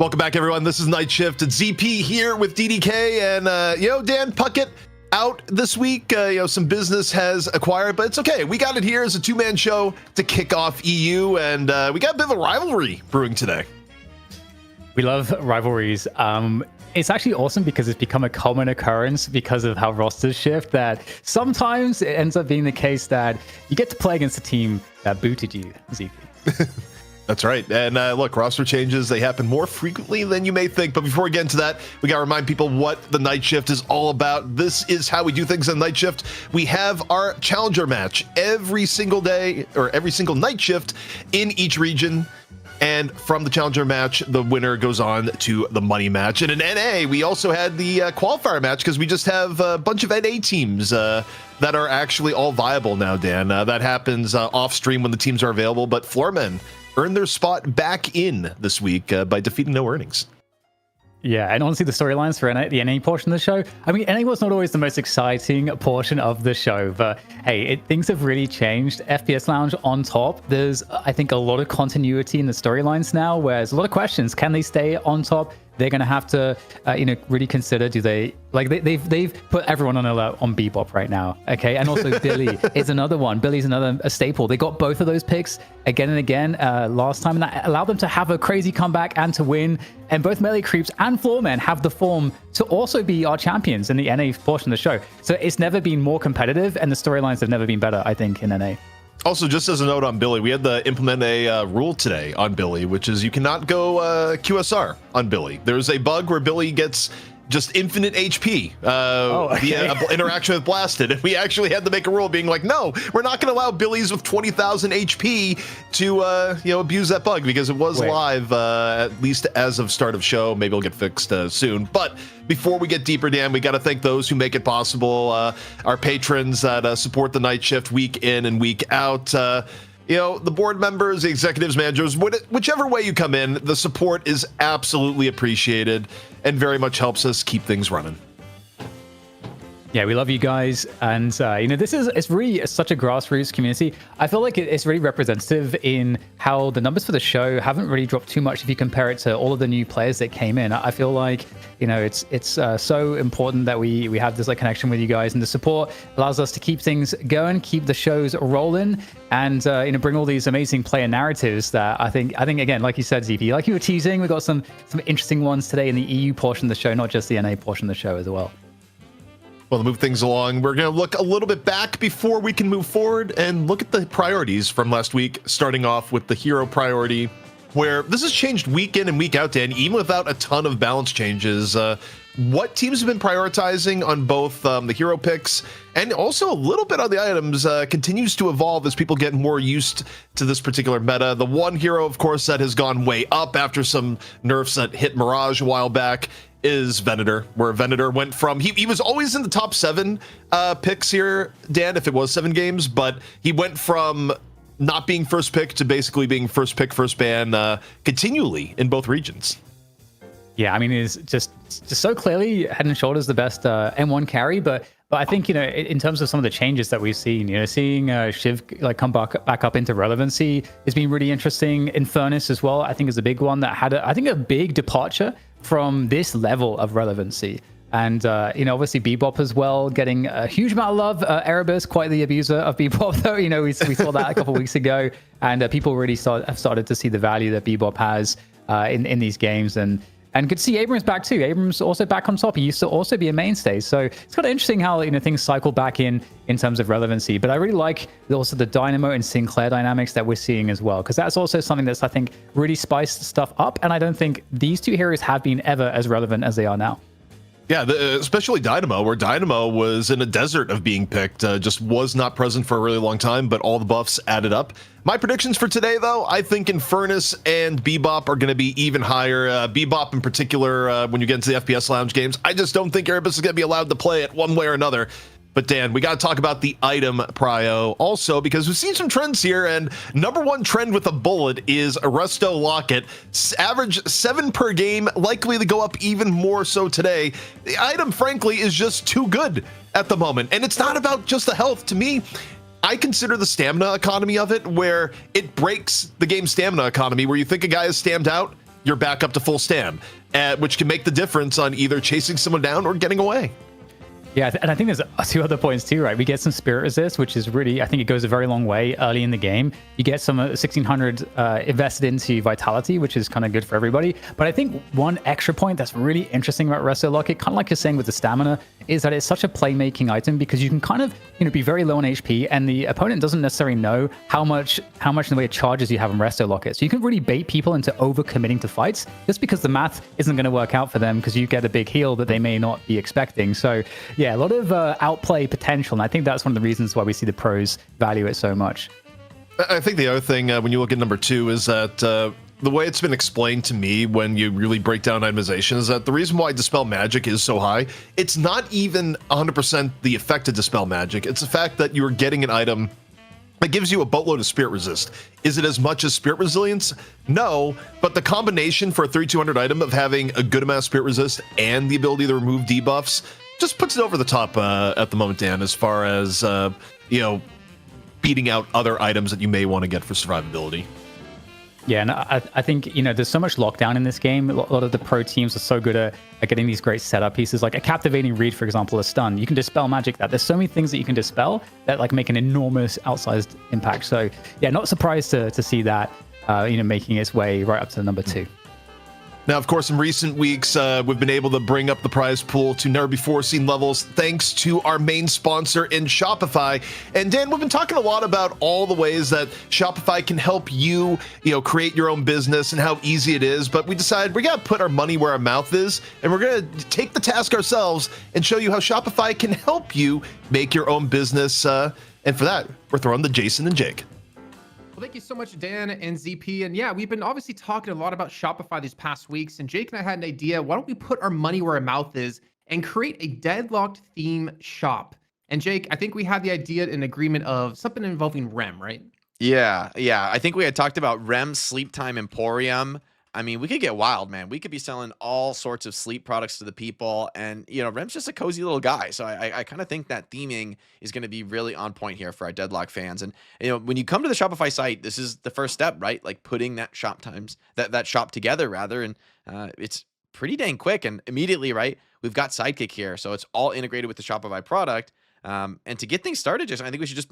Welcome back, everyone. This is Night Shift. It's ZP here with DDK, and Dan Puckett out this week. Some business has acquired, but it's okay. We got it here as a two-man show to kick off EU, and we got a bit of a rivalry brewing today. We love rivalries. It's actually awesome because it's become a common occurrence because of how rosters shift, that sometimes it ends up being the case that you get to play against a team that booted you, ZP. That's right. And look, roster changes, they happen more frequently than you may think. But before we get into that, we got to remind people what the Night Shift is all about. This is how we do things on Night Shift. We have our challenger match every single day, or every single night shift in each region. And from the challenger match, the winner goes on to the money match. And in NA, we also had the qualifier match because we just have a bunch of NA teams that are actually all viable now, Dan. That happens off stream when the teams are available. But Floormen earned their spot back in this week by defeating No Earnings. Yeah, and honestly, the storylines for the NA portion of the show, I mean, NA was not always the most exciting portion of the show, but hey, things have really changed. FPS Lounge on top. There's, I think, a lot of continuity in the storylines now, where there's a lot of questions. Can they stay on top? They're going to have to, really consider, do they, like, they've put everyone on alert on Bebop right now, okay? And also Billy is another one. Billy's a staple. They got both of those picks again and again last time, and that allowed them to have a crazy comeback and to win. And both Melee Creeps and Floormen have the form to also be our champions in the NA portion of the show. So it's never been more competitive, and the storylines have never been better, I think, in NA. Also, just as a note on Billy, we had to implement a rule today on Billy, which is you cannot go QSR on Billy. There's a bug where Billy gets just infinite HP via interaction with Blasted. And we actually had to make a rule being like, no, we're not going to allow Billies with 20,000 HP to abuse that bug, because it was live, at least as of start of show. Maybe it'll get fixed soon. But before we get deeper, Dan, we got to thank those who make it possible, our patrons that support the Night Shift week in and week out. The board members, the executives, managers, whichever way you come in, the support is absolutely appreciated and very much helps us keep things running. Yeah, we love you guys. And, it's really such a grassroots community. I feel like it's really representative in how the numbers for the show haven't really dropped too much if you compare it to all of the new players that came in. I feel like, it's so important that we have this connection with you guys, and the support allows us to keep things going, keep the shows rolling, and, bring all these amazing player narratives that I think again, like you said, ZP, like you were teasing, we got some interesting ones today in the EU portion of the show, not just the NA portion of the show as well. Well, to move things along, we're going to look a little bit back before we can move forward and look at the priorities from last week, starting off with the hero priority, where this has changed week in and week out, Dan, even without a ton of balance changes. What teams have been prioritizing on both the hero picks and also a little bit on the items continues to evolve as people get more used to this particular meta. The one hero, of course, that has gone way up after some nerfs that hit Mirage a while back is Venator, where Venator went from, he was always in the top 7 picks here, Dan, if it was 7 games, but he went from not being first pick to basically being first pick, first ban continually in both regions. Yeah, I mean, it's just so clearly head and shoulders the best M1 carry, but I think, in terms of some of the changes that we've seen, seeing Shiv come back up into relevancy has been really interesting. Infernus as well, I think, is a big one that had a big departure from this level of relevancy. And, obviously Bebop as well, getting a huge amount of love. Erebus, quite the abuser of Bebop, though. We saw that a couple of weeks ago, and people really have started to see the value that Bebop has in these games. And could see Abrams back too. Abrams also back on top. He used to also be a mainstay. So it's kind of interesting how things cycle back in terms of relevancy. But I really like also the Dynamo and Sinclair dynamics that we're seeing as well, because that's also something that's, I think, really spiced stuff up. And I don't think these two heroes have been ever as relevant as they are now. Yeah, especially Dynamo, where Dynamo was in a desert of being picked, just was not present for a really long time, but all the buffs added up. My predictions for today, though, I think Infernus and Bebop are going to be even higher. Bebop in particular, when you get into the FPS Lounge games, I just don't think Erebus is going to be allowed to play it one way or another. But Dan, we got to talk about the item prio also, because we've seen some trends here, and number one trend with a bullet is Arresto Locket. Average 7 per game, likely to go up even more so today. The item, frankly, is just too good at the moment. And it's not about just the health. To me, I consider the stamina economy of it, where it breaks the game stamina economy, where you think a guy is stammed out, you're back up to full stam, which can make the difference on either chasing someone down or getting away. Yeah, and I think there's two other points too, right? We get some spirit resist, which is really, I think it goes a very long way early in the game. You get some 1600 invested into vitality, which is kind of good for everybody. But I think one extra point that's really interesting about Resto Locket, kind of like you're saying with the stamina, is that it's such a playmaking item because you can kind of, be very low on HP, and the opponent doesn't necessarily know how much in the way of charges you have in Resto Locket. So you can really bait people into over-committing to fights just because the math isn't going to work out for them because you get a big heal that they may not be expecting. So yeah, a lot of outplay potential, and I think that's one of the reasons why we see the pros value it so much. I think the other thing when you look at number 2 is that the way it's been explained to me when you really break down itemization is that the reason why Dispel Magic is so high, it's not even 100% the effect of Dispel Magic. It's the fact that you're getting an item that gives you a boatload of Spirit Resist. Is it as much as Spirit Resilience? No, but the combination for a 3200 item of having a good amount of Spirit Resist and the ability to remove debuffs just puts it over the top at the moment, Dan, as far as, beating out other items that you may want to get for survivability. Yeah, and I think, there's so much lockdown in this game. A lot of the pro teams are so good at getting these great setup pieces, like a Captivating Read, for example, a stun. You can dispel magic that. There's so many things that you can dispel that make an enormous outsized impact. So yeah, not surprised to see that, making its way right up to number 2. Now, of course, in recent weeks, we've been able to bring up the prize pool to never-before-seen levels thanks to our main sponsor in Shopify. And Dan, we've been talking a lot about all the ways that Shopify can help you, create your own business and how easy it is. But we decided we got to put our money where our mouth is, and we're going to take the task ourselves and show you how Shopify can help you make your own business. And for that, we're throwing to Jason and Jake. Well, thank you so much, Dan and ZP. And yeah, we've been obviously talking a lot about Shopify these past weeks. And Jake and I had an idea. Why don't we put our money where our mouth is and create a Deadlocked theme shop? And Jake, I think we had the idea in agreement of something involving REM, right? Yeah. I think we had talked about REM Sleep Time Emporium. I mean, we could get wild, man. We could be selling all sorts of sleep products to the people. And, REM's just a cozy little guy. So I kind of think that theming is going to be really on point here for our Deadlock fans. And, when you come to the Shopify site, this is the first step, right? Like putting that that shop together, rather. And it's pretty dang quick. And immediately, right, we've got Sidekick here. So it's all integrated with the Shopify product. And to get things started, I think we should just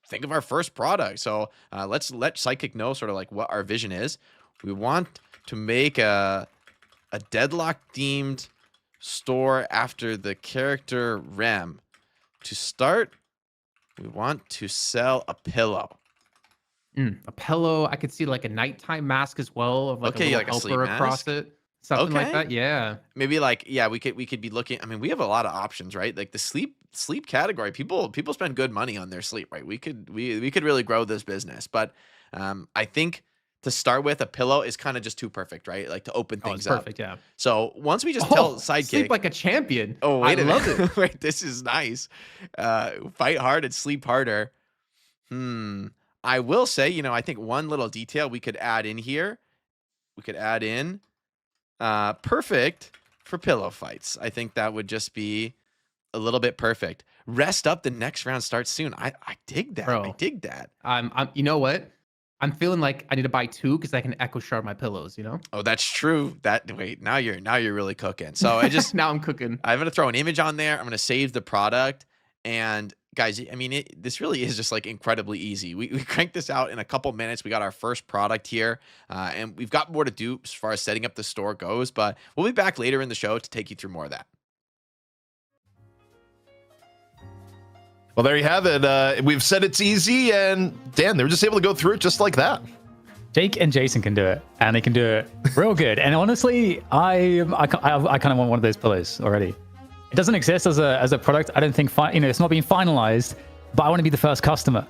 think of our first product. So let's let Sidekick know sort of like what our vision is. We want to make a Deadlock themed store after the character Rem. To start, we want to sell a pillow. A pillow. I could see like a nighttime mask as well, of like a little helper across it. Something like that. Yeah. Maybe we could be looking. I mean, we have a lot of options, right? Like the sleep category. People spend good money on their sleep, right? We could really grow this business, but I think to start with, a pillow is kind of just too perfect, right? Like to open things up. Perfect, yeah. So once we just tell Sidekick, sleep like a champion. Oh, wait, I love it. Wait, this is nice. Fight hard and sleep harder. I will say, I think one little detail we could add in here. We could add in perfect for pillow fights. I think that would just be a little bit perfect. Rest up. The next round starts soon. I dig that. Bro, I dig that. You know what? I'm feeling like I need to buy 2 because I can echo shard my pillows, Oh, that's true. Now you're really cooking. So I just now I'm cooking. I'm gonna throw an image on there. I'm gonna save the product. And guys, I mean, this really is just like incredibly easy. We cranked this out in a couple minutes. We got our first product here, and we've got more to do as far as setting up the store goes. But we'll be back later in the show to take you through more of that. Well, there you have it. We've said it's easy, and Dan, they were just able to go through it just like that. Jake and Jason can do it, and they can do it real good. And honestly, I kind of want one of those pillows already. It doesn't exist as a product. I don't think it's not being finalized, but I want to be the first customer.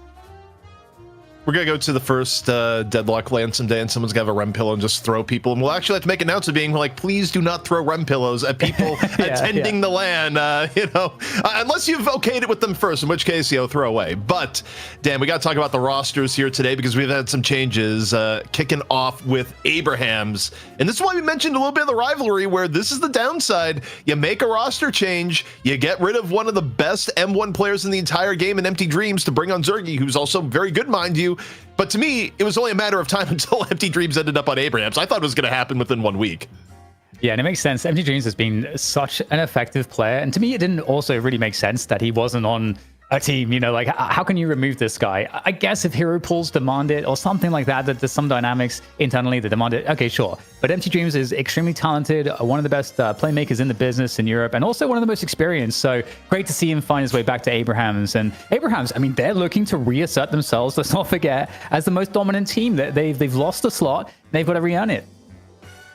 We're going to go to the first Deadlock land someday, and someone's going to have a REM pillow and just throw people. And we'll actually have to make an announcement being like, please do not throw REM pillows at people attending the LAN, unless you've okayed it with them first, in which case, throw away. But, Dan, we got to talk about the rosters here today because we've had some changes, kicking off with Abraham's. And this is why we mentioned a little bit of the rivalry, where this is the downside. You make a roster change, you get rid of one of the best M1 players in the entire game in Empty Dreams to bring on Zergy, who's also very good, mind you. But to me, it was only a matter of time until Empty Dreams ended up on Abraham. So I thought it was going to happen within 1 week. Yeah, and it makes sense. Empty Dreams has been such an effective player. And to me, it didn't also really make sense that he wasn't on a team. You know, like, how can you remove this guy? I guess if hero pools demand it or something like that, that there's some dynamics internally that demand it. Okay, sure. But Empty Dreams is extremely talented, one of the best playmakers in the business in Europe, and also one of the most experienced. So great to see him find his way back to Abrahams. And Abrahams, I mean, they're looking to reassert themselves, let's not forget, as the most dominant team. They've lost a slot. They've got to re-earn it.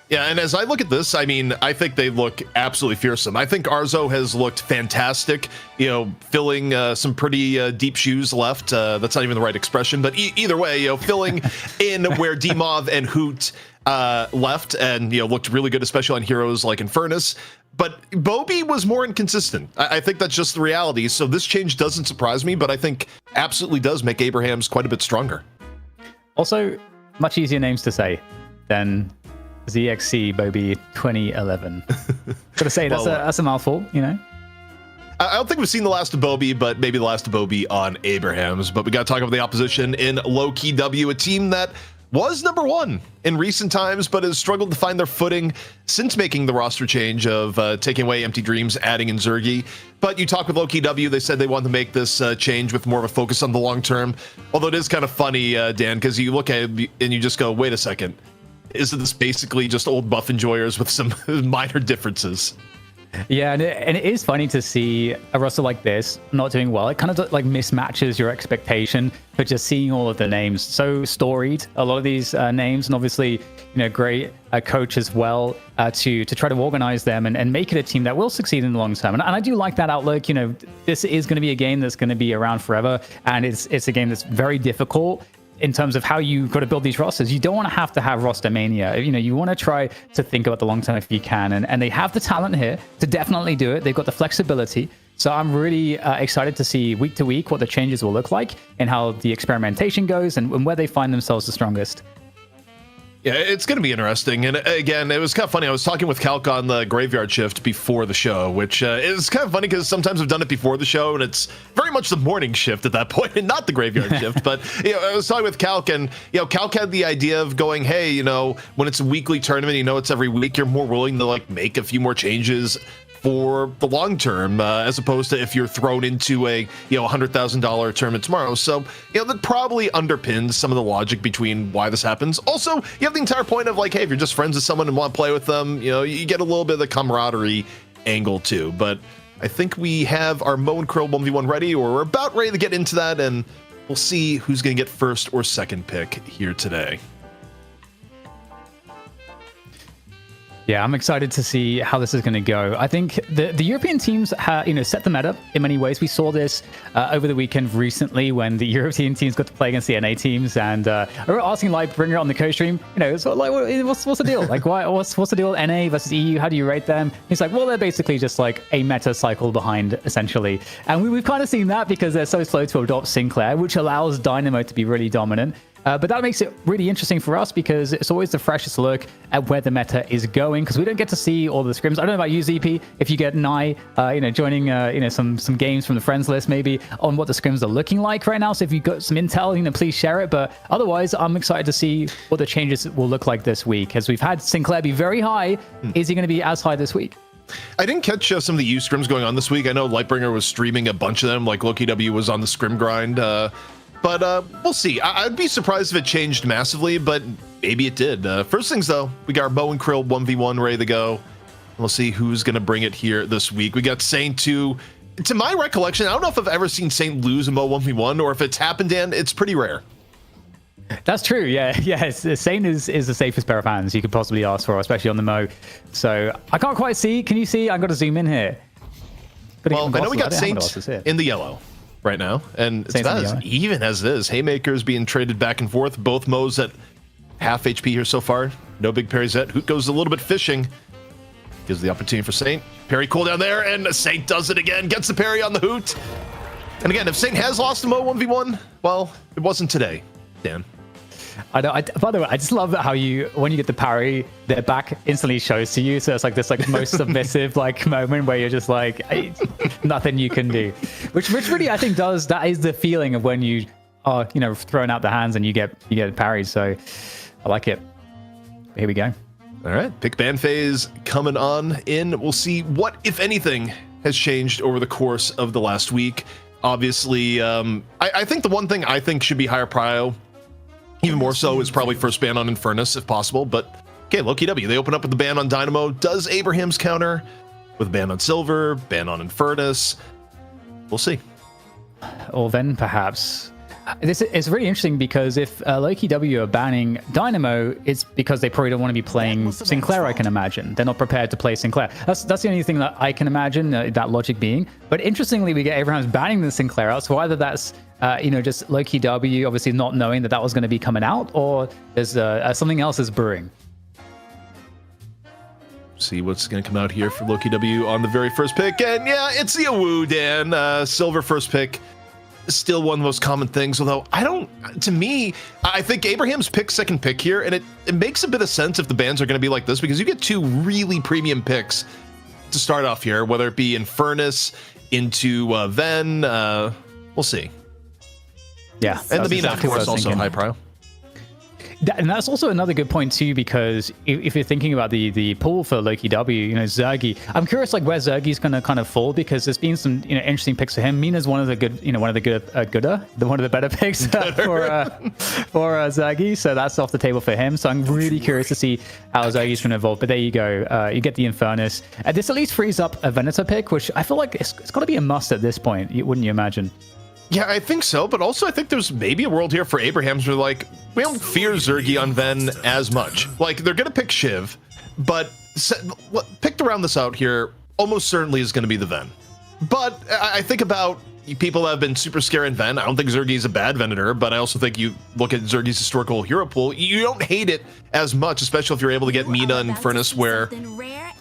Yeah, and as I look at this, I mean, I think they look absolutely fearsome. I think Arzo has looked fantastic, you know, filling some pretty deep shoes left. That's not even the right expression, but either way, you know, filling in where Dimov and Hoot left and, you know, looked really good, especially on heroes like Infernus. But Bobby was more inconsistent. I think that's just the reality. So this change doesn't surprise me, but I think absolutely does make Abrahams quite a bit stronger. Also, much easier names to say than ZXC Bobby 2011. Gotta say, that's a mouthful, you know? I don't think we've seen the last of Bobby, but maybe the last of Bobby on Abrahams. But we got to talk about the opposition in Lowkey W, a team that was number one in recent times, but has struggled to find their footing since making the roster change of taking away Empty Dreams, adding in Zergy. But you talk with Lowkey W, they said they wanted to make this change with more of a focus on the long term. Although it is kind of funny, Dan, because you look at it and you just go, wait a second. Isn't this basically just old buff enjoyers with some minor differences? Yeah, and it is funny to see a roster like this not doing well. It kind of like mismatches your expectation for just seeing all of the names. So storied, a lot of these names, and obviously, you know, great coach as well to try to organize them and make it a team that will succeed in the long term. And I do like that outlook. You know, this is going to be a game that's going to be around forever, and it's a game that's very difficult in terms of how you got to build these rosters. You don't want to have roster mania. You know, you want to try to think about the long term if you can. And they have the talent here to definitely do it. They've got the flexibility. So I'm really excited to see week to week what the changes will look like and how the experimentation goes and where they find themselves the strongest. Yeah, it's going to be interesting. And again, it was kind of funny. I was talking with Calc on the graveyard shift before the show, which is kind of funny because sometimes I've done it before the show and it's very much the morning shift at that point and not the graveyard shift. But, you know, I was talking with Calc and, you know, Calc had the idea of going, hey, you know, when it's a weekly tournament, you know, it's every week, you're more willing to like make a few more changes for the long term, as opposed to if you're thrown into a, you know, $100,000 tournament tomorrow. So, you know, that probably underpins some of the logic between why this happens. Also, you have the entire point of like, hey, if you're just friends with someone and want to play with them, you know, you get a little bit of the camaraderie angle too. But I think we have our Mo and Krill 1v1 ready, or we're about ready to get into that, and we'll see who's going to get first or second pick here today. Yeah, I'm excited to see how this is going to go. I think the European teams set the meta in many ways. We saw this over the weekend recently when the European teams got to play against the NA teams, and I were asking Lightbringer on the co-stream, you know, so like, what's the deal? Like, what's the deal with NA versus EU? How do you rate them? He's like, well, they're basically just like a meta cycle behind, essentially. And we've kind of seen that because they're so slow to adopt Sinclair, which allows Dynamo to be really dominant. But that makes it really interesting for us because it's always the freshest look at where the meta is going, because we don't get to see all the scrims. I don't know about you, ZP, if you get an eye, joining, some games from the friends list maybe on what the scrims are looking like right now. So if you've got some intel, please share it. But otherwise, I'm excited to see what the changes will look like this week, as we've had Sinclair be very high. Is he going to be as high this week? I didn't catch some of the U scrims going on this week. I know Lightbringer was streaming a bunch of them, like Lowkey W was on the scrim grind. But we'll see. I'd be surprised if it changed massively, but maybe it did. First things, though, we got our Mo and Krill 1v1 ready to go. We'll see who's going to bring it here this week. We got Saint, to my recollection, I don't know if I've ever seen Saint lose a Mo 1v1, or if it's happened, Dan, it's pretty rare. That's true. Yeah. Saint is the safest pair of hands you could possibly ask for, especially on the Mo. So I can't quite see. Can you see? I've got to zoom in here. Well, I know we got Saint in the yellow right now, and it's about as even as it is. Haymakers being traded back and forth. Both Mo's at half HP here so far. No big parries yet. Hoot goes a little bit fishing. Gives the opportunity for Saint. Parry cooldown there, and Saint does it again. Gets the parry on the Hoot. And again, if Saint has lost a Mo 1v1, well, it wasn't today, Dan. I know. By the way, I just love how when you get the parry, their back instantly shows to you. So it's like this most submissive moment where you're just like, nothing you can do. Which really, I think, that is the feeling of when you are, throwing out the hands and you get parried. So I like it. Here we go. All right, pick ban phase coming on in. We'll see what, if anything, has changed over the course of the last week. Obviously, I think the one thing I think should be higher prio, even more so, is probably first ban on Infernus if possible. But okay, Lowkey W, they open up with the ban on Dynamo. Does Abraham's counter with a ban on Silver, ban on Infernus? We'll see. Or then perhaps. It's really interesting because if Lowkey W are banning Dynamo, it's because they probably don't want to be playing Sinclair, I can imagine. They're not prepared to play Sinclair. That's the only thing that I can imagine, that logic being. But interestingly, we get Abraham's banning the Sinclair out. So either that's, just Lowkey W obviously not knowing that was going to be coming out, or there's something else is brewing. See what's going to come out here for Lowkey W on the very first pick. And yeah, it's the Awu, Dan. Silver first pick. Still one of the most common things, although to me, I think Abraham's pick second pick here, and it makes a bit of sense if the bans are going to be like this, because you get two really premium picks to start off here, whether it be Infernus into Ven, we'll see. Yeah. And the Mina, exactly of course, also high prio. And that's also another good point too, because if you're thinking about the pool for Lowkey W, Zergy, I'm curious like where Zergy's going to kind of fall, because there's been some interesting picks for him. Mina's one of the good, one of the better picks for Zergy, so that's off the table for him. So I'm really curious to see how Zergy's going to evolve. But there you go, you get the Infernus. This at least frees up a Venator pick, which I feel like it's got to be a must at this point, wouldn't you imagine? Yeah, I think so, but also I think there's maybe a world here for Abraham's where, like, we don't fear Zergy on Ven as much. Like, they're going to pick Shiv, but picked around this out here almost certainly is going to be the Ven. But I think about people that have been super scared in Ven. I don't think Zergy's a bad Venator, but I also think you look at Zergy's historical hero pool, you don't hate it as much, especially if you're able to get Mina and Furnace where...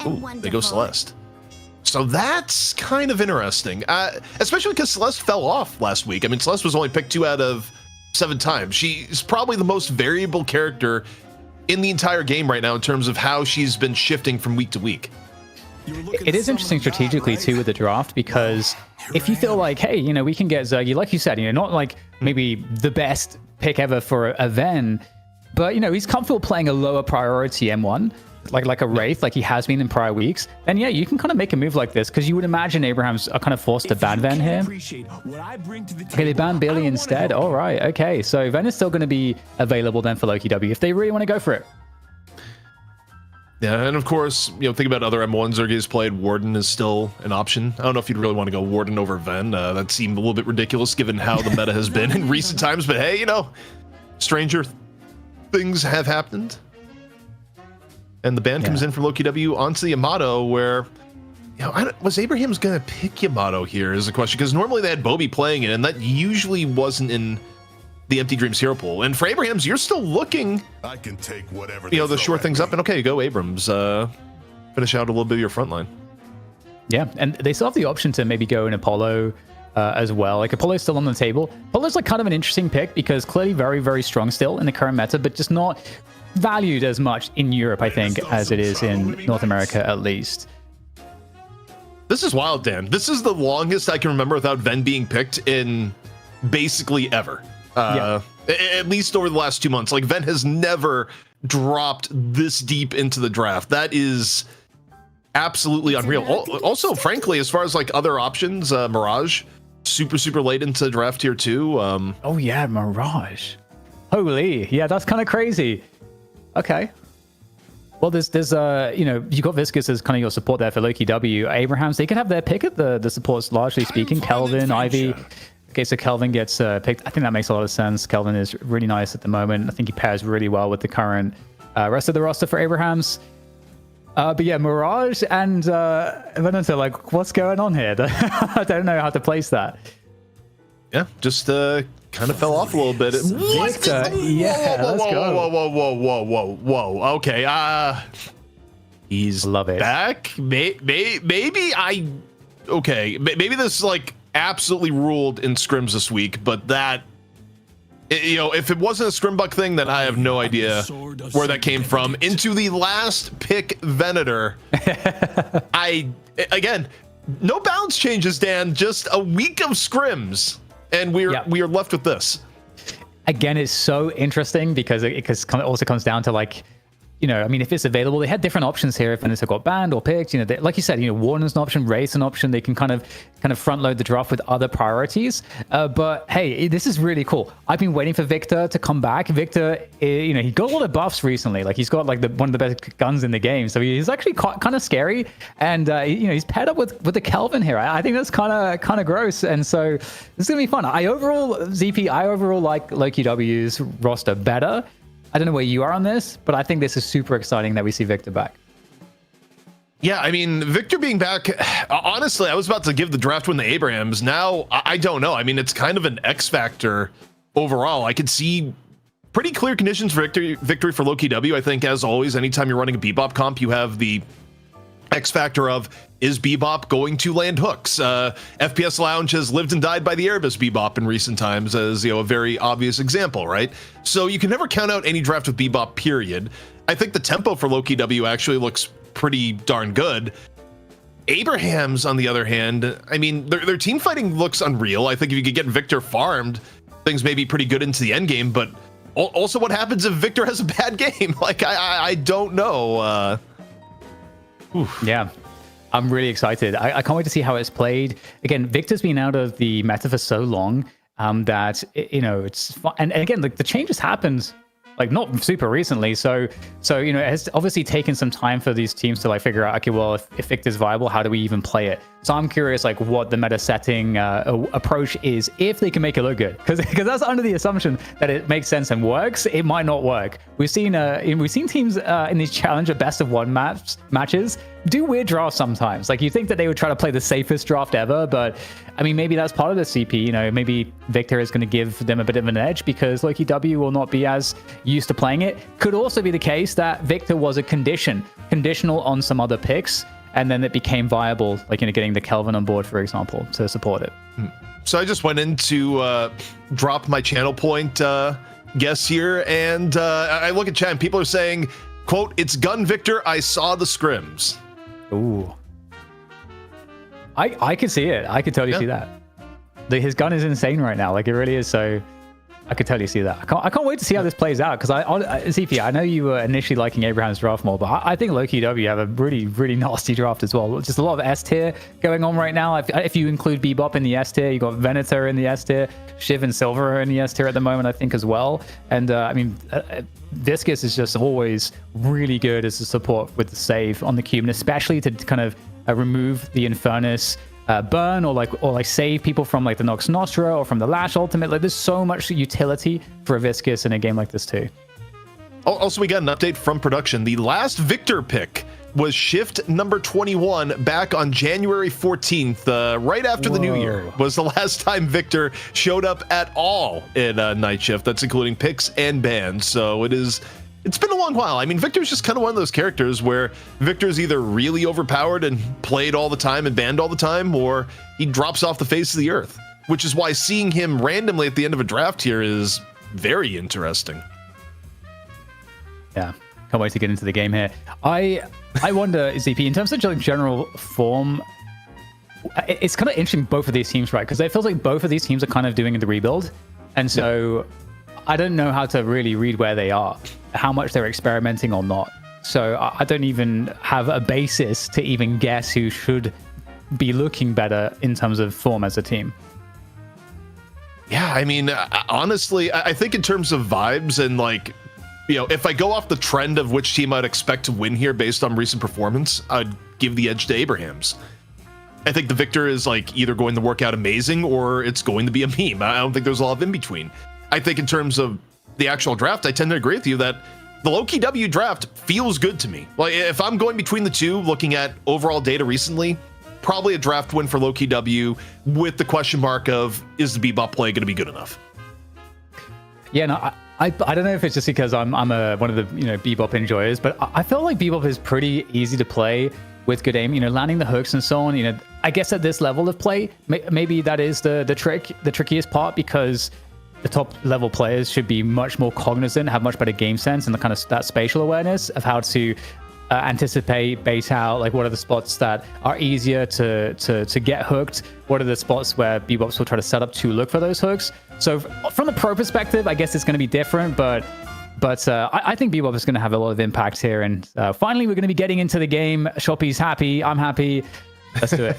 Ooh, they go Celeste. So that's kind of interesting, especially because Celeste fell off last week. I mean, Celeste was only picked 2 out of 7 times. She's probably the most variable character in the entire game right now in terms of how she's been shifting from week to week. It is interesting strategically too with the draft, because if you feel like, hey, we can get Zergy, like you said, not like maybe the best pick ever for a Ven, but he's comfortable playing a lower priority M1. Like a Wraith, like he has been in prior weeks, then yeah, you can kind of make a move like this, because you would imagine Abraham's are kind of forced to ban Ven here. Okay, they ban Billy instead. All right, okay, so Ven is still going to be available then for Lowkey W if they really want to go for it. Yeah, and of course, think about other M1s Zergy's played. Warden is still an option. I don't know if you'd really want to go Warden over Ven. That seemed a little bit ridiculous given how the meta has been in recent times, but hey, stranger things have happened. And the ban comes in from Lowkey W onto the Yamato, where, was Abraham's going to pick Yamato here is the question, because normally they had Bobby playing it, and that usually wasn't in the Empty Dreams hero pool. And for Abraham's, you're still looking, I can take whatever to shore things up, and okay, go Abrams. Finish out a little bit of your front line. Yeah, and they still have the option to maybe go in Apollo as well. Like Apollo's still on the table. Apollo's like kind of an interesting pick, because clearly very, very strong still in the current meta, but just not valued as much in Europe, I think, as it is in North America, at least. This is wild, Dan. This is the longest I can remember without Ven being picked in basically ever. At least over the last 2 months. Like, Ven has never dropped this deep into the draft. That is absolutely unreal. Also, frankly, as far as like other options, Mirage, super, super late into draft tier 2. Oh yeah, Mirage. Holy, yeah, that's kind of crazy. Okay. Well, there's you got Viscous as kind of your support there for Lowkey W. Abrahams, they can have their pick at the supports, largely speaking. Kelvin, Ivy. Okay, so Kelvin gets picked. I think that makes a lot of sense. Kelvin is really nice at the moment. I think he pairs really well with the current rest of the roster for Abrahams. But yeah, Mirage and Venator, like, what's going on here? I don't know how to place that. Yeah, just kind of fell off a little bit. Victor, yeah, let's go. Whoa. Okay, he's Love it. back. Maybe maybe this like absolutely ruled in scrims this week, but that, if it wasn't a Scrimbuck thing, then I have no idea where that came from. Into the last pick, Venator. Again, no balance changes, Dan. Just a week of scrims, and we are left with this. again, it's so interesting because it also comes down to like, I mean, if it's available, they had different options here. If Venator got banned or picked, like you said, Warden's an option, Wraith's an option. They can kind of front load the draft with other priorities. But hey, this is really cool. I've been waiting for Victor to come back. Victor, he got a lot of buffs recently. Like he's got like one of the best guns in the game. So he's actually kind of scary. And he's paired up with the Kelvin here. I think that's kind of gross. And so this is gonna be fun. I overall like Lowkey W's roster better. I don't know where you are on this, but I think this is super exciting that we see Victor back. Yeah, I mean, Victor being back, honestly, I was about to give the draft win to Abrahams. Now, I don't know. I mean, it's kind of an X factor overall. I could see pretty clear conditions for victory for Lowkey W. I think, as always, anytime you're running a Bebop comp, you have the X factor of, is Bebop going to land hooks? FPS Lounge has lived and died by the Erebus Bebop in recent times as a very obvious example, right? So you can never count out any draft with Bebop, period. I think the tempo for Lowkey W actually looks pretty darn good. Abrahams, on the other hand, I mean, their team fighting looks unreal. I think if you could get Victor farmed, things may be pretty good into the end game, but also what happens if Victor has a bad game? Like, I don't know. Yeah, I'm really excited. I can't wait to see how it's played. Again, Victor's been out of the meta for so long that it's fun. And again, like the changes happened like not super recently. So it has obviously taken some time for these teams to like figure out, okay, well, if Victor's viable, how do we even play it? So I'm curious like what the meta setting approach is if they can make it look good, because that's under the assumption that it makes sense and works. It might not work. We've seen teams in these challenger best of one matches do weird drafts sometimes. Like you think that they would try to play the safest draft ever, but I mean maybe that's part of the CP. Maybe Victor is going to give them a bit of an edge because Lowkey W will not be as used to playing it. Could also be the case that Victor was a conditional on some other picks, and then it became viable, like getting the Kelvin on board, for example, to support it. So I just went in to drop my channel point guess here, and I look at chat and people are saying, quote, "It's Gun Victor, I saw the scrims." Ooh. I could see it. I could totally see that. His gun is insane right now. Like it really is. So I could totally see that. I can't wait to see how this plays out, because ZP, I know you were initially liking Abraham's draft more, but I think Lowkey W have a really, really nasty draft as well. Just a lot of S tier going on right now. If you include Bebop in the S tier, you got Venator in the S tier, Shiv and Silver are in the S tier at the moment, I think, as well. And I mean, Viscous is just always really good as a support with the save on the cube, and especially to kind of remove the Infernus burn or like save people from like the Nox Nostra or from the Lash ultimate. Like there's so much utility for a Viscous in a game like this too. Also, we got an update from production. The last Victor pick was shift number 21 back on January 14th, right after the new year was the last time Victor showed up at all in Night Shift. That's including picks and bans. So it's been a long while. I mean, Victor's just kind of one of those characters where Victor's either really overpowered and played all the time and banned all the time, or he drops off the face of the earth, which is why seeing him randomly at the end of a draft here is very interesting. Yeah, can't wait to get into the game here. I wonder, ZP, in terms of general form, it's kind of interesting, both of these teams, right? Because it feels like both of these teams are kind of doing the rebuild. And so I don't know how to really read where they are, how much they're experimenting or not. So I don't even have a basis to even guess who should be looking better in terms of form as a team. Yeah, I mean, honestly, I think in terms of vibes and like, if I go off the trend of which team I'd expect to win here based on recent performance, I'd give the edge to Abrahams. I think the Victor is like either going to work out amazing or it's going to be a meme. I don't think there's a lot of in between. I think in terms of the actual draft, I tend to agree with you that the Lowkey W draft feels good to me. Like if I'm going between the two, looking at overall data recently, probably a draft win for Lowkey W with the question mark of, is the Bebop play going to be good enough? Yeah, no, I don't know if it's just because I'm one of the Bebop enjoyers, but I feel like Bebop is pretty easy to play with good aim. Landing the hooks and so on. I guess at this level of play, maybe that is the trickiest part, because the top level players should be much more cognizant, have much better game sense, and the kind of that spatial awareness of how to anticipate, bait out? Like, what are the spots that are easier to get hooked? What are the spots where Bebops will try to set up to look for those hooks? So from the pro perspective, I guess it's going to be different, but I think Bebop is going to have a lot of impact here. And finally, we're going to be getting into the game. Shoppy's happy. I'm happy. Let's do it.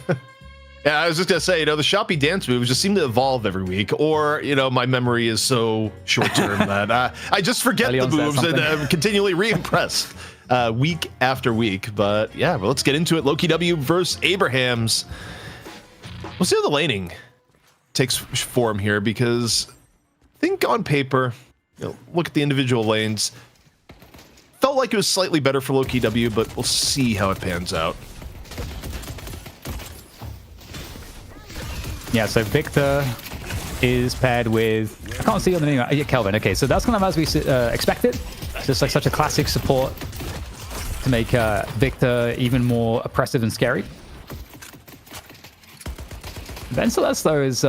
Yeah, I was just going to say, the Shoppy dance moves just seem to evolve every week. Or, my memory is so short-term that I just forget the moves and I'm continually re-impressed week after week. But yeah, well, let's get into it. Lowkey W versus Abrahams. We'll see how the laning takes form here, because I think on paper, look at the individual lanes. Felt like it was slightly better for Lowkey W, but we'll see how it pans out. Yeah, so Victor is paired with, I can't see on the name, yeah, Kelvin. Okay, so that's kind of as we expected. Just like such a classic support to make Victor even more oppressive and scary. Ben Celeste, though, is,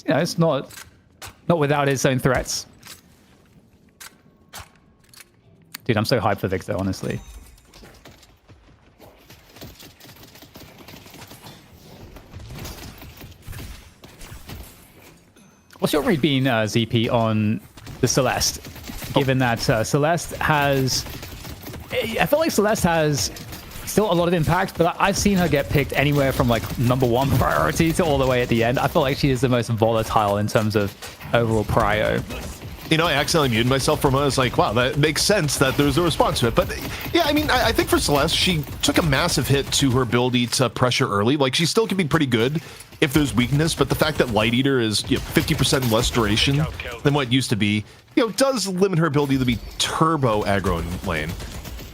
it's not without its own threats. Dude, I'm so hyped for Victor, honestly. What's your read been, ZP, on the Celeste? Given that Celeste has... I feel like Celeste has still a lot of impact, but I've seen her get picked anywhere from like #1 priority to all the way at the end. I feel like she is the most volatile in terms of overall prio. I accidentally muted myself from it. I was like, wow, that makes sense that there was a response to it. But yeah, I mean, I think for Celeste, she took a massive hit to her ability to pressure early. Like, she still can be pretty good if there's weakness, but the fact that Light Eater is 50% less duration than what it used to be, does limit her ability to be turbo aggro in lane.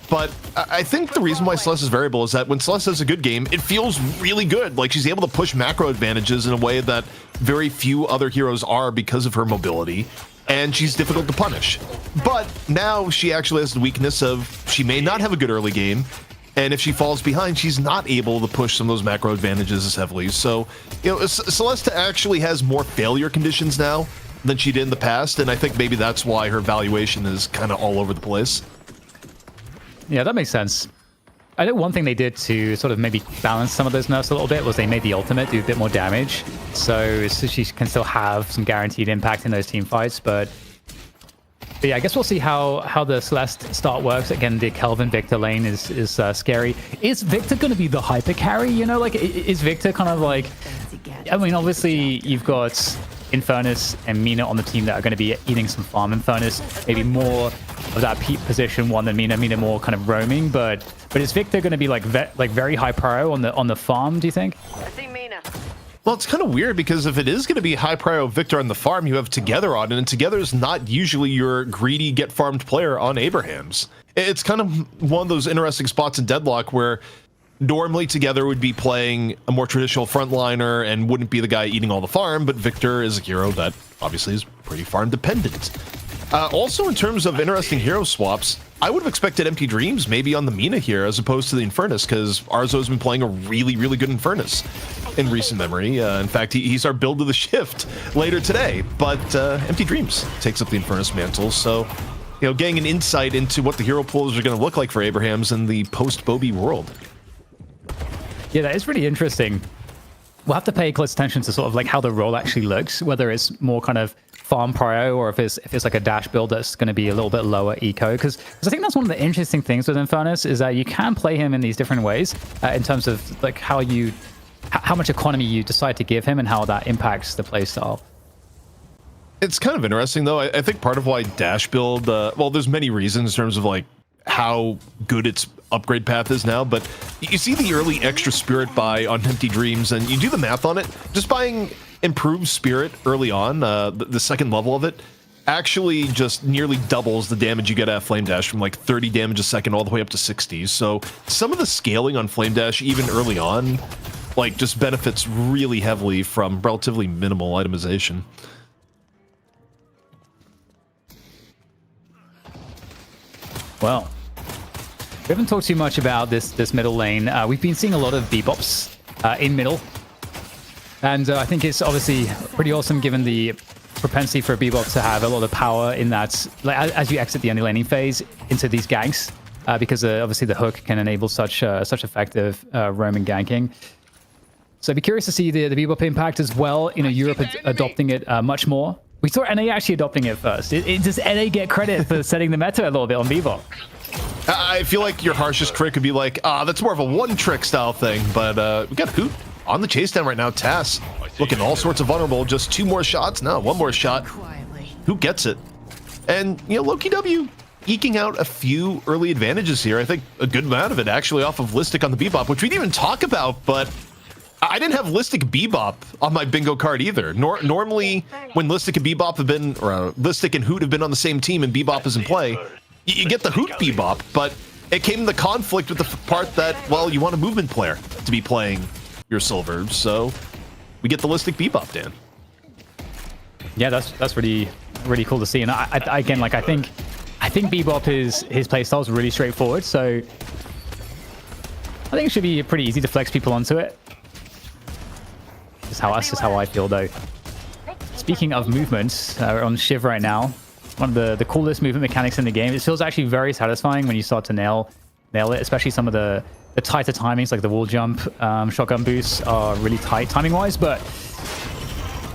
But I think the reason why Celeste is variable is that when Celeste has a good game, it feels really good. Like, she's able to push macro advantages in a way that very few other heroes are because of her mobility. And she's difficult to punish. But now she actually has the weakness of she may not have a good early game, and if she falls behind, she's not able to push some of those macro advantages as heavily. So, Celeste actually has more failure conditions now than she did in the past, and I think maybe that's why her valuation is kind of all over the place. Yeah, that makes sense. I think one thing they did to sort of maybe balance some of those nerfs a little bit was they made the ultimate do a bit more damage. So she can still have some guaranteed impact in those team fights. But yeah, I guess we'll see how the Celeste start works. Again, the Kelvin Victor lane is scary. Is Victor going to be the hyper carry? Is Victor kind of like... I mean, obviously, you've got Infernus and Mina on the team that are going to be eating some farm. Infernus maybe more of that peak position one than Mina. Mina more kind of roaming, but is Victor going to be like very high prio on the farm, do you think? I see Mina. Well, it's kind of weird, because if it is going to be high prio Victor on the farm, you have Together on, and Together is not usually your greedy get farmed player on Abrahams. It's kind of one of those interesting spots in Deadlock where normally Together would be playing a more traditional frontliner and wouldn't be the guy eating all the farm, but Victor is a hero that obviously is pretty farm dependent. Also, in terms of interesting hero swaps, I would have expected Empty Dreams maybe on the Mina here as opposed to the Infernus, because Arzo's been playing a really, really good Infernus in recent memory. In fact, he's our build of the shift later today, but Empty Dreams takes up the Infernus mantle, so getting an insight into what the hero pools are going to look like for Abrahams in the post-Bobby world. Yeah, that is really interesting. We'll have to pay close attention to sort of like how the role actually looks, whether it's more kind of farm prio or if it's like a dash build that's going to be a little bit lower eco, because I think that's one of the interesting things with Infernus is that you can play him in these different ways in terms of like how much economy you decide to give him and how that impacts the playstyle. It's kind of interesting though. I think part of why dash build, well, there's many reasons in terms of like how good its upgrade path is now, but you see the early extra spirit buy on Empty Dreams and you do the math on it, just buying improved spirit early on, the second level of it actually just nearly doubles the damage you get at Flame Dash from like 30 damage a second all the way up to 60. So some of the scaling on Flame Dash even early on like just benefits really heavily from relatively minimal itemization. Well, we haven't talked too much about this middle lane. We've been seeing a lot of Bebops in middle. And I think it's obviously pretty awesome given the propensity for a Bebop to have a lot of power in that, like, as you exit the early laning phase into these ganks, because obviously the hook can enable such effective roaming ganking. So I'd be curious to see the Bebop impact as well. You know, Europe adopting it much more. We saw NA actually adopting it first. Does NA get credit for setting the meta a little bit on Bebop? I feel like your harshest trick would be like, that's more of a one-trick style thing. But we got Hoot on the chase down right now. Tass looking all sorts of vulnerable. Just 2 more shots. No, 1 more shot. Who gets it? And, you know, Lowkey W eking out a few early advantages here. I think a good amount of it actually off of Listic on the Bebop, which we didn't even talk about, but I didn't have Listic Bebop on my bingo card either. Normally, when Listic and Bebop have been, or Listic and Hoot have been on the same team and Bebop is in play, you get the Hoot Bebop, but it came in the conflict with the part that, well, you want a movement player to be playing your Silver, so we get the Listic Bebop, Dan. Yeah, that's really cool to see. And I again, like, I think Bebop his playstyle is really straightforward, so I think it should be pretty easy to flex people onto it. That's just how I feel, though. Speaking of movements, we're on Shiv right now. One of the coolest movement mechanics in the game. It feels actually very satisfying when you start to nail it, especially some of the tighter timings, like the wall jump, shotgun boosts are really tight timing-wise, but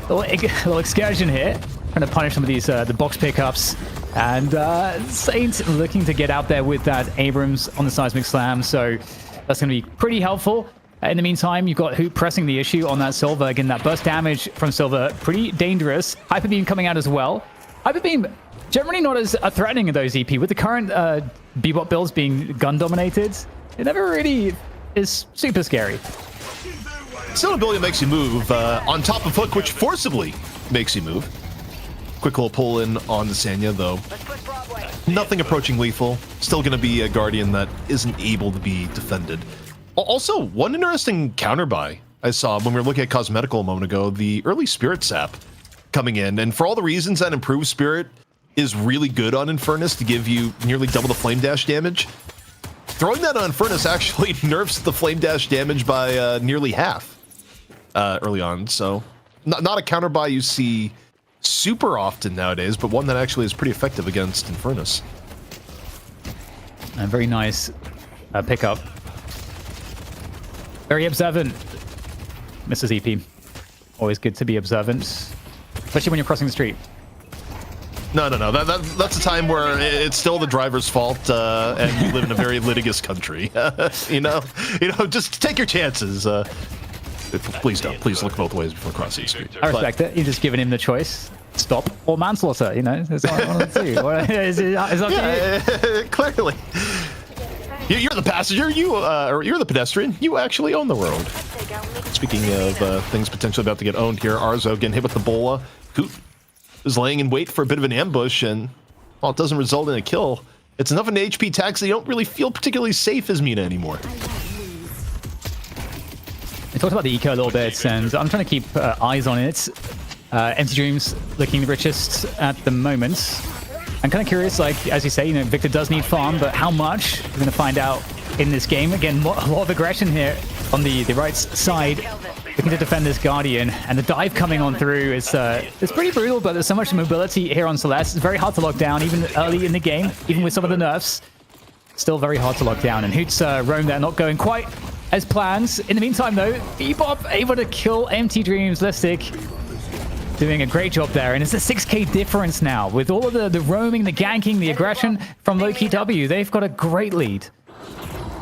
a little excursion here, trying to punish some of these the box pickups, and Saint looking to get out there with that Abrams on the seismic slam, so that's going to be pretty helpful. In the meantime, you've got Hoot pressing the issue on that Silver. Again, that burst damage from Silver, pretty dangerous. Hyper Beam coming out as well. Hyper Beam, generally not as threatening in those EP. With the current Bebop builds being gun-dominated, it never really is super scary. Still an ability that makes you move on top of Hook, which forcibly makes you move. Quick little pull in on the Sanya, though. Nothing approaching lethal. Still going to be a Guardian that isn't able to be defended. Also, one interesting counterbuy I saw when we were looking at Cosmetical a moment ago, the early Spirit Sap coming in. And for all the reasons that improved Spirit is really good on Infernus to give you nearly double the Flame Dash damage, throwing that on Infernus actually nerfs the Flame Dash damage by nearly half early on. So not a counterbuy you see super often nowadays, but one that actually is pretty effective against Infernus. A very nice pickup. Very observant, Mrs. EP. Always good to be observant, especially when you're crossing the street. No. That's a time where it's still the driver's fault, and you live in a very litigious country. you know, just take your chances. Please don't. Please look both ways before crossing the street. I respect it. You're just giving him the choice: stop or manslaughter. You know, it's one of the two. It's up to you. Clearly. You're the passenger, or you're the pedestrian. You actually own the road. Speaking of things potentially about to get owned here, Arzo getting hit with the bola. Hoot is laying in wait for a bit of an ambush, and while it doesn't result in a kill, it's enough of an HP tax that you don't really feel particularly safe as Mina anymore. We talked about the eco a little bit, and I'm trying to keep eyes on it. Empty Dreams looking the richest at the moment. I'm kind of curious, like, as you say, you know, Victor does need farm, but how much? We're going to find out in this game. Again, a lot of aggression here on the right side, looking to defend this Guardian, and the dive coming on through is it's pretty brutal, but there's so much mobility here on Celeste. It's very hard to lock down, even early in the game, even with some of the nerfs. Still very hard to lock down, and Hoot's roam there, not going quite as planned. In the meantime, though, Bebop able to kill Empty Dreams. Listic doing a great job there, and it's a 6k difference now with all of the roaming, the ganking, the aggression from Lowkey W. They've got a great lead.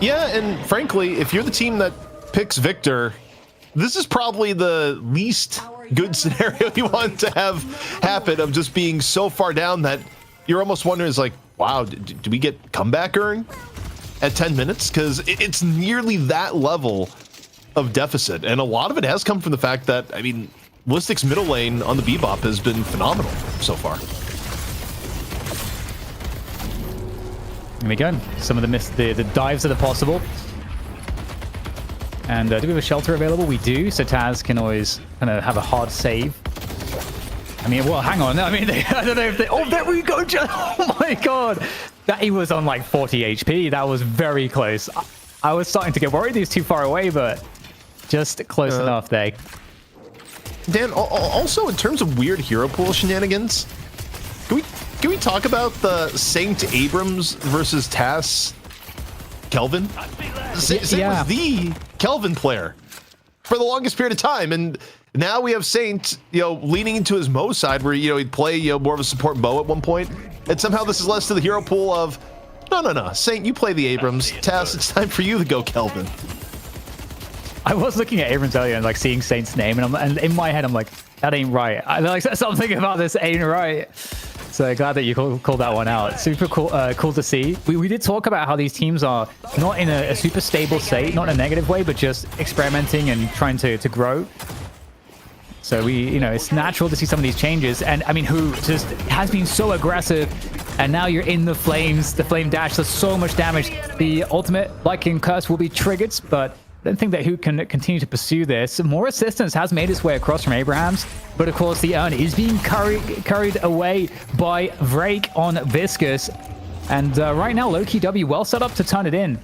Yeah, and frankly, if you're the team that picks Victor, this is probably the least good scenario you want to have happen, of just being so far down that you're almost wondering, is like, wow, do we get comeback earn at 10 minutes? Because it's nearly that level of deficit, and a lot of it has come from the fact that, I mean, Listic's middle lane on the Bebop has been phenomenal so far. Here we go. Some of the dives that are possible. And do we have a shelter available? We do, so Taz can always kind of have a hard save. I mean, well, hang on. I mean, I don't know if they... Oh, there we go. Oh, my God. He was on like 40 HP. That was very close. I was starting to get worried he was too far away, but just close enough there. Dan, also in terms of weird hero pool shenanigans, can we talk about the Saint Abrams versus Tass Kelvin? Saint was the Kelvin player for the longest period of time, and now we have Saint, leaning into his Mo side where, he'd play, more of a support Mo at one point, and somehow this is less to the hero pool of, no, Saint, you play the Abrams. Tass, it's time for you to go Kelvin. I was looking at Abrams earlier and seeing Saint's name, and in my head I'm like, that ain't right. I something about this ain't right. So glad that you called that one out. Super cool, cool to see. We did talk about how these teams are not in a super stable state, not in a negative way, but just experimenting and trying to grow. So it's natural to see some of these changes. And I mean, who just has been so aggressive, and now you're in the flames, the flame dash does so much damage. The ultimate, like in Curse, will be triggered, but I don't think that who can continue to pursue this. More assistance has made its way across from Abrahams, but of course the urn is being carried away by Vrake on Viscous. And right now, Lowkey W well set up to turn it in.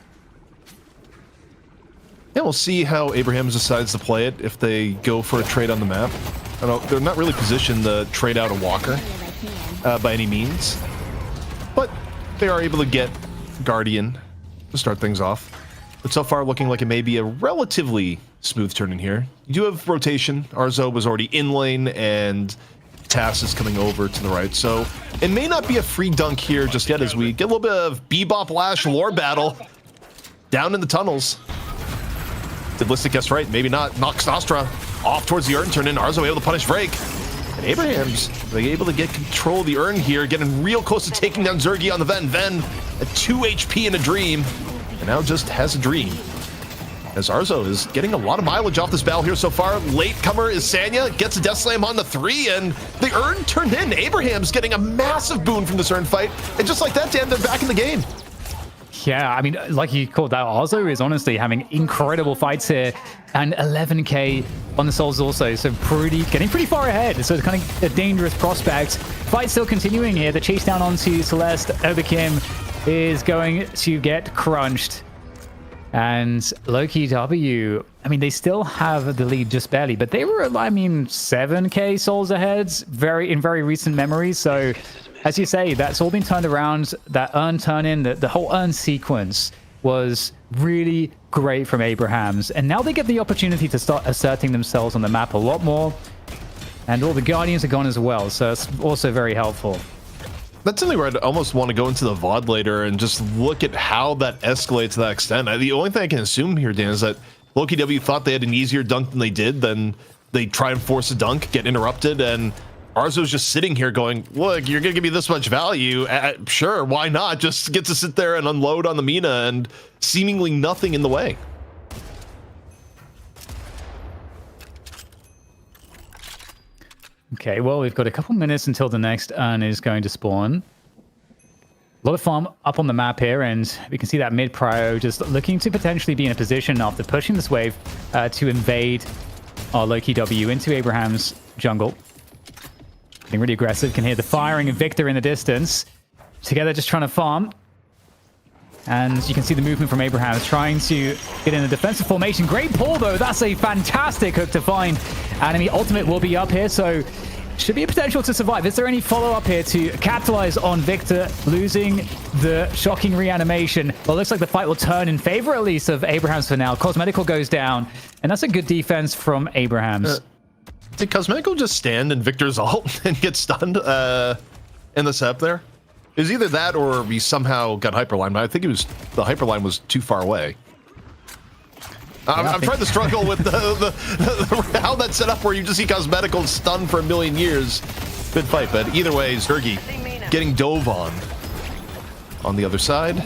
Yeah, we'll see how Abrahams decides to play it if they go for a trade on the map. I don't know, they're not really positioned to trade out a Walker by any means, but they are able to get Guardian to start things off. But so far looking like it may be a relatively smooth turn in here. You do have rotation. Arzo was already in lane, and Tass is coming over to the right. So it may not be a free dunk here just yet as we get a little bit of Bebop Lash lore battle down in the tunnels. Did Listic guess right? Maybe not. Nox Nostra off towards the urn turn in. Arzo able to punish Vrake. And Abrahams, they able to get control of the urn here, getting real close to taking down Zergy on the Ven. Ven at 2 HP in a dream. And now just has a dream. As Arzo is getting a lot of mileage off this battle here so far. Late comer is Sanya, gets a Death Slam on the 3, and the urn turned in. Abraham's getting a massive boon from this urn fight. And just like that, Dan, they're back in the game. Yeah, I mean, like you called out, Arzo is honestly having incredible fights here, and 11k on the souls also, so getting pretty far ahead. So it's kind of a dangerous prospect. Fight still continuing here. The chase down onto Celeste. Oberkim is going to get crunched. And Lowkey W, I mean, they still have the lead just barely, but they were, 7k souls ahead in very recent memory. So as you say, that's all been turned around. That urn turn in, the whole urn sequence was really great from Abrahams. And now they get the opportunity to start asserting themselves on the map a lot more. And all the Guardians are gone as well. So it's also very helpful. That's something where I'd almost want to go into the VOD later and just look at how that escalates to that extent. The only thing I can assume here, Dan, is that Lowkey W thought they had an easier dunk than they did. Then they try and force a dunk, get interrupted, and Arzo's just sitting here going, look, you're going to give me this much value. Sure, why not? Just get to sit there and unload on the Mina, and seemingly nothing in the way. Okay, well, we've got a couple minutes until the next urn is going to spawn. A lot of farm up on the map here, and we can see that mid-prio just looking to potentially be in a position after pushing this wave to invade our Lowkey W into Abraham's jungle. Getting really aggressive, can hear the firing of Victor in the distance. Together just trying to farm. And you can see the movement from Abraham trying to get in a defensive formation. Great pull, though. That's a fantastic hook to find. Enemy ultimate will be up here, so should be a potential to survive. Is there any follow-up here to capitalize on Victor losing the shocking reanimation? Well, it looks like the fight will turn in favor, at least, of Abrahams for now. Cosmetical goes down, and that's a good defense from Abrahams. Did Cosmetical just stand in Victor's ult and get stunned in the setup there? It was either that or we somehow got hyperline, but I think it was the hyperline was too far away. I'm trying to struggle with the how that's set up where you just see Cosmetical stunned for a million years. Good fight, but either way, Zergy getting dove on the other side.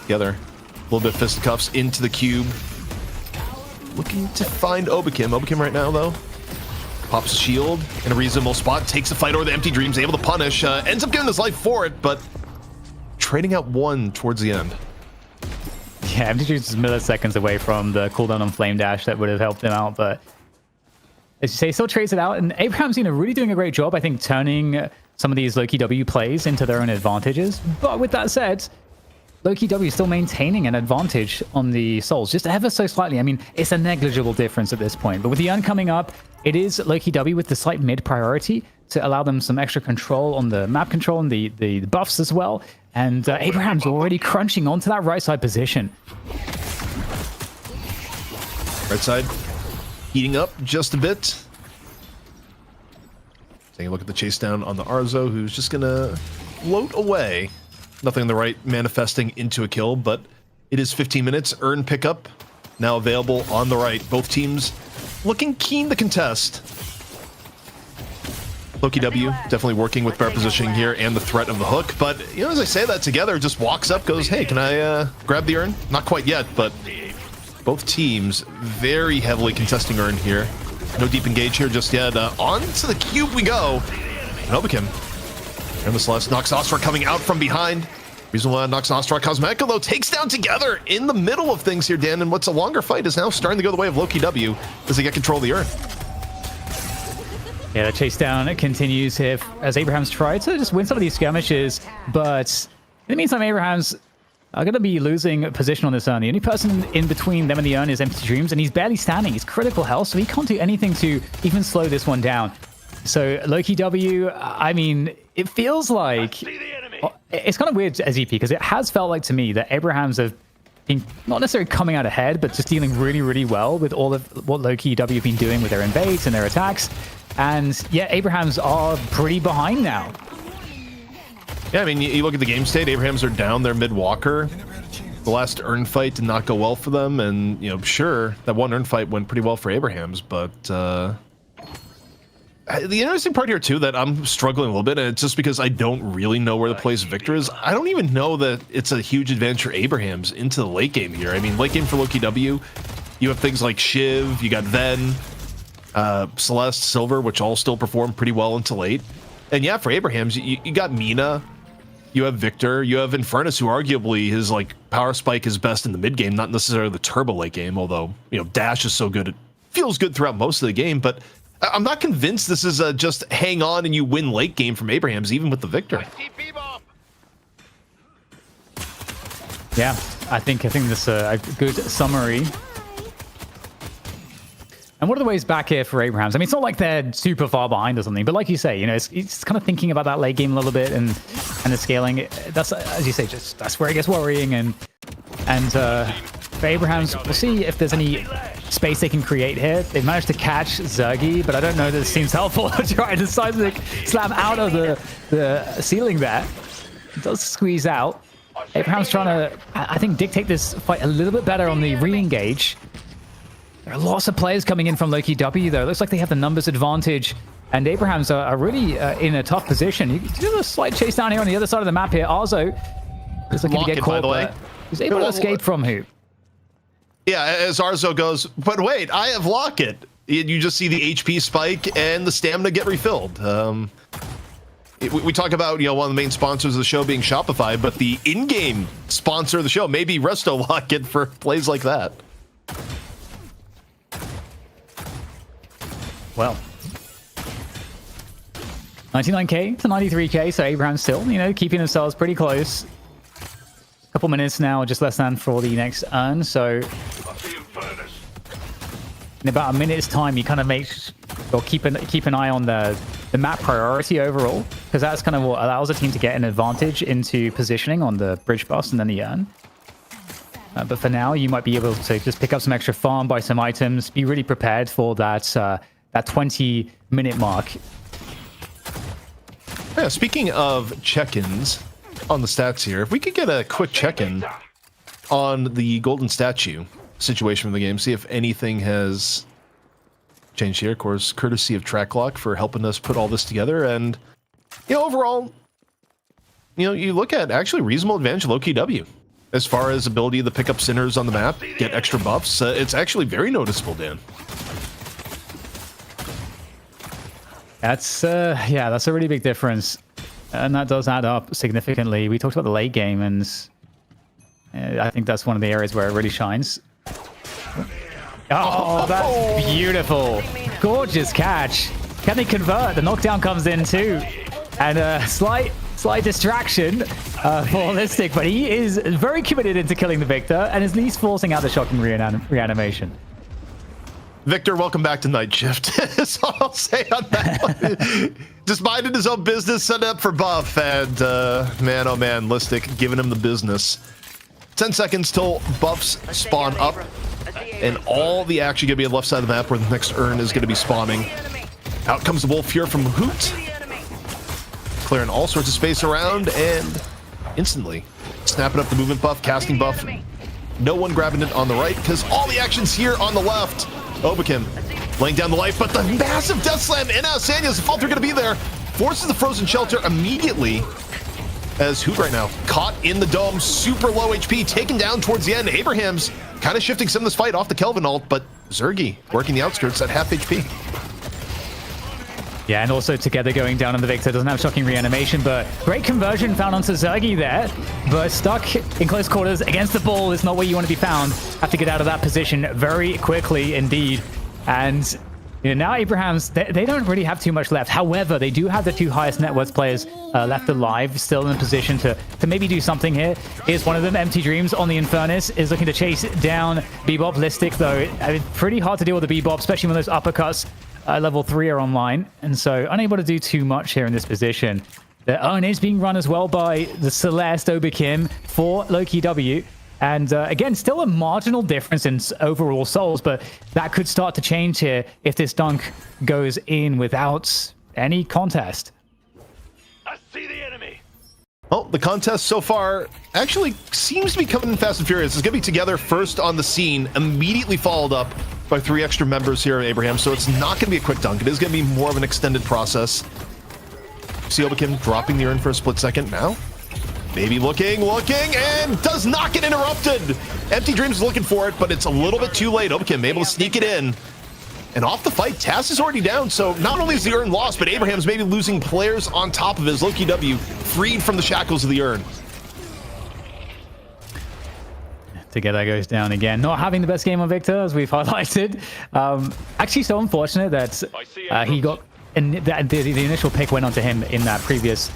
Together, a little bit of fisticuffs into the cube. Looking to find Oberkim. Oberkim right now, though. Pops a shield in a reasonable spot, takes the fight over the Empty Dreams, able to punish, ends up giving his life for it, but trading out one towards the end. Yeah, Empty Dreams is milliseconds away from the cooldown on Flame Dash that would have helped him out, but as you say, still trades it out, and Abraham's really doing a great job, I think, turning some of these Lowkey W plays into their own advantages. But with that said, Lowkey W is still maintaining an advantage on the souls, just ever so slightly. I mean, it's a negligible difference at this point. But with the urn coming up, it is Lowkey W with the slight mid priority to allow them some extra control on the map control and the buffs as well. And Abraham's already crunching onto that right side position. Right side heating up just a bit. Taking a look at the chase down on the Arzo, who's just gonna float away. Nothing on the right manifesting into a kill, but it is 15 minutes. Urn pickup now available on the right. Both teams looking keen to contest. Lowkey W definitely working with better positioning here and the threat of the hook. But, you know, as I say that together, just walks up, goes, hey, can I grab the urn? Not quite yet, but both teams very heavily contesting urn here. No deep engage here just yet. On to the cube we go. Novakim. And the Celeste Noxostra coming out from behind. Reason why Noxostra Cosmetica, though, takes down together in the middle of things here, Dan. And what's a longer fight is now starting to go the way of Lowkey W as they get control of the urn. Yeah, the chase down continues here as Abraham's tried to just win some of these skirmishes. But in the meantime, Abraham's are going to be losing position on this urn. The only person in between them and the urn is Empty Dreams, and he's barely standing. He's critical health, so he can't do anything to even slow this one down. So Lowkey W, I mean, it feels like it's kind of weird as EP because it has felt like to me that Abrahams have been not necessarily coming out ahead, but just dealing really, really well with all of what Lowkey W have been doing with their invades and their attacks. And yeah, Abrahams are pretty behind now. Yeah, I mean, you look at the game state, Abrahams are down their mid-walker. The last urn fight did not go well for them, and, you know, sure, that one urn fight went pretty well for Abrahams, but the interesting part here, too, that I'm struggling a little bit, and it's just because I don't really know where the place Victor is. I don't even know that it's a huge advantage for Abrahams into the late game here. I mean, late game for Lowkey W, you have things like Shiv, you got Ven, Celeste, Silver, which all still perform pretty well into late. And yeah, for Abrahams, you got Mina, you have Victor, you have Infernus, who arguably his like power spike is best in the mid game, not necessarily the turbo late game, although, you know, Dash is so good, it feels good throughout most of the game, but I'm not convinced this is a just hang on and you win late game from Abrahams, even with the Victor. Yeah, I think this is a good summary. And what are the ways back here for Abrahams? I mean, it's not like they're super far behind or something, but like you say, you know, it's kind of thinking about that late game a little bit and the scaling. That's, as you say, just that's where it gets worrying. And for Abrahams, we'll see if there's any space they can create here. They've managed to catch Zergy, but I don't know that it seems helpful to try to seismic slam out of the ceiling there. It does squeeze out. Abraham's trying to, I think, dictate this fight a little bit better on the re-engage. There are lots of players coming in from Lowkey W, though. It looks like they have the numbers advantage, and Abrahams are really in a tough position. You do a slight chase down here on the other side of the map here. Arzo looks like he get caught, but he's able to escape from who? Yeah, as Arzo goes, but wait, I have Locket. You just see the HP spike and the stamina get refilled. We talk about, you know, one of the main sponsors of the show being Shopify, but the in-game sponsor of the show may be Resto Locket for plays like that. Well, 99k to 93k, so Abraham still, you know, keeping themselves pretty close. A couple minutes now, just less than for the next urn, so in about a minute's time, you kind of make or keep an eye on the map priority overall, because that's kind of what allows a team to get an advantage into positioning on the bridge bus and then the urn. But for now, you might be able to just pick up some extra farm, buy some items, be really prepared for that 20-minute mark. Yeah, speaking of check-ins on the stats here, if we could get a quick check-in on the golden statue situation of the game, see if anything has changed here. Of course, courtesy of Tracklock for helping us put all this together. And, you know, overall, you know, you look at actually reasonable advantage Lowkey W. As far as ability to pick up sinners on the map, get extra buffs, it's actually very noticeable, Dan. That's yeah, that's a really big difference, and that does add up significantly. We talked about the late game, and I think that's one of the areas where it really shines. Oh, that's beautiful. Gorgeous catch. Can they convert? The knockdown comes in too. And a slight slight distraction for Listic, but he is very committed into killing the Victor and is at least forcing out the shocking reanimation. Victor, welcome back to Night Shift. That's all I'll say on that one. Just minding his own business, set up for buff, and man, oh man, Listic giving him the business. 10 seconds till buffs spawn up, and all the action going to be on the left side of the map where the next urn is going to be spawning. Out comes the Wolf here from Hoot, clearing all sorts of space around, and instantly snapping up the movement buff, casting buff. No one grabbing it on the right, because all the action's here on the left. Obakim laying down the life, but the massive death slam in Sania's the Falter going to be there. Forces the frozen shelter immediately as Hoot right now caught in the dome, super low HP, taken down towards the end. Abraham's kind of shifting some of this fight off the Kelvin ult, but Zergy working the outskirts at half HP. Yeah, and also Together going down on the Victor. Doesn't have shocking reanimation, but great conversion found onto Zergy there. But stuck in close quarters against the ball is not where you want to be found. Have to get out of that position very quickly indeed. And now Abrahams, they don't really have too much left. However, they do have the two highest net worth players left alive, still in position to maybe do something here. Here's one of them, Empty Dreams on the Infernus, is looking to chase down Bebop. Listic, though, pretty hard to deal with the Bebop, especially when those uppercuts level 3 are online, and so unable to do too much here in this position. The urn is being run as well by the Celeste Obakim for Lowkey W. And again, still a marginal difference in overall souls, but that could start to change here if this dunk goes in without any contest. I see the enemy. Well, the contest so far actually seems to be coming in fast and furious. It's going to be Together first on the scene, immediately followed up by 3 extra members here at Abraham, so it's not going to be a quick dunk. It is going to be more of an extended process. See Obakim dropping the urn for a split second now. Maybe looking, and does not get interrupted. Empty Dreams is looking for it, but it's a little bit too late. Obakim able to sneak it in. And off the fight, Tass is already down, so not only is the urn lost, but Abraham's maybe losing players on top of his. Lowkey W freed from the shackles of the urn. Together goes down again. Not having the best game on Victor, as we've highlighted. Actually, so unfortunate that he got... And the initial pick went onto him in that previous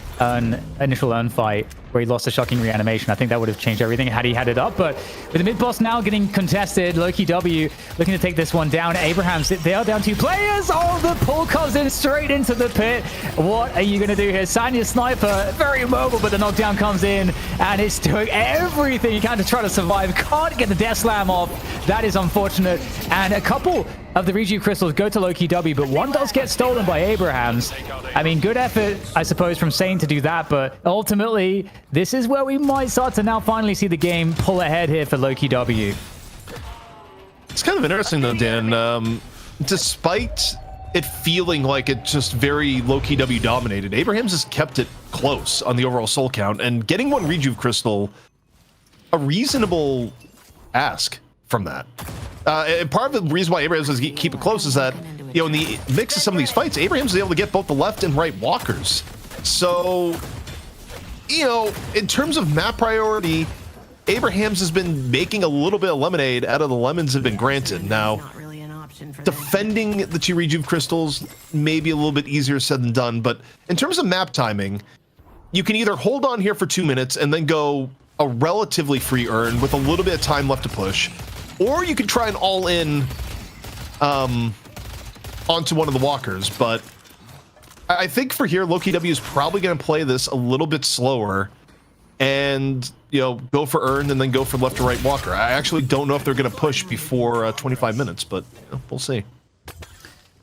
initial urn fight where he lost a shocking reanimation. I think that would have changed everything had he had it up. But with the mid boss now getting contested, Lowkey W looking to take this one down. Abrahams, they are down 2 players. Oh, the pull comes in straight into the pit. What are you going to do here? Sanya's sniper, very mobile, but the knockdown comes in and it's doing everything you can to try to survive. Can't get the death slam off. That is unfortunate. And a couple of the rejuve crystals go to Lowkey W, but one does get stolen by Abrahams. I mean, good effort, I suppose, from Sane to do that, but ultimately, this is where we might start to now finally see the game pull ahead here for Lowkey W. It's kind of interesting, though, Dan. Despite it feeling like it's just very Lowkey W dominated, Abrahams has kept it close on the overall soul count, and getting one rejuve crystal, a reasonable ask from that. And part of the reason why Abrahams does keep it close is that, you know, in the mix of some of these fights, Abrahams is able to get both the left and right walkers. So, you know, in terms of map priority, Abrahams has been making a little bit of lemonade out of the lemons that have been granted. Now, defending the 2 rejuve crystals may be a little bit easier said than done, but in terms of map timing, you can either hold on here for 2 minutes and then go a relatively free urn with a little bit of time left to push, or you could try an all-in onto one of the walkers. But I think for here, Lowkey W is probably going to play this a little bit slower and, you know, go for urn and then go for left to right walker. I actually don't know if they're going to push before 25 minutes, but you know, we'll see.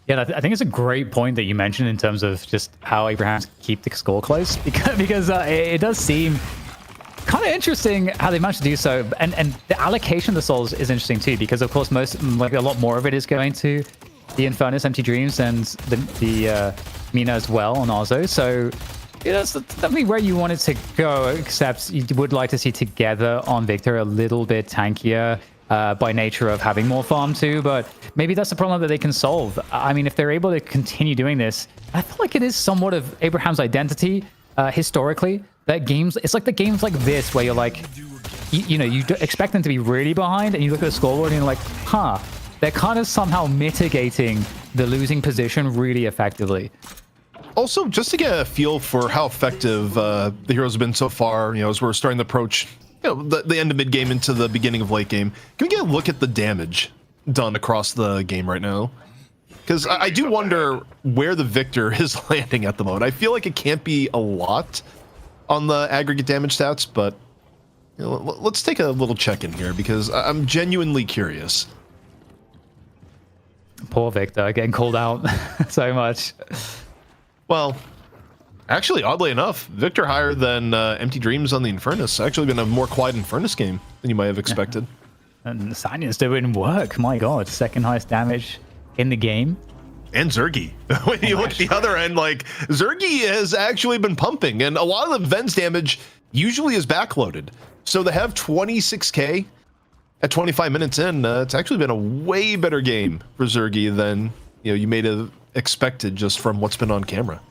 Yeah, I think it's a great point that you mentioned in terms of just how Abrahams keep the score close, because it does seem kind of interesting how they managed to do so, and the allocation of the souls is interesting too, because of course a lot more of it is going to the Infernus, Empty Dreams, and the Mina as well on Ozo. So yeah, that's definitely where you wanted to go, except you would like to see Together on Victor a little bit tankier by nature of having more farm too, but maybe that's a problem that they can solve. I mean, if they're able to continue doing this, I feel like it is somewhat of Abraham's identity historically. That games, it's like the games like this where you're like, you know, you expect them to be really behind, and you look at the scoreboard and you're like, huh, they're kind of somehow mitigating the losing position really effectively. also, just to get a feel for how effective the heroes have been so far, as we're starting to approach the end of mid game into the beginning of late game, can we get a look at the damage done across the game right now? Because I do wonder where the Victor is landing at the moment. I feel like it can't be a lot on the aggregate damage stats, but let's take a little check in here because I'm genuinely curious. Poor Victor getting called out so much. Well, actually, oddly enough, Victor higher than Empty Dreams on the Infernus. Actually been a more quiet Infernus game than you might have expected. And Sanya's doing work. My God, second highest damage in the game. And Zergy. When you look at the other end, like, Zergy has actually been pumping, and a lot of the Ven's damage usually is backloaded. So to have 26k at 25 minutes in, it's actually been a way better game for Zergy than you may have expected just from what's been on camera.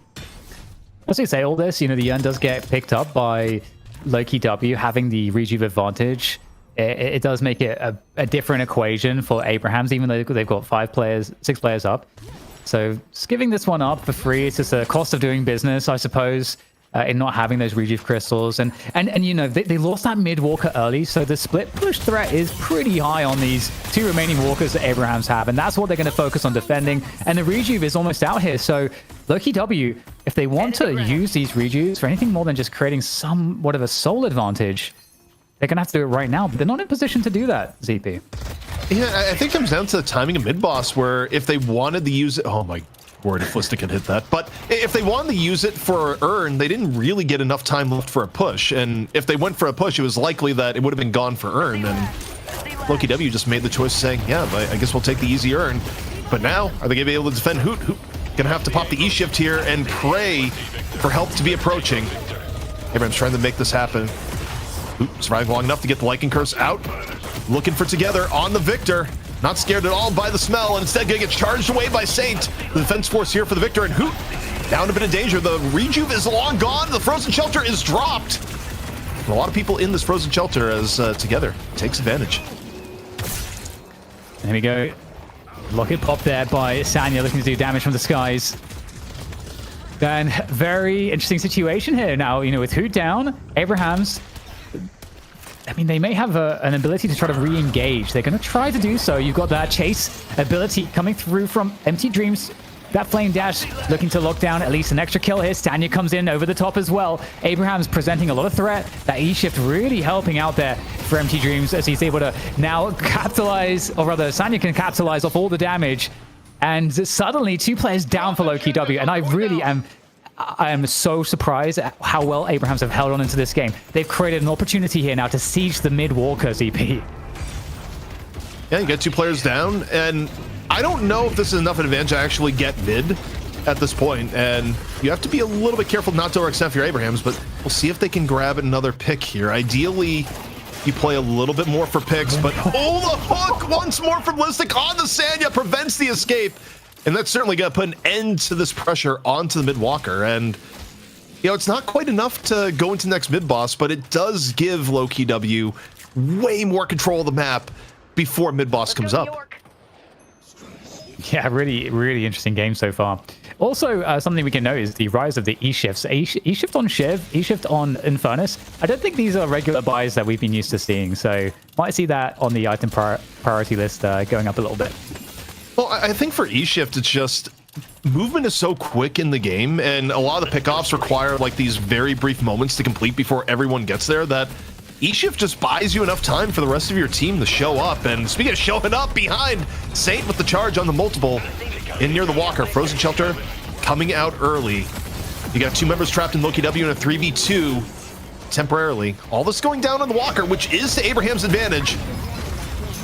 As you say all this, the Yearn does get picked up by Lowkey W having the rejuve advantage. It does make it a different equation for Abrahams, even though they've got 6 players up. So just giving this one up for free, it's just a cost of doing business, I suppose, in not having those rejuve crystals. And they lost that mid walker early, so the split push threat is pretty high on these 2 remaining walkers that Abrahams have, and that's what they're going to focus on defending. And the rejuve is almost out here, so Lowkey W, if they want to use these rejuves for anything more than just creating somewhat of a soul advantage, they're going to have to do it right now, but they're not in position to do that, ZP. Yeah, I think it comes down to the timing of mid-boss, where if they wanted to use it... Oh my word, if Listic can hit that. But if they wanted to use it for Urn, they didn't really get enough time left for a push. And if they went for a push, it was likely that it would have been gone for Urn. And Lowkey W just made the choice saying, yeah, I guess we'll take the easy Urn. But now, are they going to be able to defend Hoot? Hoot going to have to pop the E-shift here and pray for help to be approaching. Abraham's trying to make this happen. Surviving long enough to get the Lycan Curse out. Looking for Together on the Victor. Not scared at all by the smell, and instead gonna get charged away by Saint. The defense force here for the Victor, and Hoot down a bit of danger. The rejuve is long gone. The frozen shelter is dropped. And a lot of people in this frozen shelter as Together takes advantage. There we go. Locket pop there by Sanya, looking to do damage from the skies. Then very interesting situation here now, with Hoot down, Abrahams. I mean, they may have an ability to try to re-engage. They're going to try to do so. You've got that chase ability coming through from Empty Dreams. That flame dash looking to lock down at least an extra kill here. Stanya comes in over the top as well. Abraham's presenting a lot of threat. That E-shift really helping out there for Empty Dreams as he's able to now capitalize, or rather Stanya can capitalize off all the damage. And suddenly 2 players down for Lowkey W. And I am so surprised at how well Abrahams have held on into this game. They've created an opportunity here now to siege the mid walker, ZP. Yeah, you get 2 players down, and I don't know if this is enough advantage to actually get mid at this point, and you have to be a little bit careful not to overextend for your Abrahams, but we'll see if they can grab another pick here. Ideally, you play a little bit more for picks, but the hook once more from Listic on the Sanya prevents the escape. And that's certainly going to put an end to this pressure onto the mid-walker. And, it's not quite enough to go into next mid-boss, but it does give Lowkey W way more control of the map before mid-boss comes up. Yeah, really, really interesting game so far. Also, something we can note is the rise of the E-shifts. E-shift on Shiv, E-shift on Infernus. I don't think these are regular buys that we've been used to seeing, so might see that on the item priority list going up a little bit. Well, I think for E-shift, it's just movement is so quick in the game, and a lot of the pickoffs require like these very brief moments to complete before everyone gets there, that E-shift just buys you enough time for the rest of your team to show up. And speaking of showing up, behind Saint with the charge on the multiple in near the walker. Frozen shelter coming out early. You got 2 members trapped in Lowkey W in a 3v2 temporarily. All this going down on the walker, which is to Abraham's advantage.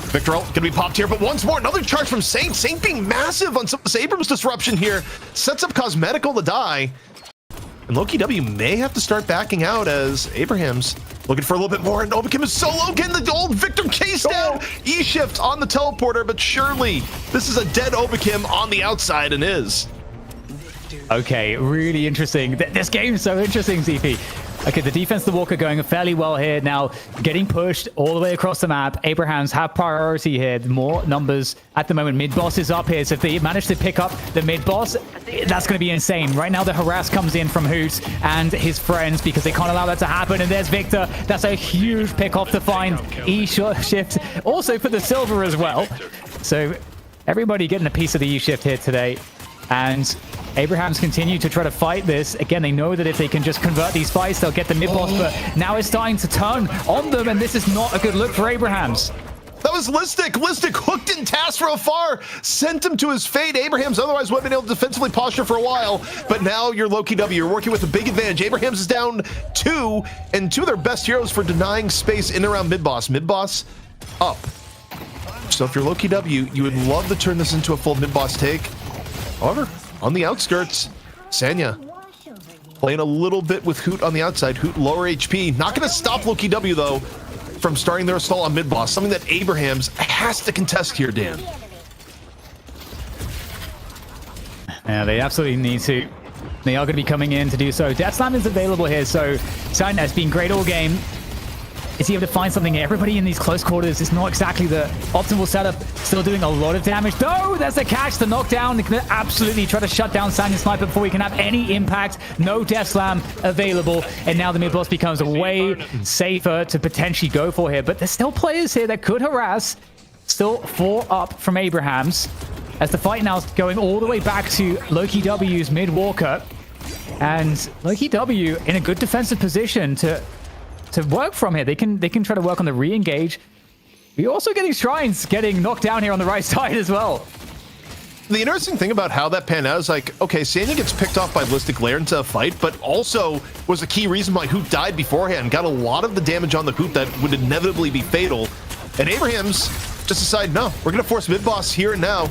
Victor gonna be popped here, but once more, another charge from Saint. Saint being massive on some of this Abrams disruption here. Sets up Cosmetical to die. And Lowkey W may have to start backing out as Abraham's looking for a little bit more. And Obakim is so low, getting the old Victor case down. E-shift on the teleporter, but surely this is a dead Obakim on the outside and is. Okay, really interesting. This game is so interesting, ZP. Okay, the defense of the Walker going fairly well here. Now getting pushed all the way across the map. Abrahams have priority here. More numbers at the moment. Mid-boss is up here. So if they manage to pick up the mid-boss, that's going to be insane. Right now, the harass comes in from Hoot and his friends because they can't allow that to happen. And there's Victor. That's a huge pick-off to find. E-shift also for the silver as well. So everybody getting a piece of the E-shift here today. And Abrahams continue to try to fight this. Again, they know that if they can just convert these fights, they'll get the mid-boss, but now it's starting to turn on them, and this is not a good look for Abrahams. That was Listic. Listic hooked in Task from afar, sent him to his fate. Abrahams otherwise would have been able to defensively posture for a while, but now you're Lowkey W. You're working with a big advantage. Abrahams is down 2, and 2 of their best heroes for denying space in and around mid-boss. Mid-boss up. So if you're Lowkey W, you would love to turn this into a full mid-boss take. However, on the outskirts, Sanya playing a little bit with Hoot on the outside. Hoot lower HP. Not going to stop Lowkey W, though, from starting their assault on mid-boss. Something that Abrahams has to contest here, Dan. Yeah, they absolutely need to. They are going to be coming in to do so. Death Slam is available here, so Sanya has been great all game. Is he able to find something? Everybody in these close quarters is not exactly the optimal setup. Still doing a lot of damage. No, there's the catch, the knockdown. They can absolutely try to shut down Sanya's sniper before we can have any impact. No Death Slam available. And now the mid-boss becomes way safer to potentially go for here. But there's still players here that could harass. Still 4 up from Abrahams. As the fight now is going all the way back to Lowkey W's mid-walker. And Lowkey W in a good defensive position to work from here. They can try to work on the re-engage. We're also getting Shrines getting knocked down here on the right side as well. The interesting thing about how that panned out is like, okay, Sanya gets picked off by Listic Lair into a fight, but also was a key reason why Hoot died beforehand. Got a lot of the damage on the Hoot that would inevitably be fatal. And Abrahams just decided, no, we're going to force mid-boss here and now.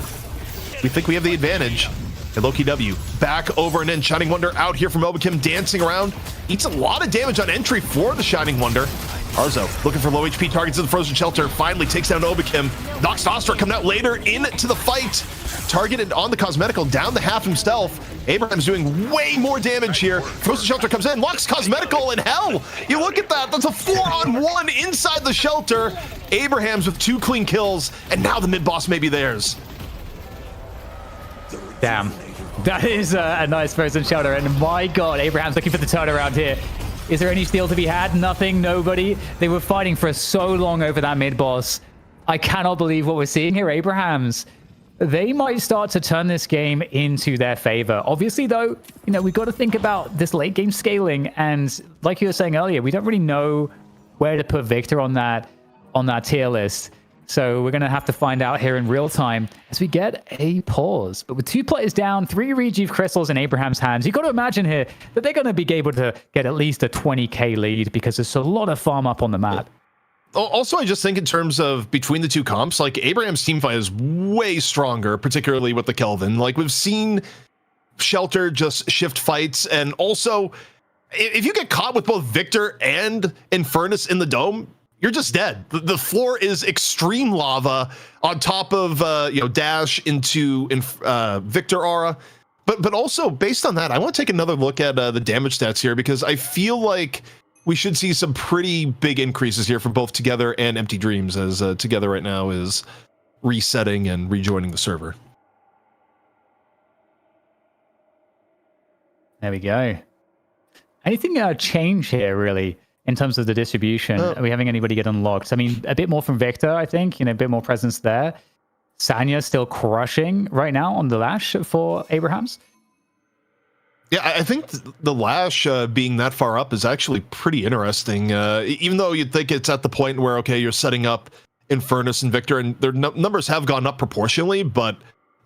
We think we have the advantage. And Lowkey W back over and in. Shining Wonder out here from Obakim dancing around. Eats a lot of damage on entry for the Shining Wonder. Arzo looking for low HP targets in the Frozen Shelter. Finally takes down Obakim. Nox Nostra coming out later into the fight. Targeted on the Cosmetical, down the half himself. Abraham's doing way more damage here. Frozen Shelter comes in, locks Cosmetical, and hell, you look at that. That's a 4-on-1 inside the shelter. Abrahams with 2 clean kills, and now the mid-boss may be theirs. Damn. That is a nice Frozen Shelter, and my god, Abraham's looking for the turnaround here. Is there any steal to be had? Nothing, nobody. They were fighting for so long over that mid-boss. I cannot believe what we're seeing here, Abrahams. They might start to turn this game into their favor. Obviously, though, you know, we've got to think about this late game scaling, and like you were saying earlier, we don't really know where to put Victor on that tier list. So we're going to have to find out here in real time as we get a pause. But with 2 players down, 3 Rejuve Crystals in Abraham's hands, you've got to imagine here that they're going to be able to get at least a 20k lead because there's a lot of farm up on the map. Also, I just think in terms of between the 2 comps, like Abraham's teamfight is way stronger, particularly with the Kelvin. Like we've seen Shelter just shift fights, and also if you get caught with both Victor and Infernus in the dome, you're just dead. The floor is extreme lava on top of dash into Victor aura. But also based on that, I want to take another look at the damage stats here, because I feel like we should see some pretty big increases here from both Together and Empty Dreams, as Together right now is resetting and rejoining the server. There we go. Anything change here really? In terms of the distribution, are we having anybody get unlocked? I mean, a bit more from Victor, I think, a bit more presence there. Sanya still crushing right now on the Lash for Abrahams. Yeah, I think the Lash being that far up is actually pretty interesting. Even though you'd think it's at the point where, okay, you're setting up Infernus and Victor, and their numbers have gone up proportionally, but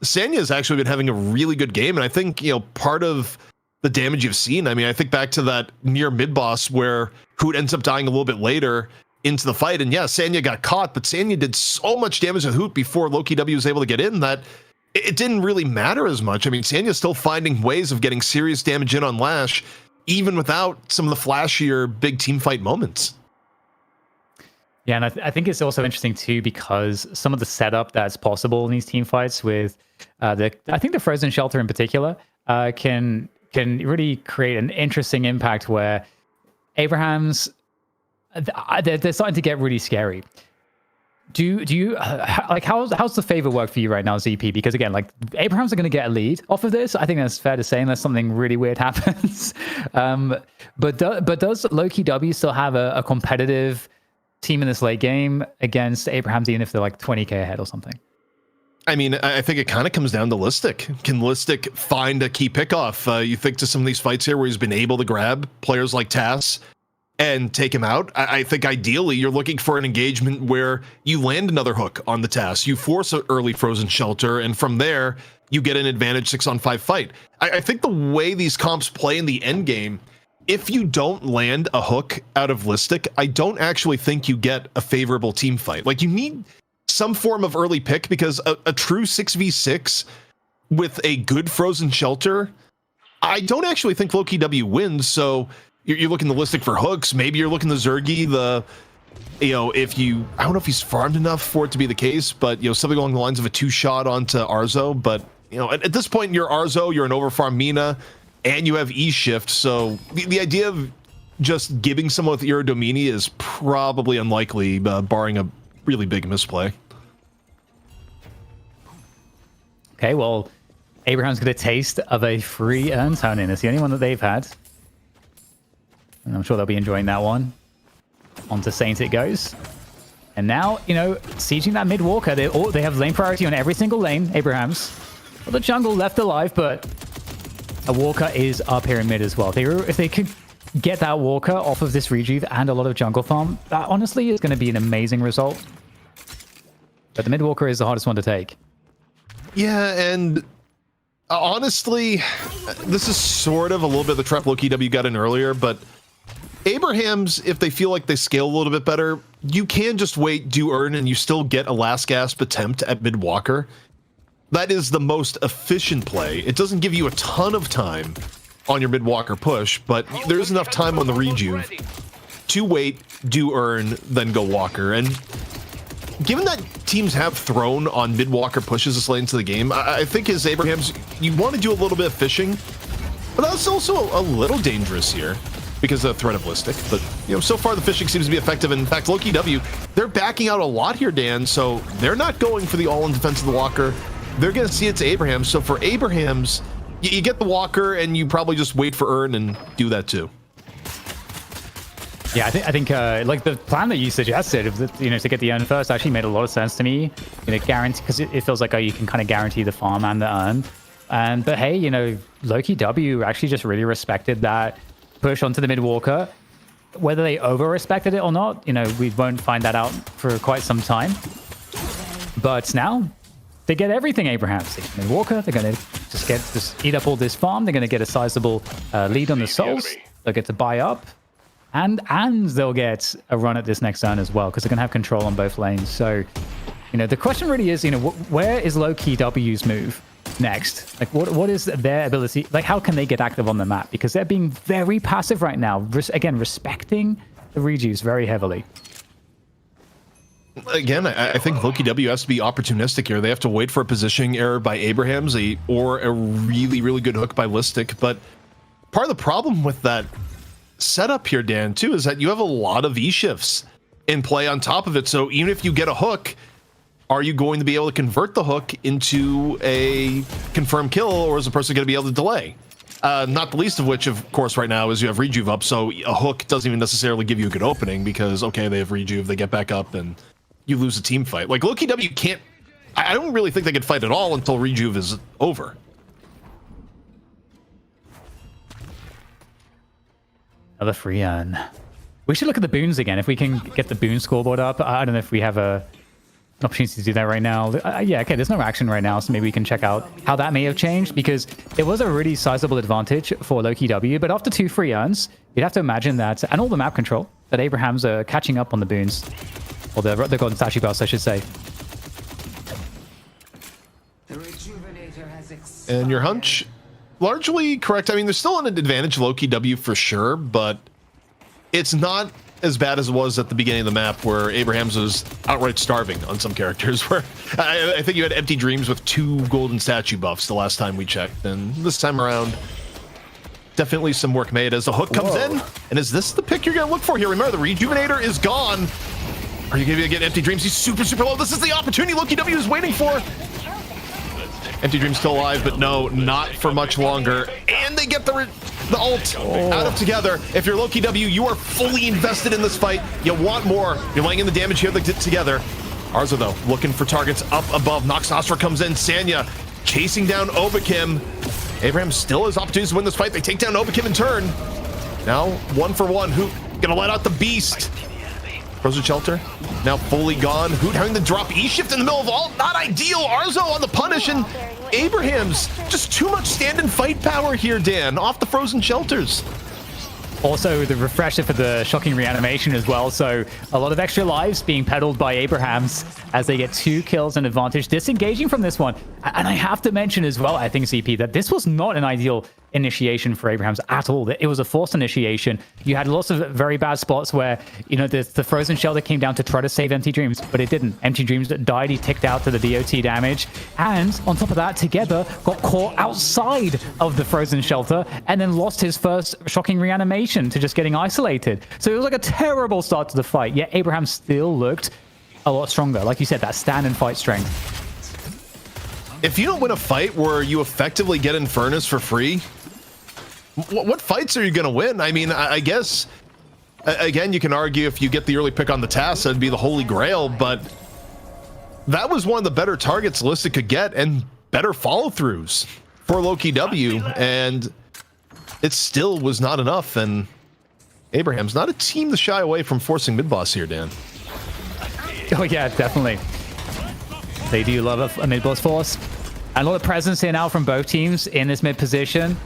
Sanya has actually been having a really good game. And I think, part of the damage you've seen, I mean, I think back to that near mid-boss where Hoot ends up dying a little bit later into the fight. And yeah, Sanya got caught, but Sanya did so much damage to Hoot before Lowkey W was able to get in that it didn't really matter as much. I mean, Sanya's still finding ways of getting serious damage in on Lash, even without some of the flashier big team fight moments. Yeah, and I think it's also interesting too, because some of the setup that's possible in these team fights with I think the Frozen Shelter in particular can really create an interesting impact where Abraham's, they're starting to get really scary. Do you like how's the favor work for you right now, ZP? Because again, like Abrahams are going to get a lead off of this. I think that's fair to say, unless something really weird happens. But does Lowkey W still have a competitive team in this late game against Abrahams, even if they're like 20k ahead or something? I mean, I think it kind of comes down to Listic. Can Listic find a key pickoff? You think to some of these fights here where he's been able to grab players like Tass and take him out. I think ideally you're looking for an engagement where you land another hook on the Tass, you force an early frozen shelter, and from there you get an advantage 6-on-5 fight. I think the way these comps play in the end game, if you don't land a hook out of Listic, I don't actually think you get a favorable team fight. Like, you need some form of early pick, because a true 6v6 with a good frozen shelter, I don't actually think Lowkey W wins. So you're looking to Listic for hooks. Maybe you're looking to Zergy. I don't know if he's farmed enough for it to be the case, but something along the lines of a 2-shot onto Arzo. But at this point, you're Arzo, you're an overfarm Mina, and you have E-shift. So the idea of just giving someone with Iridomini is probably unlikely, barring a really big misplay. Okay, well, Abraham's got a taste of a free earn turn-in. It's the only one that they've had. And I'm sure they'll be enjoying that one. On to Saint it goes. And now, sieging that mid walker. They have lane priority on every single lane, Abraham's. Well, the jungle left alive, but a walker is up here in mid as well. If they could get that walker off of this rejuve and a lot of jungle farm, that honestly is going to be an amazing result. But the mid walker is the hardest one to take. Yeah, and honestly, this is sort of a little bit of the trap Lowkey W got in earlier, but Abraham's, if they feel like they scale a little bit better, you can just wait, do earn, and you still get a last gasp attempt at mid walker. That is the most efficient play. It doesn't give you a ton of time on your mid walker push, but there's enough time on the rejuve to wait, do earn, then go walker. And given that teams have thrown on mid walker pushes this late into the game, I think as Abraham's, you want to do a little bit of fishing, but that's also a little dangerous here because of the threat of Listic. But so far the fishing seems to be effective. In fact, Lowkey W, they're backing out a lot here, Dan, so they're not going for the all-in defense of the walker. They're going to see it to Abraham. So for Abraham's, you get the walker and you probably just wait for earn and do that too. Yeah, I think like the plan that you suggested, to get the earn first, actually made a lot of sense to me. Guarantee, because it feels like you can kind of guarantee the farm and the earn. But hey, Lowkey W actually just really respected that push onto the mid walker. Whether they over respected it or not, we won't find that out for quite some time. But now they get everything. Abraham, mid walker, they're going to just eat up all this farm. They're going to get a sizable lead on the souls. They'll get to buy up. And they'll get a run at this next turn as well, because they're going to have control on both lanes. So, the question really is, where is Lowkey W's move next? Like, what is their ability? Like, how can they get active on the map? Because they're being very passive right now. Again, respecting the rejuves very heavily. Again, I think Lowkey W has to be opportunistic here. They have to wait for a positioning error by Abraham's or a really, really good hook by Listic. But part of the problem with that setup here, Dan, too, is that you have a lot of E-shifts in play on top of it. So even if you get a hook, are you going to be able to convert the hook into a confirmed kill, or is the person going to be able to delay? Not the least of which, of course, right now is you have rejuve up, so a hook doesn't even necessarily give you a good opening because, okay, they have rejuve, they get back up, and you lose a team fight. Like, Lowkey W can't... I don't really think they could fight at all until rejuve is over. Another free earn. We should look at the boons again. If we can get the boon scoreboard up. I don't know if we have an opportunity to do that right now. Yeah, okay, there's no action right now, so maybe we can check out how that may have changed, because it was a really sizable advantage for Lowkey W, but after 2 free earns, you'd have to imagine that, and all the map control, that Abraham's are catching up on the boons. Or the golden statue buffs, I should say. And your hunch? Largely correct. I mean, there's still an advantage Lowkey W for sure, but it's not as bad as it was at the beginning of the map where Abraham's was outright starving on some characters, where I think you had empty dreams with 2 golden statue buffs the last time we checked, and this time around definitely some work made as the hook comes in. And is this the pick you're going to look for here? Remember, the Rejuvenator is gone. Are you going to get Empty Dreams? He's super, super low. This is the opportunity Lowkey W is waiting for. Empty Dreams still alive, but no, not for much longer. And they get the ult out of together. If you're Lowkey W, you are fully invested in this fight. You want more. You're laying in the damage here together. Arzo, though, looking for targets up above. Noxostra comes in. Sanya chasing down Obakim. Abraham still has opportunities to win this fight. They take down Obakim in turn. Now, 1-for-1. Who gonna let out the beast? Frozen Shelter now fully gone. Hoot having to drop E-shift in the middle of all. Not ideal. Arzo on the punish, and Abraham's just too much stand and fight power here, Dan, off the Frozen Shelters. Also, the refresher for the shocking reanimation as well. So a lot of extra lives being peddled by Abrahams as they get 2 kills and advantage, disengaging from this one. And I have to mention as well, I think, CP, that this was not an ideal initiation for Abrahams at all. It was a forced initiation. You had lots of very bad spots where, you know, the Frozen Shelter came down to try to save Empty Dreams, but it didn't. Empty Dreams died. He ticked out to the DOT damage. And on top of that, together got caught outside of the Frozen Shelter and then lost his first shocking reanimation to just getting isolated. So it was like a terrible start to the fight, yet Abraham still looked a lot stronger. Like you said, that stand and fight strength. If you don't win a fight where you effectively get Infernus for free, what fights are you going to win? I mean, I guess, again, you can argue if you get the early pick on the task, that'd be the holy grail, but that was one of the better targets Listic could get and better follow-throughs for Lowkey W, and it still was not enough, and Abraham's not a team to shy away from forcing mid-boss here, Dan. Oh yeah, definitely. They do love a mid-boss force. And a lot of presence here now from both teams in this mid position.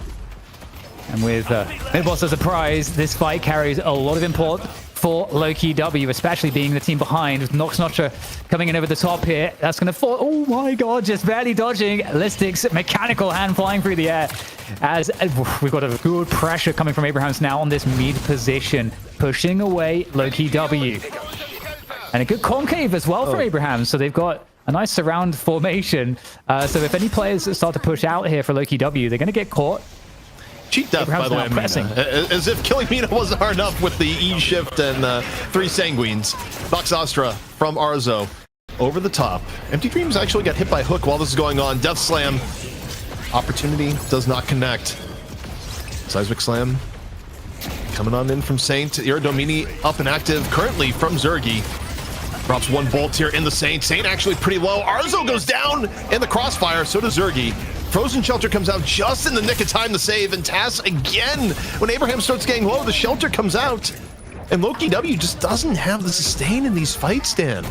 And with mid-boss as a prize, this fight carries a lot of import for Lowkey W, especially being the team behind with Noxnotra coming in over the top here. That's going to fall. Oh my god, just barely dodging. Listic's mechanical hand flying through the air as we've got a good pressure coming from Abrahams now on this mid position, pushing away Lowkey W. And a good concave as well for Abrahams. So they've got a nice surround formation. So if any players start to push out here for Lowkey W, they're going to get caught. Cheat death, by the way, pressing. as if killing Mina wasn't hard enough with the E-shift and 3 Sanguines. Noxostra from Arzo over the top. Empty Dreams actually got hit by Hook while this is going on. Death Slam. Opportunity does not connect. Seismic Slam coming on in from Saint. Iradomini up and active currently from Zergi. Drops 1 bolt here in the Saint. Saint actually pretty low. Arzo goes down in the crossfire, so does Zergi. Frozen Shelter comes out just in the nick of time to save, and Tass again, when Abraham starts getting low, the Shelter comes out, and Lowkey W just doesn't have the sustain in these fights, Dan.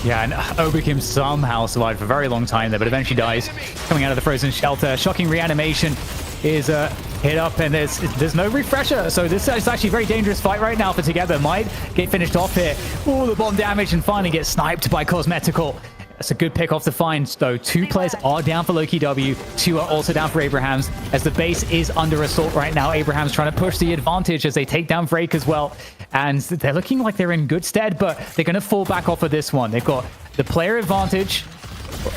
Yeah, and Obakim somehow survived for a very long time there, but eventually dies coming out of the Frozen Shelter. Shocking reanimation is hit up, and there's no refresher, so this is actually a very dangerous fight right now for Together. Might get finished off here. Oh, the bomb damage, and finally get sniped by Cosmetical. That's a good pick off the find, though. 2 players are down for Lowkey W. 2 are also down for Abrahams, as the base is under assault right now. Abrahams trying to push the advantage as they take down Vrake as well. And they're looking like they're in good stead, but they're going to fall back off of this one. They've got the player advantage,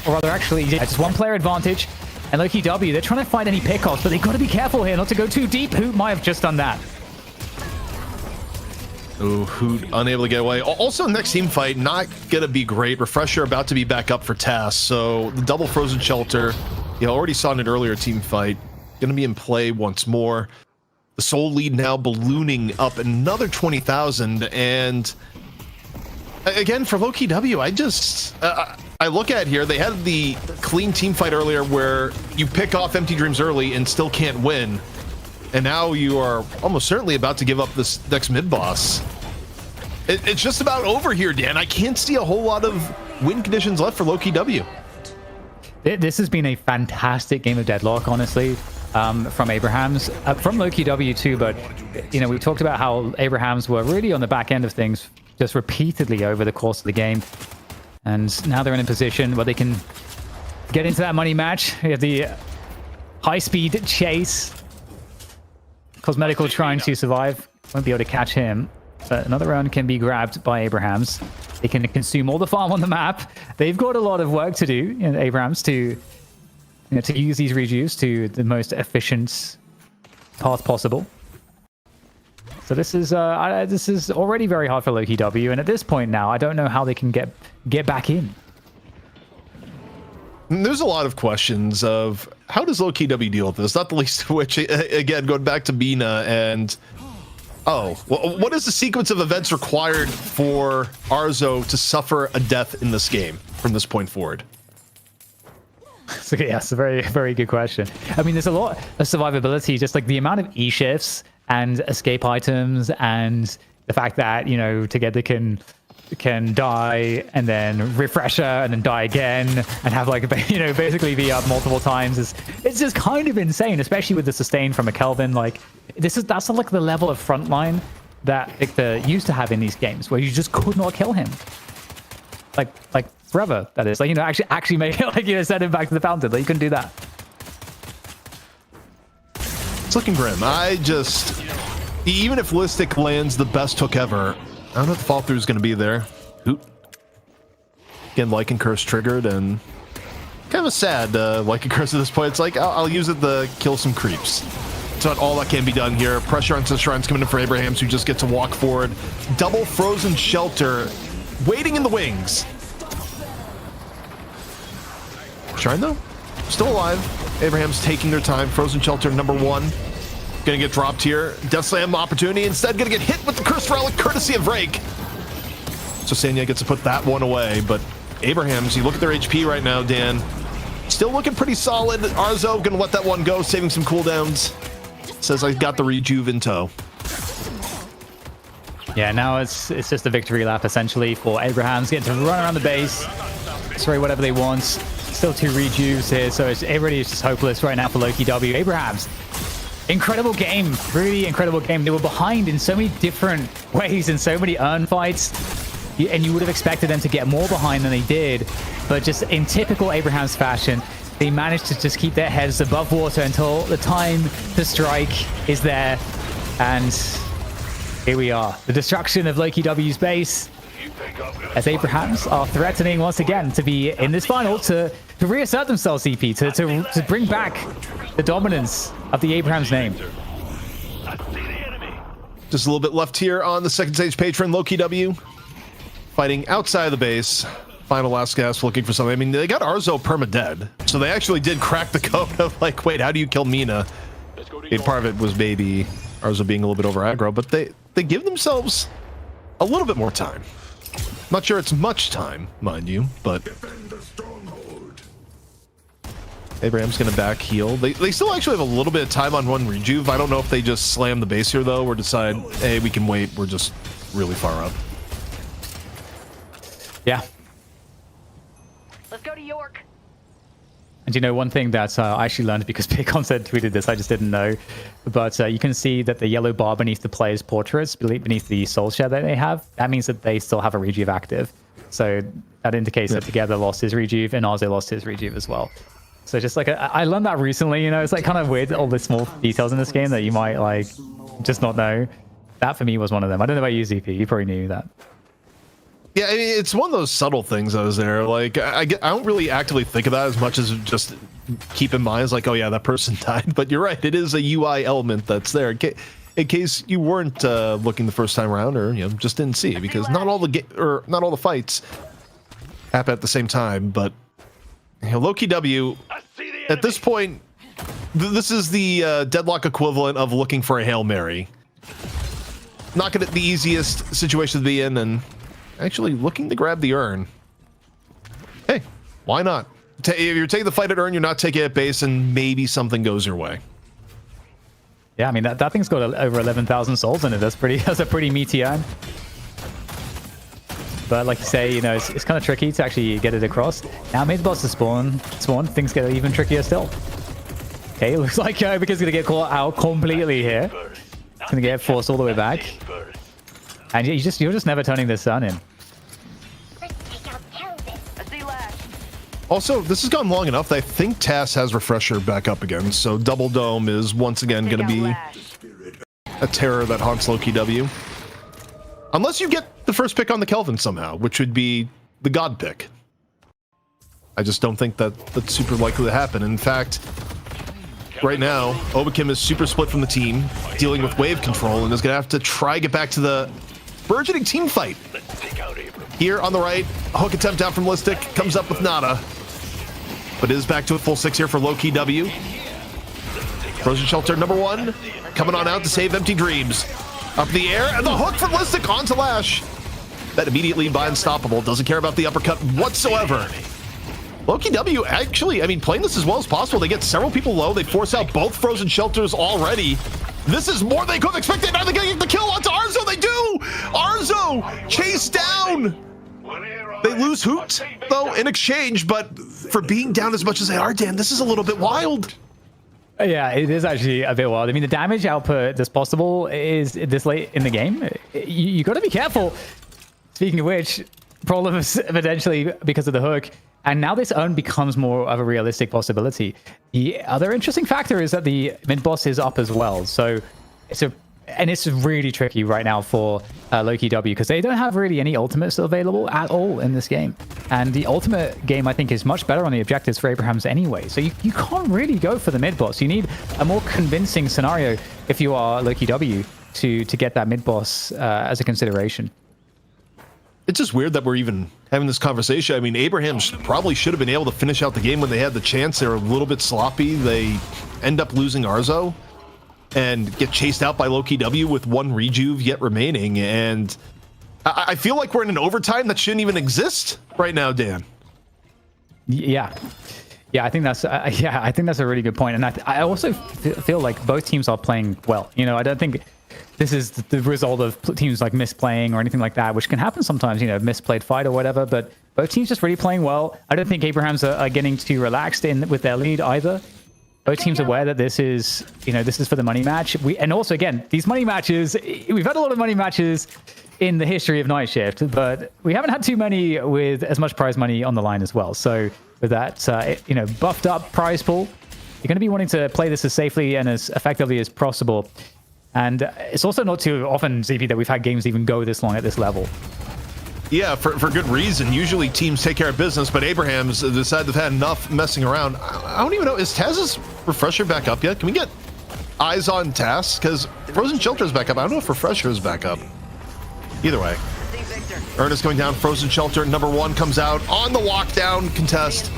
or rather actually just 1 player advantage. And Lowkey W, they're trying to find any pickoffs, but they've got to be careful here not to go too deep. Who might have just done that? Ooh, Hoot unable to get away. Also, next team fight, not going to be great. Refresher about to be back up for Tass. So the double Frozen Shelter, you already saw in an earlier team fight, going to be in play once more. The Soul lead now ballooning up another 20,000. And again, for Lowkey W, I look at here, they had the clean team fight earlier where you pick off Empty Dreams early and still can't win. And now you are almost certainly about to give up this next mid-boss. It's just about over here, Dan. I can't see a whole lot of win conditions left for Lowkey W. This has been a fantastic game of Deadlock, honestly, from Abrahams. From Lowkey W too, but, you know, we talked about how Abrahams were really on the back end of things just repeatedly over the course of the game. And now they're in a position where they can get into that money match. We have the high-speed chase. Cosmetical trying to survive. Won't be able to catch him. But another round can be grabbed by Abrahams. They can consume all the farm on the map. They've got a lot of work to do, Abrahams, to use these rejuves to the most efficient path possible. So this is already very hard for Lowkey W, and at this point now, I don't know how they can get back in. There's a lot of questions of how does Lowkey W deal with this, not the least of which, again, going back to Mina and... Oh, well, what is the sequence of events required for Arzo to suffer a death in this game from this point forward? So, yeah, it's a very, very good question. I mean, there's a lot of survivability, just like the amount of E-shifts and escape items and the fact that, you know, together can die and then refresher and then die again and have like, you know, basically be up multiple times. It's just kind of insane, especially with the sustain from a Kelvin. Like that's like the level of frontline that Victor used to have in these games where you just could not kill him. Like forever, that is. Like, you know, actually make it, like, you know, send him back to the fountain. Like, you couldn't do that. It's looking grim. Even if Listic lands the best hook ever, I don't know if the fall through is going to be there. Hoot. Again, Lycan Curse triggered, and kind of a sad Lycan Curse at this point. It's like, I'll use it to kill some creeps. It's not all that can be done here. Pressure onto the shrines coming in for Abrahams, who just gets to walk forward. Double Frozen Shelter, waiting in the wings. Shrine, though, still alive. Abraham's taking their time. Frozen Shelter, number 1. Gonna get dropped here. Death Slam opportunity. Instead, gonna get hit with the Cursed Relic, courtesy of Rake. So Sanya gets to put that one away. But Abrahams, you look at their HP right now, Dan. Still looking pretty solid. Arzo gonna let that one go, saving some cooldowns. Says I got the rejuve in tow. Yeah, now it's just a victory lap essentially for Abrahams, getting to run around the base, destroy whatever they want. Still 2 rejuves here, so everybody is just hopeless right now for Lowkey W. Abrahams, incredible game, really incredible game. They were behind in so many different ways, in so many earn fights, and you would have expected them to get more behind than they did, but just in typical Abrahams fashion, they managed to just keep their heads above water until the time to strike is there, and here we are. The destruction of Lowkey W's base, as Abrahams are threatening once again to be in this final to reassert themselves, CP, to bring back the dominance of the Abrahams name. Just a little bit left here on the second stage patron. Lowkey W fighting outside of the base. Final last gasp looking for something. I mean, they got Arzo perma-dead, so they actually did crack the code of like, wait, how do you kill Mina? And part of it was maybe Arzo being a little bit over aggro, but they give themselves a little bit more time. Not sure it's much time, mind you, but Abraham's gonna back heal. They still actually have a little bit of time on one rejuve. I don't know if they just slam the base here though, or decide, hey, we can wait. We're just really far up. Yeah. Let's go to York. And you know, one thing that I actually learned because Picon said tweeted this, I just didn't know, but you can see that the yellow bar beneath the player's portraits, beneath the soul share that they have, that means that they still have a rejuve active. So that indicates that Together lost his rejuve and Arzo lost his rejuve as well. So just like, I learned that recently, you know, it's like kind of weird, all the small details in this game that you might like just not know. That for me was one of them. I don't know about you, ZP, you probably knew that. Yeah, I mean, it's one of those subtle things I was there. Like, I don't really actively think of that as much as just keep in mind, it's like, oh yeah, that person died. But you're right, it is a UI element that's there. In case you weren't looking the first time around, or just didn't see, because not all the fights happen at the same time. But Lowkey W, at this point, this is the Deadlock equivalent of looking for a Hail Mary. Not gonna the easiest situation to be in, and actually looking to grab the urn. Hey, why not? If you're taking the fight at urn, you're not taking it at base, and maybe something goes your way. Yeah, I mean, that thing's got over 11,000 souls in it. That's a pretty meaty urn. But like you say, it's kind of tricky to actually get it across. Now made the boss to spawn, things get even trickier still. Okay, looks like Because gonna get caught out completely here. It's gonna get forced all the way back. And you're just never turning this sun in. Also, this has gone long enough that I think Tass has Refresher back up again, so Double Dome is once again going to be a terror that haunts Lowkey W. Unless you get the first pick on the Kelvin somehow, which would be the God pick. I just don't think that's super likely to happen. In fact, right now, Obakim is super split from the team, dealing with wave control, and is going to have to try get back to the burgeoning team fight. Here on the right, a hook attempt out from Listic, comes up with nada. But it is back to a full 6 here for Lowkey W. Frozen Shelter number 1, coming on out to save Empty Dreams. Up in the air, and the hook from Listic onto Lash. That immediately by Unstoppable, doesn't care about the uppercut whatsoever. Lowkey W, actually, I mean, playing this as well as possible. They get several people low. They force out both Frozen Shelters already. This is more than they could have expected. Now they're going to get the kill onto Arzo. They do! Arzo chased down. They lose Hoot, though, in exchange. But for being down as much as they are, Dan, this is a little bit wild. Yeah, it is actually a bit wild. I mean, the damage output that's possible is this late in the game. You got to be careful. Speaking of which, problems potentially because of the hook. And now this urn becomes more of a realistic possibility. The other interesting factor is that the mid boss is up as well. So it's really tricky right now for Lowkey W because they don't have really any ultimates available at all in this game. And the ultimate game, I think, is much better on the objectives for Abrahams anyway. So you can't really go for the mid boss. You need a more convincing scenario if you are Lowkey W to get that mid boss as a consideration. It's just weird that we're even having this conversation. I mean, Abrahams probably should have been able to finish out the game when they had the chance. They were a little bit sloppy. They end up losing Arzo and get chased out by Lowkey W with 1 rejuve yet remaining. And I feel like we're in an overtime that shouldn't even exist right now, Dan. Yeah, I think that's I think that's a really good point. And I also feel like both teams are playing well. You know, I don't think this is the result of teams like misplaying or anything like that, which can happen sometimes, you know, misplayed fight or whatever. But both teams just really playing well. I don't think Abrahams are getting too relaxed with their lead either. Both teams are aware that this is for the money match. And also, again, these money matches, we've had a lot of money matches in the history of Night Shift, but we haven't had too many with as much prize money on the line as well. So with that, buffed up prize pool, you're going to be wanting to play this as safely and as effectively as possible. And it's also not too often, ZP, that we've had games even go this long at this level. Yeah, for good reason. Usually teams take care of business, but Abrahams decided they've had enough messing around. I don't even know, is Taz's refresher back up yet? Can we get eyes on Taz? Because Frozen Shelter is back up. I don't know if refresher is back up. Either way. Ernest going down, Frozen Shelter, number 1 comes out on the lockdown contest.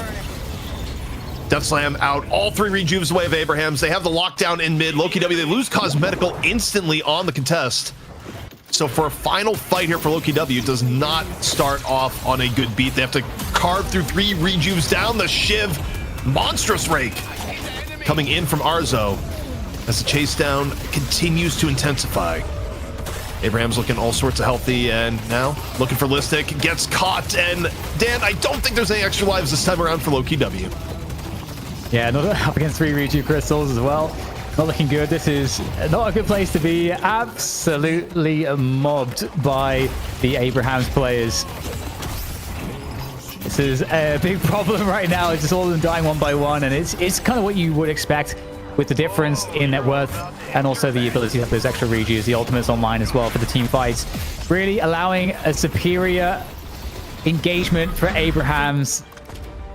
Death Slam out, all 3 rejuves away of Abrahams. They have the lockdown in mid. Lowkey W, they lose Cosmetical instantly on the contest. So for a final fight here for Lowkey W, does not start off on a good beat. They have to carve through 3 rejuves down the Shiv. Monstrous Rake coming in from Arzo as the chase down continues to intensify. Abraham's looking all sorts of healthy, and now looking for Listic, gets caught, and Dan, I don't think there's any extra lives this time around for Lowkey W. Yeah, not up against 3 rejuve crystals as well. Not looking good. This is not a good place to be. Absolutely mobbed by the Abrahams players. This is a big problem right now. It's just all of them dying one by one, and it's kind of what you would expect with the difference in net worth and also the ability to have those extra rejuves. The ultimates online as well for the team fights. Really allowing a superior engagement for Abrahams.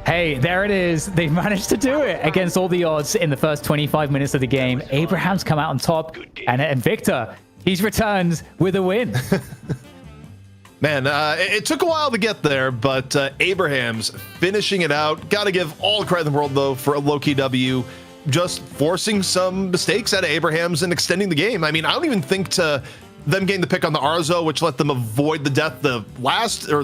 Hey, there it is. They managed to do it against all the odds in the first 25 minutes of the game. Abraham's come out on top, and Victor, he's returned with a win. Man, it took a while to get there, but Abrahams finishing it out. Got to give all the credit in the world, though, for Lowkey W just forcing some mistakes out of Abrahams and extending the game. I mean, I don't even think to them getting the pick on the Arzo, which let them avoid the death the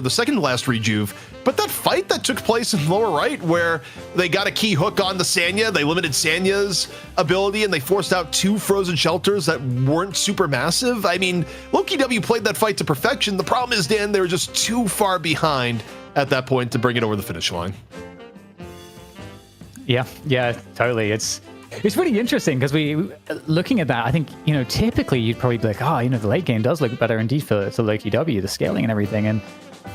second to last rejuve. But that fight that took place in lower right, where they got a key hook on the Sanya, they limited Sanya's ability, and they forced out 2 Frozen Shelters that weren't super massive. I mean, Lowkey W played that fight to perfection. The problem is, Dan, they were just too far behind at that point to bring it over the finish line. Yeah, totally. It's really interesting because looking at that, I think, typically you'd probably be like, the late game does look better indeed for Lowkey W, the scaling and everything. And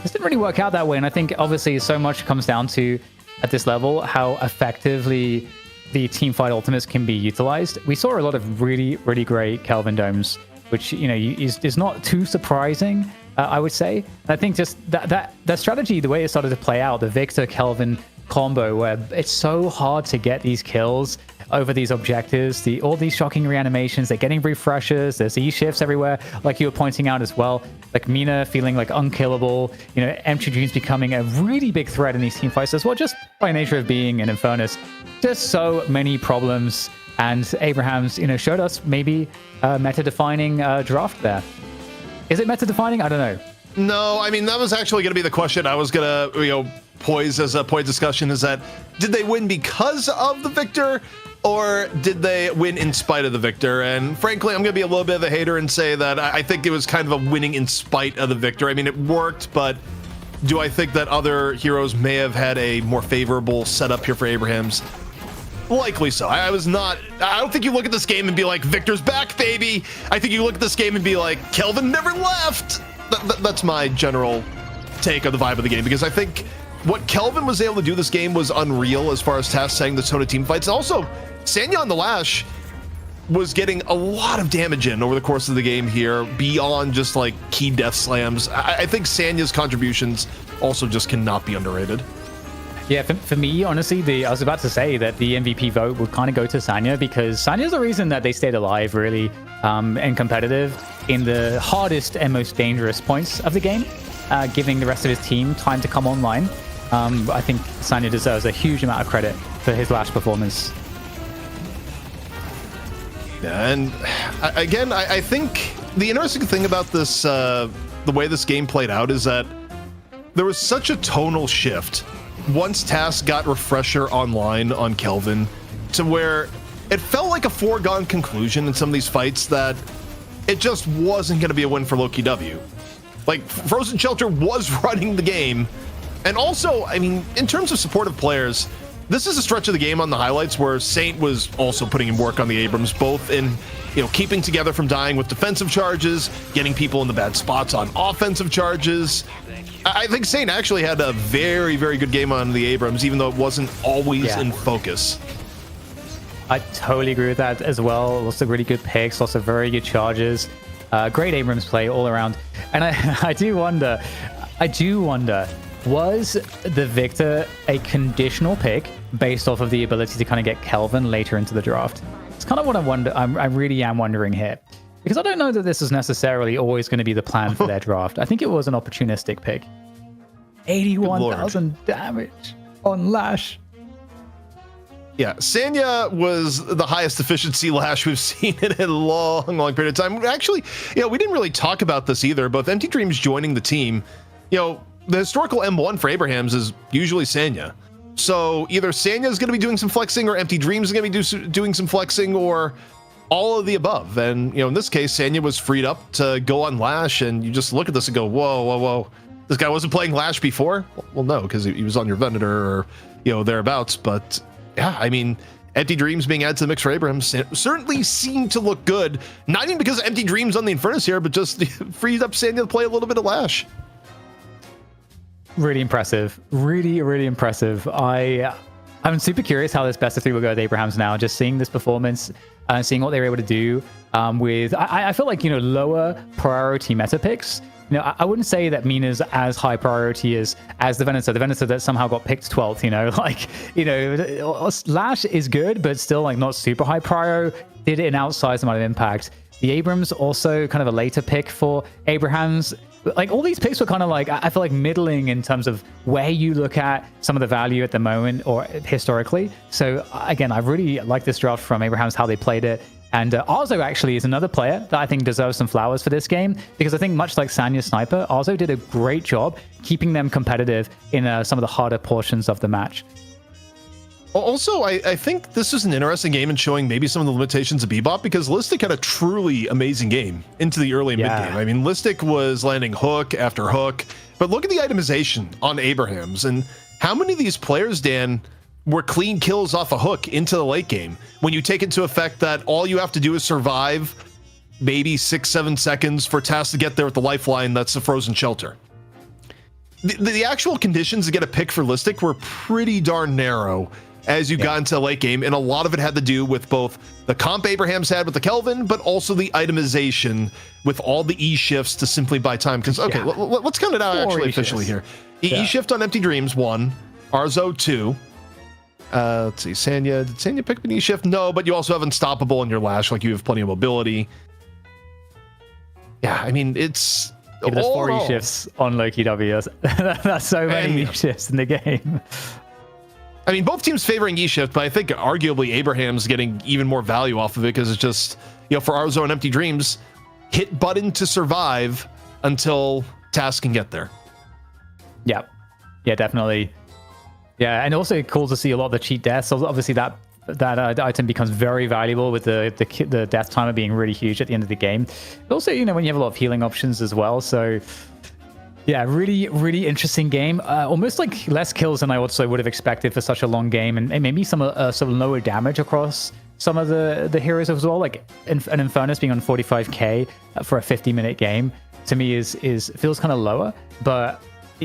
this didn't really work out that way. And I think obviously so much comes down to, at this level, how effectively the team fight ultimates can be utilized. We saw a lot of really, really great Kelvin domes, which, is not too surprising, I would say. I think just that strategy, the way it started to play out, the Victor Kelvin combo, where it's so hard to get these kills over these objectives. All these shocking reanimations, they're getting refreshers. There's E-shifts everywhere, like you were pointing out as well. Like Mina feeling like unkillable. You know, Empty Dreams becoming a really big threat in these team fights as well, just by nature of being an Infernus. Just so many problems. And Abrahams, you know, showed us maybe a meta-defining draft there. Is it meta-defining? I don't know. No, I mean, that was actually going to be the question I was going to, poise as a point of discussion, is that did they win because of the victor, or did they win in spite of the victor? And frankly, I'm going to be a little bit of a hater and say that I think it was kind of a winning in spite of the victor. I mean, it worked, but do I think that other heroes may have had a more favorable setup here for Abrahams? Likely so. I don't think you look at this game and be like, Victor's back, baby. I think you look at this game and be like, Kelvin never left. That's my general take on the vibe of the game, because I think what Kelvin was able to do this game was unreal as far as task setting the tone of team fights. And also, Sanya on the Lash was getting a lot of damage in over the course of the game here, beyond just like key death slams. I think Sanya's contributions also just cannot be underrated. Yeah, for me, honestly, I was about to say that the MVP vote would kind of go to Sanya, because Sanya's the reason that they stayed alive, really, and competitive in the hardest and most dangerous points of the game, giving the rest of his team time to come online. I think Sanya deserves a huge amount of credit for his last performance. Yeah, and again, I think the interesting thing about this, the way this game played out, is that there was such a tonal shift once Task got Refresher online on Kelvin, to where it felt like a foregone conclusion in some of these fights that it just wasn't going to be a win for Lowkey W. Like, Frozen Shelter was running the game. And also, I mean, in terms of supportive players, this is a stretch of the game on the highlights where Saint was also putting in work on the Abrams, both in, keeping together from dying with defensive charges, getting people in the bad spots on offensive charges. I think Saint actually had a very, very good game on the Abrams, even though it wasn't always in focus. I totally agree with that as well. Lots of really good picks, lots of very good charges. Great Abrams play all around. And I do wonder, was the Victor a conditional pick based off of the ability to kind of get Kelvin later into the draft? It's kind of what I really am wondering here. Because I don't know that this is necessarily always going to be the plan for their draft. I think it was an opportunistic pick. 81,000 damage on Lash. Yeah, Sanya was the highest efficiency Lash we've seen in a long, long period of time. Actually, we didn't really talk about this either, but with Empty Dreams joining the team, the historical M1 for Abrahams is usually Sanya. So either Sanya is going to be doing some flexing, or Empty Dreams is going to be doing some flexing, or all of the above. And, in this case, Sanya was freed up to go on Lash, and you just look at this and go, whoa, whoa, whoa. This guy wasn't playing Lash before? Well, no, because he was on your Venator or, thereabouts. But, yeah, I mean, Empty Dreams being added to the mix for Abraham certainly seemed to look good. Not even because of Empty Dreams on the Infernus here, but just freed up Sanya to play a little bit of Lash. Really impressive. Really, really impressive. I'm super curious how this best of three will go with Abrahams now. Just seeing this performance, seeing what they were able to do with, I feel like, lower priority meta picks. I wouldn't say that Mina's as high priority as the Venator. The Venator that somehow got picked 12th, Lash is good, but still not super high prio. Did an outsized amount of impact. The Abrams also kind of a later pick for Abrahams. All these picks were kind of I feel like middling in terms of where you look at some of the value at the moment or historically. So again, I really like this draft from Abrahams, how they played it. And Arzo actually is another player that I think deserves some flowers for this game, because I think much like Sanya's Sniper, Arzo did a great job keeping them competitive in some of the harder portions of the match. Also, I think this is an interesting game in showing maybe some of the limitations of Bebop, because Listic had a truly amazing game into the early mid-game. I mean, Listic was landing hook after hook, but look at the itemization on Abrahams, and how many of these players, Dan, were clean kills off a hook into the late game, when you take into effect that all you have to do is survive maybe 6-7 seconds for Task to get there with the lifeline that's the Frozen Shelter. The actual conditions to get a pick for Listic were pretty darn narrow as you got into the late game, and a lot of it had to do with both the comp Abrahams had with the Kelvin, but also the itemization with all the E-shifts to simply buy time. Because, let's count it out actually officially here. E-shift on Empty Dreams, 1. Arzo, 2. Let's see, Sanya. Did Sanya pick up an E-shift? No, but you also have Unstoppable in your Lash. Like, you have plenty of mobility. Yeah, I mean, it's... Yeah, there's 4 all- E-shifts on Lowkey W. That's so many E-shifts in the game. I mean, both teams favoring E-shift, but I think arguably Abraham's getting even more value off of it because it's just, for Arzo and Empty Dreams, hit button to survive until Task can get there. Yeah, definitely. Yeah, and also cool to see a lot of the cheat deaths. So obviously that item becomes very valuable with the death timer being really huge at the end of the game. But also, when you have a lot of healing options as well. So yeah, really, really interesting game. Almost like less kills than I also would have expected for such a long game, and maybe some sort of lower damage across some of the heroes as well. Like an Infernus being on 45k for a 50-minute game to me feels kind of lower. But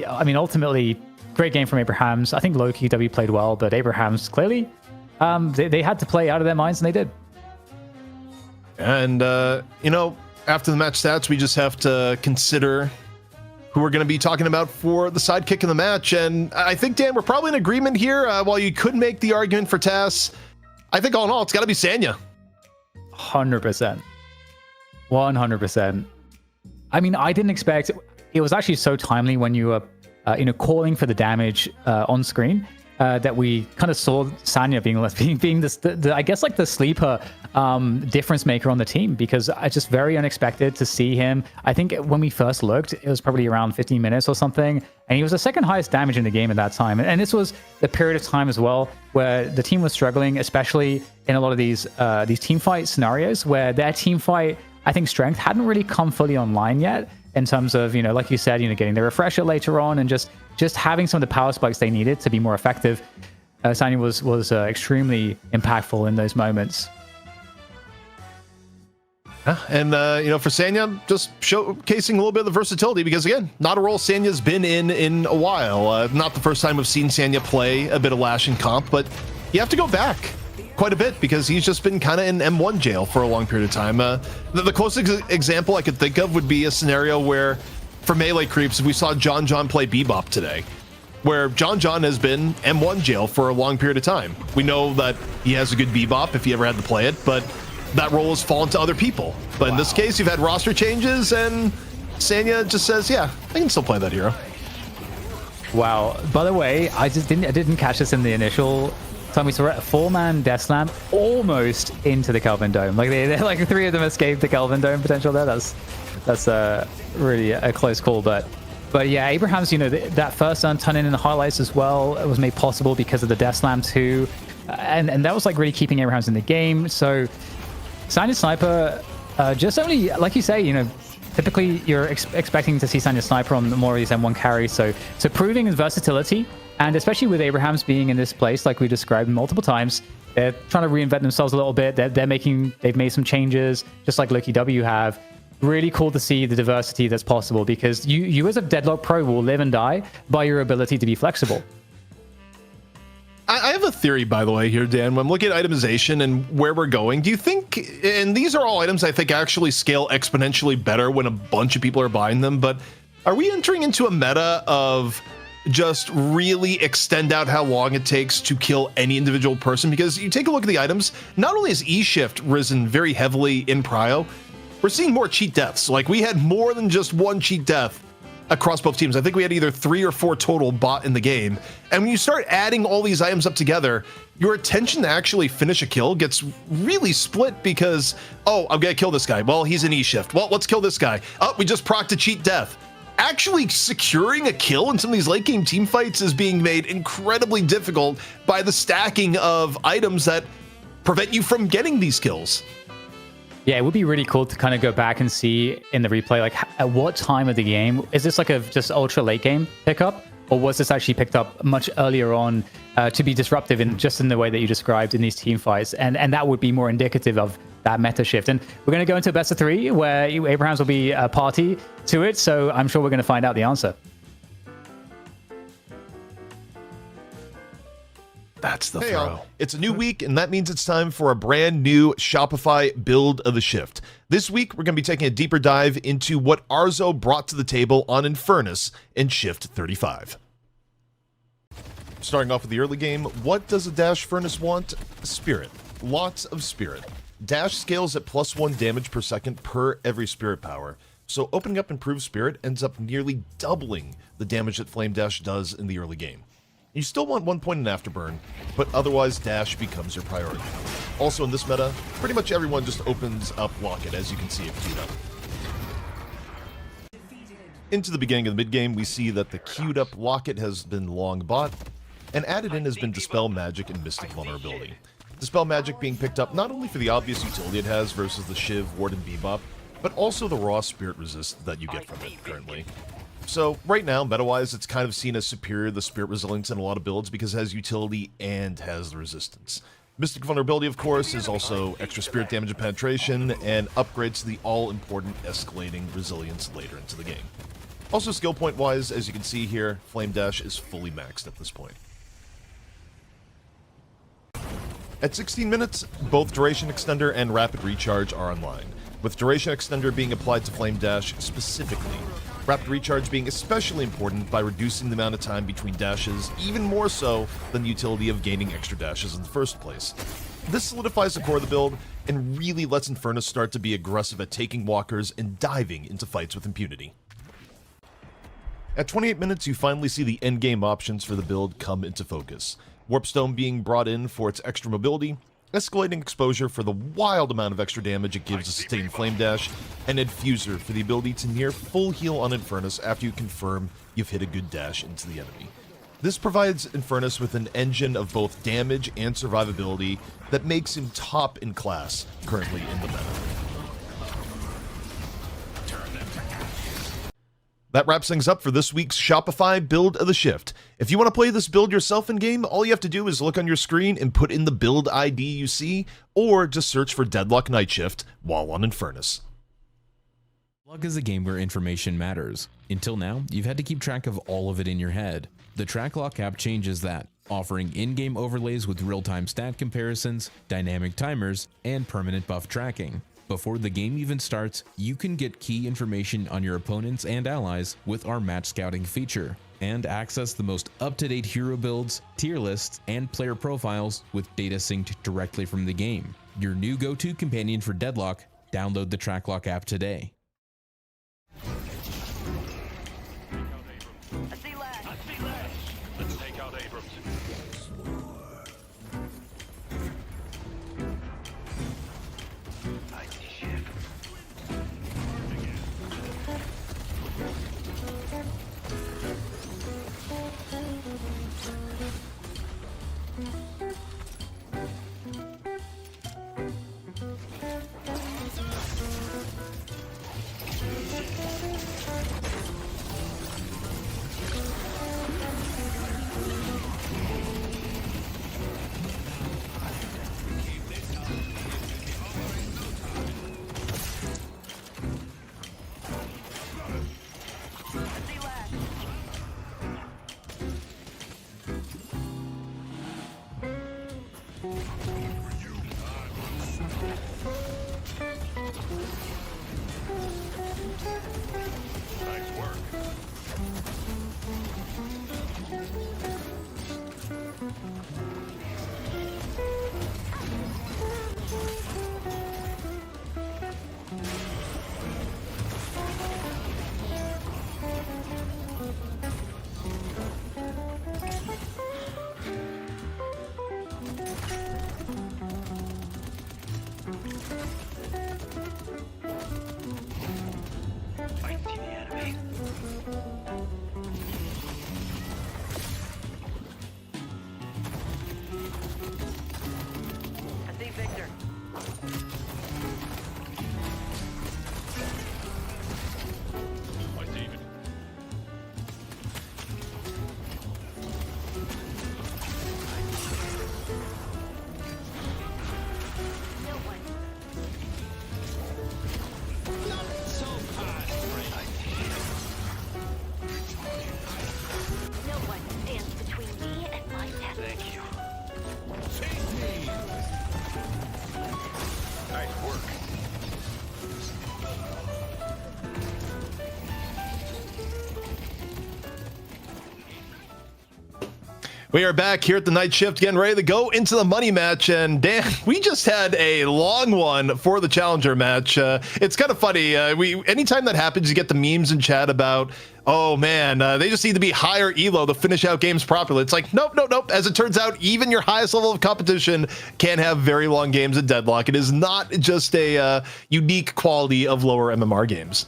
I mean, ultimately, great game from Abrahams. I think Lowkey W played well, but Abrahams clearly they had to play out of their minds, and they did. And after the match stats, we just have to consider who we're going to be talking about for the sidekick in the match. And I think, Dan, we're probably in agreement here. While you could make the argument for Tass, I think all in all, it's got to be Sanya. 100%. 100%. I mean, I didn't expect... It was actually so timely when you were, calling for the damage on screen that we kind of saw Sanya being the I guess like the sleeper difference maker on the team, because it's just very unexpected to see him. I think when we first looked, it was probably around 15 minutes or something, and he was the second highest damage in the game at that time. And this was the period of time as well where the team was struggling, especially in a lot of these team fight scenarios where their team fight, I think, strength hadn't really come fully online yet, in terms of, like you said, getting the refresher later on and just having some of the power spikes they needed to be more effective. Sanya was extremely impactful in those moments. And, for Sanya, just showcasing a little bit of the versatility, because, again, not a role Sanya's been in a while. Not the first time we've seen Sanya play a bit of Lash in comp, but you have to go back quite a bit because he's just been kind of in M1 jail for a long period of time. The closest example I could think of would be a scenario where, for melee creeps, we saw John play Bebop today, where John has been M1 jail for a long period of time. We know that he has a good Bebop if he ever had to play it, but that role has fallen to other people. But in this case, you've had roster changes, and Sanya just says, yeah, I can still play that hero. Wow. By the way, I didn't catch this in the initial time we saw it. 4-man Death Slam almost into the Kelvin Dome. Like they're like 3 of them escaped the Kelvin Dome potential there. That's really a close call. But yeah, Abraham's, that first turn in the highlights as well, it was made possible because of the Death Slam too. And that was like really keeping Abraham's in the game. So Sanya Sniper, just only, like you say, typically you're expecting to see Sanya Sniper on more of these M1 carries. So proving his versatility, and especially with Abraham's being in this place, like we described multiple times, they're trying to reinvent themselves a little bit. They've made some changes, just like Lowkey W have. Really cool to see the diversity that's possible, because you as a Deadlock pro will live and die by your ability to be flexible. I have a theory, by the way, here, Dan. When I'm looking at itemization and where we're going, do you think, and these are all items I think actually scale exponentially better when a bunch of people are buying them, but are we entering into a meta of just really extend out how long it takes to kill any individual person? Because you take a look at the items, not only has E-Shift risen very heavily in Prio, we're seeing more cheat deaths. Like, we had more than just one cheat death across both teams. I think we had either 3 or 4 total bought in the game. And when you start adding all these items up together, your attention to actually finish a kill gets really split because, oh, I'm gonna kill this guy. Well, he's an E-Shift. Well, let's kill this guy. Oh, we just procced a cheat death. Actually securing a kill in some of these late game team fights is being made incredibly difficult by the stacking of items that prevent you from getting these kills. Yeah, it would be really cool to kind of go back and see in the replay, like at what time of the game, is this like a just ultra late game pickup, or was this actually picked up much earlier on to be disruptive in the way that you described in these team fights? And that would be more indicative of that meta shift. And we're going to go into a best of 3 where Abrahams will be a party to it. So I'm sure we're going to find out the answer. That's the throw. It's a new week, and that means it's time for a brand new Shopify build of the shift. This week, we're going to be taking a deeper dive into what Arzo brought to the table on Infernus in Shift 35. Starting off with the early game, what does a Dash Furnace want? Spirit. Lots of Spirit. Dash scales at +1 damage per second per every Spirit power, so opening up Improved Spirit ends up nearly doubling the damage that Flame Dash does in the early game. You still want 1 point in Afterburn, but otherwise Dash becomes your priority. Also in this meta, pretty much everyone just opens up Locket, as you can see it queued up. Into the beginning of the mid-game, we see that the queued up Locket has been long bought, and added in has been Dispel Magic and Mystic Vulnerability. Dispel Magic being picked up not only for the obvious utility it has versus the Shiv, Ward, and Bebop, but also the raw Spirit Resist that you get from it currently. So right now, meta-wise, it's kind of seen as superior to the Spirit Resilience in a lot of builds because it has utility and has the resistance. Mystic Vulnerability, of course, is also extra Spirit damage and penetration, and upgrades to the all-important escalating resilience later into the game. Also, skill point-wise, as you can see here, Flame Dash is fully maxed at this point. At 16 minutes, both Duration Extender and Rapid Recharge are online, with Duration Extender being applied to Flame Dash specifically. Rapid Recharge being especially important by reducing the amount of time between dashes, even more so than the utility of gaining extra dashes in the first place. This solidifies the core of the build, and really lets Infernus start to be aggressive at taking walkers and diving into fights with impunity. At 28 minutes, you finally see the endgame options for the build come into focus. Warpstone being brought in for its extra mobility, escalating exposure for the wild amount of extra damage it gives a sustained Flame Dash, and Adfuser for the ability to near full heal on Infernus after you confirm you've hit a good dash into the enemy. This provides Infernus with an engine of both damage and survivability that makes him top in class currently in the meta. That wraps things up for this week's Shopify Build of the Shift. If you want to play this build yourself in-game, all you have to do is look on your screen and put in the build ID you see, or just search for Deadlock Night Shift while on Infernus. Deadlock is a game where information matters. Until now, you've had to keep track of all of it in your head. The TrackLock app changes that, offering in-game overlays with real-time stat comparisons, dynamic timers, and permanent buff tracking. Before the game even starts, you can get key information on your opponents and allies with our match scouting feature, and access the most up-to-date hero builds, tier lists, and player profiles with data synced directly from the game. Your new go-to companion for Deadlock, download the TrackLock app today. I see Lash. Let's take out Abrams. I see Shiv. Nice work. I We are back here at the night shift, getting ready to go into the money match. And Dan, we just had a long one for the challenger match. It's kind of funny. Anytime that happens, you get the memes in chat about, oh man, they just need to be higher elo to finish out games properly. It's like, nope. As it turns out, even your highest level of competition can have very long games in Deadlock. It is not just a unique quality of lower MMR games.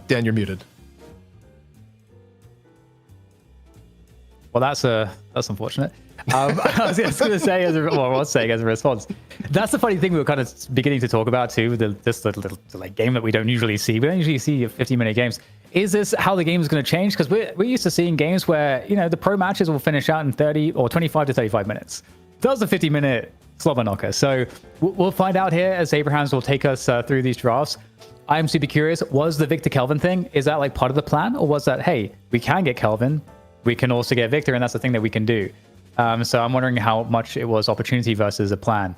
Dan, you're muted. Well, that's unfortunate. I was just going to say as a response. That's the funny thing we were kind of beginning to talk about too, with this little like game that we don't usually see. We don't usually see 50-minute games. Is this how the game is going to change? Because we're used to seeing games where the pro matches will finish out in 30 or 25 to 35 minutes. That was a 50-minute slobber knocker. So we'll find out here as Abrahams will take us through these drafts. I'm super curious. Was the Victor Kelvin thing, is that like part of the plan, or was that, hey, we can get Kelvin, we can also get Victor, and that's the thing that we can do. So I'm wondering how much it was opportunity versus a plan,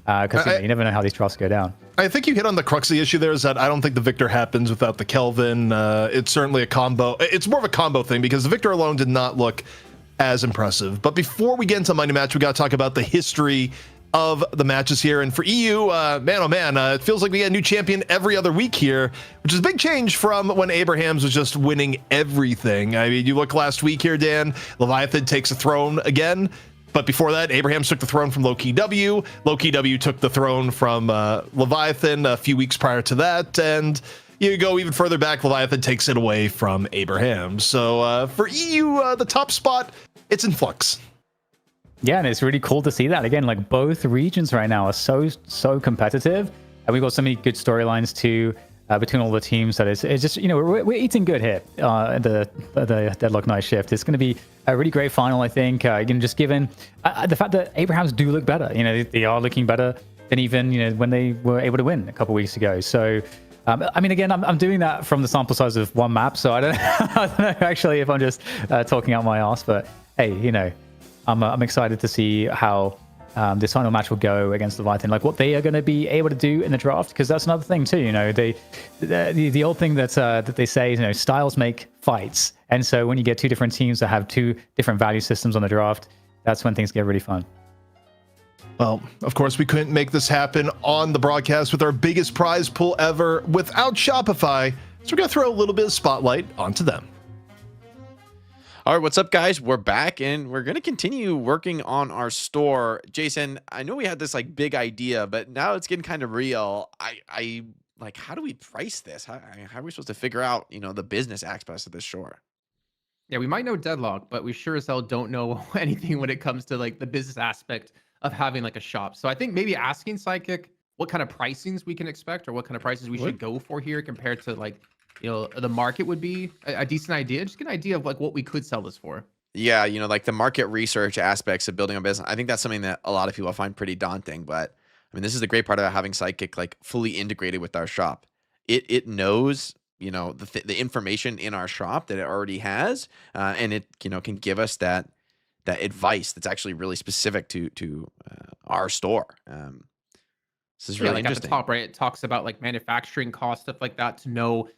because you never know how these drafts go down. I think you hit on the crux of the issue there, is that I don't think the Victor happens without the Kelvin. It's certainly a combo. It's more of a combo thing because the Victor alone did not look as impressive. But before we get into Money Match, we got to talk about the history of the matches here. And for EU, man, oh man, it feels like we get a new champion every other week here, which is a big change from when Abrahams was just winning everything. I mean, you look last week here, Dan, Leviathan takes a throne again. But before that, Abrahams took the throne from Lowkey W. Lowkey W took the throne from Leviathan a few weeks prior to that. And you go even further back, Leviathan takes it away from Abrahams. So for EU, the top spot, it's in flux. Yeah, and it's really cool to see that. Again, like both regions right now are so competitive. And we've got so many good storylines too between all the teams that it's just, we're eating good here at the Deadlock night shift. It's going to be a really great final, I think. Just given the fact that Abrahams do look better. They are looking better than even, when they were able to win a couple weeks ago. So, again, I'm doing that from the sample size of one map. So I don't know actually if I'm just talking out my ass. But hey, I'm excited to see how this final match will go against Leviathan, like what they are going to be able to do in the draft, because that's another thing too. The old thing that they say is, styles make fights, and so when you get two different teams that have two different value systems on the draft, that's when things get really fun. Well, of course, we couldn't make this happen on the broadcast with our biggest prize pool ever without Shopify, so we're going to throw a little bit of spotlight onto them. All right, what's up, guys? We're back, and we're going to continue working on our store. Jason, I know we had this like big idea, but now it's getting kind of real. I like, how do we price this? How are we supposed to figure out, the business aspects of this store? Yeah, we might know Deadlock, but we sure as hell don't know anything when it comes to like the business aspect of having like a shop. So I think maybe asking Psychic what kind of pricings we can expect, or what kind of prices we should go for here compared to like, the market would be a decent idea. Just get an idea of like what we could sell this for. Yeah, like the market research aspects of building a business. I think that's something that a lot of people find pretty daunting. But this is the great part about having Psychic like fully integrated with our shop. It knows, the information in our shop that it already has, and it can give us that advice that's actually really specific to our store. This is really interesting. At the top, right? It talks about like manufacturing costs, stuff like that, to know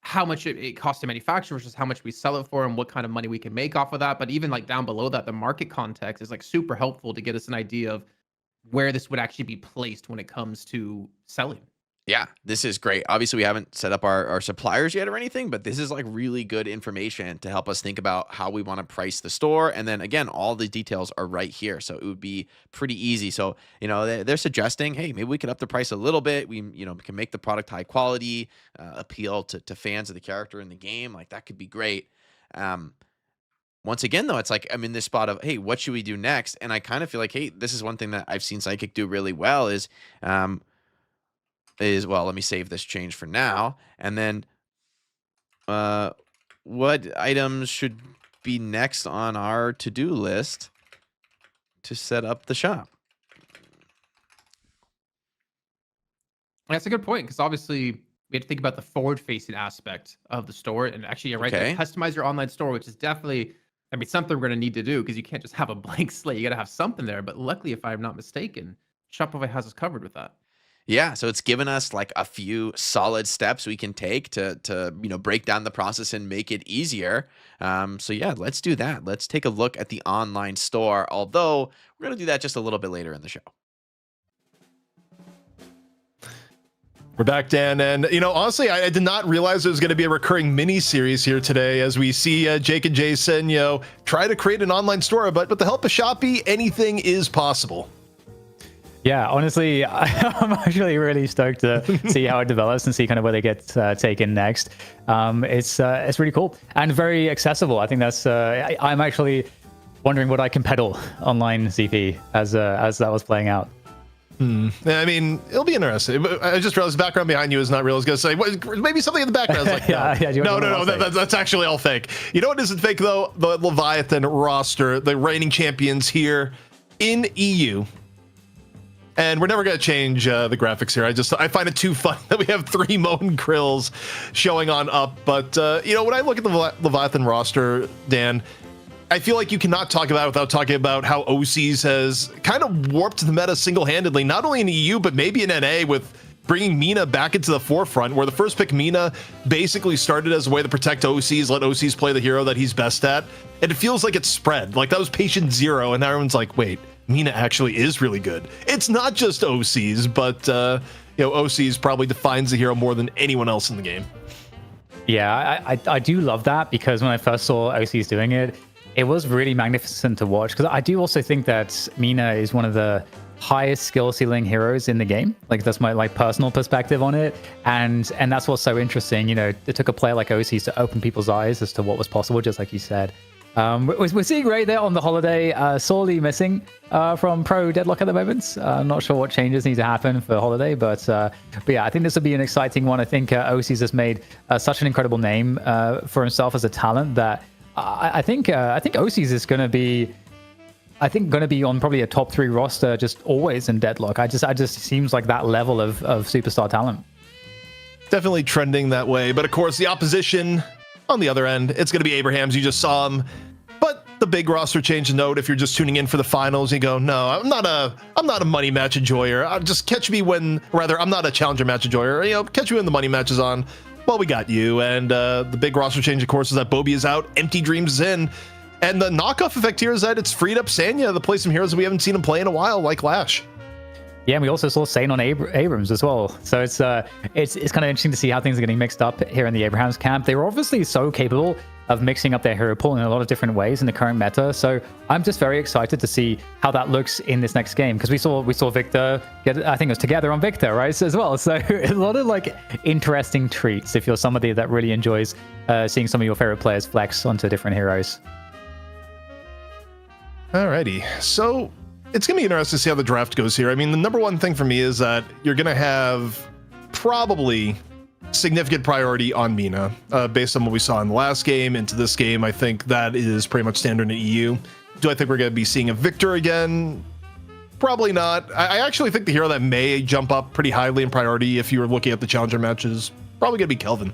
how much it costs to manufacture versus how much we sell it for and what kind of money we can make off of that. But even like down below that, the market context is like super helpful to get us an idea of where this would actually be placed when it comes to selling. Yeah, this is great. Obviously, we haven't set up our suppliers yet or anything, but this is like really good information to help us think about how we want to price the store. And then again, all the details are right here. So it would be pretty easy. So, they're suggesting, hey, maybe we could up the price a little bit. We, can make the product high quality, appeal to fans of the character in the game. Like that could be great. Once again, though, it's like I'm in this spot of, hey, what should we do next? And I kind of feel like, hey, this is one thing that I've seen Psychic do really well is, well, let me save this change for now. And then what items should be next on our to-do list to set up the shop? That's a good point, because obviously we have to think about the forward-facing aspect of the store. And actually, you're right, there, customize your online store, which is definitely, something we're going to need to do, because you can't just have a blank slate. You got to have something there. But luckily, if I'm not mistaken, Shopify has us covered with that. Yeah, so it's given us like a few solid steps we can take to break down the process and make it easier. So yeah, let's do that. Let's take a look at the online store. Although we're gonna do that just a little bit later in the show. We're back, Dan, and honestly, I did not realize there was going to be a recurring mini series here today as we see Jake and Jason, try to create an online store, but with the help of Shopee, anything is possible. Yeah, honestly, I'm actually really stoked to see how it develops and see kind of where they get taken next. It's really cool and very accessible. I think that's. I'm actually wondering what I can pedal online, ZP, as that was playing out. I mean, it'll be interesting. I just realized the background behind you is not real. I was going to say, maybe something in the background. I was like, no, that's actually all fake. You know what isn't fake, though? The Leviathan roster, the reigning champions here in EU. And we're never going to change the graphics here. I find it too fun that we have 3 Moan Krills showing on up. But, when I look at the Leviathan roster, Dan, I feel like you cannot talk about it without talking about how OCs has kind of warped the meta single-handedly, not only in EU, but maybe in NA with bringing Mina back into the forefront, where the first pick Mina basically started as a way to protect OCs, let OCs play the hero that he's best at. And it feels like it's spread. Like that was patient 0, and now everyone's like, wait, Mina actually is really good. It's not just OCs, but OCs probably defines the hero more than anyone else in the game. Yeah, I do love that, because when I first saw OCs doing it, it was really magnificent to watch, because I do also think that Mina is one of the highest skill ceiling heroes in the game. Like that's my personal perspective on it, and that's what's so interesting. It took a player like OCs to open people's eyes as to what was possible, just like you said. We're seeing Ray there on the holiday, sorely missing from Pro Deadlock at the moment. I'm not sure what changes need to happen for holiday, but yeah, I think this will be an exciting one. I think OCs has made such an incredible name for himself as a talent that I think OCs is going to be, on probably a top 3 roster just always in Deadlock. I just seems like that level of superstar talent. Definitely trending that way, but of course the opposition on the other end, it's going to be Abrahams. You just saw him, but the big roster change note. If you're just tuning in for the finals, you go, no, I'm not a money match enjoyer. Just catch me I'm not a challenger match enjoyer. Catch me when the money match is on. Well, we got you. And the big roster change, of course, is that Bobby is out, Empty Dreams is in. And the knockoff effect here is that it's freed up Sanya to play some heroes that we haven't seen him play in a while, like Lash. Yeah, and we also saw Sane on Abrams as well. So it's kind of interesting to see how things are getting mixed up here in the Abrahams camp. They were obviously so capable of mixing up their hero pool in a lot of different ways in the current meta. So I'm just very excited to see how that looks in this next game, because we saw Victor get, I think it was together on Victor, right, as well. So a lot of like interesting treats if you're somebody that really enjoys seeing some of your favorite players flex onto different heroes. Alrighty, so it's going to be interesting to see how the draft goes here. I mean, the number one thing for me is that you're going to have probably significant priority on Mina based on what we saw in the last game into this game. I think that is pretty much standard in EU. Do I think we're going to be seeing a Victor again? Probably not. I actually think the hero that may jump up pretty highly in priority if you were looking at the challenger matches, probably going to be Kelvin.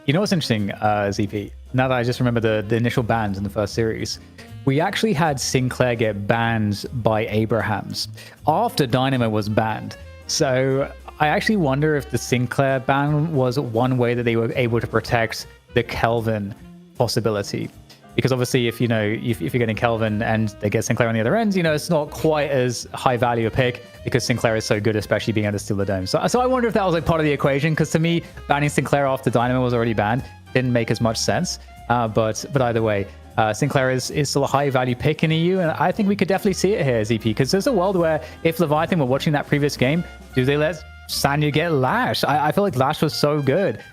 You know what's interesting, ZP? Now that I just remember the initial bans in the first series, we actually had Sinclair get banned by Abrahams after Dynamo was banned. So I actually wonder if the Sinclair ban was one way that they were able to protect the Kelvin possibility. Because obviously, if you're getting Kelvin and they get Sinclair on the other end, it's not quite as high value a pick because Sinclair is so good, especially being able to steal the dome. So I wonder if that was like part of the equation, because to me, banning Sinclair after Dynamo was already banned didn't make as much sense. But either way, Sinclair is still a high value pick in EU, and I think we could definitely see it here, ZP, because there's a world where if Leviathan were watching that previous game, do they let Sanya get Lash? I feel like Lash was so good.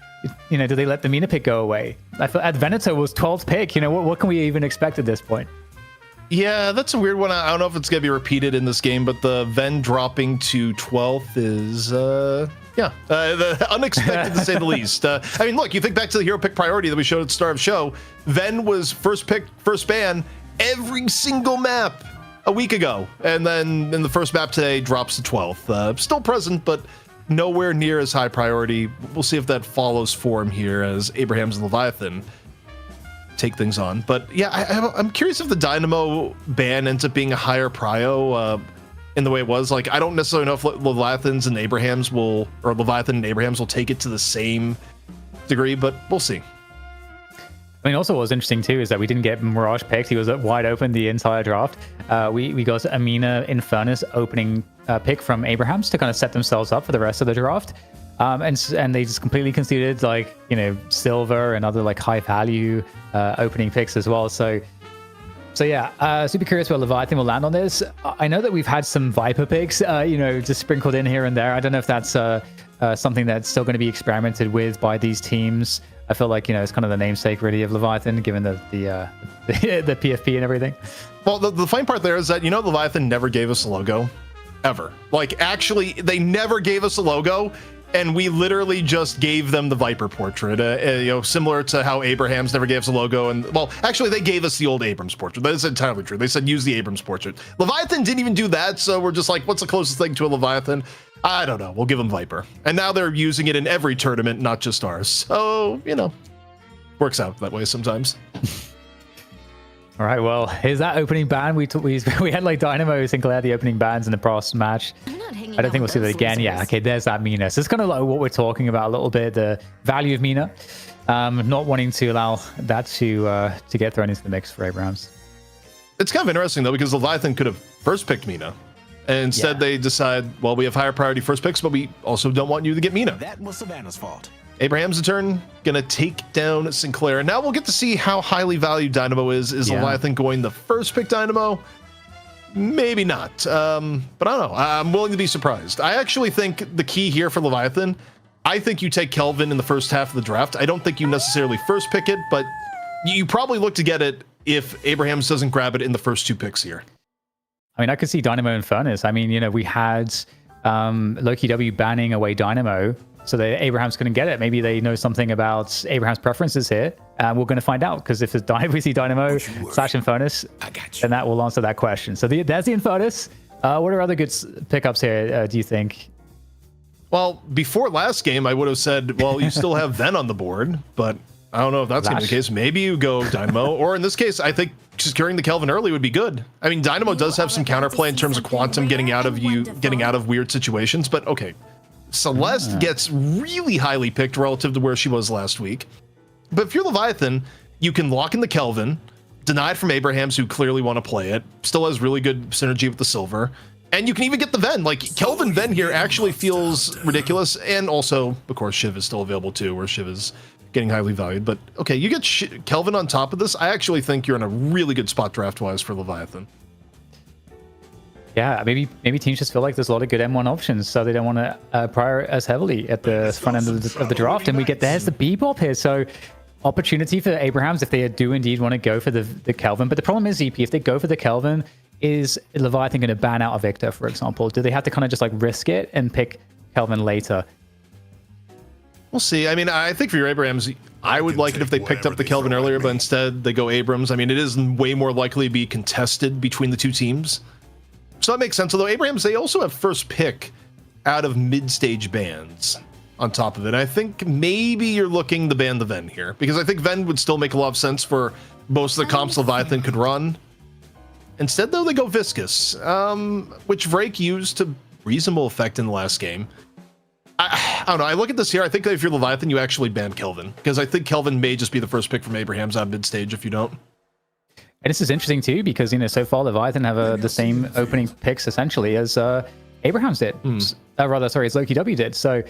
Do they let the Mina pick go away? I feel Advenator was 12th pick. What can we even expect at this point? Yeah, that's a weird one. I don't know if it's going to be repeated in this game, but the Ven dropping to 12th is, unexpected to say the least. I mean, look, you think back to the hero pick priority that we showed at the start of the show. Ven was first pick, first ban every single map a week ago. And then in the first map today, drops to 12th. Still present, but nowhere near as high priority. We'll see if that follows form here as Abrahams and Leviathan take things on. But yeah, I'm curious if the Dynamo ban ends up being a higher prio. in the way it was. Like, I don't necessarily know if Leviathan and Abrahams will take it to the same degree, but we'll see. I mean, also what was interesting too is that we didn't get Mirage picked. He was wide open the entire draft. We got Amina Infernus opening pick from Abrahams to kind of set themselves up for the rest of the draft. And they just completely conceded, like, you know, silver and other like high value opening picks as well. So yeah, super curious where Leviathan will land on this. I know that we've had some Viper picks, you know, just sprinkled in here and there. I don't know if that's something that's still going to be experimented with by these teams. I feel like, you know, it's kind of the namesake really of Leviathan, given the PFP and everything. Well, the funny part there is that, you know, Leviathan never gave us a logo, ever. Like, actually, they never gave us a logo, and we literally just gave them the Viper portrait. You know, similar to how Abrahams never gave us a logo, and well, actually, they gave us the old Abrams portrait. That is entirely true. They said use the Abrams portrait. Leviathan didn't even do that, so we're just like, what's the closest thing to a Leviathan? I don't know. We'll give them Viper. And now they're using it in every tournament, not just ours. So, you know, works out that way sometimes. All right, well, here's that opening ban. We had like Dynamo Sinclair, the opening bans in the pros match. I don't think we'll see that again. Yeah, okay, there's that Mina. So it's kind of like what we're talking about a little bit, the value of Mina. Not wanting to allow that to get thrown into the mix for Abrahams. It's kind of interesting, though, because Leviathan could have first picked Mina. And instead they decide, well, we have higher priority first picks, but we also don't want you to get Mina. That was Savannah's fault. Abraham's turn, gonna take down Sinclair. Now we'll get to see how highly valued Dynamo is. Is Leviathan going the first pick Dynamo? Maybe not. But I don't know. I'm willing to be surprised. I actually think the key here for Leviathan, I think you take Kelvin in the first half of the draft. I don't think you necessarily first pick it, but you probably look to get it if Abrahams doesn't grab it in the first two picks here. I mean, I could see Dynamo and Furnace. I mean, you know, we had Lowkey W banning away Dynamo so that Abrahams couldn't get it. Maybe they know something about Abraham's preferences here. We're going to find out, because if we see Dynamo / Infernus, then that will answer that question. So there's the Infernus. What are other good pickups here, do you think? Well, before last game, I would have said, well, you still have Ven on the board, but I don't know if that's going to be the case. Maybe you go Dynamo, or in this case, I think securing the Kelvin early would be good. I mean, Dynamo does have some counterplay in terms of Quantum getting out of weird situations, but okay. Celeste gets really highly picked relative to where she was last week. But if you're Leviathan, you can lock in the Kelvin, deny it from Abrahams, who clearly want to play it, still has really good synergy with the silver, and you can even get the Ven. Like, Kelvin Ven here actually feels ridiculous, and also, of course, Shiv is still available too, where Shiv is getting highly valued. But okay, you get Kelvin on top of this. I actually think you're in a really good spot draft-wise for Leviathan. Yeah, maybe teams just feel like there's a lot of good M1 options, so they don't want to prioritize heavily at the front end of the draft. And there's the Bebop here, so opportunity for Abrahams if they do indeed want to go for the Kelvin. But the problem is, ZP, if they go for the Kelvin, is Leviathan going to ban out a Victor, for example? Do they have to kind of just like risk it and pick Kelvin later? We'll see. I mean, I think for your Abrams, I would like it if they picked up the Kelvin earlier, but instead they go Abrams. I mean, it is way more likely to be contested between the two teams. So that makes sense. Although Abrahams, they also have first pick out of mid-stage bans on top of it. I think maybe you're looking to ban the Ven here, because I think Ven would still make a lot of sense for most of the comps Leviathan could run. Instead, though, they go Viscous, which Vrake used to reasonable effect in the last game. I don't know. I look at this here. I think that if you're Leviathan, you actually ban Kelvin, because I think Kelvin may just be the first pick from Abrahams on mid-stage if you don't. And this is interesting too, because, you know, so far Leviathan have the same opening picks essentially as Abrahams did. As Lowkey W did. So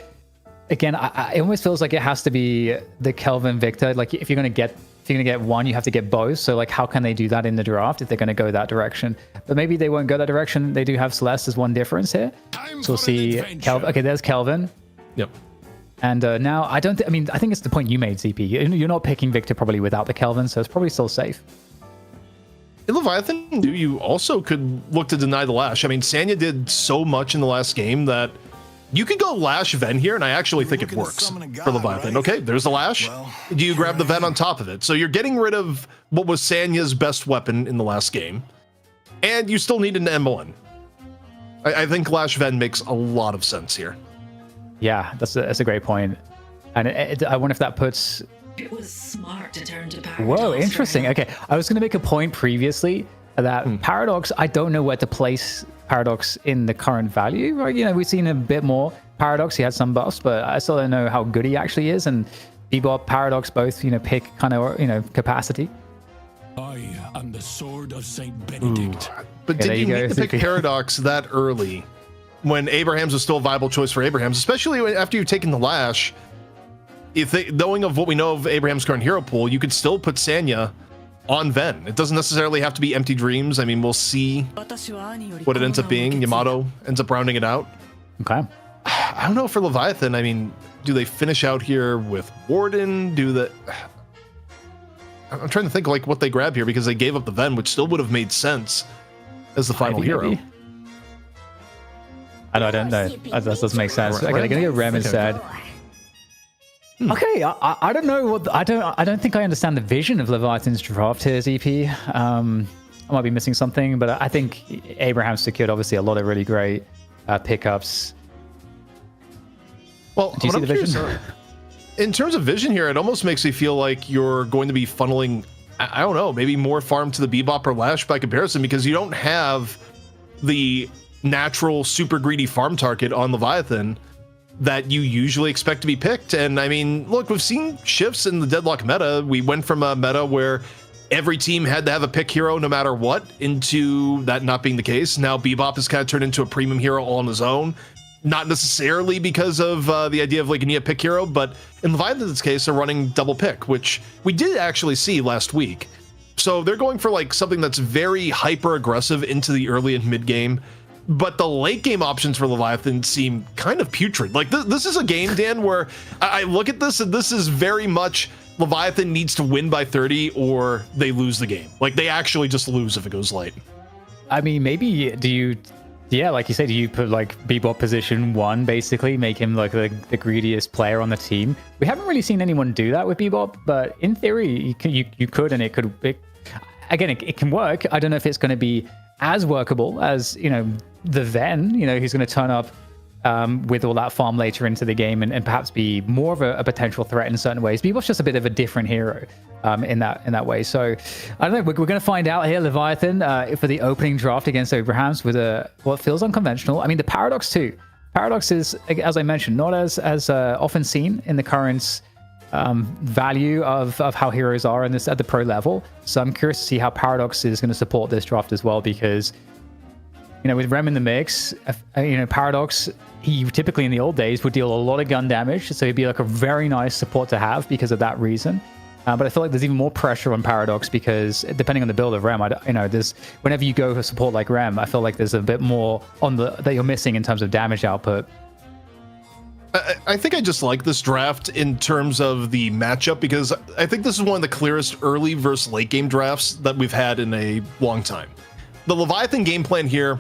again, it almost feels like it has to be the Kelvin Victor. Like, if you're gonna get one, you have to get both. So like, how can they do that in the draft if they're gonna go that direction? But maybe they won't go that direction. They do have Celeste as one difference here. So we'll see Kelvin. Okay, there's Kelvin. Yep. And now I think it's the point you made, ZP. You're not picking Victor probably without the Kelvin, so it's probably still safe. In Leviathan, you also could look to deny the Lash. I mean, Sanya did so much in the last game that you could go Lash Ven here, and I actually think it works for Leviathan. Right? Okay, there's the Lash. Do you grab the Ven on top of it? So you're getting rid of what was Sanya's best weapon in the last game, and you still need an M1. I think Lash Ven makes a lot of sense here. Yeah, that's a great point. And I wonder if that puts... It was smart to turn to power. Whoa, interesting. Okay, I was going to make a point previously that Paradox, I don't know where to place Paradox in the current value. Right? You know, we've seen a bit more Paradox. He had some buffs, but I still don't know how good he actually is. And Bebop, Paradox, both, you know, pick kind of, you know, capacity. I am the sword of Saint Benedict. But Yeah, did you there you need go, to pick Zippy. Paradox that early when Abrahams was still a viable choice for Abrahams, especially after you've taken the Lash? Knowing of what we know of Abraham's current hero pool, you could still put Sanya on Ven. It doesn't necessarily have to be Empty Dreams. I mean, we'll see what it ends up being. Yamato ends up rounding it out. Okay. I don't know for Leviathan. I mean, do they finish out here with Warden? I'm trying to think like what they grab here because they gave up the Ven, which still would have made sense as the final Maybe, hero. maybe. I don't know. That doesn't make sense. Okay, they're gonna go Rem instead. Okay, I don't know what I don't think I understand the vision of Leviathan's draft here, ZP. I might be missing something, but I think Abraham secured obviously a lot of really great pickups. Well, Do you see the vision? In terms of vision here, it almost makes me feel like you're going to be funneling, I don't know, maybe more farm to the Bebop or Lash by comparison, because you don't have the natural super greedy farm target on Leviathan that you usually expect to be picked. And I mean, look, we've seen shifts in the Deadlock meta. We went from a meta where every team had to have a pick hero no matter what into that not being the case. Now Bebop has kind of turned into a premium hero all on his own. Not necessarily because of the idea of like a pick hero, but in Leviathan's case, they're running double pick, which we did actually see last week. So they're going for like something that's very hyper aggressive into the early and mid game. But the late game options for Leviathan seem kind of putrid. Like this is a game, Dan, where I look at this and this is very much Leviathan needs to win by 30 or they lose the game. Like they actually just lose if it goes late. I mean, maybe like you say, do you put like Bebop position 1, basically make him like the greediest player on the team? We haven't really seen anyone do that with Bebop, but in theory you could, and it can work. I don't know if it's going to be as workable as, you know, the Ven, you know, who's going to turn up with all that farm later into the game and perhaps be more of a potential threat in certain ways. Bebop's just a bit of a different hero in that way. So I don't know. We're going to find out here. Leviathan for the opening draft against Abrahams with what feels unconventional. I mean, the Paradox too. Paradox is, as I mentioned, not as often seen in the current value of how heroes are in this at the pro level. So I'm curious to see how Paradox is going to support this draft as well, because, you know, with Rem in the mix, you know, Paradox, he typically in the old days would deal a lot of gun damage, so he'd be like a very nice support to have because of that reason. But I feel like there's even more pressure on Paradox because depending on the build of Rem, there's whenever you go for support like Rem, I feel like there's a bit more on that you're missing in terms of damage output. I think I just like this draft in terms of the matchup because I think this is one of the clearest early versus late game drafts that we've had in a long time. The Leviathan game plan here,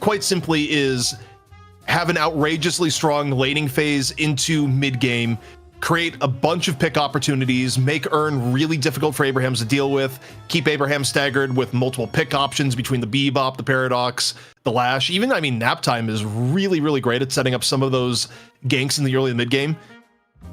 quite simply, is have an outrageously strong laning phase into mid game, create a bunch of pick opportunities, make Urn really difficult for Abrahams to deal with, keep Abraham staggered with multiple pick options between the Bebop, the Paradox, the Lash. Even, I mean, Naptime is really, really great at setting up some of those ganks in the early and mid game.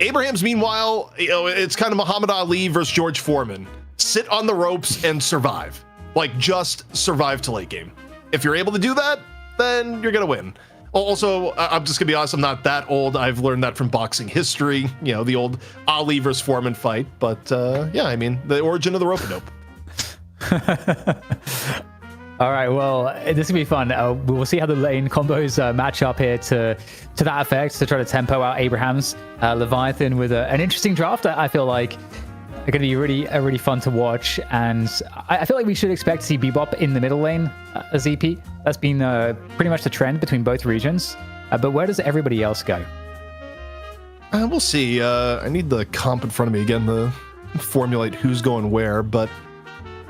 Abrahams, meanwhile, you know, it's kind of Muhammad Ali versus George Foreman. Sit on the ropes and survive. Like, just survive to late game. If you're able to do that, then you're going to win. Also, I'm just going to be honest, I'm not that old. I've learned that from boxing history, you know, the old Ali versus Foreman fight. But yeah, I mean, the origin of the rope-a-dope. All right, well, this is going to be fun. We'll see how the lane combos match up here to that effect, to try to tempo out Abraham's Leviathan with an interesting draft. I feel like are going to be really fun to watch, and I feel like we should expect to see Bebop in the middle lane as EP. That's been pretty much the trend between both regions. But where does everybody else go? We'll see. I need the comp in front of me again to formulate who's going where, but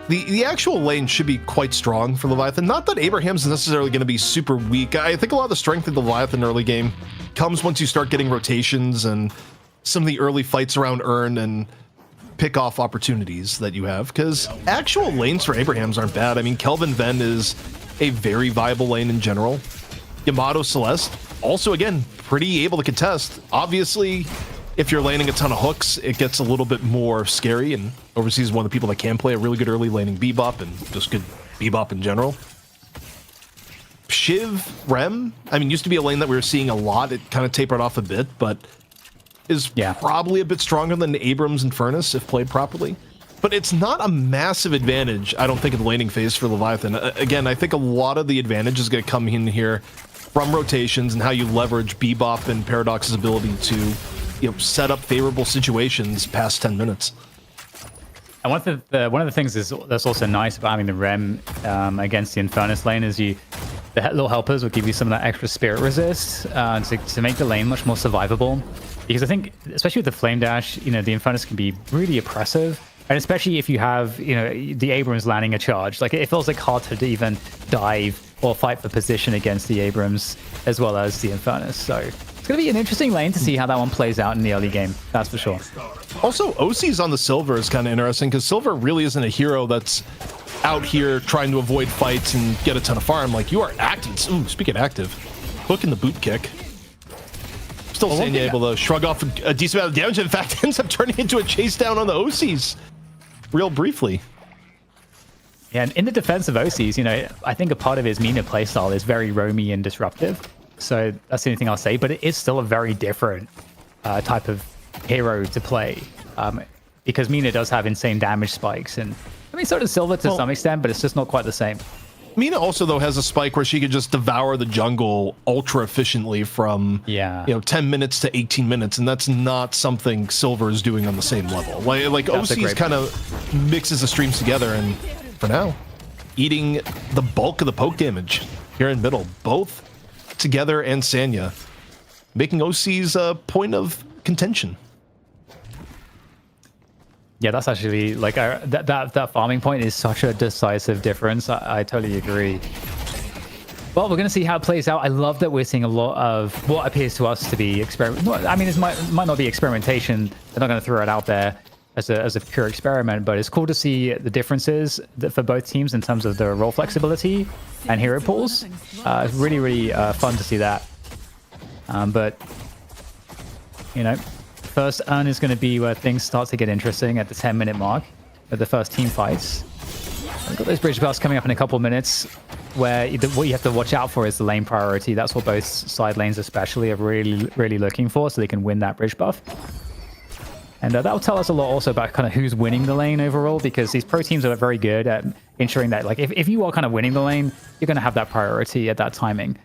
the actual lane should be quite strong for Leviathan. Not that Abraham's necessarily going to be super weak. I think a lot of the strength of the Leviathan early game comes once you start getting rotations and some of the early fights around Urn and pick off opportunities that you have, because actual lanes for Abraham's aren't bad. I mean, Kelvin Ven is a very viable lane in general. Yamato Celeste, also again, pretty able to contest. Obviously, if you're laning a ton of hooks, it gets a little bit more scary, and Overseas is one of the people that can play a really good early laning Bebop and just good Bebop in general. Shiv, Rem, I mean, used to be a lane that we were seeing a lot. It kind of tapered off a bit, but is probably a bit stronger than Abrams and Furnace if played properly. But it's not a massive advantage, I don't think, in the laning phase for Leviathan. Again, I think a lot of the advantage is going to come in here from rotations and how you leverage Bebop and Paradox's ability to, set up favorable situations past 10 minutes. And one of the things that's also nice about having the Rem against the Infernus lane is the little helpers will give you some of that extra spirit resist to make the lane much more survivable. Because I think, especially with the Flame Dash, the Infernus can be really oppressive. And especially if you have, the Abrams landing a charge. Like, it feels like hard to even dive or fight for position against the Abrams as well as the Infernus. So it's going to be an interesting lane to see how that one plays out in the early game. That's for sure. Also, OC's on the Silver is kind of interesting because Silver really isn't a hero that's out here trying to avoid fights and get a ton of farm. Like, you are active. Ooh, speaking of active, hook in the boot kick. Still Sanya able to shrug off a decent amount of damage. In fact, ends up turning into a chase down on the OCs real briefly. Yeah, and in the defense of OCs, I think a part of his Mina playstyle is very roamy and disruptive. So that's the only thing I'll say. But it is still a very different type of hero to play because Mina does have insane damage spikes. And I mean, so does Silver to some extent, but it's just not quite the same. Mina also, though, has a spike where she could just devour the jungle ultra efficiently from 10 minutes to 18 minutes, and that's not something Silver is doing on the same level. Like OC's kind of mixes the streams together, and for now, eating the bulk of the poke damage here in middle, both together and Sanya, making OC's a point of contention. Yeah, that's actually like that farming point is such a decisive difference. I totally agree. Well, we're going to see how it plays out. I love that we're seeing a lot of what appears to us to be experiment. I mean, it might not be experimentation. They're not going to throw it out there as a pure experiment, but it's cool to see the differences for both teams in terms of the role flexibility and hero pools. Really, really fun to see that. But first earn is going to be where things start to get interesting at the 10-minute mark of the first team fights. We've got those bridge buffs coming up in a couple of minutes where what you have to watch out for is the lane priority. That's what both side lanes especially are really, really looking for so they can win that bridge buff. And that will tell us a lot also about kind of who's winning the lane overall, because these pro teams are very good at ensuring that, like, if you are kind of winning the lane, you're going to have that priority at that timing.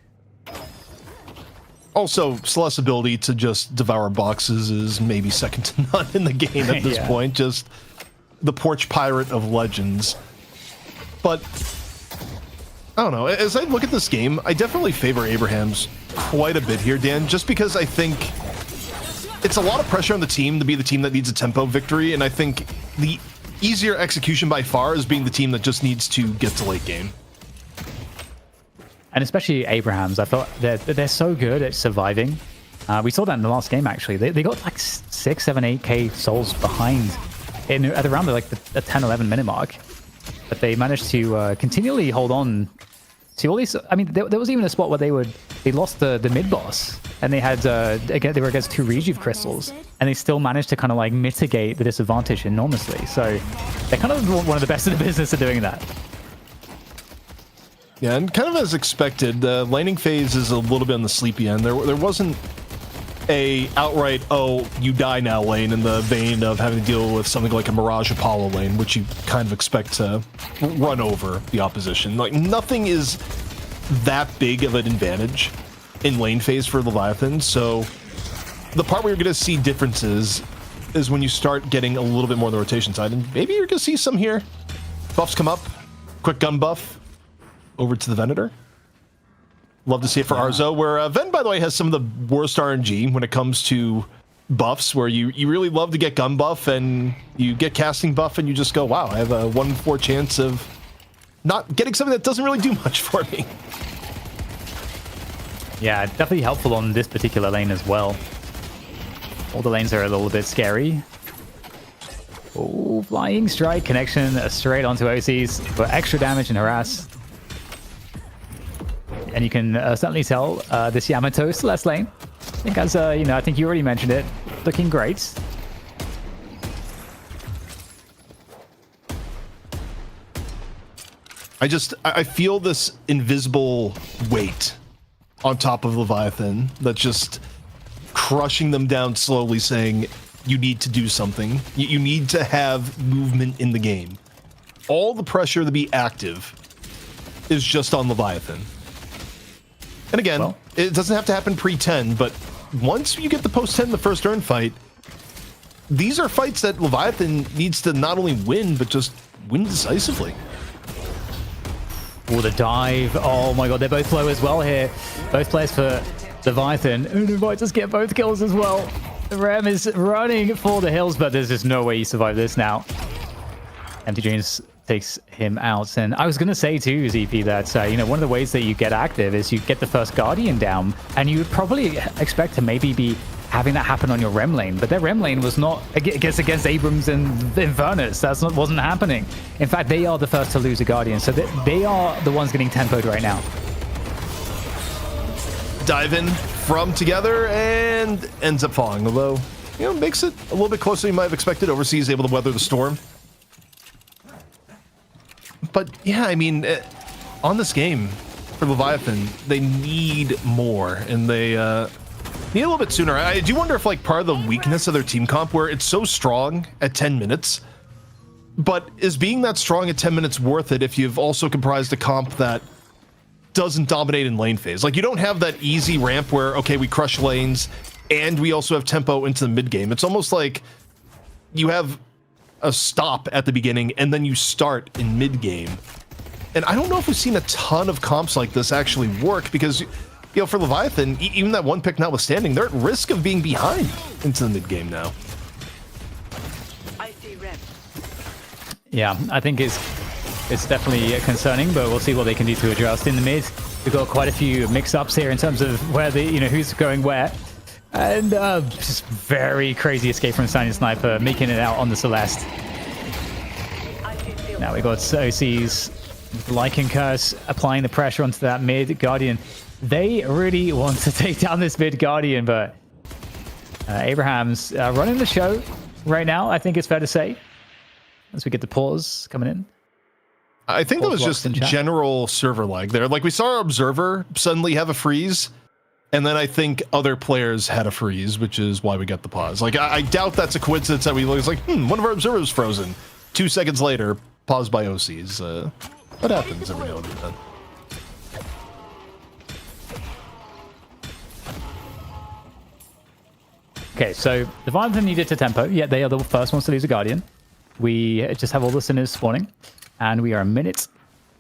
Also, Celeste's ability to just devour boxes is maybe second to none in the game at this point. Just the porch pirate of legends. But I don't know. As I look at this game, I definitely favor Abrahams quite a bit here, Dan, just because I think it's a lot of pressure on the team to be the team that needs a tempo victory, and I think the easier execution by far is being the team that just needs to get to late game. And especially Abrahams, I thought they're so good at surviving. We saw that in the last game, actually. They got like 6, 7, 8k souls behind at around the 10, 11 minute mark. But they managed to continually hold on to all these. I mean, there was even a spot where they lost the mid boss, and they had they were against 2 Rejuve crystals, and they still managed to kind of like mitigate the disadvantage enormously. So they're kind of one of the best in the business at doing that. Yeah, and kind of as expected, the laning phase is a little bit on the sleepy end. There wasn't a outright, oh, you die now lane in the vein of having to deal with something like a Mirage Apollo lane, which you kind of expect to run over the opposition. Like, nothing is that big of an advantage in lane phase for Leviathan, so the part where you're going to see differences is when you start getting a little bit more on the rotation side, and maybe you're going to see some here. Buffs come up, quick gun buff over to the Venator. Love to see it for Arzo, where Ven, by the way, has some of the worst RNG when it comes to buffs, where you really love to get gun buff and you get casting buff and you just go, wow, I have a 1 in 4 chance of not getting something that doesn't really do much for me. Yeah, definitely helpful on this particular lane as well. All the lanes are a little bit scary. Oh, flying strike connection straight onto OCs for extra damage and harass. And you can certainly tell this Yamato Celeste lane. I think as I think you already mentioned it, looking great. I feel this invisible weight on top of Leviathan that's just crushing them down slowly, saying you need to do something. You need to have movement in the game. All the pressure to be active is just on Leviathan. And again, it doesn't have to happen pre-10, but once you get the post-10 the first urn fight, these are fights that Leviathan needs to not only win, but just win decisively. Oh, the dive. Oh my god, they're both low as well here. Both players for Leviathan. And they might just get both kills as well. Rem is running for the hills, but there's just no way he survived this now. Empty Dreams takes him out. And I was going to say too, ZP, that one of the ways that you get active is you get the first Guardian down, and you would probably expect to maybe be having that happen on your Rem lane, but their Rem lane was not against Abrams and Invernus. Wasn't happening. In fact, they are the first to lose a Guardian, so they are the ones getting tempoed right now. Dive in from together and ends up falling, although, makes it a little bit closer than you might have expected. Overseas able to weather the storm. But yeah, I mean, on this game for Leviathan, they need more, and they need a little bit sooner. I do wonder if part of the weakness of their team comp, where it's so strong at 10 minutes, but is being that strong at 10 minutes worth it if you've also comprised a comp that doesn't dominate in lane phase? You don't have that easy ramp where, okay, we crush lanes and we also have tempo into the mid game. It's almost like you have a stop at the beginning and then you start in mid game. And I don't know if we've seen a ton of comps like this actually work, because for Leviathan, even that one pick notwithstanding, they're at risk of being behind into the mid game now. I see red. Yeah, I think it's definitely concerning, but we'll see what they can do to adjust. In the mid, we've got quite a few mix-ups here in terms of where who's going where. And just very crazy escape from Standing Sniper, making it out on the Celeste. Now we got OC's Lycan Curse applying the pressure onto that mid Guardian. They really want to take down this mid Guardian, but Abraham's running the show right now, I think it's fair to say, as we get the pause coming in. I think that was just general server lag there. We saw our observer suddenly have a freeze, and then I think other players had a freeze, which is why we got the pause. I doubt that's a coincidence that we look. It's one of our observers frozen. 2 seconds later, paused by OCs. What happens every now and then? Okay, so Leviathan needed to tempo, yet they are the first ones to lose a Guardian. We just have all the sinners spawning, and we are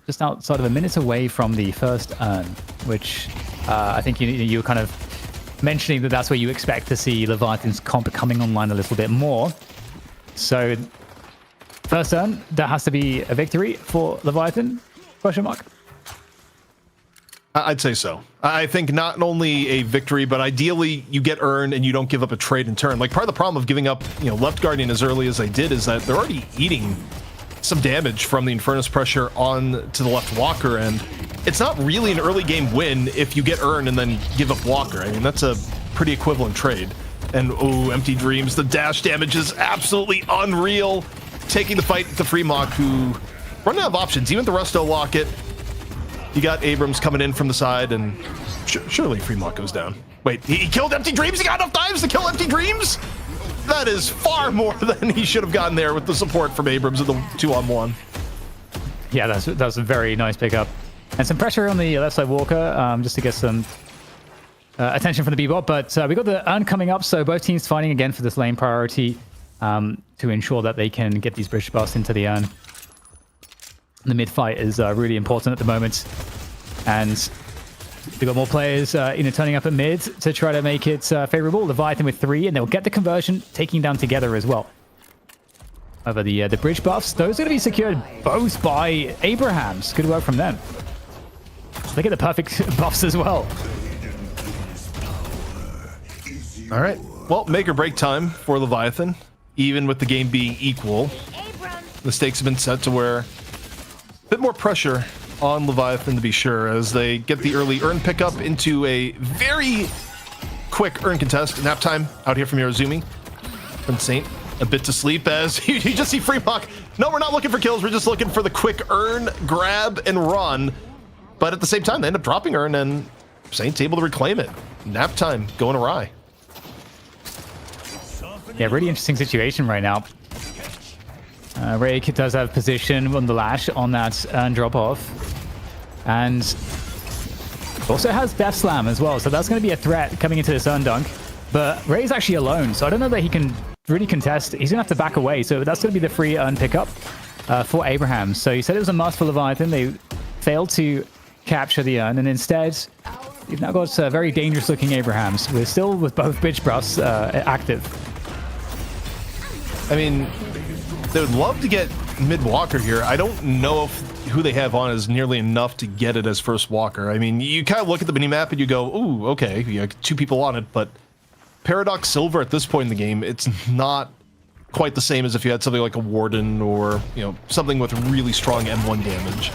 just outside of a minute away from the first urn, which I think you were kind of mentioning that's where you expect to see Leviathan's comp coming online a little bit more. So first urn, that has to be a victory for Leviathan? Question mark. I'd say so. I think not only a victory, but ideally you get urn and you don't give up a trade in turn. Part of the problem of giving up, left Guardian as early as they did is that they're already eating some damage from the Infernus pressure on to the left Walker, and it's not really an early game win if you get urn and then give up Walker. I mean, that's a pretty equivalent trade. And Empty Dreams, the dash damage is absolutely unreal. Taking the fight to Freemock, who running out of options. Even the Resto Locket, you got Abrams coming in from the side, and surely Freemock goes down. Wait, he killed Empty Dreams? He got enough dives to kill Empty Dreams? That is far more than he should have gotten there with the support from Abrams in the 2-on-1. Yeah, that's a very nice pickup. And some pressure on the left side Walker, just to get some attention from the B-bot. But we got the urn coming up, so both teams fighting again for this lane priority to ensure that they can get these bridge busts into the urn. The mid fight is really important at the moment, and we've got more players turning up at mid to try to make it favorable. Leviathan with 3, and they'll get the conversion, taking down together as well. Over the bridge buffs, those are going to be secured both by Abrahams. Good work from them. They get the perfect buffs as well. All right, well, make or break time for Leviathan, even with the game being equal. The stakes have been set to where a bit more pressure on Leviathan, to be sure, as they get the early urn pickup into a very quick urn contest. Nap time out here from Yorozumi from Saint. a bit to sleep as you just see Freemock. No, we're not looking for kills. We're just looking for the quick earn, grab, and run. But at the same time, they end up dropping earn, and Saint's able to reclaim it. Nap time going awry. Yeah, really interesting situation right now. Rake does have position on the lash on that drop off. And also has Death Slam as well. So that's going to be a threat coming into this dunk. But Ray's actually alone. So I don't know that he can really contest. He's going to have to back away. So that's going to be the free urn pickup for Abraham. So you said it was a must for Leviathan. They failed to capture the urn. And instead, you've now got very dangerous looking Abrahams. We're still with both bitch brusts active. I mean, they would love to get mid walker here. I don't know if who they have on is nearly enough to get it as first walker. I mean, you kind of look at the minimap and you go, ooh, okay, you have 2 people on it, but Paradox Silver at this point in the game, it's not quite the same as if you had something like a Warden or, you know, something with really strong M1 damage.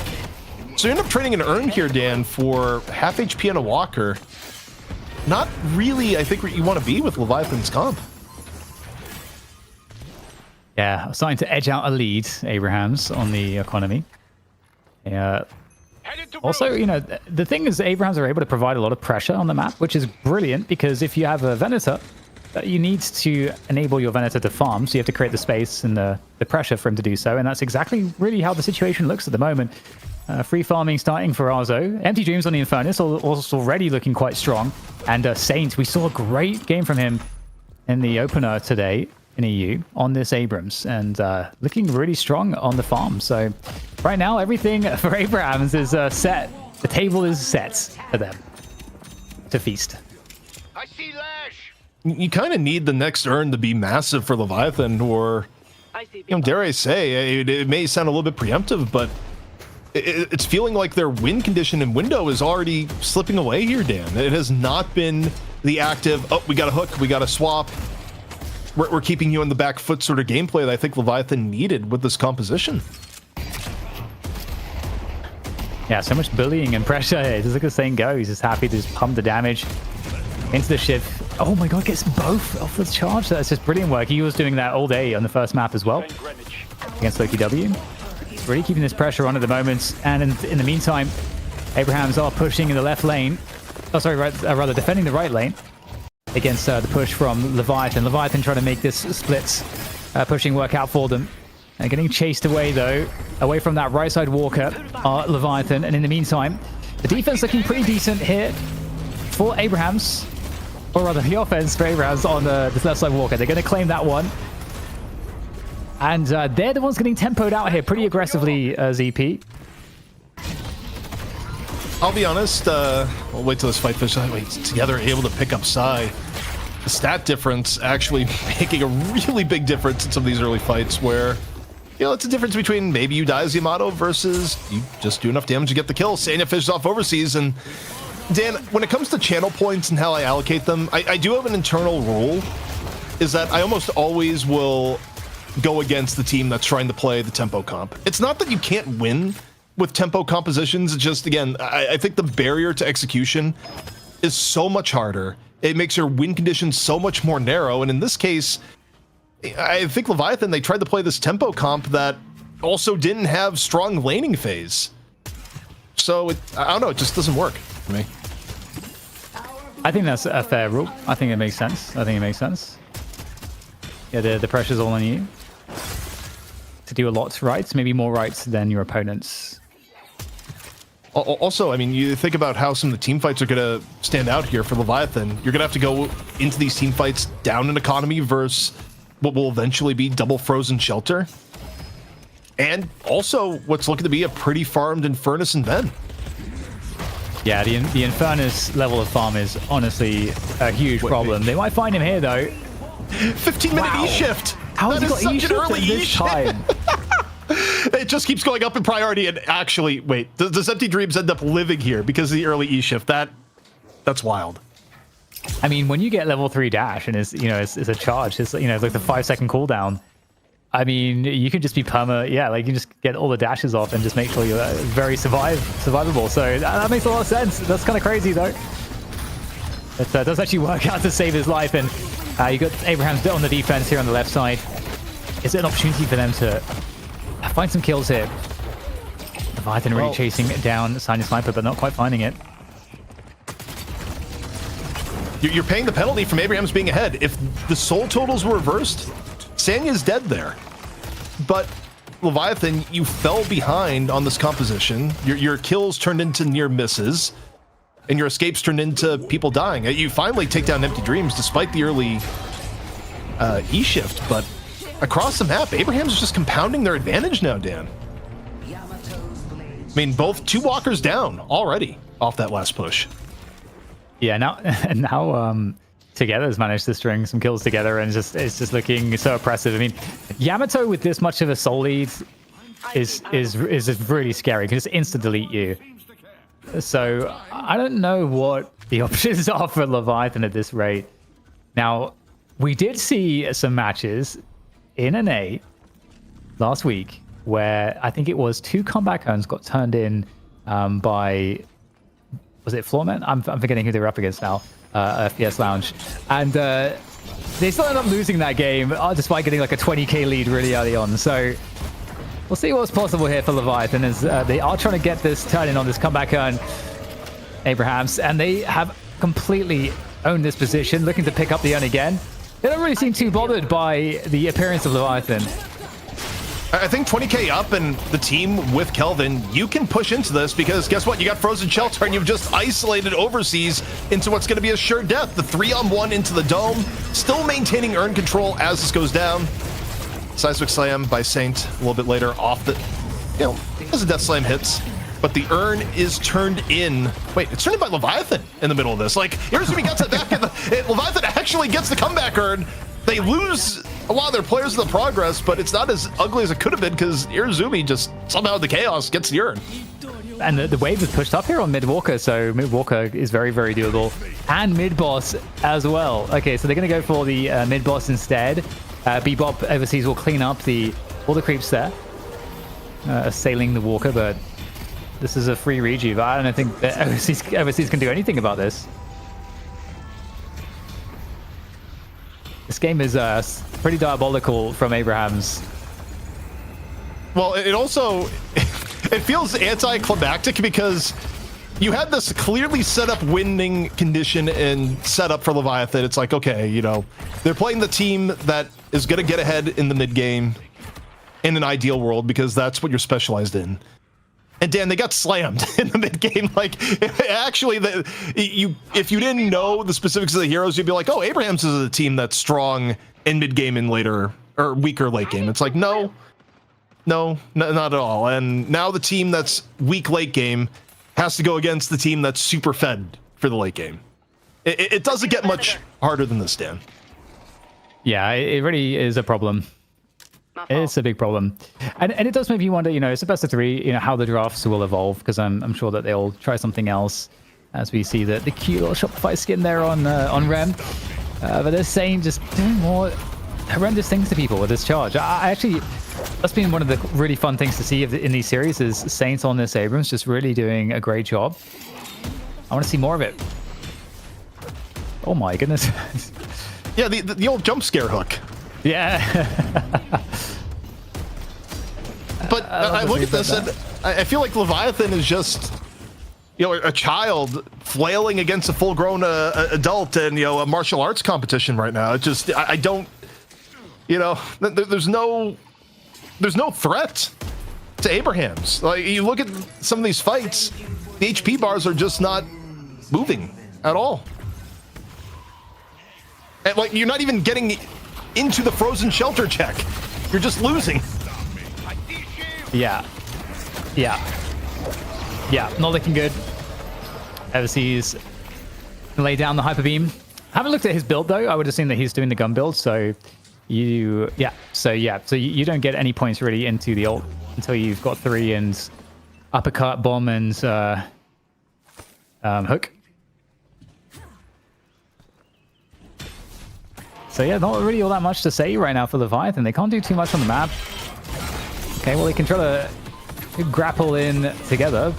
So you end up trading an Urn here, Dan, for half HP and a walker. Not really, I think, where you want to be with Leviathan's comp. Yeah, starting to edge out a lead, Abrahams, on the economy. Yeah. Also, you know, the thing is, Abrahams are able to provide a lot of pressure on the map, which is brilliant because if you have a Venator, you need to enable your Venator to farm, so you have to create the space and the pressure for him to do so, and that's exactly really how the situation looks at the moment. Free farming starting for Arzo. Empty Dreams on the Infernus, also already looking quite strong. And Saint, we saw a great game from him in the opener today in EU on this Abrams, and looking really strong on the farm. So right now, everything for Abrams is set. The table is set for them to feast. I see Lash. You kind of need the next urn to be massive for Leviathan, or, you know, dare I say, it may sound a little bit preemptive, but it's feeling like their win condition and window is already slipping away here, Dan. It has not been the active, oh, we got a hook, we got a swap. We're keeping you on the back foot sort of gameplay that I think Leviathan needed with this composition. Yeah, so much bullying and pressure here. Just look at the saying go. He's just happy to just pump the damage into the shiv. Oh my god, gets both off the charge. That's just brilliant work. He was doing that all day on the first map as well against Lowkey W. He's really keeping this pressure on at the moment. And in the meantime, Abrahams are pushing in the left lane. Oh, sorry, rather defending the right lane against the push from Leviathan. Leviathan trying to make this splits pushing work out for them. Getting chased away, though, away from that right side walker, Leviathan. And in the meantime, the defense looking pretty decent here for Abrahams. Or rather, the offense for Abrahams on this left side walker. They're going to claim that one. And they're the ones getting tempoed out here pretty aggressively, ZP. I'll be honest, we'll wait till this fight finishes. Together, able to pick up Psy. The stat difference actually making a really big difference in some of these early fights where, you know, it's a difference between maybe you die as Yamato versus you just do enough damage to get the kill. Sanya fishes off overseas. And Dan, when it comes to channel points and how I allocate them, I do have an internal rule, is that I almost always will go against the team that's trying to play the tempo comp. It's not that you can't win with tempo compositions. It's just, again, I think the barrier to execution is so much harder. It makes your win conditions so much more narrow. And in this case, I think Leviathan, they tried to play this tempo comp that also didn't have strong laning phase. So I don't know, it just doesn't work for me. I think that's a fair rule. I think it makes sense. Yeah, the pressure's all on you to do a lot right, maybe more right than your opponents. Also, I mean, you think about how some of the team fights are going to stand out here for Leviathan. You're going to have to go into these team fights down in economy versus what will eventually be double frozen shelter. And also what's looking to be a pretty farmed Infernus and Ven. Yeah, the Infernus level of farm is honestly a huge problem. They might find him here, though. 15-minute E-shift! How has he got E-shift at this time? It just keeps going up in priority, and actually, wait, does Empty Dreams end up living here because of the early E-shift? That's wild. I mean, when you get level 3 dash and it's a charge, it's like the 5-second cooldown. I mean, you could just be like you just get all the dashes off and just make sure you're very survivable. So that makes a lot of sense. That's kind of crazy, though. It does actually work out to save his life, and you got Abraham's on the defense here on the left side. is it an opportunity for them to find some kills here? Leviathan really chasing down Signing Sniper, but not quite finding it. You're paying the penalty from Abraham's being ahead. If the soul totals were reversed, Sanya's dead there. But Leviathan, you fell behind on this composition. Your kills turned into near misses, and your escapes turned into people dying. You finally take down Empty Dreams despite the early E-shift, but across the map, Abraham's just compounding their advantage now, Dan. I mean, both 2 walkers down already off that last push. Yeah, now Together's managed to string some kills together, and it's just looking so oppressive. I mean, Yamato with this much of a soul lead is really scary because it's instant delete you. So I don't know what the options are for Leviathan at this rate. Now, we did see some matches in an A last week where I think it was 2 comeback homes got turned in by, was it Floormen? I'm forgetting who they were up against now. FPS Lounge. And they still end up losing that game despite getting like a 20k lead really early on. So we'll see what's possible here for Leviathan as they are trying to get this turn in on this comeback earn Abrahams, and they have completely owned this position, looking to pick up the earn again. They don't really seem too bothered by the appearance of Leviathan. I think 20k up and the team with Kelvin, you can push into this because guess what? You got Frozen Shelter and you've just isolated Overseas into what's going to be a sure death. The 3-on-1 into the dome, still maintaining earn control as this goes down. Seismic Slam by Saint a little bit later off the, as the Death Slam hits, but the earn is turned in. Wait, it's turned in by Leviathan in the middle of this. Like, Irezumi gets it back, and Leviathan actually gets the comeback earn. They lose a lot of their players in the progress, but it's not as ugly as it could have been because Irezumi just somehow the chaos gets the earn. And the wave is pushed up here on mid walker, so mid walker is very, very doable. And mid boss as well. Okay, so they're going to go for the mid boss instead. Bebop Overseas will clean up all the creeps there, assailing the walker, but this is a free rejuve. I don't think that Overseas can do anything about this. This game is pretty diabolical from Abrahams. Well, it also it feels anticlimactic because you had this clearly set up winning condition and set up for Leviathan. It's like, okay, they're playing the team that is going to get ahead in the mid game in an ideal world because that's what you're specialized in. And Dan, they got slammed in the mid game. Like, actually, if you didn't know the specifics of the heroes, you'd be like, "Oh, Abrahams is a team that's strong in mid game and later or weaker late game." It's like, no, not at all. And now the team that's weak late game has to go against the team that's super fed for the late game. It doesn't get much harder than this, Dan. Yeah, it really is a problem. It's a big problem, and it does make you wonder. It's a best of 3. How the drafts will evolve, because I'm sure that they'll try something else, as we see the cute little Shopify skin there on Rem. But they're saying just doing more horrendous things to people with this charge. I actually, that's been one of the really fun things to see in these series is Saints on this Abrams just really doing a great job. I want to see more of it. Oh my goodness. Yeah, the old jump scare hook. Yeah. But I look at this and I feel like Leviathan is just, a child flailing against a full-grown adult in, a martial arts competition right now. It just, I don't, there's no threat to Abrahams. Like, you look at some of these fights, the HP bars are just not moving at all. And, like, you're not even getting into the Frozen Shelter check. You're just losing. Yeah, not looking good. Overseas lay down the hyper beam. Haven't looked at his build though. I would assume that he's doing the gun build. So you don't get any points really into the ult until you've got 3 and uppercut, bomb, and hook. So yeah, not really all that much to say right now for Leviathan. They can't do too much on the map. Okay, well, they can try to grapple in together.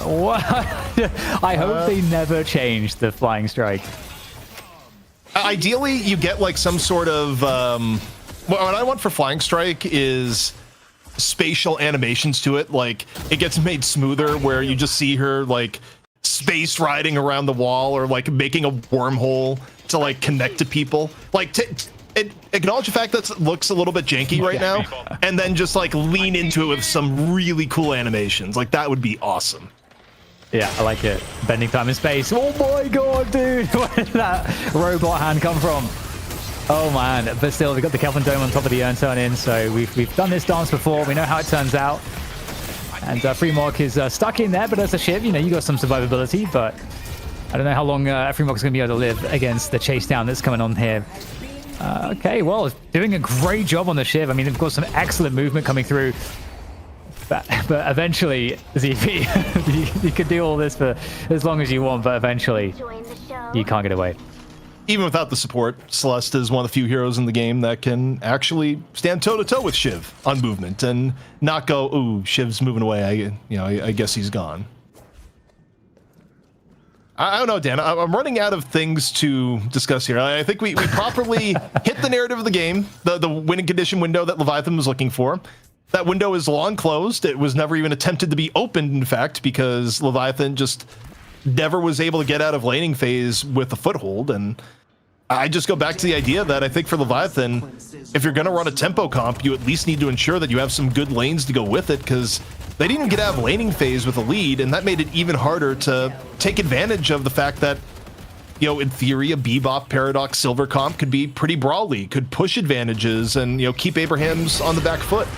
What? I hope they never change the flying strike. Ideally, you get like some sort of what I want for Flying Strike is spatial animations to it. Like, it gets made smoother where you just see her like space riding around the wall or like making a wormhole to like connect to people. Like, acknowledge the fact that it looks a little bit janky right now, and then just like lean into it with some really cool animations. Like, that would be awesome. Yeah, I like it. Bending time in space. Oh my god, dude! Where did that robot hand come from? Oh man, but still, we've got the Kelvin Dome on top of the urn turn in, so we've done this dance before. We know how it turns out. And Freemork is stuck in there, but as a Shiv, you know, you got some survivability, but I don't know how long Freemork is going to be able to live against the chase down that's coming on here. Okay, well, doing a great job on the Shiv. I mean, they've got some excellent movement coming through. But eventually, ZP, you could do all this for as long as you want, but eventually you can't get away. Even without the support, Celeste is one of the few heroes in the game that can actually stand toe-to-toe with Shiv on movement and not go, ooh, Shiv's moving away, I guess he's gone. I don't know, Dan. I'm running out of things to discuss here. I think we properly hit the narrative of the game, the winning condition window that Leviathan was looking for. That window is long closed. It was never even attempted to be opened, in fact, because Leviathan just never was able to get out of laning phase with a foothold. And I just go back to the idea that I think for Leviathan, if you're going to run a tempo comp, you at least need to ensure that you have some good lanes to go with it, because they didn't even get out of laning phase with a lead, and that made it even harder to take advantage of the fact that, in theory, a Bebop, Paradox, Silver comp could be pretty brawly, could push advantages, and, keep Abraham's on the back foot.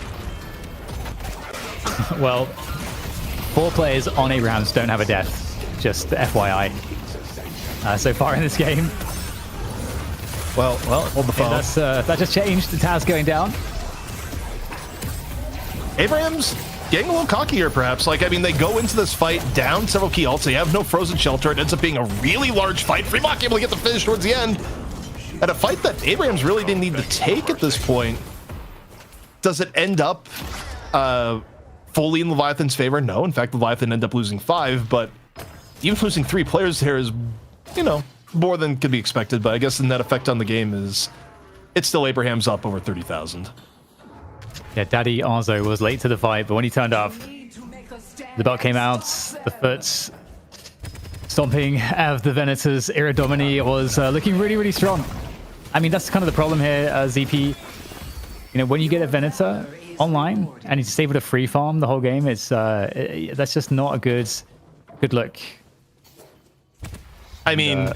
Well, 4 players on Abraham's don't have a death, just FYI. So far in this game. Well, hold the phone. That just changed. The Taz going down. Abraham's getting a little cocky here, perhaps. Like, I mean, they go into this fight down several key ults. They have no frozen shelter. It ends up being a really large fight. Freemok able to get the finish towards the end. At a fight that Abraham's really didn't need to take at this point. Does it end up fully in Leviathan's favor? No. In fact, Leviathan ended up losing 5, but even losing 3 players here is, more than could be expected. But I guess the net effect on the game is it's still Abraham's up over 30,000. Yeah, Daddy Arzo was late to the fight, but when he turned up, the belt came out, the foot stomping out of the Venators. Iradomini was looking really, really strong. I mean, that's kind of the problem here, ZP. When you get a Venator online and he's able to free farm the whole game, it's that's just not a good look. I mean,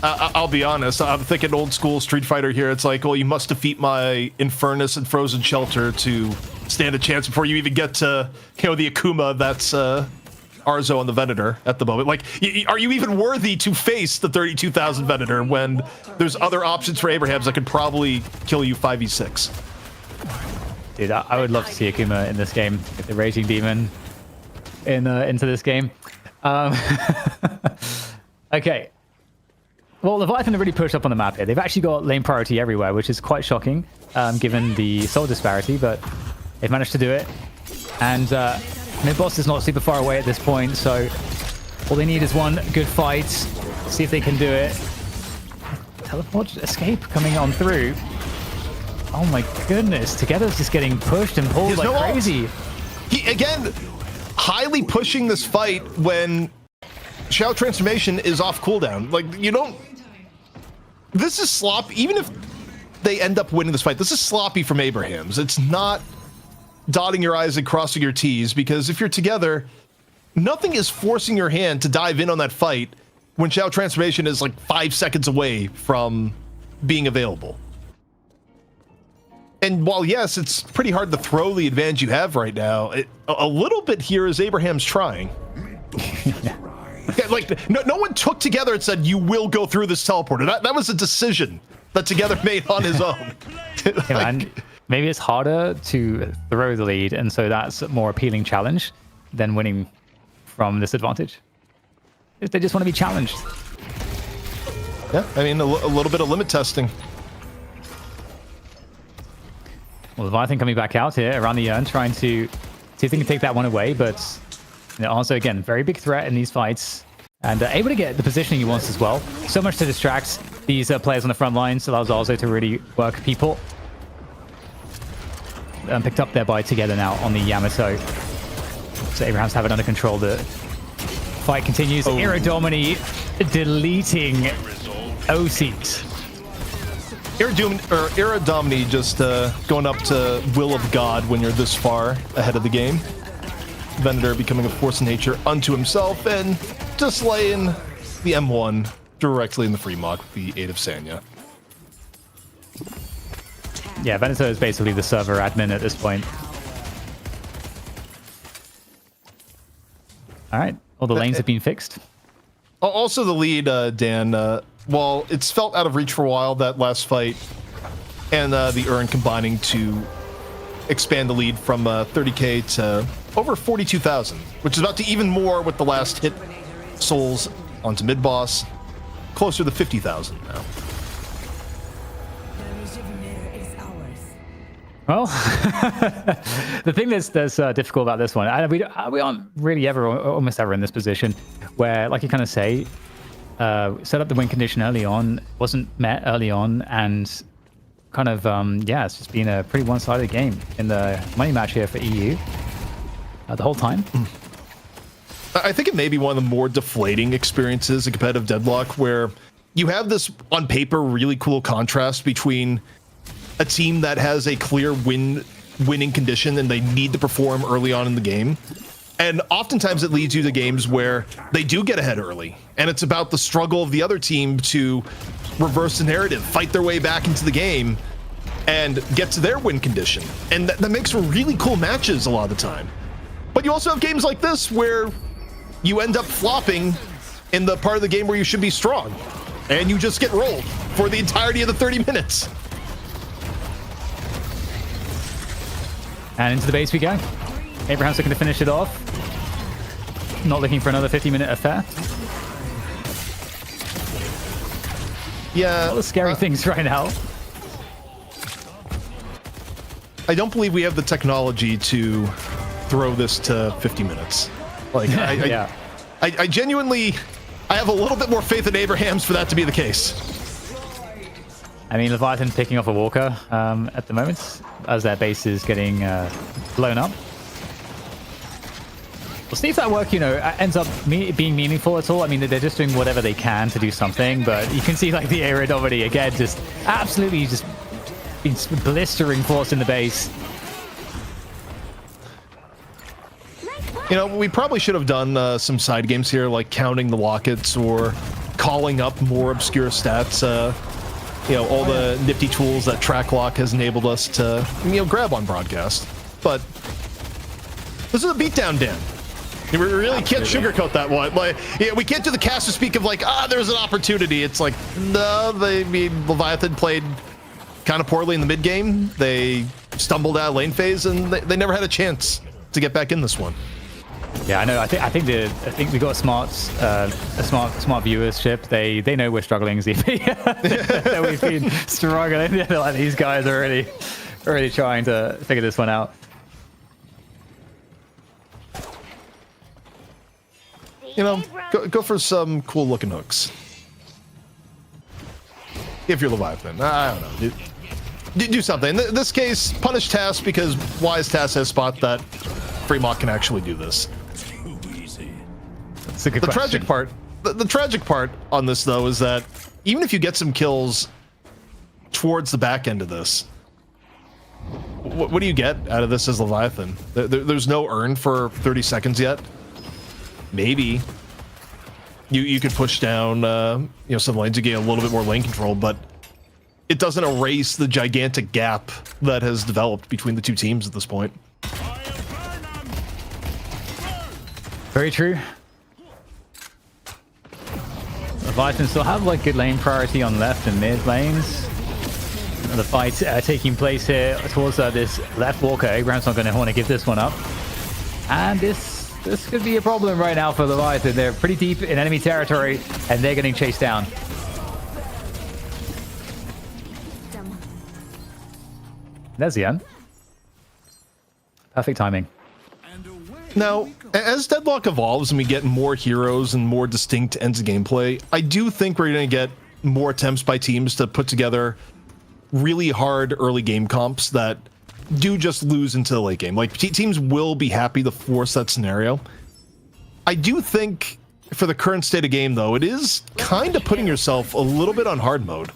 I'll be honest. I'm thinking old school Street Fighter here. It's like, well, you must defeat my Infernus and Frozen Shelter to stand a chance before you even get to, the Akuma that's Arzo on the Venator at the moment. Like, are you even worthy to face the 32,000 Venator when there's other options for Abraham's that could probably kill you 5v6? Dude, I would love to see Akuma in this game. Get the Raging Demon into this game. Okay. Well, Leviathan have really pushed up on the map here. They've actually got lane priority everywhere, which is quite shocking, given the soul disparity, but they've managed to do it. And mid-boss is not super far away at this point, so all they need is one good fight. See if they can do it. Teleport escape coming on through. Oh my goodness, Together's just getting pushed and pulled like crazy. He, again, highly pushing this fight when Shao Transformation is off cooldown. Like, this is sloppy. Even if they end up winning this fight, this is sloppy from Abraham's. It's not dotting your I's and crossing your T's, because if you're together, nothing is forcing your hand to dive in on that fight when Shao Transformation is like 5 seconds away from being available. And while, yes, it's pretty hard to throw the advantage you have right now, a little bit here is Abraham's trying. Like, no one took Together and said, you will go through this teleporter. That was a decision that Together made on his own. Like, hey man, maybe it's harder to throw the lead, and so that's a more appealing challenge than winning from this advantage. If they just want to be challenged. Yeah, I mean, a little bit of limit testing. Well, Leviathan coming back out here around the urn, trying to see if they can take that one away, but also, again, very big threat in these fights, and able to get the positioning he wants as well. So much to distract these players on the front lines, allows Arzo to really work people. picked up there by Together now on the Yamato. So Abraham's have it under control. The fight continues. Iradomini deleting OCs. Iradomini just going up to will of God when you're this far ahead of the game. Venator becoming a force of nature unto himself and just laying the M1 directly in the free mock with the aid of Sanya. Yeah, Venator is basically the server admin at this point. All right, all the lanes have been fixed. Also the lead, Dan, while it's felt out of reach for a while, that last fight, and the Urn combining to expand the lead from 30k to over 42,000, which is about to even more with the last hit souls onto mid-boss, closer to 50,000 now. Well, the thing that's difficult about this one, we aren't really ever, almost ever in this position where, like you kind of say, set up the win condition early on, wasn't met early on, and kind of, yeah, it's just been a pretty one-sided game in the money match here for EU the whole time. I think it may be one of the more deflating experiences in competitive Deadlock, where you have this, on paper, really cool contrast between a team that has a clear winning condition and they need to perform early on in the game. And oftentimes it leads you to games where they do get ahead early. And it's about the struggle of the other team to reverse the narrative, fight their way back into the game, and get to their win condition. And that makes for really cool matches a lot of the time. But you also have games like this where you end up flopping in the part of the game where you should be strong. And you just get rolled for the entirety of the 30 minutes. And into the base we go. Abraham's looking to finish it off. Not looking for another 50-minute affair. Yeah. All the scary things right now. I don't believe we have the technology to throw this to 50 minutes. Like, Yeah. I genuinely, I have a little bit more faith in Abraham's for that to be the case. I mean, Leviathan picking off a Walker at the moment as their base is getting blown up. We'll see if that work, ends up being meaningful at all. I mean, they're just doing whatever they can to do something, but you can see like the Iradomini again, just absolutely just being blistering force in the base. We probably should have done some side games here, like counting the lockets or calling up more obscure stats. All the nifty tools that TrackLock has enabled us to, grab on broadcast. But this is a beatdown, Dan. We really can't sugarcoat that one. Like, we can't do the cast to speak of like, there's an opportunity. It's like, no, Leviathan played kind of poorly in the mid game. They stumbled out of lane phase, and they never had a chance to get back in this one. Yeah, I know. I think we got a smart viewership. They know we're struggling, ZP. That we've been struggling. They're like, these guys are already trying to figure this one out. Go for some cool looking hooks. If you're Leviathan, I don't know. Do something. In this case, punish TAS, because Wise TAS has spot that Fremont can actually do this. That's a good question. The tragic part on this, though, is that even if you get some kills towards the back end of this, what do you get out of this as Leviathan? There's no earn for 30 seconds yet. Maybe you could push down some lanes to get a little bit more lane control, but it doesn't erase the gigantic gap that has developed between the two teams at this point. Very true. Leviathan still have like good lane priority on left and mid lanes. The fight taking place here towards this left Walker. Abraham's not going to want to give this one up, and this could be a problem right now for Leviathan. They're pretty deep in enemy territory, and they're getting chased down. There's the end. Perfect timing. Now, as Deadlock evolves and we get more heroes and more distinct ends of gameplay, I do think we're going to get more attempts by teams to put together really hard early game comps that do just lose into the late game. Like, teams will be happy to force that scenario. I do think for the current state of game, though, it is kind of putting yourself a little bit on hard mode.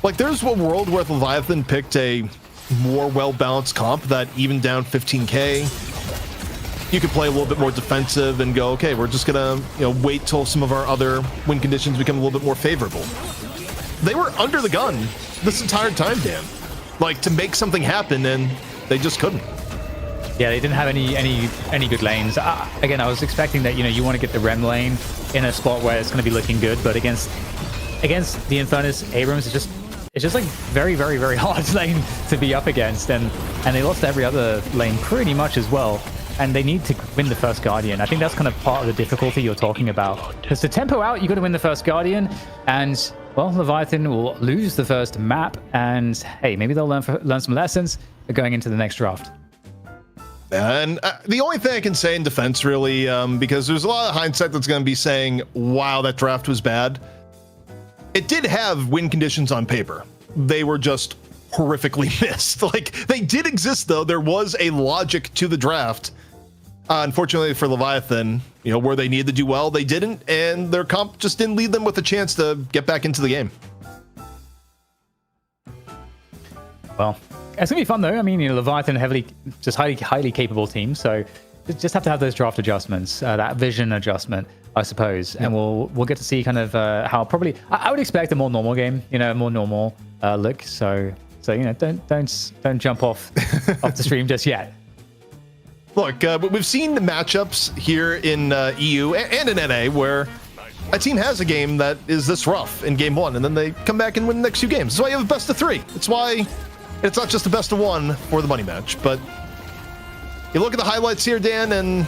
Like, there's a world where Leviathan picked a more well-balanced comp that even down 15k, you could play a little bit more defensive and go, okay, we're just gonna, wait till some of our other win conditions become a little bit more favorable. They were under the gun this entire time, Dan. Like, to make something happen, and they just couldn't. Yeah, they didn't have any good lanes. Again, I was expecting that, you want to get the Rem lane in a spot where it's going to be looking good, but against the Infernus Abrams, it's just like very, very, very hard lane to be up against, and they lost every other lane pretty much as well. And they need to win the first Guardian. I think that's kind of part of the difficulty you're talking about. Because to tempo out, you got to win the first Guardian, and well, Leviathan will lose the first map, and hey, maybe they'll learn some lessons going into the next draft. And the only thing I can say in defense, really, because there's a lot of hindsight that's going to be saying, wow, that draft was bad. It did have win conditions on paper. They were just horrifically missed. Like, they did exist, though. There was a logic to the draft. Unfortunately for Leviathan, where they needed to do well, they didn't, and their comp just didn't lead them with a chance to get back into the game. Well, it's gonna be fun though. I mean, Leviathan, highly capable team, so just have to have those draft adjustments, that vision adjustment, I suppose, and we'll get to see kind of how probably I would expect a more normal game, a more normal look. So don't jump off the stream just yet. Look, we've seen the matchups here in EU and in NA where a team has a game that is this rough in game one, and then they come back and win the next few games. That's why you have a best of 3. It's why it's not just a best of 1 for the money match. But you look at the highlights here, Dan, and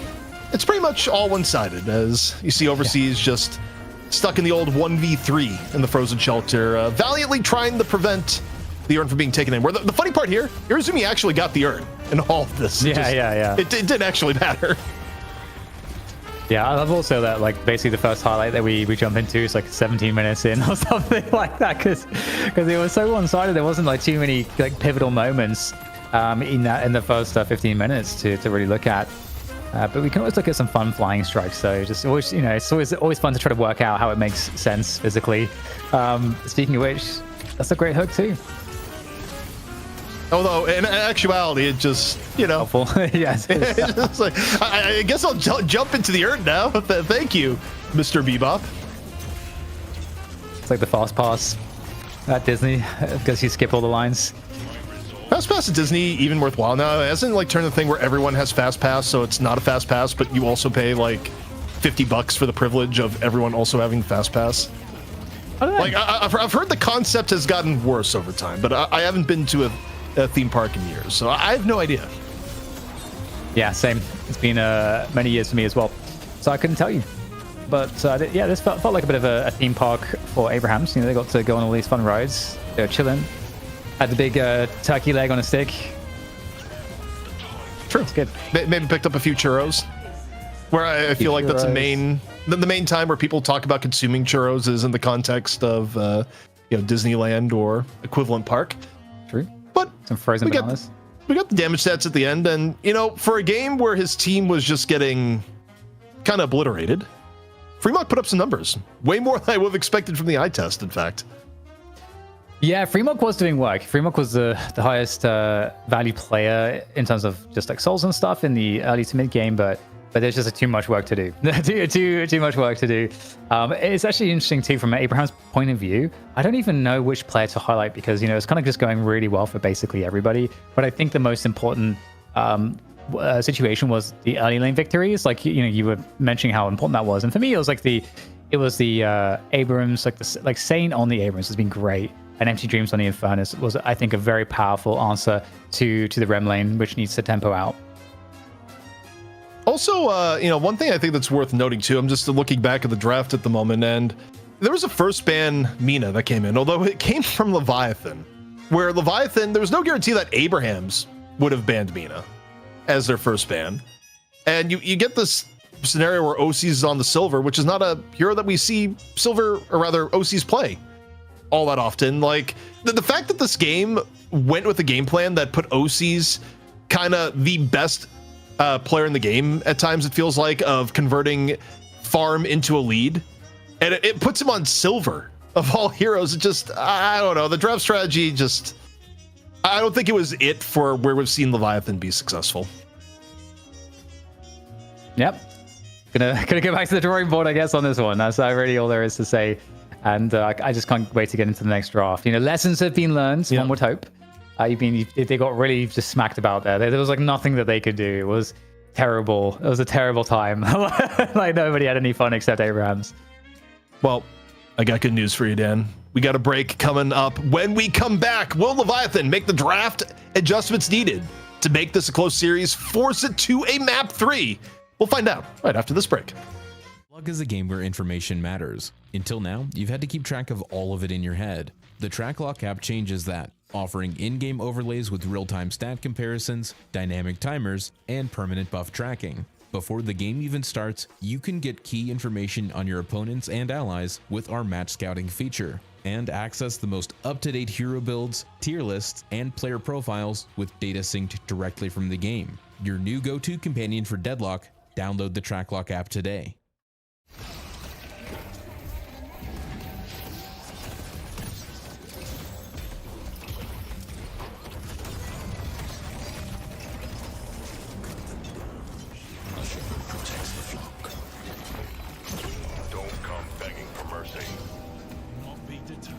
it's pretty much all one-sided, as you see Overseas just stuck in the old 1v3 in the frozen shelter, valiantly trying to prevent the urn from being taken in. Where the funny part here, Irizumi actually got the urn in all of this. It didn't actually matter. Yeah, I love also that, like, basically the first highlight that we jump into is like 17 minutes in or something like that, because it was so one-sided. There wasn't like too many like pivotal moments in the first 15 minutes to really look at. But we can always look at some fun flying strikes. So just always, it's always fun to try to work out how it makes sense physically. Speaking of which, that's a great hook too. Although in actuality, it just, helpful. Yes. It's like, I guess I'll jump into the urn now. Thank you, Mr. Bebop. It's like the fast pass at Disney because you skip all the lines. Fast pass at Disney even worthwhile now? It hasn't like turned the thing where everyone has fast pass, so it's not a fast pass, but you also pay like $50 for the privilege of everyone also having fast pass. I don't know. Like I've heard the concept has gotten worse over time, but I haven't been to a theme park in years, so I have no idea. Yeah, same. It's been many years for me as well, so I couldn't tell you. But yeah, this felt like a bit of a theme park for Abrahams. They got to go on all these fun rides. They were chilling. Had the big turkey leg on a stick. True. It's good. Maybe picked up a few churros. Where I feel like that's the main time where people talk about consuming churros is in the context of Disneyland or equivalent park. True. But some frozen bananas. We got the damage stats at the end, and for a game where his team was just getting kind of obliterated, Fremont put up some numbers. Way more than I would have expected from the eye test, in fact. Yeah, Fremont was doing work. Fremont was the highest value player in terms of just like souls and stuff in the early to mid game, but there's just too much work to do. too much work to do. It's actually interesting too from Abraham's point of view. I don't even know which player to highlight because it's kind of just going really well for basically everybody. But I think the most important situation was the early lane victories. Like you were mentioning how important that was, and for me it was the Abrams, like Saint on the Abrams has been great. And Empty Dreams on the Infernus was, I think, a very powerful answer to the Rem lane, which needs to tempo out. Also, one thing I think that's worth noting too, I'm just looking back at the draft at the moment, and there was a first ban Mina that came in, although it came from Leviathan, where Leviathan, there was no guarantee that Abrahams would have banned Mina as their first ban. And you get this scenario where OCs is on the silver, which is not a hero that we see silver, or rather OCs play all that often. Like the fact that this game went with a game plan that put OC's kind of the best player in the game at times, it feels like, of converting farm into a lead, and it puts him on silver of all heroes. It just, I don't know, the draft strategy just, I don't think it was it for where we've seen Leviathan be successful. Yep. Gonna go back to the drawing board, I guess, on this one. That's really all there is to say. And I just can't wait to get into the next draft. You know, lessons have been learned, one would hope. They got really just smacked about there. There was like nothing that they could do. It was terrible. It was a terrible time. Like nobody had any fun except Abrams. Well, I got good news for you, Dan. We got a break coming up. When we come back, will Leviathan make the draft adjustments needed to make this a close series, force it to a map 3? We'll find out right after this break. Log is a game where information matters. Until now, you've had to keep track of all of it in your head. The TrackLock app changes that, offering in-game overlays with real-time stat comparisons, dynamic timers, and permanent buff tracking. Before the game even starts, you can get key information on your opponents and allies with our match scouting feature, and access the most up-to-date hero builds, tier lists, and player profiles with data synced directly from the game. Your new go-to companion for Deadlock. Download the TrackLock app today. Don't come begging for mercy. Not be deterred.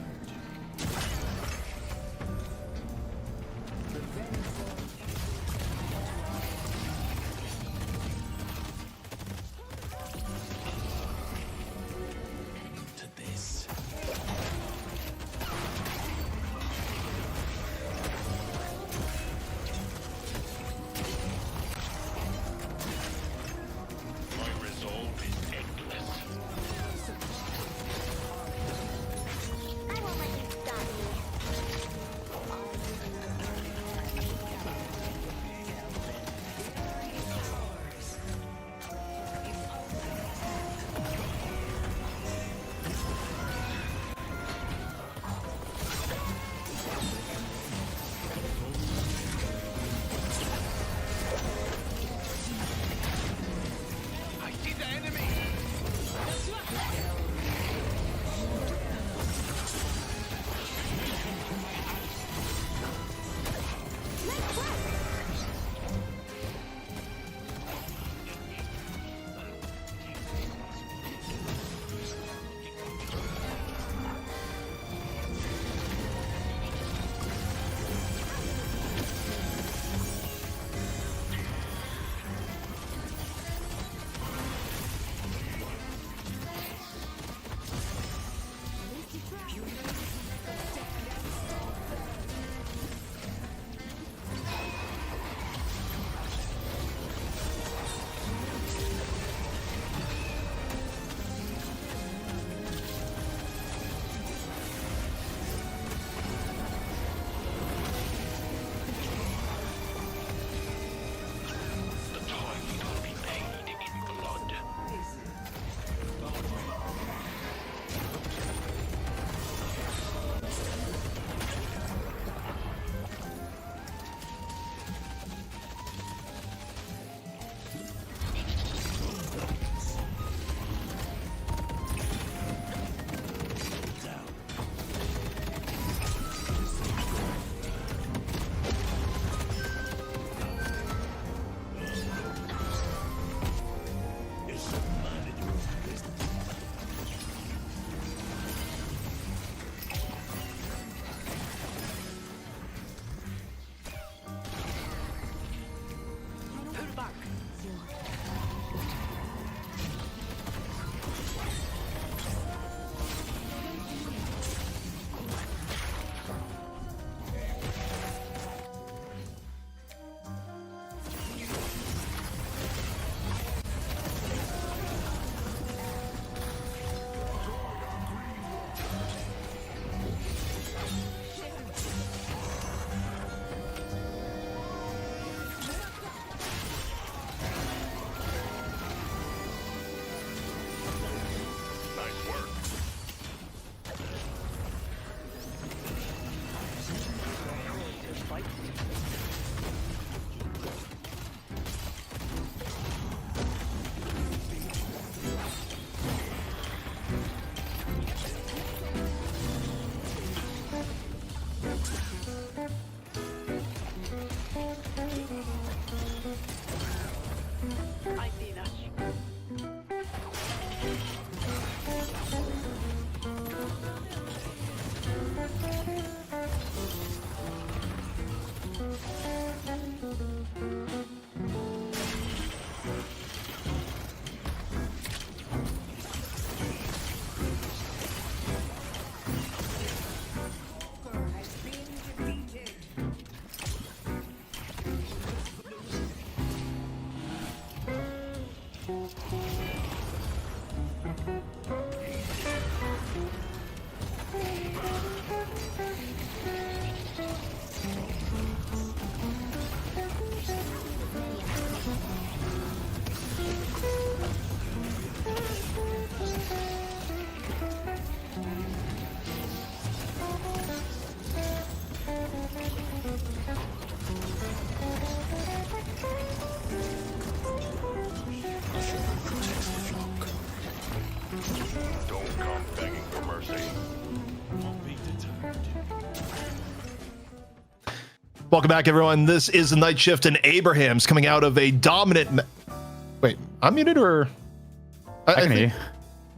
Welcome back, everyone. This is the Night Shift, and Abraham's coming out of a dominant. Wait, I'm muted, or I can hear you.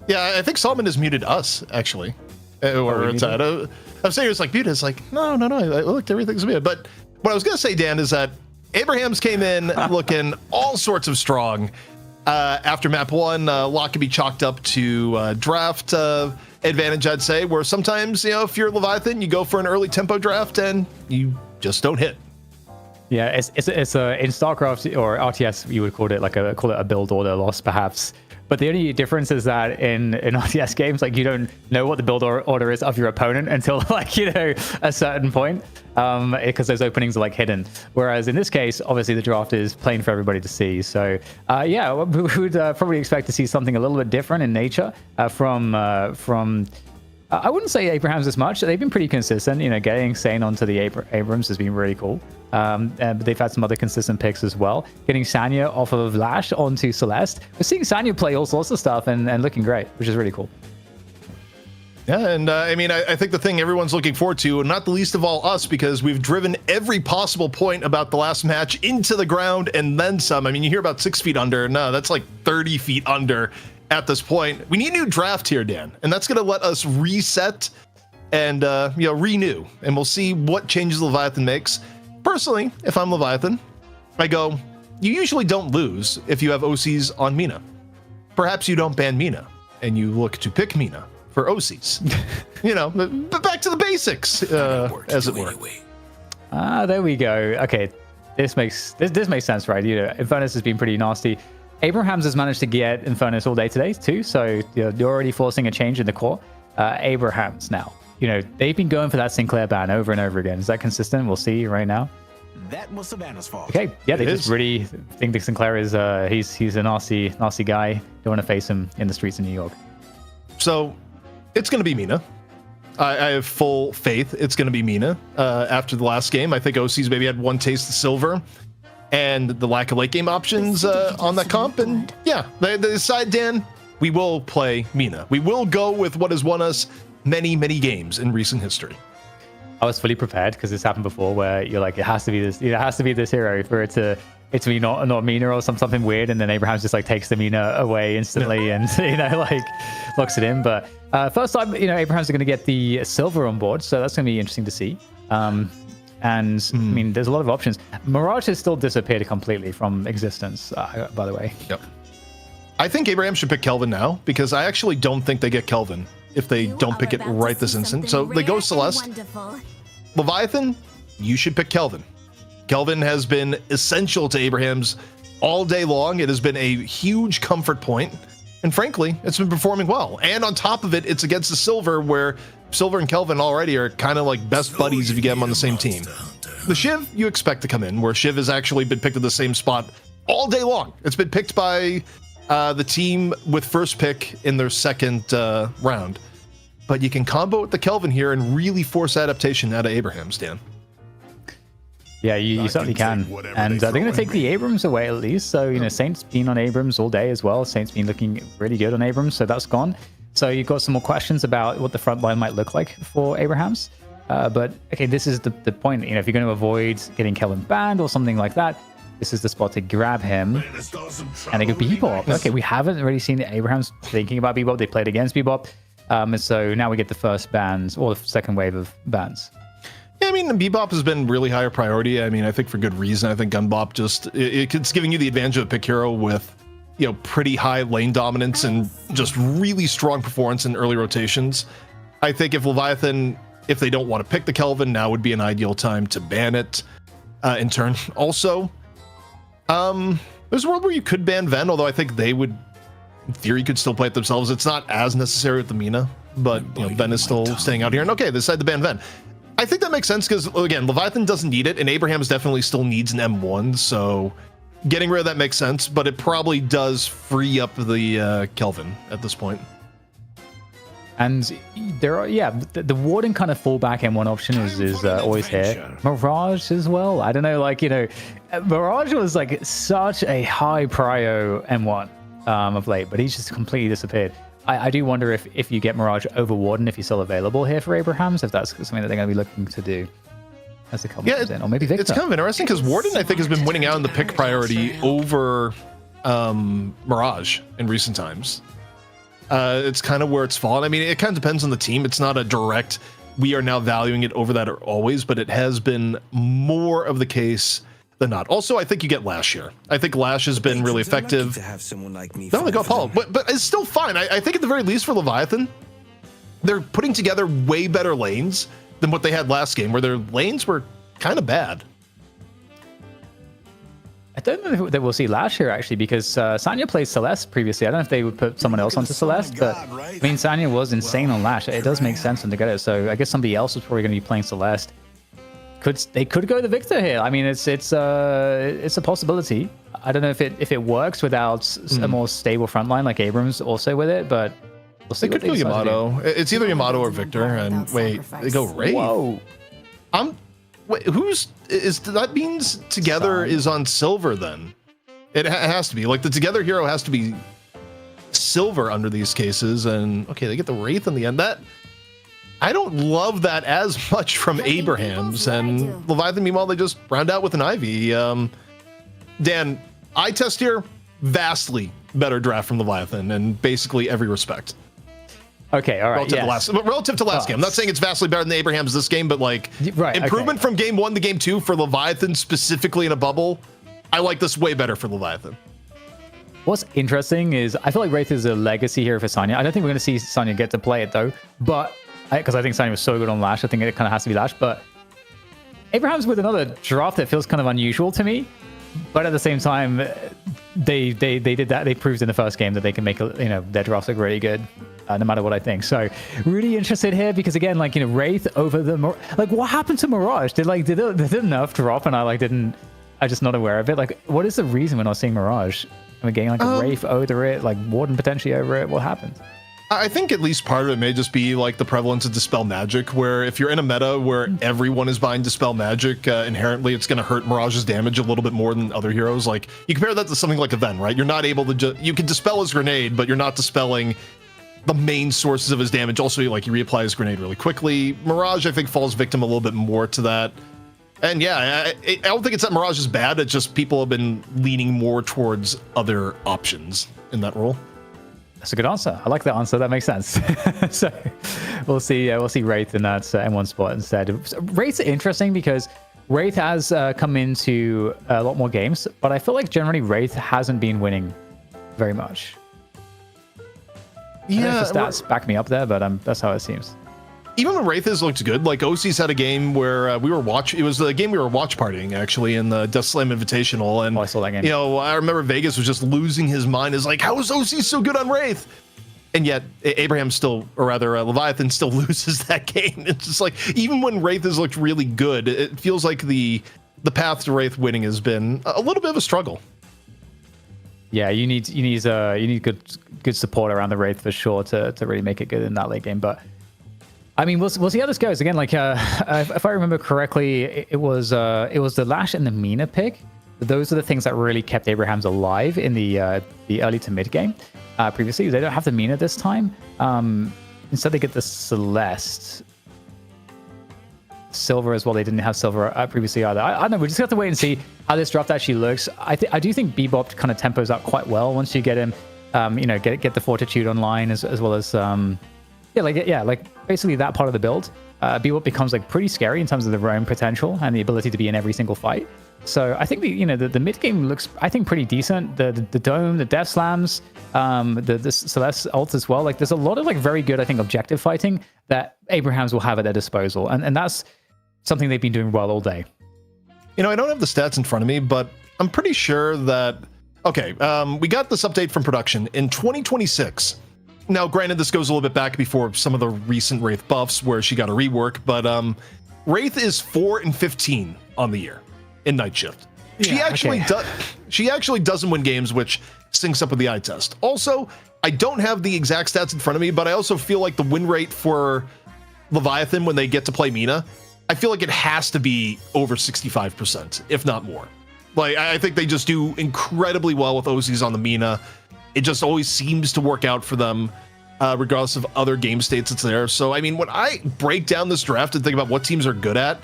Yeah, I think Solomon has muted us actually, or it's I'm saying it's like muted. It's like no. I looked, everything's muted. But what I was gonna say, Dan, is that Abraham's came in looking all sorts of strong. After map 1, lot can be chalked up to draft advantage, I'd say, where sometimes, if you're Leviathan, you go for an early tempo draft and you just don't hit. Yeah, it's in StarCraft or RTS, you would call it a build order loss, perhaps. But the only difference is that in RTS games, like, you don't know what the build order is of your opponent until a certain point, because those openings are like hidden. Whereas in this case, obviously the draft is plain for everybody to see. So yeah, we would probably expect to see something a little bit different in nature from. I wouldn't say Abrahams as much. They've been pretty consistent. Getting Sane onto the Abrams has been really cool. But they've had some other consistent picks as well. Getting Sanya off of Lash onto Celeste. We're seeing Sanya play all sorts of stuff and looking great, which is really cool. Yeah, and I think the thing everyone's looking forward to, and not the least of all us, because we've driven every possible point about the last match into the ground and then some. You hear about 6 feet under. No, that's like 30 feet under at this point. We need a new draft here, Dan, and that's going to let us reset and renew, and we'll see what changes Leviathan makes. Personally, if I'm Leviathan, I go, you usually don't lose if you have OCs on Mina. Perhaps you don't ban Mina, and you look to pick Mina for OCs. But back to the basics, as it were. There we go. Okay, this makes sense, right? Infernus has been pretty nasty. Abrahams has managed to get Infernus all day today too, so you're already forcing a change in the core. Abrahams now, they've been going for that Sinclair ban over and over again. Is that consistent? We'll see right now. That was Savannah's fault. Okay, yeah, they just really think that Sinclair is he's a nasty guy. Don't want to face him in the streets of New York. So it's going to be Mina. I have full faith it's going to be Mina. After the last game, I think OC's maybe had one taste of silver, and the lack of late game options on that comp. And yeah, they decide, Dan, we will play Mina. We will go with what has won us many, many games in recent history. I was fully prepared because this happened before, where you're like, it has to be this hero for it to be not Mina or something weird, and then Abrahams just takes the Mina away instantly and locks it in. But first time, Abrahams are going to get the silver on board, so that's going to be interesting to see. There's a lot of options. Mirage has still disappeared completely from existence, by the way. Yep. I think Abraham should pick Kelvin now, because I actually don't think they get Kelvin if they don't pick it right this instant. So they go Celeste. Leviathan, you should pick Kelvin. Kelvin has been essential to Abraham's all day long. It has been a huge comfort point, and frankly, it's been performing well. And on top of it, it's against the Silver, where Silver and Kelvin already are kind of like best buddies if you get them on the same team. The Shiv, you expect to come in, where Shiv has actually been picked at the same spot all day long. It's been picked by the team with first pick in their second round. But you can combo with the Kelvin here and really force adaptation out of Abrahams, Dan. Yeah, you certainly can. And they're going to take the Abrams away at least. So, Saint's been on Abrams all day as well. Saint's been looking really good on Abrams, so that's gone. So you've got some more questions about what the front line might look like for Abrahams. But, okay, this is the point. If you're going to avoid getting Kelvin banned or something like that, this is the spot to grab him. And they go Bebop. Okay, we haven't really seen Abrahams thinking about Bebop. They played against Bebop. And so now we get the first bans, or the second wave of bans. Yeah, Bebop has been really higher priority. I think for good reason. I think Gunbop it's giving you the advantage of a pick hero with, pretty high lane dominance and just really strong performance in early rotations. I think if Leviathan, if they don't want to pick the Kelvin, now would be an ideal time to ban it in turn. Also, there's a world where you could ban Ven, although I think they would, in theory, could still play it themselves. It's not as necessary with the Mina, but Ven is still staying out here. And okay, they decided to ban Ven. I think that makes sense because, again, Leviathan doesn't need it, and Abrahams definitely still needs an M1, so getting rid of that makes sense, but it probably does free up the Kelvin at this point. And there are, the Warden kind of fallback M1 option is always here. Mirage as well. I don't know, Mirage was such a high prio M1 of late, but he's just completely disappeared. I do wonder if you get Mirage over Warden, if he's still available here for Abrahams, if that's something that they're going to be looking to do. as the couple comes in, or maybe Victor. It's kind of interesting because Warden, I think, has been winning out in the pick priority over Mirage in recent times. It's kind of where it's fallen. I mean, it kind of depends on the team. It's not a direct, we are now valuing it over that always, but it has been more of the case than not. Also, I think you get Lash here. I think Lash has been really effective. To have someone like me Not like Apollo, but it's still fine. I think at the very least for Leviathan, they're putting together way better lanes than what they had last game, where their lanes were kind of bad. I don't know if we'll see Lash here, actually, because Sanya played Celeste previously. I don't know if they would put someone else onto Celeste, but I mean, Sanya was insane on Lash. It does make sense to get it, so I guess somebody else was probably going to be playing Celeste. They could go the Victor here. I mean, it's a possibility. I don't know if it works without a more stable front line like Abrams also with it, but we'll see. It could go Yamato. It's either Yamato or Victor. And wait, they go Wraith. Whoa. Wait, that means Together is on silver then? It has to be. Like the Together hero has to be silver under these cases, and okay, they get the Wraith in the end. That I don't love that as much from Abrahams, and Leviathan, meanwhile, they just round out with an Ivy. Dan, eye test here, vastly better draft from Leviathan in basically every respect. Okay, all right. Relative to last game. I'm not saying it's vastly better than Abraham's this game, but like improvement from game 1 to game 2 for Leviathan, specifically in a bubble. I like this way better for Leviathan. What's interesting is I feel like Wraith is a legacy here for Sanya. I don't think we're going to see Sanya get to play it though, but because I think Sanya was so good on Lash, I think it kind of has to be Lash. But Abraham's with another draft that feels kind of unusual to me. But at the same time, they did that. They proved in the first game that they can make their drafts look really good, no matter what I think. So really interested here because again, like Wraith over the what happened to Mirage? Did it nerf drop and I just not aware of it? Like, what is the reason we're not seeing Mirage? We're getting like a Wraith over it, like Warden potentially over it. What happened? I think at least part of it may just be like the prevalence of Dispel Magic, where if you're in a meta where everyone is buying Dispel Magic, inherently it's going to hurt Mirage's damage a little bit more than other heroes. Like, you compare that to something like a Ven, right? You're not able to you can Dispel his grenade, but you're not dispelling the main sources of his damage. Also, like, you reapply his grenade really quickly. Mirage, I think, falls victim a little bit more to that. And yeah, I don't think it's that Mirage is bad. It's just people have been leaning more towards other options in that role. That's a good answer. I like that answer. That makes sense. So we'll see Wraith in that M1 spot instead. Wraith's interesting because Wraith has come into a lot more games, but I feel like generally Wraith hasn't been winning very much. Yeah, the stats back me up there, but that's how it seems. Even when Wraith has looked good, like OC's had a game where it was the game we were watch partying actually in the Death Slam Invitational, and I saw that game. I remember Vegas was just losing his mind. Is like, how is OC so good on Wraith? And yet Abraham Leviathan still loses that game. It's just like, even when Wraith has looked really good, it feels like the path to Wraith winning has been a little bit of a struggle. Yeah, you need good support around the Wraith for sure to really make it good in that late game, but. I mean, we'll see how this goes. Again, like if I remember correctly, it was the Lash and the Mina pick. Those are the things that really kept Abrahams alive in the early to mid game. Previously, they don't have the Mina this time. Instead, they get the Celeste, Silver as well. They didn't have Silver previously either. I don't know. We just have to wait and see how this draft actually looks. I do think Bebop kind of tempos up quite well once you get him. Get the Fortitude online as well as. Like basically that part of the build, Bebop becomes like pretty scary in terms of the roam potential and the ability to be in every single fight. So I think the mid game looks, I think, pretty decent. The dome, the death slams, the Celeste ult as well. Like there's a lot of like very good, I think, objective fighting that Abrahams will have at their disposal, and that's something they've been doing well all day. I don't have the stats in front of me, but I'm pretty sure that we got this update from production in 2026. Now, granted, this goes a little bit back before some of the recent Wraith buffs where she got a rework, but Wraith is 4-15 on the year in Night Shift. She actually doesn't win games, which syncs up with the eye test. Also, I don't have the exact stats in front of me, but I also feel like the win rate for Leviathan when they get to play Mina, I feel like it has to be over 65%, if not more. Like, I think they just do incredibly well with OCs on the Mina. It just always seems to work out for them, regardless of other game states that's there. So, I mean, when I break down this draft and think about what teams are good at,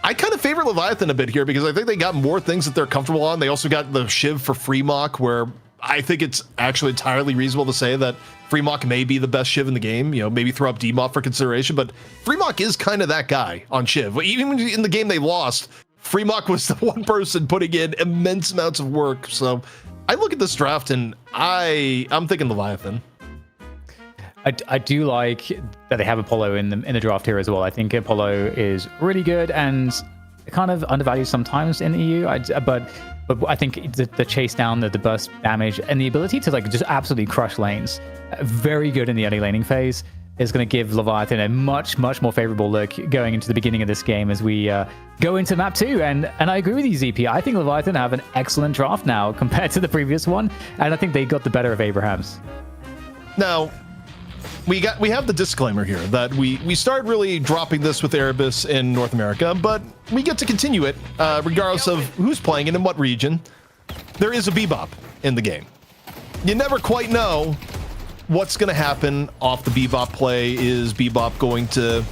I kind of favor Leviathan a bit here because I think they got more things that they're comfortable on. They also got the Shiv for free mock, where I think it's actually entirely reasonable to say that free mock may be the best Shiv in the game. You know, maybe throw up DMOP for consideration, but free mock is kind of that guy on Shiv. Even when in the game they lost, free mock was the one person putting in immense amounts of work. So I look at this draft and I'm thinking Leviathan. I do like that they have Apollo in the draft here as well. I think Apollo is really good and kind of undervalued sometimes in the EU. But I think the chase down, the burst damage, and the ability to like just absolutely crush lanes, very good in the early laning phase, is going to give Leviathan a much more favorable look going into the beginning of this game as we go into map 2. And I agree with you, ZP. I think Leviathan have an excellent draft now compared to the previous one, and I think they got the better of Abraham's. Now, we have the disclaimer here that we started really dropping this with Erebus in North America, but we get to continue it regardless of who's playing it in what region. There is a Bebop in the game. You never quite know what's going to happen off the Bebop play. Is Bebop going to,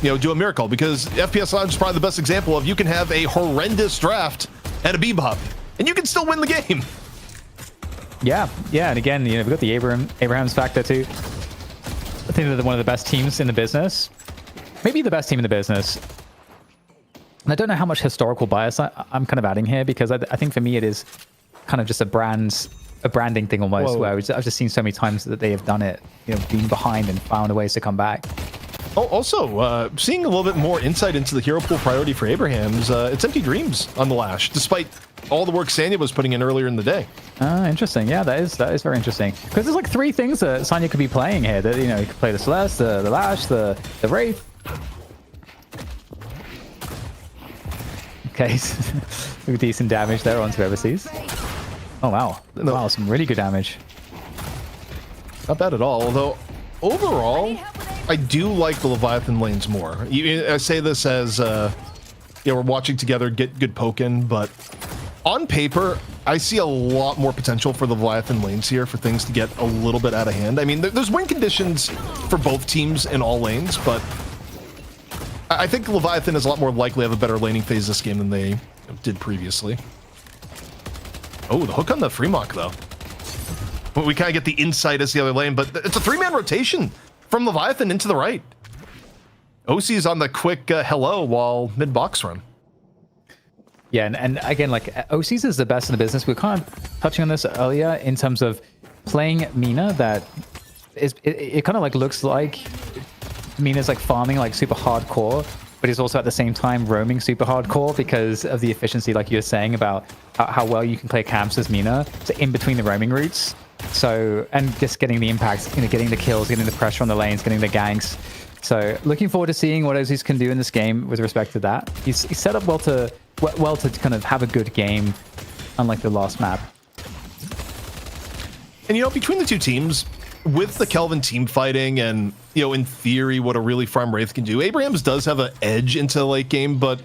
do a miracle? Because FPS Lounge is probably the best example of you can have a horrendous draft and a Bebop, and you can still win the game. Yeah, and again, we've got the Abraham's factor too. I think they're one of the best teams in the business. Maybe the best team in the business. And I don't know how much historical bias I'm kind of adding here, because I think for me it is kind of just a branding thing almost. Whoa. Where I've just seen so many times that they have done it, being behind and found ways to come back. Oh, also, seeing a little bit more insight into the hero pool priority for Abraham's, it's Empty Dreams on the Lash, despite all the work Sanya was putting in earlier in the day. Interesting. Yeah, that is very interesting. Because there's like 3 things that Sanya could be playing here. That you could play the Celeste, the Lash, the Wraith. Okay, decent damage there onto Overseas. Oh wow, wow, some really good damage. Not bad at all. Although overall, I do like the Leviathan lanes more. I say this as we're watching together get good poke in, but on paper, I see a lot more potential for the Leviathan lanes here for things to get a little bit out of hand. I mean, there's win conditions for both teams in all lanes, but I think Leviathan is a lot more likely to have a better laning phase this game than they did previously. Oh, the hook on the free mock, though. We kind of get the insight as the other lane, but it's a 3-man rotation from Leviathan into the right. OC is on the quick hello while mid-box run. Yeah, and again, like, OCs is the best in the business. We were kind of touching on this earlier in terms of playing Mina. That is, it kind of like looks like Mina's like farming like super hardcore, but he's also at the same time roaming super hardcore because of the efficiency, like you were saying about how well you can play camps as Mina, so in between the roaming routes. So, and just getting the impacts, getting the kills, getting the pressure on the lanes, getting the ganks. So looking forward to seeing what Ozzy's can do in this game with respect to that. He's set up well to kind of have a good game, unlike the last map. And between the two teams, with the Kelvin team fighting and in theory what a really farm Wraith can do, Abraham's does have an edge into the late game, but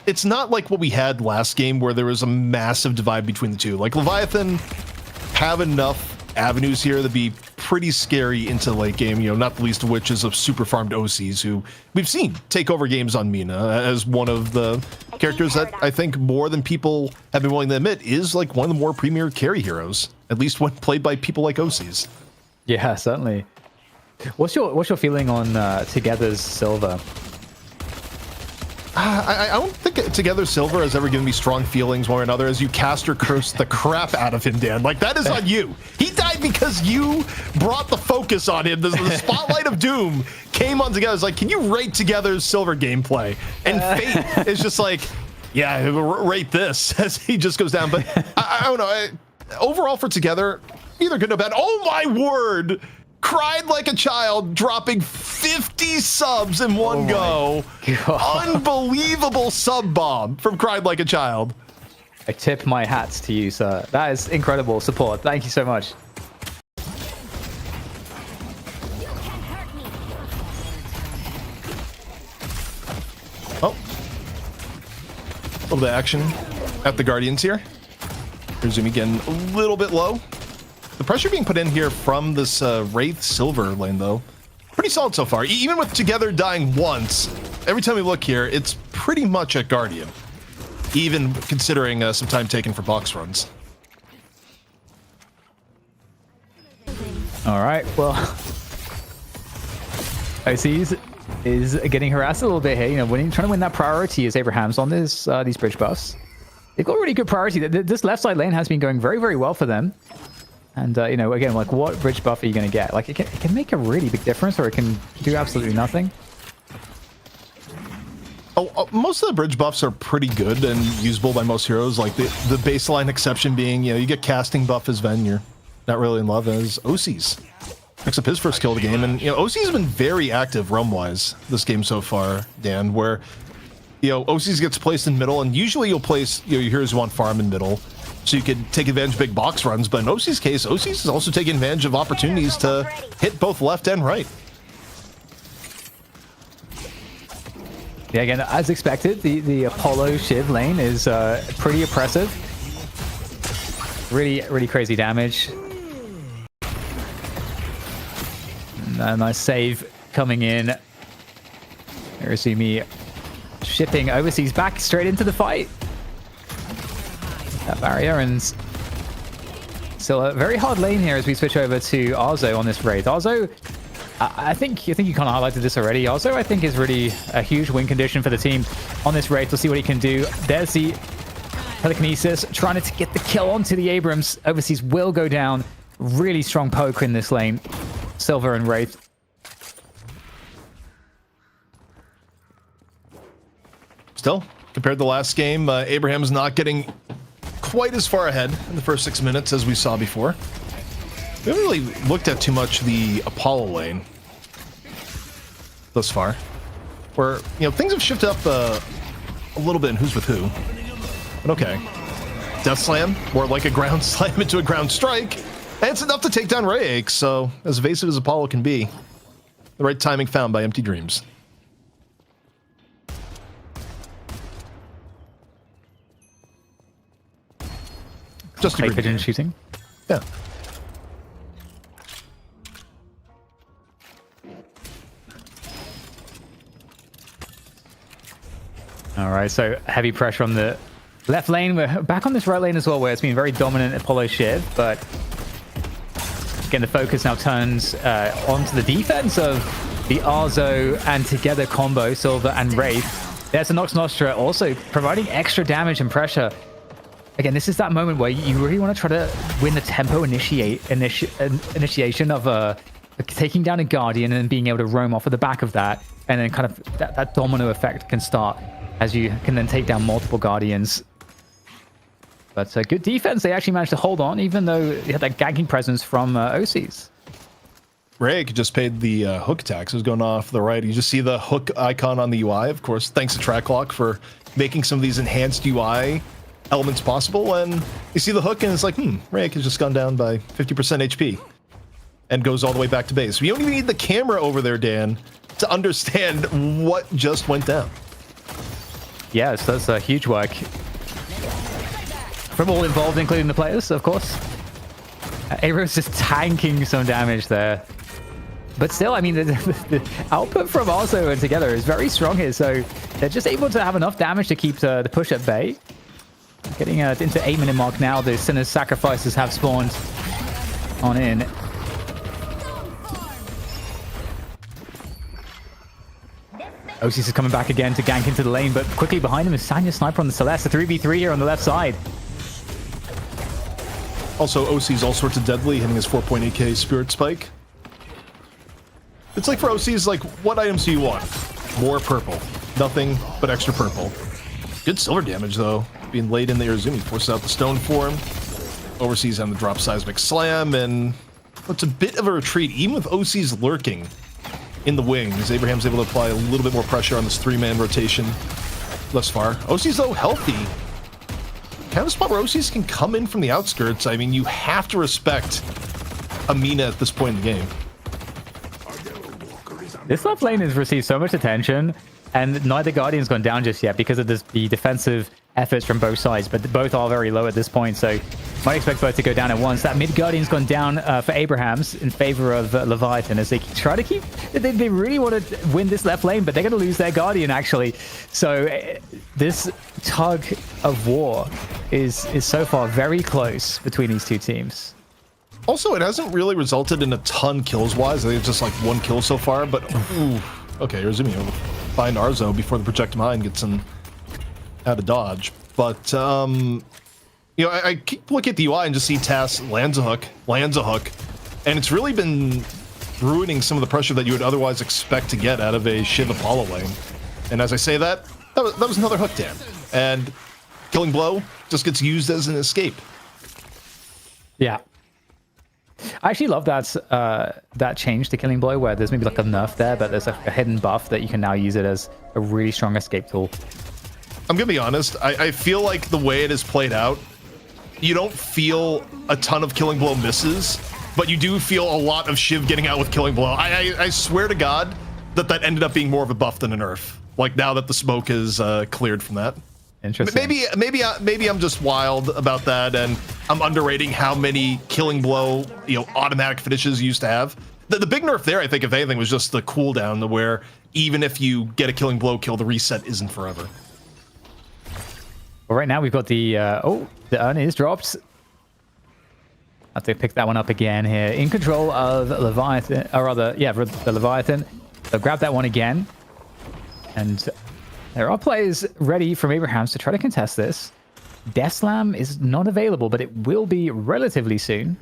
it's not like what we had last game where there was a massive divide between the two. Like Leviathan have enough avenues here to be pretty scary into the late game, not the least of which is of super farmed OCs who we've seen take over games on Mina as one of the characters that I think more than people have been willing to admit is like one of the more premier carry heroes, at least when played by people like OCs. Yeah, certainly. What's your feeling on Together's Silver? I don't think Together Silver has ever given me strong feelings one or another as you caster curse the crap out of him, Dan. Like, that is on you. He died because you brought the focus on him. The spotlight of doom came on Together. It's like, can you rate Together's Silver gameplay? And Fate is just like, yeah, rate this as he just goes down. But I don't know. Overall for Together, neither good nor bad. Oh, my word. Cried like a child, dropping 50 subs in one go. God. Unbelievable sub bomb from Cried Like a Child. I tip my hats to you, sir. That is incredible support. Thank you so much. Oh. A little bit of action at the Guardians here. Resuming again a little bit low. The pressure being put in here from this Wraith Silver lane, though, pretty solid so far. Even with Together dying once, every time we look here, it's pretty much at Guardian, even considering some time taken for box runs. All right, well, OCs is getting harassed a little bit here. You know, trying to win that priority as Abraham's on this these bridge buffs. They've got a really good priority. This left side lane has been going very, very well for them. And, you know, again, like, what bridge buff are you going to get? Like, it can make a really big difference, or it can do absolutely nothing. Most of the bridge buffs are pretty good and usable by most heroes. Like, the baseline exception being, you know, you get casting buff as Ven, you're not really in love as OCs. Picks up his first kill of the game, and, you know, OC's been very active roam-wise this game so far, Dan, where, you know, OCs gets placed in middle, and usually you'll place, you know, your heroes who want farm in middle, so you can take advantage of big box runs. But in OC's case, OCs is also taking advantage of opportunities to hit both left and right. Yeah, again, as expected, the Apollo Shiv lane is pretty oppressive. Really, really crazy damage. And a nice save coming in. Urasumi shipping Overseas back straight into the fight. That barrier, and still a very hard lane here as we switch over to Arzo on this raid. Arzo, I think you kind of highlighted this already. Arzo, I think, is really a huge win condition for the team on this raid. We'll see what he can do. There's the telekinesis trying to get the kill onto the Abrams. Overseas will go down. Really strong poke in this lane. Silver and Wraith. Still, compared to the last game, Abraham's not getting quite as far ahead in the first 6 minutes as we saw before. We haven't really looked at too much the Apollo lane thus far, where, you know, things have shifted up a little bit in who's with who. But okay. Death Slam, more like a ground slam into a ground strike, and it's enough to take down Rayake, so as evasive as Apollo can be, the right timing found by Empty Dreams. Just Fake pigeon shooting. Yeah. All right, so heavy pressure on the left lane. We're back on this right lane as well, where it's been very dominant Apollo Shiv, but again, the focus now turns onto the defense of the Arzo and together combo, Silver and Wraith. There's a Nox Nostra also providing extra damage and pressure. Again, this is that moment where you really want to try to win the tempo initiation of taking down a Guardian and being able to roam off of the back of that. And then kind of that domino effect can start as you can then take down multiple Guardians. But good defense. They actually managed to hold on, even though they had that ganking presence from OCs. Rayake just paid the hook attack, so it was going off the right. You just see the hook icon on the UI, of course, thanks to TrackLock for making some of these enhanced UI elements possible, and you see the hook and it's like, Rayake has just gone down by 50% HP and goes all the way back to base. We don't even need the camera over there, Dan, to understand what just went down. Yes, that's huge work from all involved, including the players, of course. Aero's just tanking some damage there. But still, I mean, the output from Arzo and Together is very strong here, so they're just able to have enough damage to keep the push at bay. Getting into 8-minute mark now, the Sinner's Sacrifices have spawned on in. Osis is coming back again to gank into the lane, but quickly behind him is Sanya Sniper on the Celeste. A 3v3 here on the left side. Also, OC's all sorts of deadly, hitting his 4.8k Spirit Spike. It's like for OC's, like, what items do you want? More purple. Nothing but extra purple. Good silver damage, though. Being laid in the Urasumi forces out the stone form. Overseas on the drop seismic slam, and it's a bit of a retreat, even with OC's lurking in the wings. Abraham's able to apply a little bit more pressure on this 3-man rotation thus far. OC's, though, healthy. Kind of a spot where OC's can come in from the outskirts. I mean, you have to respect Amina at this point in the game. This left lane has received so much attention, and neither Guardian's gone down just yet because of the defensive efforts from both sides, but both are very low at this point, so Might expect both to go down at once. That mid Guardian's gone down for Abrahams in favor of Leviathan as they try to keep... They really want to win this left lane, but they're going to lose their Guardian, actually. So this tug of war is so far very close between these two teams. Also, it hasn't really resulted in a ton kills-wise. I think it's just like 1 kill so far, but... Ooh. Okay, Razumi will find Arzo before the project mine gets him out of dodge. But, you know, I keep looking at the UI and just see Tass lands a hook, and it's really been ruining some of the pressure that you would otherwise expect to get out of a Shiv Apollo lane. And as I say that was another hook, Dan. And Killing Blow just gets used as an escape. Yeah. I actually love that change to Killing Blow, where there's maybe like a nerf there, but there's like a hidden buff that you can now use it as a really strong escape tool. I'm gonna be honest, I feel like the way it is played out, you don't feel a ton of Killing Blow misses, but you do feel a lot of Shiv getting out with Killing Blow. I swear to God that ended up being more of a buff than a nerf. Like now that the smoke is cleared from that. Interesting. Maybe I'm just wild about that, and I'm underrating how many Killing Blow, you know, automatic finishes you used to have. The big nerf there, I think, if anything, was just the cooldown, to where even if you get a Killing Blow kill, the reset isn't forever. Well, right now we've got the the urn is dropped. Have to pick that one up again here. In control of Leviathan, or rather, yeah, the Leviathan. So grab that one again, and there are players ready from Abrahams to try to contest this. Death Slam is not available, but it will be relatively soon,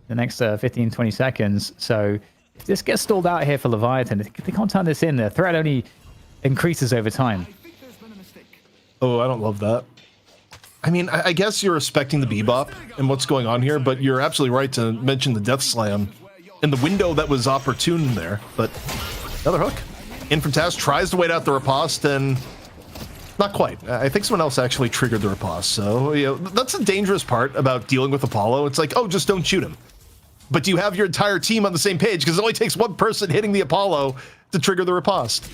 the next 15-20 seconds. So if this gets stalled out here for Leviathan, they can't turn this in. The threat only increases over time. Oh, I don't love that. I mean, I guess you're respecting the bebop and what's going on here, but you're absolutely right to mention the Death Slam and the window that was opportune there. But another hook. In from Taz, tries to wait out the riposte, and not quite. I think someone else actually triggered the riposte. So, you know, that's the dangerous part about dealing with Apollo. It's like, oh, just don't shoot him. But do you have your entire team on the same page? Because it only takes one person hitting the Apollo to trigger the riposte.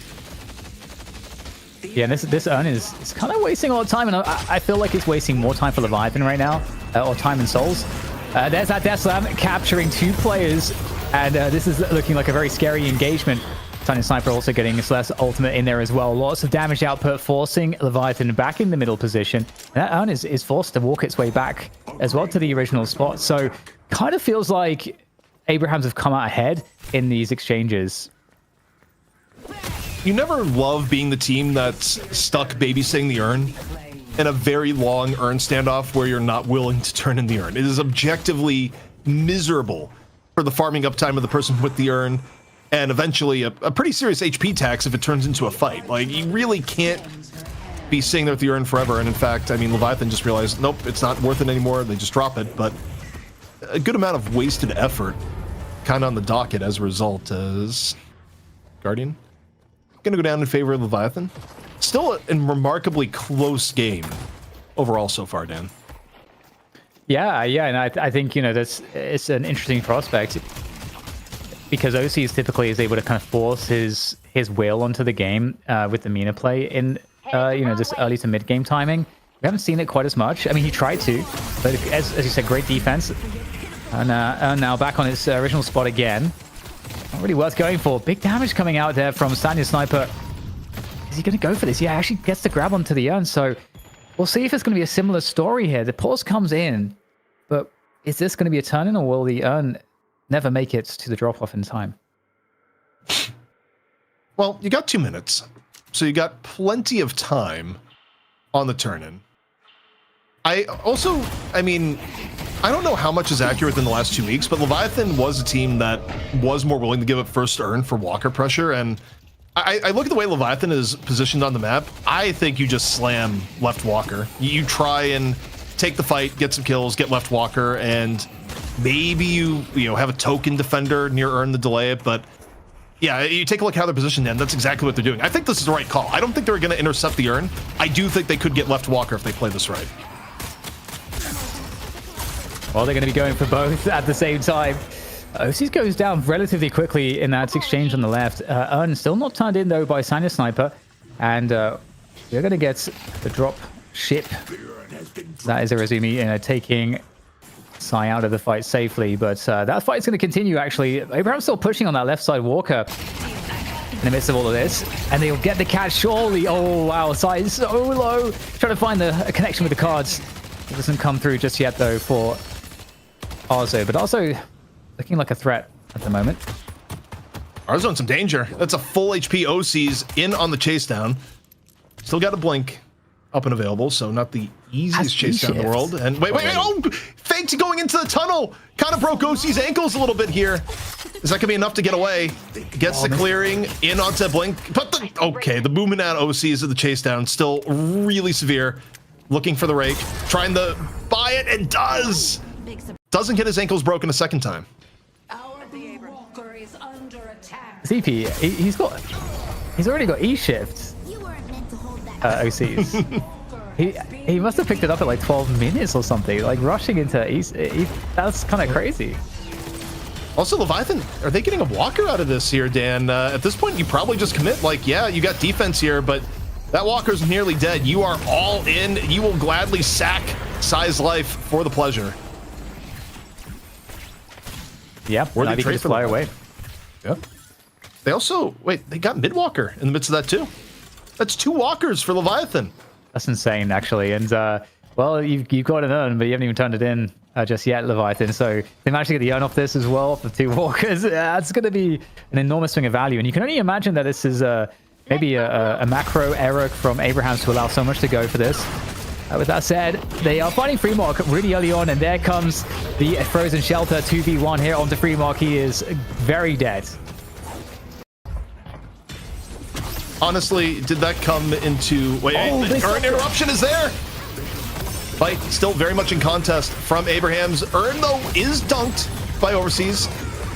Yeah, this urn is kind of wasting a lot of time, and I feel like it's wasting more time for Leviathan right now, or time and souls. There's that Death Slam capturing 2 players, and this is looking like a very scary engagement. Tiny Sniper also getting Celeste ultimate in there as well. Lots of damage output, forcing Leviathan back in the middle position. And that urn is forced to walk its way back as well to the original spot. So kind of feels like Abrahams have come out ahead in these exchanges. You never love being the team that's stuck babysitting the urn in a very long urn standoff where you're not willing to turn in the urn. It is objectively miserable for the farming uptime of the person with the urn, and eventually a pretty serious HP tax if it turns into a fight. Like, you really can't be sitting there with the urn forever. And in fact, I mean, Leviathan just realized, nope, it's not worth it anymore. They just drop it. But a good amount of wasted effort kind of on the docket as a result. As Guardian gonna go down in favor of Leviathan. Still a remarkably close game overall so far, Dan. Yeah, and I think, you know, it's an interesting prospect, because OC typically is able to kind of force his will onto the game with the Mina play in you know, this early to mid game timing. We haven't seen it quite as much. I mean, he tried to, but as you said, great defense, and now back on its original spot again. Not really worth going for. Big damage coming out there from Tiny Sniper. Is he going to go for this? Yeah, actually gets the grab onto the urn. So we'll see if it's going to be a similar story here. The pause comes in, but is this going to be a turn-in, or will the urn never make it to the drop-off in time? Well, you got 2 minutes, so you got plenty of time on the turn-in. I mean, I don't know how much is accurate in the last 2 weeks, but Leviathan was a team that was more willing to give up first urn for Walker pressure, and I look at the way Leviathan is positioned on the map. I think you just slam left Walker. You try and take the fight, get some kills, get left Walker, and maybe you have a token defender near urn to delay it, but yeah, you take a look how they're positioned, and that's exactly what they're doing. I think this is the right call. I don't think they're going to intercept the urn. I do think they could get left Walker if they play this right. Well, they're going to be going for both at the same time. OC goes down relatively quickly in that exchange on the left. Urn still not turned in, though, by Sanya Sniper. And we're going to get the drop ship. That is a Razumi taking Psy out of the fight safely, but that fight's going to continue, actually. Abraham's still pushing on that left side Walker in the midst of all of this, and they'll get the catch surely. Oh, wow, Psy is so low. Trying to find a connection with the cards. It doesn't come through just yet, though, for Arzo, but also looking like a threat at the moment. Arzo in some danger. That's a full HP OCs in on the chase down. Still got a blink up and available, so not the easiest chase down in the world. And wait, oh, fakes going into the tunnel. Kind of broke OC's ankles a little bit here. Is that gonna be enough to get away? Gets the clearing in onto blink. But the movement out OCs of the chase down still really severe. Looking for the rake, trying to buy it, and doesn't get his ankles broken a second time. ZP, he's already got E-shift. OCs. he must have picked it up at like 12 minutes or something, like rushing into that's kind of crazy. Also, Leviathan, are they getting a walker out of this here, Dan? At this point, you probably just commit, like, yeah, you got defense here, but that walker's nearly dead. You are all in. You will gladly sack Psy's life for the pleasure. Yeah, or they just fly away. Yep. They also, they got mid-walker in the midst of that too. That's 2 walkers for Leviathan. That's insane, actually. And, well, you've got an urn, but you haven't even turned it in just yet, Leviathan. So they managed to get the urn off this as well for 2 walkers. That's going to be an enormous swing of value. And you can only imagine that this is maybe a macro error from Abrahams to allow so much to go for this. With that said, they are fighting Freemark really early on, and there comes the Frozen Shelter 2v1 here onto Freemark. He is very dead. Honestly, did that come into... Urn interruption is there! Fight still very much in contest from Abrahams. Urn, though, is dunked by Overseas.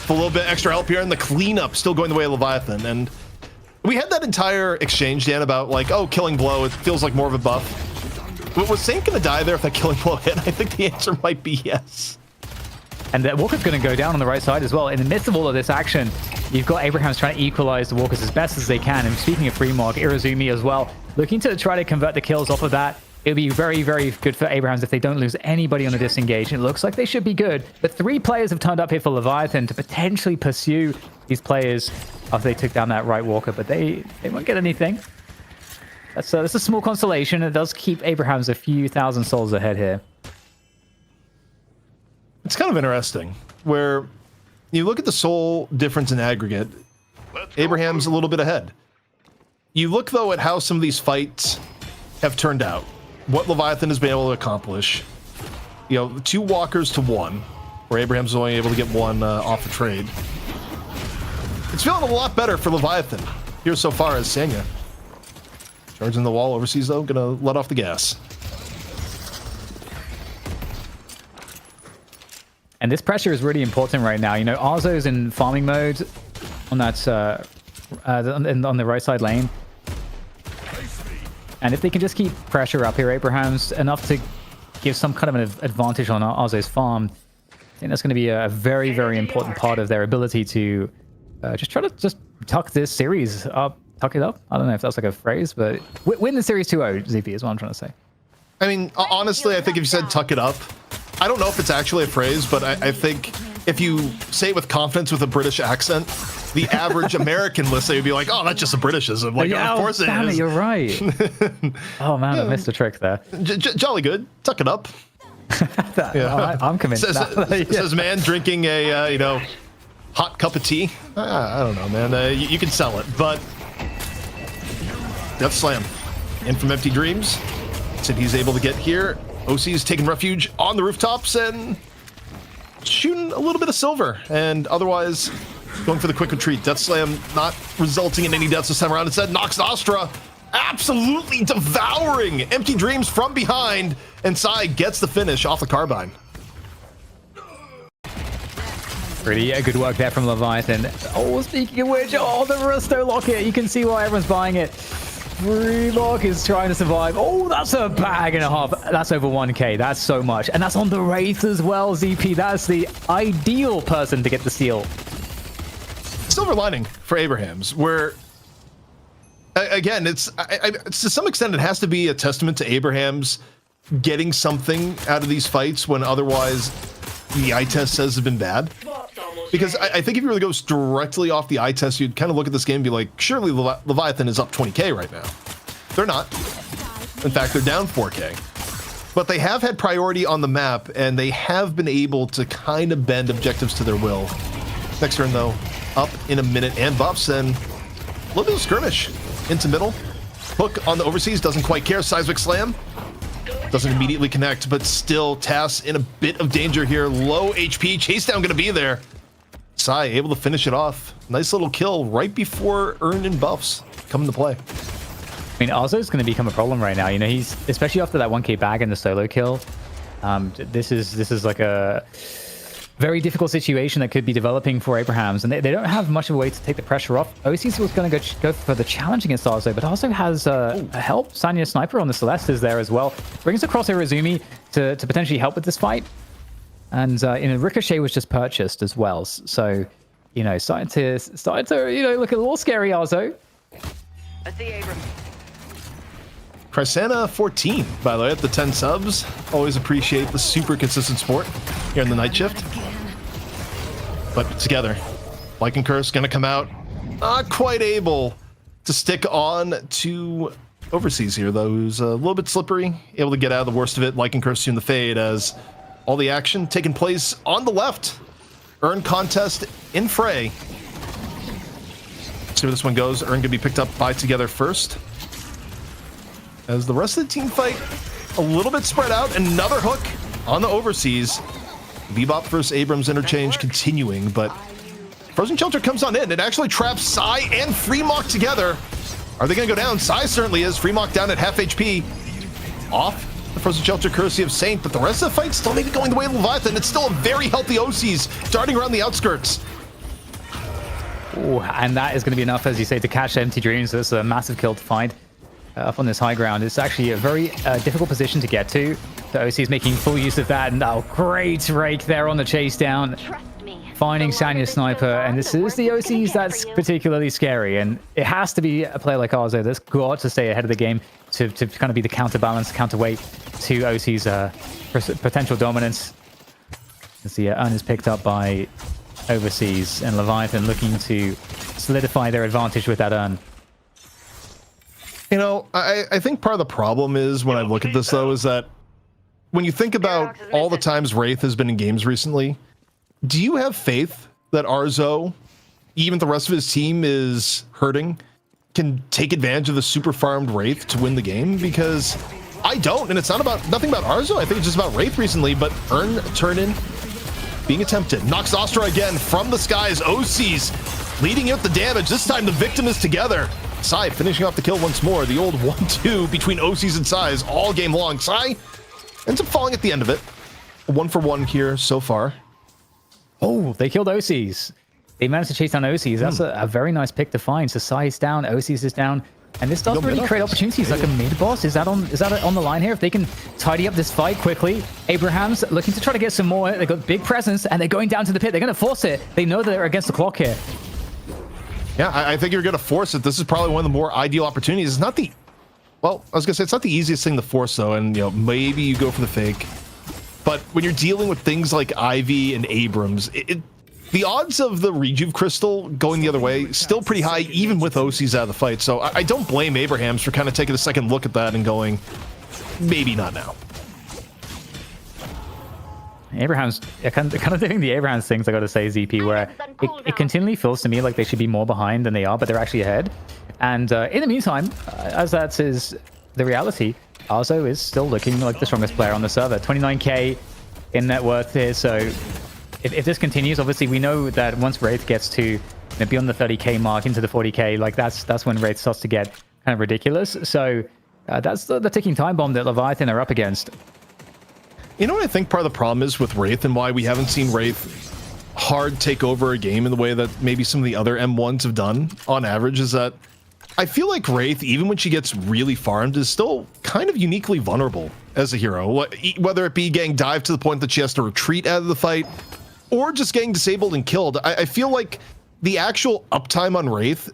A little bit extra help here, and the cleanup still going the way of Leviathan. And we had that entire exchange, Dan, about, like, oh, killing blow, it feels like more of a buff. Was Saint going to die there if that killing blow hit? I think the answer might be yes. And that Walker's going to go down on the right side as well. In the midst of all of this action, you've got Abrahams trying to equalize the Walkers as best as they can. And speaking of Freemark, Irazumi as well, looking to try to convert the kills off of that. It'll be very, very good for Abrahams if they don't lose anybody on the disengage. It looks like they should be good. But 3 players have turned up here for Leviathan to potentially pursue these players after they took down that right Walker. But they won't get anything. That's a small consolation. It does keep Abrahams a few thousand souls ahead here. It's kind of interesting where you look at the soul difference in aggregate. Abraham's a little bit ahead. You look, though, at how some of these fights have turned out. What Leviathan has been able to accomplish. 2 walkers to 1, where Abraham's only able to get 1 off the trade. It's feeling a lot better for Leviathan here so far as Sanya. Charging the wall. Overseas, though, gonna let off the gas. And this pressure is really important right now. Arzo's in farming mode on that on the right side lane. And if they can just keep pressure up here, Abraham's enough to give some kind of an advantage on Arzo's farm, I think that's going to be a very, very important part of their ability to just try to tuck this series up. Tuck it up? I don't know if that's like a phrase, but win the series 2-0, ZP is what I'm trying to say. I mean, honestly, I think if you said tuck it up, I don't know if it's actually a phrase, but I think if you say it with confidence with a British accent, the average American listener would be like, oh, that's just a Britishism. Like, yeah, of course it damn is. You're right. Oh, man, I missed a trick there. Jolly good. Tuck it up. I'm convinced. Says man drinking a, hot cup of tea. I don't know, man. You can sell it, but Death Slam. In from Empty Dreams. Said he's able to get here. OC's taking refuge on the rooftops and shooting a little bit of silver. And otherwise, going for the quick retreat. Death Slam not resulting in any deaths this time around. Instead, Nox Nostra absolutely devouring Empty Dreams from behind. And Psy gets the finish off the carbine. Pretty good work there from Leviathan. Oh, speaking of which, the Resto Lock here. You can see why everyone's buying it. Freemark is trying to survive. Oh, that's a bag and a half. That's over 1k. That's so much. And that's on the Wraith as well, ZP. That's the ideal person to get the steal. Silver lining for Abrahams, where, again, it's to some extent, it has to be a testament to Abrahams getting something out of these fights when otherwise the eye test says have been bad. Because I think if you really go directly off the eye test, you'd kind of look at this game and be like, surely Leviathan is up 20k right now. They're not. In fact, they're down 4k. But they have had priority on the map, and they have been able to kind of bend objectives to their will. Next turn, though, up in a minute, and buffs, and a little bit of skirmish into middle. Hook on the overseas, doesn't quite care. Seismic slam. Doesn't immediately connect, but still, Tass in a bit of danger here. Low HP, chase down gonna be there. Sai able to finish it off. Nice little kill right before earned in buffs come into play. I mean, Arzo's going to become a problem right now. You know, he's especially after that 1k bag and the solo kill. This is like a very difficult situation that could be developing for Abrahams, and they don't have much of a way to take the pressure off. OC's was going to go for the challenge against Arzo, but Arzo has a help. Sanya Sniper on the Celeste is there as well. Brings across Irezumi to potentially help with this fight. And Ricochet was just purchased as well, so you know, starting to look a little scary, Arzo. I see Abrams. Chrysana 14, by the way, at the 10 subs. Always appreciate the super consistent support here in the night shift. But together, Lycan Curse gonna come out, not quite able to stick on to overseas here, though, who's a little bit slippery, able to get out of the worst of it. Lycan Curse soon the fade as all the action taking place on the left. Earn contest in fray. See where this one goes. Earn gonna be picked up by Together first. As the rest of the team fight a little bit spread out. Another hook on the overseas. Bebop versus Abrams interchange continuing, but Frozen Shelter comes on in. It actually traps Sai and Freemock together. Are they going to go down? Sai certainly is. Freemock down at half HP. Off the Frozen Shelter courtesy of Saint, but the rest of the fight still maybe going the way of Leviathan. It's still a very healthy OCs darting around the outskirts. Ooh, and that is going to be enough, as you say, to catch Empty Dreams. That's a massive kill to find. Up on this high ground. It's actually a very difficult position to get to. The OC is making full use of that, and oh, great rake there on the chase down. Finding Sanya Sniper, and this is the OCs that's particularly scary, and it has to be a player like Arzo that's got to stay ahead of the game to kind of be the counterbalance, counterweight to OC's potential dominance. As the urn is picked up by overseas, and Leviathan looking to solidify their advantage with that urn. You know, I think part of the problem is when I look at this, though, is that when you think about all the times Wraith has been in games recently, do you have faith that Arzo, even the rest of his team is hurting, can take advantage of the super farmed Wraith to win the game? Because I don't, and it's not about nothing about Arzo. I think it's just about Wraith recently, but Earn turn-in being attempted. Knocks Astra again from the skies. OCs leading out the damage. This time the victim is Together. Sai finishing off the kill once more. The old 1-2 between OCs and Sai's all game long. Sai ends up falling at the end of it. 1-for-1 here so far. Oh, they killed OCs. They managed to chase down OCs. That's a very nice pick to find. So Sai is down, OCs is down. And this does really create opportunities, like a mid-boss. Is that on the line here? If they can tidy up this fight quickly. Abrahams looking to try to get some more. They've got big presence, and they're going down to the pit. They're going to force it. They know that they're against the clock here. Yeah, I think you're going to force it. This is probably one of the more ideal opportunities. It's not the... Well, I was going to say, it's not the easiest thing to force, though, and, you know, maybe you go for the fake. But when you're dealing with things like Ivy and Abrams, the odds of the Rejuve Crystal going the other way still pretty high, even with OCs out of the fight. So I don't blame Abrahams for kind of taking a second look at that and going, maybe not now. Abrahams, kind of doing the Abrahams things, I gotta say, ZP, where it continually feels to me like they should be more behind than they are, but they're actually ahead. And in the meantime, as that is the reality, Arzo is still looking like the strongest player on the server. 29k in net worth here, so if this continues, obviously we know that once Wraith gets to beyond the 30k mark into the 40k, like that's when Wraith starts to get kind of ridiculous. So that's the ticking time bomb that Leviathan are up against. You know what I think part of the problem is with Wraith and why we haven't seen Wraith hard take over a game in the way that maybe some of the other M1s have done on average is that I feel like Wraith, even when she gets really farmed, is still kind of uniquely vulnerable as a hero. Whether it be getting dived to the point that she has to retreat out of the fight or just getting disabled and killed. I feel like the actual uptime on Wraith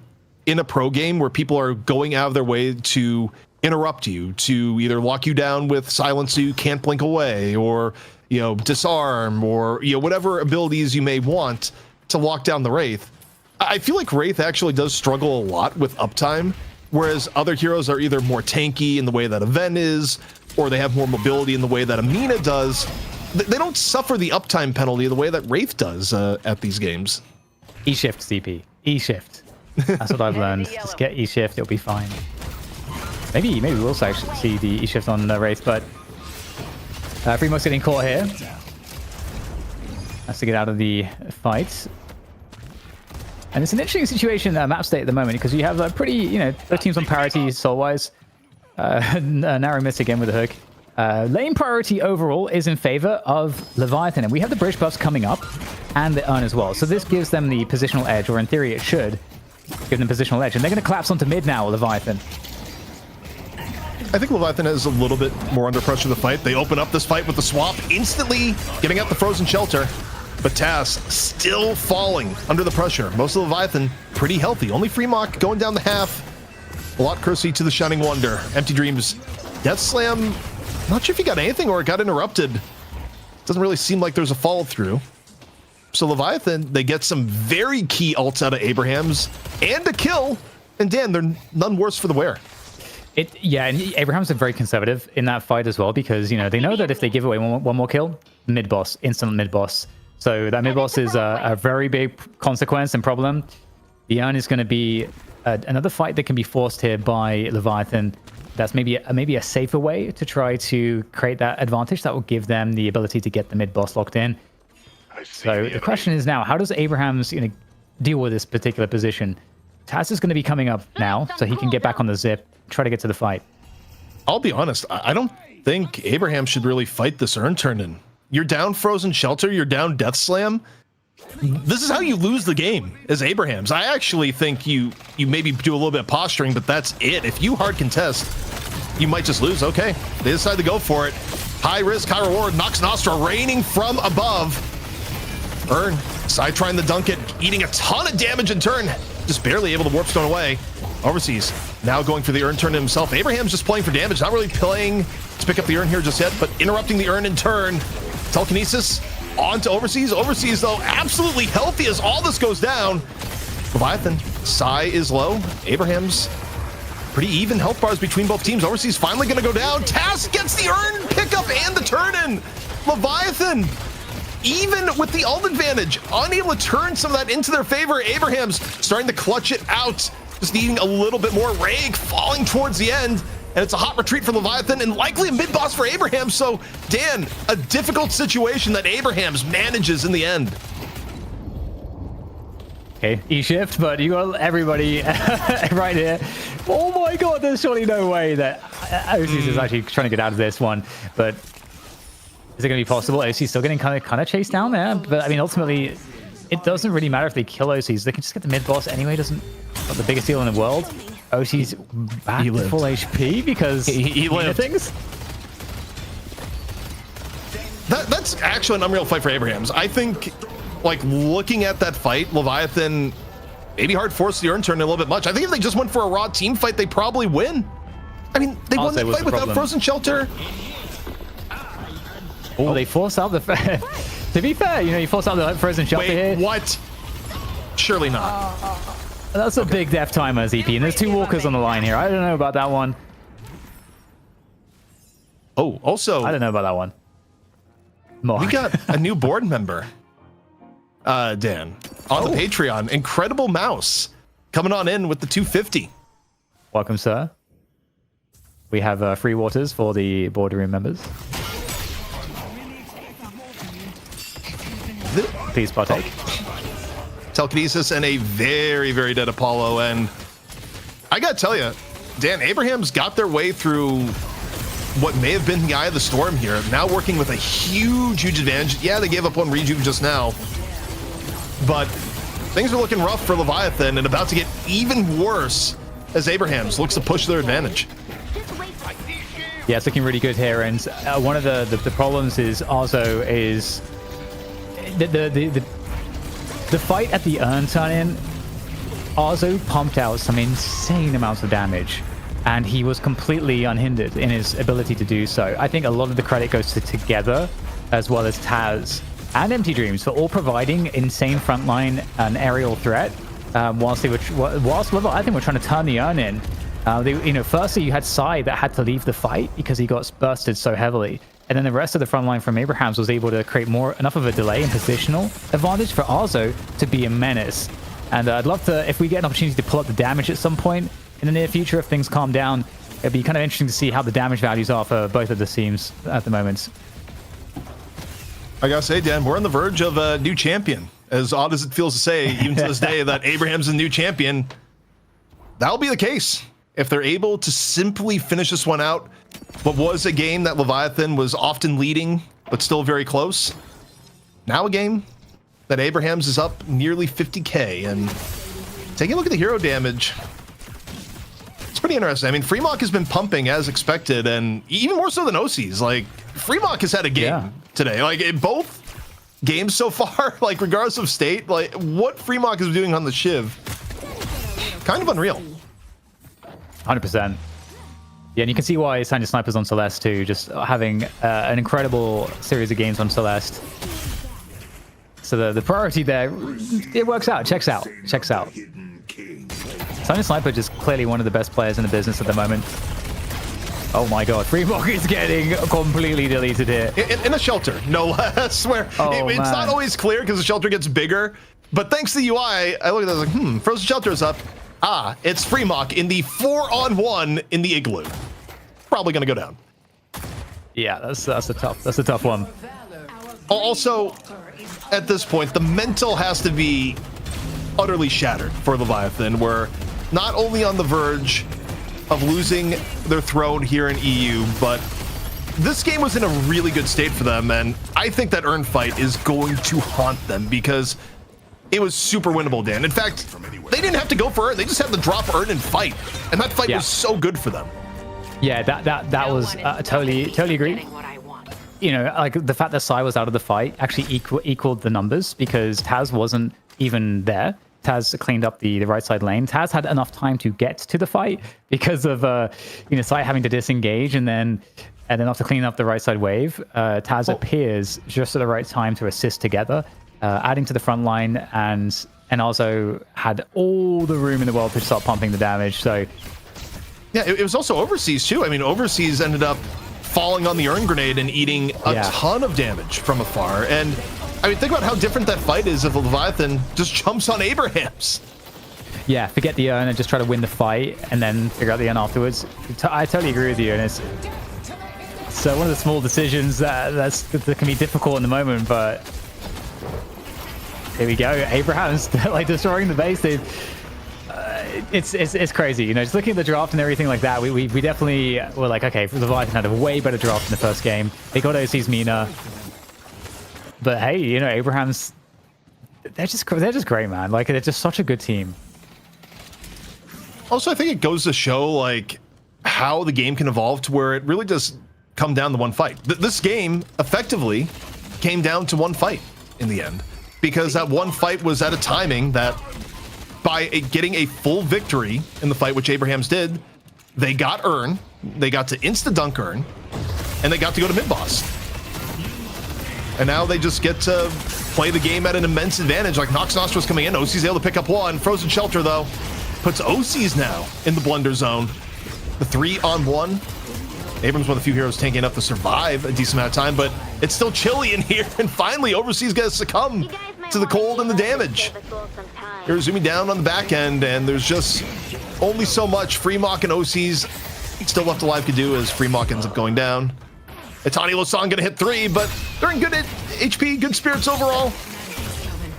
in a pro game where people are going out of their way to interrupt you, to either lock you down with silence so you can't blink away, or disarm or, whatever abilities you may want to lock down the Wraith. I feel like Wraith actually does struggle a lot with uptime, whereas other heroes are either more tanky in the way that Event is, or they have more mobility in the way that Amina does. They don't suffer the uptime penalty the way that Wraith does at these games. E-shift, CP. E-shift. That's what I've learned. Just get E-shift, it'll be fine. Maybe we'll also actually see the E-shift on Wraith, but Freemo's getting caught here. Has to get out of the fight. And it's an interesting situation map state at the moment because you have a pretty, both teams on parity soul-wise. Narrow miss again with the hook. Lane priority overall is in favor of Leviathan, and we have the bridge buffs coming up and the urn as well. So this gives them the positional edge, or in theory it should give them positional edge. And they're going to collapse onto mid now, Leviathan. I think Leviathan is a little bit more under pressure to fight. They open up this fight with the swap, instantly getting out the frozen shelter. But Taz still falling under the pressure. Most of Leviathan pretty healthy. Only Freemok going down the half. A lot cursey to the Shining Wonder. Empty Dreams. Death Slam. Not sure if he got anything or it got interrupted. Doesn't really seem like there's a follow through. So Leviathan, they get some very key ults out of Abraham's and a kill. And Dan, they're none worse for the wear. Yeah, and Abraham's been very conservative in that fight as well because, they know that if they give away one more kill, mid-boss, instant mid-boss. So that mid-boss is a very big consequence and problem. The urn is going to be another fight that can be forced here by Leviathan. That's maybe a safer way to try to create that advantage that will give them the ability to get the mid-boss locked in. So the question is now, how does Abraham's deal with this particular position? Taz is going to be coming up now, so he can get back on the zip, try to get to the fight. I'll be honest, I don't think Abraham should really fight this urn turn-in. You're down Frozen Shelter, you're down Death Slam. This is how you lose the game as Abraham's. I actually think you maybe do a little bit of posturing, but that's it. If you hard contest, you might just lose. Okay, they decide to go for it. High risk, high reward. Nox Nostra raining from above. Urn, side trying to dunk it, eating a ton of damage in turn. Just barely able to warp stone away. Overseas, now going for the urn turn himself. Abraham's just playing for damage, not really playing to pick up the urn here just yet, but interrupting the urn in turn. Telekinesis on to Overseas. Overseas, though, absolutely healthy as all this goes down. Leviathan, Psy is low. Abraham's pretty even health bars between both teams. Overseas finally going to go down. Task gets the urn pickup and the turn-in. Leviathan, even with the ult advantage, unable to turn some of that into their favor. Abraham's starting to clutch it out. Just needing a little bit more. Rag falling towards the end. And it's a hot retreat for Leviathan and likely a mid-boss for Abraham. So, Dan, a difficult situation that Abraham's manages in the end. Okay, E-shift, but you got everybody right here. Oh my god, there's surely no way that OC's is actually trying to get out of this one. But is it going to be possible? OC's still getting kind of chased down there. But, I mean, ultimately, it doesn't really matter if they kill OC's. They can just get the mid-boss anyway. Doesn't got the biggest deal in the world. OC's back to full HP because he lived things. That's actually an unreal fight for Abraham's. I think, like, looking at that fight, Leviathan maybe hard forced the urn turn a little bit much. I think if they just went for a raw team fight, they probably win. I mean, they won the fight without Frozen Shelter. Oh, they forced out the... To be fair, you force out the Frozen Shelter here. What? Surely not. That's a big death timer, ZP, and there's two walkers on the line here. I don't know about that one. Oh, also... I don't know about that one. Mark. We got a new board member, Dan, on the Patreon. Incredible Mouse coming on in with the 250. Welcome, sir. We have free waters for the boardroom members. Please partake. Telekinesis and a very, very dead Apollo. And I gotta tell you, Dan, Abraham's got their way through what may have been the eye of the storm here. Now working with a huge advantage. Yeah, they gave up one rejuve just now, but things are looking rough for Leviathan and about to get even worse as Abraham's looks to push their advantage. Yeah, it's looking really good here. And one of the problems is also is the fight at the urn turn-in. Arzo pumped out some insane amounts of damage, and he was completely unhindered in his ability to do so. I think a lot of the credit goes to Together as well as Taz and Empty Dreams for all providing insane frontline and aerial threat. Whilst Leviathan were trying to turn the urn in. Firstly you had Sai that had to leave the fight because he got bursted so heavily. And then the rest of the front line from Abrahams was able to create enough of a delay and positional advantage for Arzo to be a menace. And I'd love to, if we get an opportunity to pull up the damage at some point in the near future, if things calm down, it'd be kind of interesting to see how the damage values are for both of the teams at the moment. I gotta say, Dan, we're on the verge of a new champion. As odd as it feels to say, even to this day, that Abraham's the new champion, that'll be the case. If they're able to simply finish this one out, what was a game that Leviathan was often leading, but still very close, now a game that Abraham's is up nearly 50k. And taking a look at the hero damage, it's pretty interesting. I mean, Fremont has been pumping as expected, and even more so than OC's. Like, Fremont has had a game today. Like, in both games so far, like, regardless of state, like, what Fremont is doing on the Shiv, kind of unreal. 100%. Yeah, and you can see why Sanya Sniper's on Celeste too, just having an incredible series of games on Celeste. So the priority there, it works out, checks out. Sanya Sniper just clearly one of the best players in the business at the moment. Oh my god, Fremont is getting completely deleted here. In a shelter, no less, where it's not always clear because the shelter gets bigger. But thanks to the UI, I look at this like, Frozen Shelter is up. It's Fremont in the 4-on-1 in the Igloo. Probably gonna go down. Yeah, that's a tough one. Also, at this point, the mental has to be utterly shattered for Leviathan. We're not only on the verge of losing their throne here in EU, but this game was in a really good state for them, and I think that Urn fight is going to haunt them because it was super winnable, Dan. In fact, they didn't have to go for Urn. They just had to drop Urn and fight, and that fight was so good for them. Yeah, that was totally agree. You know, like the fact that Sai was out of the fight actually equaled the numbers because Taz wasn't even there. Taz cleaned up the right side lane. Taz had enough time to get to the fight because of Sai having to disengage and then after cleaning up the right side wave, Taz appears just at the right time to assist together, adding to the front line and also had all the room in the world to start pumping the damage. So yeah, it was also Overseas too. I mean, Overseas ended up falling on the Urn Grenade and eating a ton of damage from afar. And I mean, think about how different that fight is if Leviathan just jumps on Abrahams. Yeah, forget the Urn and just try to win the fight and then figure out the Urn afterwards. I totally agree with you. And it's one of the small decisions that can be difficult in the moment, but here we go. Abraham's like destroying the base. It's crazy, you know, just looking at the draft and everything like that, we definitely were like, okay, Leviathan had a way better draft in the first game. They got OC's Mina. But hey, you know, Abraham's, they're just great, man. Like, they're just such a good team. Also, I think it goes to show, like, how the game can evolve to where it really does come down to one fight. This game, effectively, came down to one fight in the end. Because that one fight was at a timing that by getting a full victory in the fight, which Abrahams did, they got Urn, they got to insta-dunk Urn, and they got to go to mid-boss. And now they just get to play the game at an immense advantage. Like, Nox Nostra's coming in, OC's able to pick up one. Frozen Shelter, though, puts OC's now in the Blunder Zone. The 3-on-1. Abrams, one of the few heroes tanking enough to survive a decent amount of time, but it's still chilly in here, and finally Overseas gonna succumb to the cold and the damage. They're zooming down on the back end, and there's just only so much Fremont and OC's still left alive could do as Fremont ends up going down. Itani Losan gonna hit 3, but they're in good HP, good spirits overall.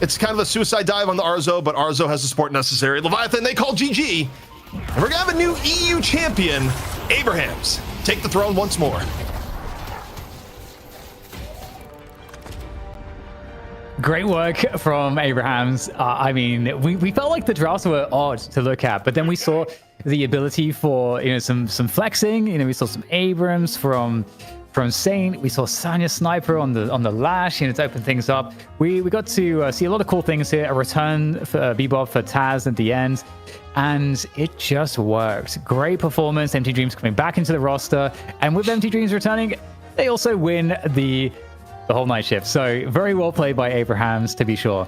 It's kind of a suicide dive on the Arzo, but Arzo has the support necessary. Leviathan, they call GG, and we're gonna have a new EU champion, Abrahams, take the throne once more. Great work from Abrahams. I mean, we felt like the drafts were odd to look at, but then we saw the ability for, you know, some flexing. You know, we saw some Abrams from Saint. We saw Sanya Sniper on the Lash, you know, to open things up. We got to see a lot of cool things here. A return for Bebop for Taz at the end, and it just worked. Great performance. Empty Dreams coming back into the roster, and with Empty Dreams returning, they also win the the whole night shift. So very well played by Abrahams, to be sure.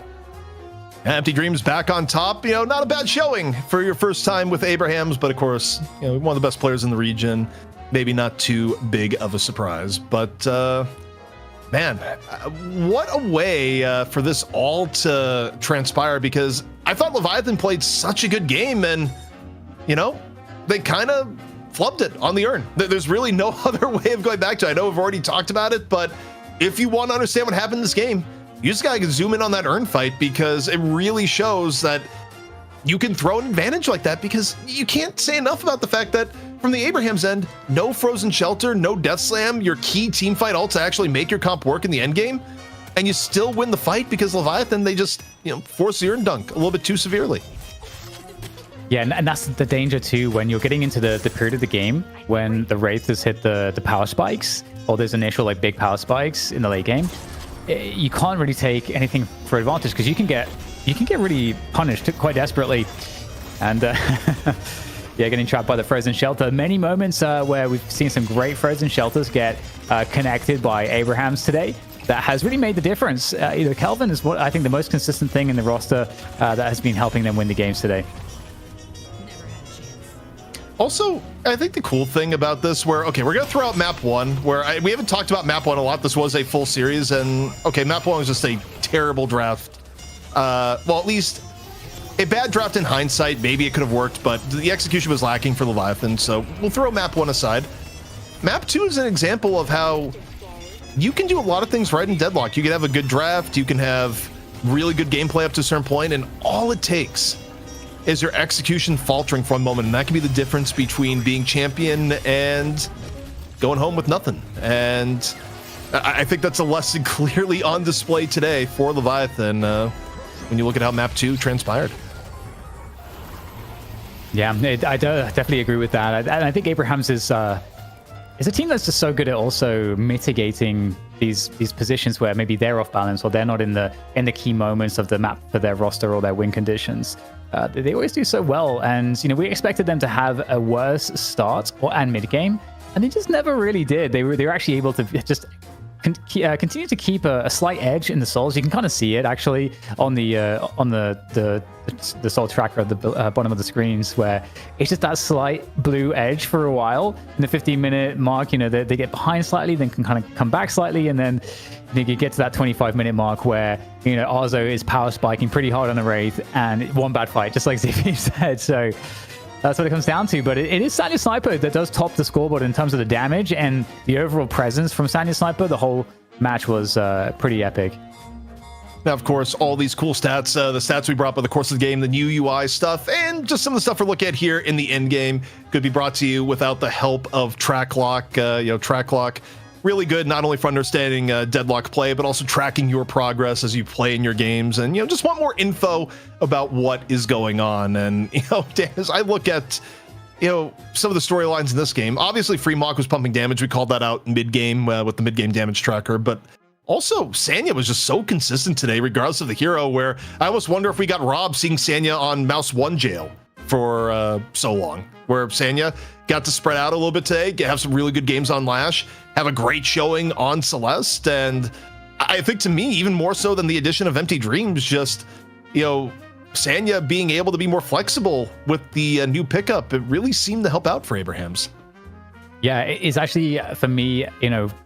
Empty Dreams back on top. Not a bad showing for your first time with Abrahams, but of course, one of the best players in the region. Maybe not too big of a surprise, but man, what a way for this all to transpire, because I thought Leviathan played such a good game, and they kind of flubbed it on the urn. There's really no other way of going back to it. I know we've already talked about it, but if you want to understand what happened in this game, you just gotta zoom in on that urn fight, because it really shows that you can throw an advantage like that, because you can't say enough about the fact that from the Abrahams end, no frozen shelter, no death slam, your key team fight ult to actually make your comp work in the end game, and you still win the fight because Leviathan, they just force the urn dunk a little bit too severely. Yeah, and that's the danger too when you're getting into the period of the game when the Wraith has hit the power spikes, or there's initial big power spikes in the late game. You can't really take anything for advantage, because you can get really punished quite desperately, and getting trapped by the frozen shelter. Many moments where we've seen some great frozen shelters get connected by Abrahams today. That has really made the difference. Kelvin is what I think the most consistent thing in the roster that has been helping them win the games today. Also, I think the cool thing about this, we're going to throw out map 1, where we haven't talked about map 1 a lot. This was a full series, and map 1 was just a terrible draft. Well, at least a bad draft in hindsight. Maybe it could have worked, but the execution was lacking for Leviathan, so we'll throw map 1 aside. Map 2 is an example of how you can do a lot of things right in Deadlock. You can have a good draft, you can have really good gameplay up to a certain point, and all it takes is your execution faltering for a moment, and that can be the difference between being champion and going home with nothing. And I think that's a lesson clearly on display today for Leviathan when you look at how map 2 transpired. Yeah, I definitely agree with that. And I think Abrahams is a team that's just so good at also mitigating these positions where maybe they're off balance, or they're not in the key moments of the map for their roster or their win conditions. They always do so well, and we expected them to have a worse start and mid game, and they just never really did. They were actually able to just continue to keep a slight edge in the souls. You can kind of see it actually on the soul tracker at the bottom of the screens, where it's just that slight blue edge for a while. In the 15-minute mark, they get behind slightly, then can kind of come back slightly, and then you get to that 25-minute mark where Arzo is power spiking pretty hard on the Wraith, and one bad fight, just like ZP said. So that's what it comes down to. But it is Sanya Sniper that does top the scoreboard in terms of the damage and the overall presence from Sanya Sniper. The whole match was pretty epic. Now, of course, all these cool stats, the stats we brought up over the course of the game, the new UI stuff, and just some of the stuff we're looking at here in the end game could be brought to you without the help of TrackLock. TrackLock, really good, not only for understanding Deadlock play, but also tracking your progress as you play in your games, and just want more info about what is going on. And Dan, as I look at some of the storylines in this game, obviously Fremont was pumping damage. We called that out mid-game with the mid-game damage tracker, but also Sanya was just so consistent today, regardless of the hero, where I almost wonder if we got robbed seeing Sanya on Mouse 1 jail for so long, where Sanya got to spread out a little bit today, have some really good games on Lash, have a great showing on Celeste, and I think to me, even more so than the addition of Empty Dreams, just, Sanya being able to be more flexible with the new pickup, it really seemed to help out for Abrahams. Yeah, it's actually, for me,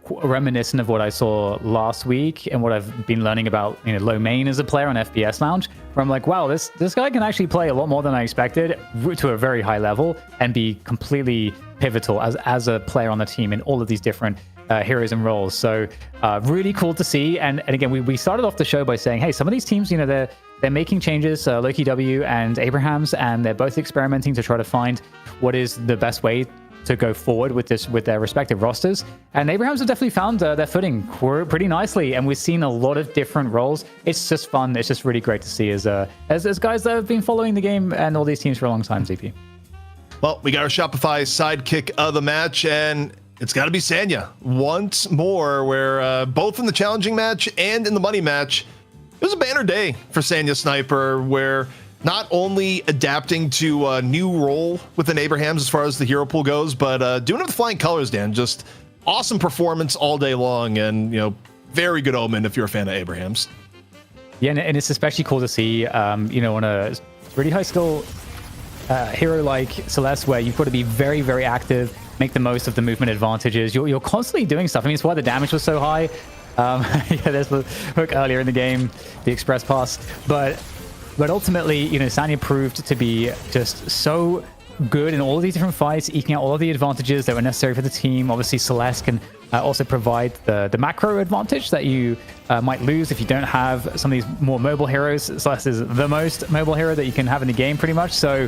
reminiscent of what I saw last week and what I've been learning about, Lowkey as a player on FPS Lounge, where I'm like, wow, this guy can actually play a lot more than I expected to a very high level and be completely pivotal as a player on the team in all of these different heroes and roles. So really cool to see. And again, we started off the show by saying, hey, some of these teams, they're making changes, Lowkey W and Abrahams, and they're both experimenting to try to find what is the best way to go forward with their respective rosters. And Abrahams have definitely found their footing pretty nicely, and we've seen a lot of different roles. It's just fun. It's just really great to see as guys that have been following the game and all these teams for a long time, ZP. Well, we got our Shopify sidekick of the match, and it's got to be Sanya once more, where both in the challenging match and in the money match, it was a banner day for Sanya Sniper, where not only adapting to a new role within Abrahams as far as the hero pool goes, but doing it with flying colors, Dan. Just awesome performance all day long, and very good omen if you're a fan of Abraham's. Yeah, and it's especially cool to see, on a really high skill hero like Celeste, where you've got to be very, very active, make the most of the movement advantages. You're constantly doing stuff. I mean, it's why the damage was so high. Yeah, there's the hook earlier in the game, the express pass. But ultimately, Sanya proved to be just so good in all of these different fights, eking out all of the advantages that were necessary for the team. Obviously, Celeste can also provide the macro advantage that you might lose if you don't have some of these more mobile heroes. Celeste is the most mobile hero that you can have in the game, pretty much. So,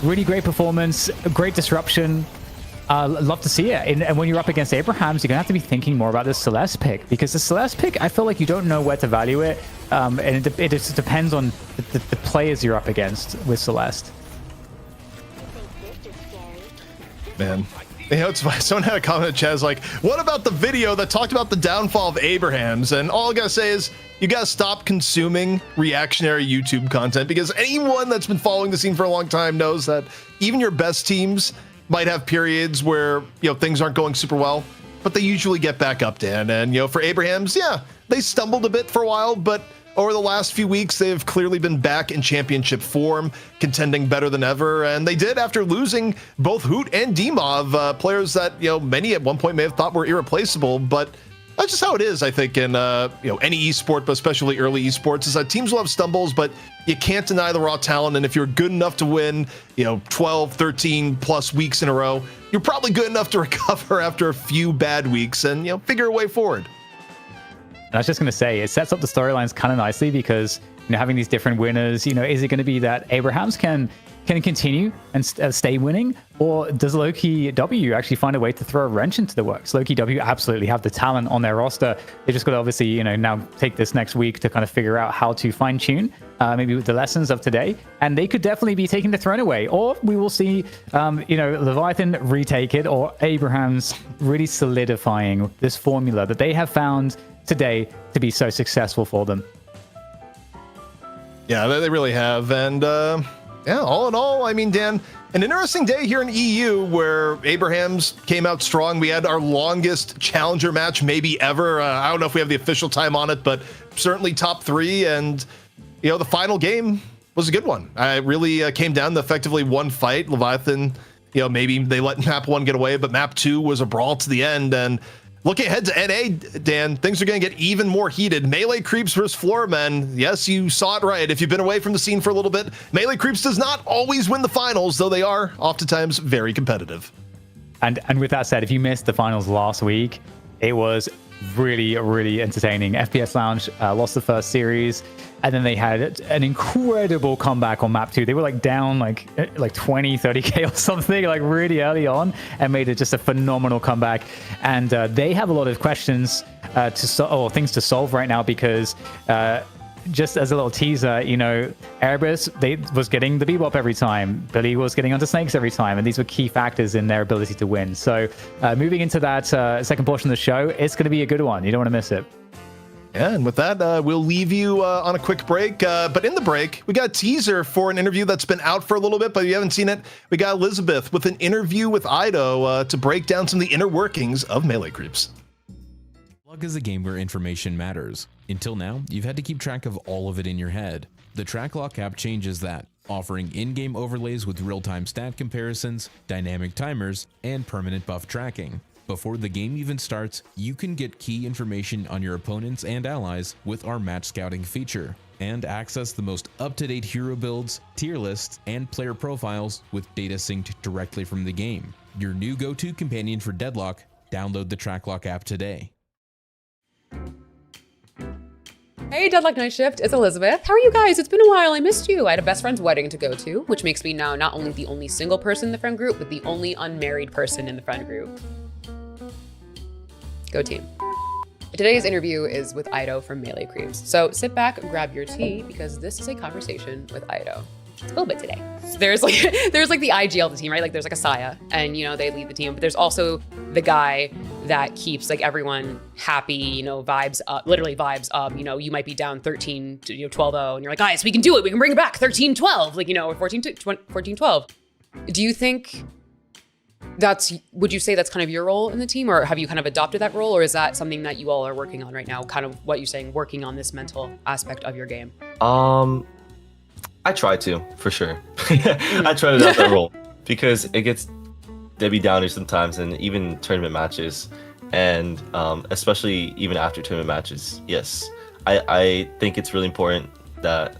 really great performance, great disruption. Love to see it. And when you're up against Abrahams, you're going to have to be thinking more about this Celeste pick, because the Celeste pick, I feel like you don't know where to value it. And it just depends on the players you're up against with Celeste. Man. It's funny. Someone had a comment in chat is like, what about the video that talked about the downfall of Abrahams? And all I gotta say is, you gotta stop consuming reactionary YouTube content, because anyone that's been following the scene for a long time knows that even your best teams might have periods where, things aren't going super well, but they usually get back up, Dan. And, for Abrahams, yeah, they stumbled a bit for a while, but over the last few weeks, they've clearly been back in championship form, contending better than ever. And they did after losing both Hoot and Dimov, players that, many at one point may have thought were irreplaceable. But that's just how it is, I think, in, any esport, but especially early esports, is that teams will have stumbles, but you can't deny the raw talent. And if you're good enough to win, 12, 13 plus weeks in a row, you're probably good enough to recover after a few bad weeks and, figure a way forward. And I was just going to say, it sets up the storylines kind of nicely, because having these different winners, is it going to be that Abrahams can continue and stay winning, or does Lowkey W actually find a way to throw a wrench into the works? Lowkey W absolutely have the talent on their roster. They just got to obviously, now take this next week to kind of figure out how to fine tune, maybe with the lessons of today, and they could definitely be taking the throne away, or we will see, Leviathan retake it, or Abrahams really solidifying this formula that they have found today to be so successful for them. Yeah, they really have. And all in all, I mean, Dan, an interesting day here in EU where Abrahams came out strong. We had our longest challenger match maybe ever. I don't know if we have the official time on it, but certainly top 3. And, the final game was a good one. It really came down to effectively one fight. Leviathan, maybe they let map 1 get away, but map 2 was a brawl to the end. And looking ahead to NA, Dan, things are going to get even more heated. Melee Creeps versus Floormen. Yes, you saw it right. If you've been away from the scene for a little bit, Melee Creeps does not always win the finals, though they are oftentimes very competitive. And with that said, if you missed the finals last week, it was really, really entertaining. FPS Lounge lost the first series, and then they had an incredible comeback on map 2. They were down like 20, 30k or something, really early on, and made it just a phenomenal comeback. And they have a lot of questions or things to solve right now, because just as a little teaser, Erebus, was getting the bebop every time. Billy was getting onto snakes every time, and these were key factors in their ability to win. So moving into that second portion of the show, it's going to be a good one. You don't want to miss it. Yeah, and with that, we'll leave you on a quick break. But in the break, we got a teaser for an interview that's been out for a little bit, but if you haven't seen it, we got Elizabeth with an interview with Ido to break down some of the inner workings of Melee Creeps. Deadlock is a game where information matters. Until now, you've had to keep track of all of it in your head. The TrackLock app changes that, offering in-game overlays with real-time stat comparisons, dynamic timers, and permanent buff tracking. Before the game even starts, you can get key information on your opponents and allies with our match scouting feature, and access the most up-to-date hero builds, tier lists, and player profiles with data synced directly from the game. Your new go-to companion for Deadlock. Download the TrackLock app today. Hey, Deadlock Night Shift, it's Elizabeth. How are you guys? It's been a while, I missed you. I had a best friend's wedding to go to, which makes me now not only the only single person in the friend group, but the only unmarried person in the friend group. Go team. Today's interview is with Ido from Melee Creeps. So sit back, grab your tea, because this is a conversation with Ido. A little bit today. There's like the IGL of the team, right? There's a Saya, and they lead the team, but there's also the guy that keeps everyone happy, vibes up, literally vibes up. You might be down 13 to 12-0, and you're like, guys, we can do it. We can bring it back 13-12, or 14-12. Do you think would you say that's kind of your role in the team, or have you kind of adopted that role, or is that something that you all are working on right now? Kind of what you're saying, working on this mental aspect of your game. I try to, for sure. I try to adopt that role because it gets Debbie Downer sometimes, and even tournament matches, and especially even after tournament matches. Yes, I think it's really important that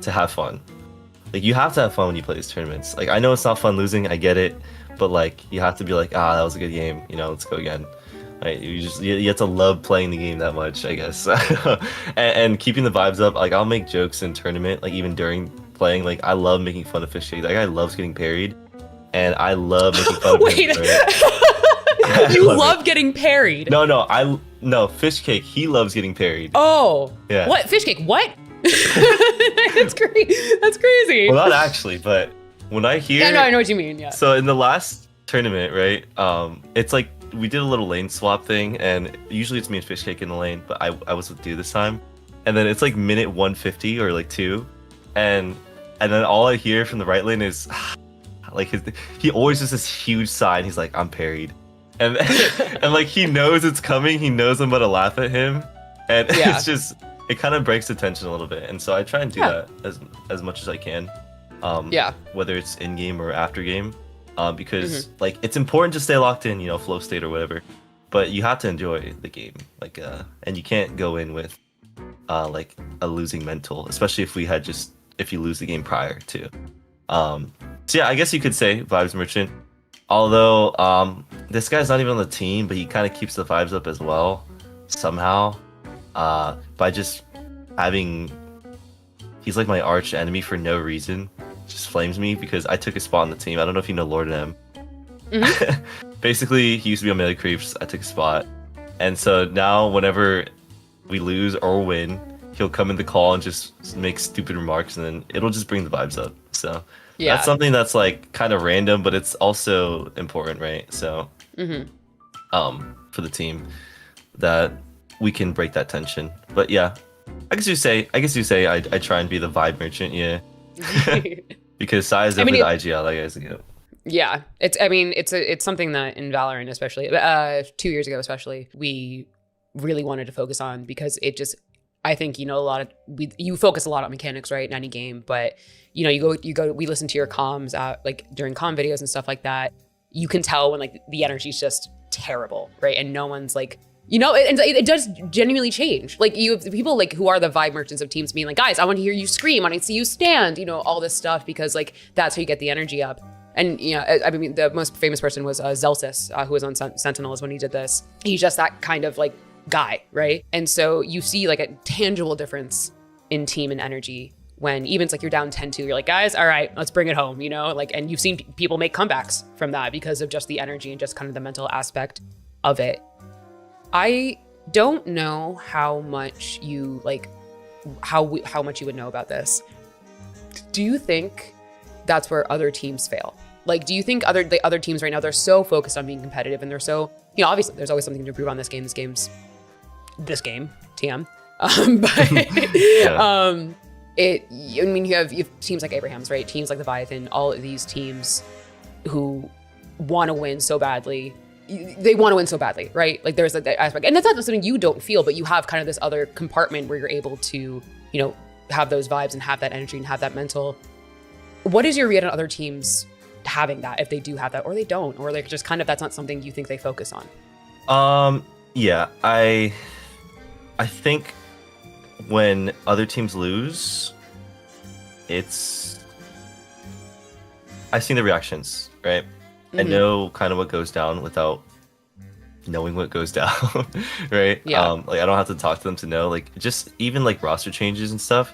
to have fun. Like, you have to have fun when you play these tournaments. Like, I know it's not fun losing, I get it, but like, you have to be like, that was a good game, you know, let's go again. Right? You have to love playing the game that much, I guess. and keeping the vibes up. Like, I'll make jokes in tournament, like even during playing. Like, I love making fun of Fish Cake. That guy loves getting parried, and I love making fun of Wait, him. Right? you love getting parried? No, Fish Cake. He loves getting parried. Oh, yeah. What Fish Cake? What? That's crazy. That's crazy. Well, not actually, but when I hear, Yeah, no, I know what you mean. Yeah. So in the last tournament, right? It's like we did a little lane swap thing, and usually it's me and Fish Cake in the lane, but I was with Du this time, and then it's like minute 150 or like 2, and then all I hear from the right lane is like he always does this huge sigh, and he's like, I'm parried, and and like he knows it's coming, he knows I'm about to laugh at him, and Yeah. it's just, it kind of breaks the tension a little bit, and so I try and do that as much as I can. Whether it's in game or after game, because like, it's important to stay locked in, you know, flow state or whatever, but you have to enjoy the game, like and you can't go in with like a losing mental, especially if you lose the game prior to. So yeah, I guess you could say vibes merchant, although this guy's not even on the team, but he kind of keeps the vibes up as well somehow, by just having, he's like my arch enemy for no reason. Just flames me because I took a spot on the team. I don't know if you know Lord M. Basically, he used to be on Melee Creeps. I took a spot, and so now whenever we lose or win, he'll come in the call and just make stupid remarks, and then it'll just bring the vibes up. So that's something that's like kind of random, but it's also important, right? So for the team, that we can break that tension. But yeah, I guess you say I try and be the vibe merchant, yeah. Because Sai is definitely the IGL, I guess. Yeah, it's something that in Valorant, especially 2 years ago, especially, we really wanted to focus on, because it just, I think, you know, you focus a lot on mechanics, right, in any game, but you know, we listen to your comms like during comm videos and stuff like that. You can tell when like the energy's just terrible, right, and no one's like, you know, it does genuinely change. Like, you have people like who are the vibe merchants of teams being like, guys, I want to hear you scream, I want to see you stand, you know, all this stuff, because like that's how you get the energy up. And you know, I mean, the most famous person was Zelsis, who was on Sentinels when he did this. He's just that kind of like guy, right? And so you see like a tangible difference in team and energy when even it's like you're down 10-2, you're like, guys, all right, let's bring it home, you know, like, and you've seen people make comebacks from that because of just the energy and just kind of the mental aspect of it. I don't know how much you like, how much you would know about this. Do you think that's where other teams fail? Like, do you think the other teams right now, they're so focused on being competitive, and they're so, you know, obviously there's always something to improve on this game, TM. I mean, you have teams like Abraham's, right? Teams like Leviathan, all of these teams who want to win so badly. They want to win so badly, right? Like, there's that aspect, and that's not something you don't feel, but you have kind of this other compartment where you're able to, you know, have those vibes and have that energy and have that mental. What is your read on other teams having that, if they do have that, or they don't, or like just kind of that's not something you think they focus on? Yeah, I think when other teams lose, I've seen the reactions, right? I know kind of what goes down without knowing what goes down, right? Yeah. Like, I don't have to talk to them to know. Like, just even like roster changes and stuff.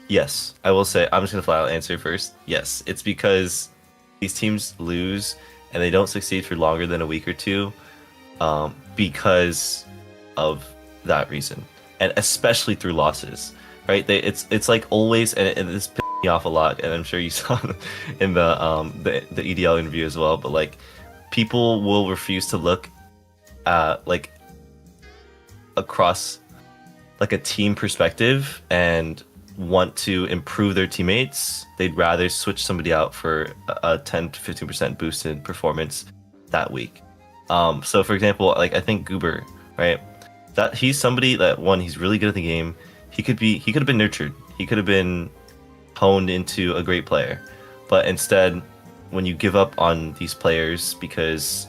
Yes, I will say, I'm just gonna flat out answer first. Yes, it's because these teams lose and they don't succeed for longer than a week or two, because of that reason, and especially through losses, right? It's like always, and this pissed me off a lot, and I'm sure you saw in the EDL interview as well. But like, people will refuse to look at like across like a team perspective and want to improve their teammates. They'd rather switch somebody out for a 10 to 15% boost in performance that week. So for example, like I think Goober, right? That he's somebody that one, he's really good at the game. He could have been nurtured. He could have been honed into a great player. But instead, when you give up on these players because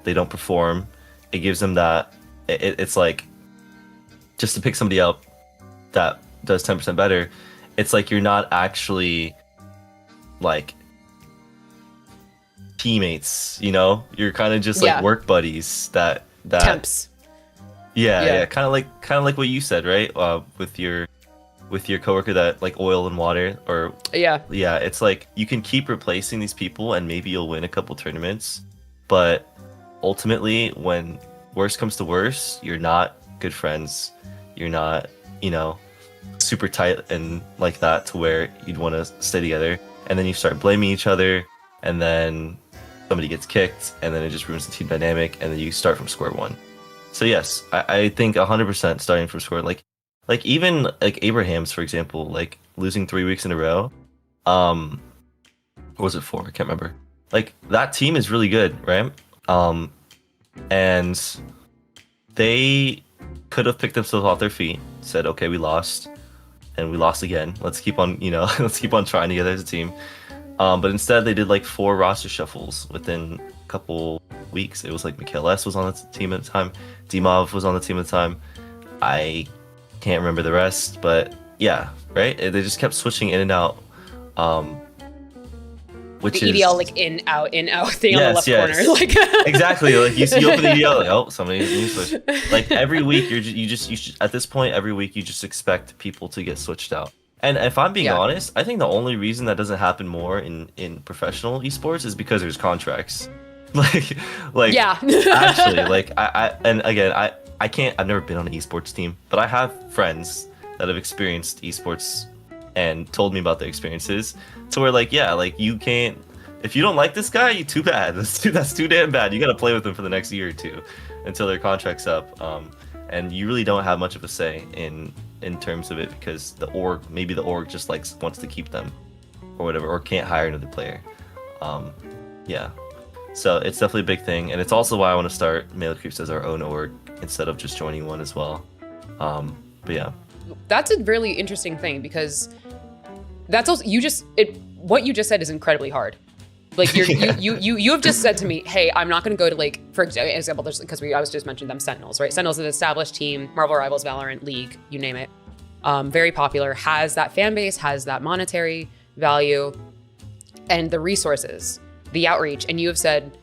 they don't perform, it gives them that it's like, just to pick somebody up that does 10% better, it's like you're not actually like teammates, you know? You're kind of just like work buddies that temps. Yeah, kind of like what you said, right? With your coworker that like oil and water, or yeah, it's like you can keep replacing these people and maybe you'll win a couple tournaments, but ultimately when worst comes to worst, you're not good friends. You're not, you know, super tight and like that to where you'd want to stay together, and then you start blaming each other, and then somebody gets kicked, and then it just ruins the team dynamic, and then you start from square one. So yes, I think 100% starting from square, like even like Abraham's, for example, like losing 3 weeks in a row, or was it 4? I can't remember. Like that team is really good, right? And they could have picked themselves off their feet, said, okay, we lost, and we lost again. Let's keep on, you know, let's keep on trying together as a team. But instead, they did like 4 roster shuffles within a couple weeks. It was like Mikhail S was on the team at the time, Dimov was on the team at the time. I can't remember the rest, but yeah, right? They just kept switching in and out. Which the EDL like in out thing on the left corner, like exactly. Like you open the EDL, like, oh, somebody needs to switch. Like every week, you should, at this point, every week you just expect people to get switched out. And if I'm being honest, I think the only reason that doesn't happen more in professional esports is because there's contracts. like actually, like I can't. I've never been on an esports team, but I have friends that have experienced esports and told me about their experiences. So we're like, yeah, like you can't, if you don't like this guy, you too bad. That's too damn bad. You got to play with him for the next year or two until their contract's up. And you really don't have much of a say in terms of it, because the org just like wants to keep them or whatever, or can't hire another player. Yeah. So it's definitely a big thing, and it's also why I want to start Melee Creeps as our own org instead of just joining one as well. But yeah. That's a really interesting thing, because that's also what you just said is incredibly hard. Like you have just said to me, hey, I'm not going to go to, like, for example, because I was just mentioned them, Sentinels, right? Sentinels is an established team, Marvel Rivals, Valorant, League, you name it. Very popular, has that fan base, has that monetary value, and the resources, the outreach, and you have said,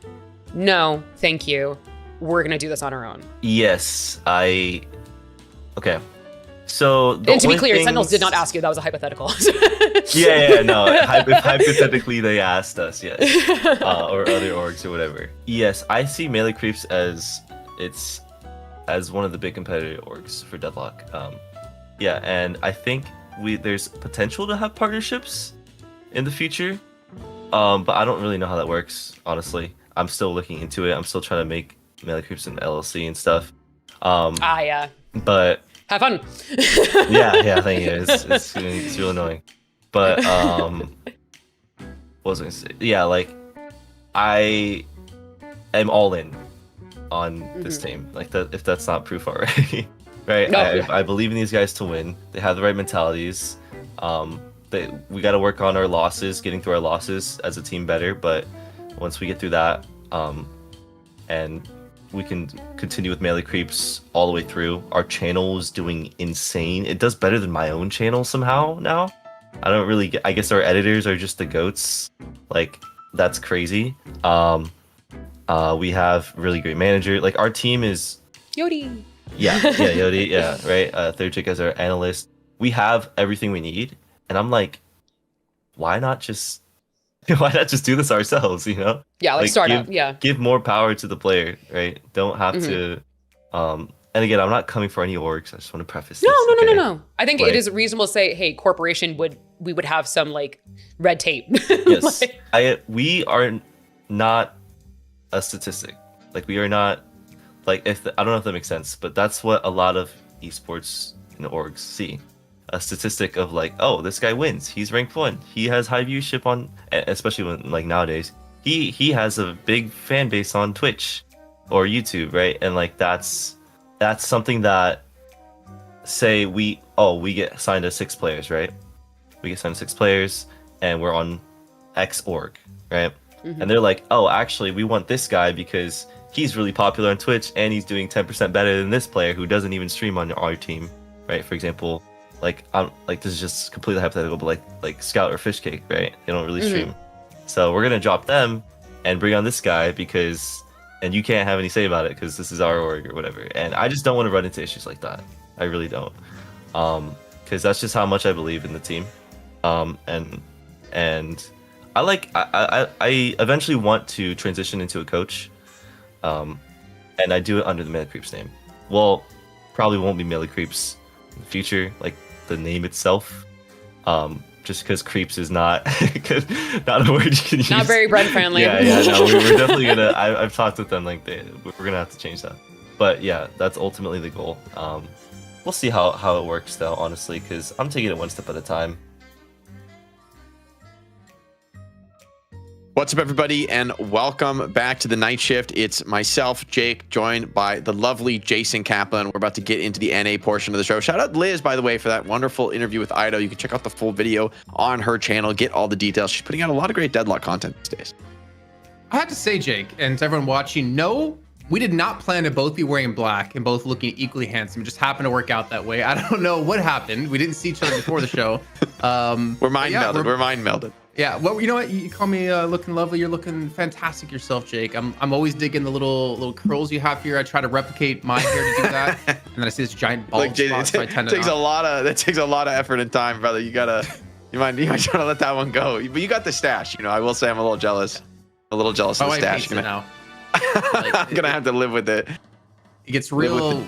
no, thank you. We're going to do this on our own. Yes, okay. So, and to be clear, Sentinels did not ask you. That was a hypothetical. No. Hypothetically, they asked us, yes, or other orgs or whatever. Yes, I see Melee Creeps as one of the big competitive orgs for Deadlock. Yeah, and I think there's potential to have partnerships in the future, but I don't really know how that works. Honestly, I'm still looking into it. I'm still trying to make Melee Creeps an LLC and stuff. Yeah. But have fun. yeah, thank you. It's real annoying. But what was I gonna say? Yeah, like I am all in on this team. Like that, if that's not proof already, right? No. I believe in these guys to win. They have the right mentalities. We got to work on our losses, getting through our losses as a team better. But once we get through that, and we can continue with Melee Creeps all the way through. Our channel is doing insane. It does better than my own channel somehow now. I don't really I guess our editors are just the goats. Like, that's crazy. We have really great manager. Like, our team is... Yodi. Yeah, Yodi, yeah, right? Third Chick as our analyst. We have everything we need. And I'm like, why not just do this ourselves, you know? Yeah, like start up, Give more power to the player, right? Don't have to... And again, I'm not coming for any orgs. I just want to preface this. No. I think it is reasonable to say, hey, corporation we would have some, like, red tape. Yes. We are not a statistic. Like, we are not, like, I don't know if that makes sense, but that's what a lot of esports and orgs see. A statistic of, like, oh, this guy wins. He's ranked 1. He has high viewership on, especially when, like, nowadays, he has a big fan base on Twitch or YouTube, right? And like that's something that, say we get signed to 6 players, right? We get signed to 6 players and we're on X org, right? And they're like, oh, actually we want this guy because he's really popular on Twitch and he's doing 10% better than this player who doesn't even stream on our team, right? For example, like this is just completely hypothetical, but like Scout or Fishcake, right? They don't really stream. So we're gonna drop them and bring on this guy and you can't have any say about it because this is our org or whatever. And I just don't want to run into issues like that. I really don't, because that's just how much I believe in the team. And I eventually want to transition into a coach, and I do it under the Melee Creeps name. Well, probably won't be Melee Creeps in the future, like the name itself, just because Creeps is not not a word you can use. Not very brand friendly. Yeah, no, we're definitely gonna. I've talked with them, like we're gonna have to change that. But yeah, that's ultimately the goal. We'll see how it works though, honestly, because I'm taking it one step at a time. What's up, everybody, and welcome back to the night shift. It's myself, Jake, joined by the lovely Jason Kaplan. We're about to get into the NA portion of the show. Shout out Liz, by the way, for that wonderful interview with Ido. You can check out the full video on her channel, get all the details. She's putting out a lot of great Deadlock content these days. I have to say, Jake, and to everyone watching, no, we did not plan to both be wearing black and both looking equally handsome. It just happened to work out that way. I don't know what happened. We didn't see each other before the show. We're mind melded. We're mind melded. Yeah, well, you know what? You call me looking lovely. You're looking fantastic yourself, Jake. I'm always digging the little curls you have here. I try to replicate my hair to do that, and then I see this giant bald spot, so I tend to. That takes a lot of effort and time, brother. You might try to let that one go. But you got the stash. You know, I will say I'm a little jealous. Of the stash. Now. I'm gonna have to live with it. It gets real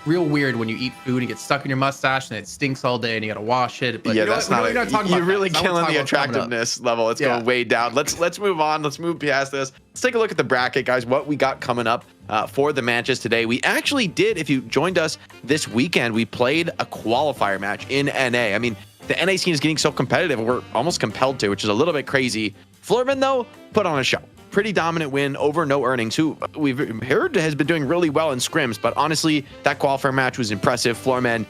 weird when you eat food and it gets stuck in your mustache and it stinks all day and you gotta wash it. But yeah, that's not. You're really killing the attractiveness level. It's going way down. Let's move on. Let's move past this. Let's take a look at the bracket, guys. What we got coming up for the matches today. We actually did. If you joined us this weekend, we played a qualifier match in NA. I mean, the NA scene is getting so competitive. We're almost compelled to, which is a little bit crazy. Floormen, though, put on a show. Pretty dominant win over No Earnings, who we've heard has been doing really well in scrims, but honestly, that qualifier match was impressive. Floormen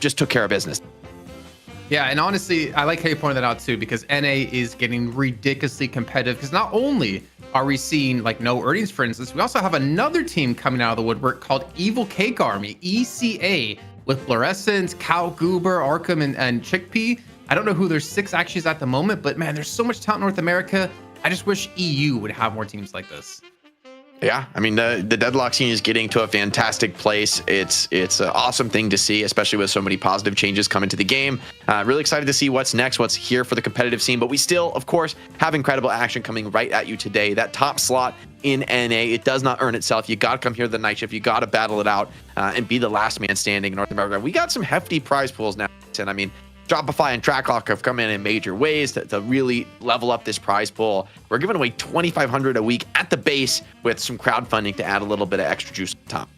just took care of business. Yeah, and honestly, I like how you pointed that out too, because NA is getting ridiculously competitive, because not only are we seeing like No Earnings, for instance, we also have another team coming out of the woodwork called Evil Cake Army, ECA, with Fluorescence, Cow Goober, Arkham, and Chickpea. I don't know who their 6 actually is at the moment, but man, there's so much talent in North America. I just wish EU would have more teams like this. Yeah, I mean, the Deadlock scene is getting to a fantastic place. It's an awesome thing to see, especially with so many positive changes coming to the game. Really excited to see what's next, what's here for the competitive scene. But we still, of course, have incredible action coming right at you today. That top slot in NA, it does not earn itself. You got to come here to the night shift. You got to battle it out and be the last man standing in North America. We got some hefty prize pools now. And I mean, Shopify and Tracklock have come in major ways to really level up this prize pool. We're giving away $2,500 a week at the base with some crowdfunding to add a little bit of extra juice on top.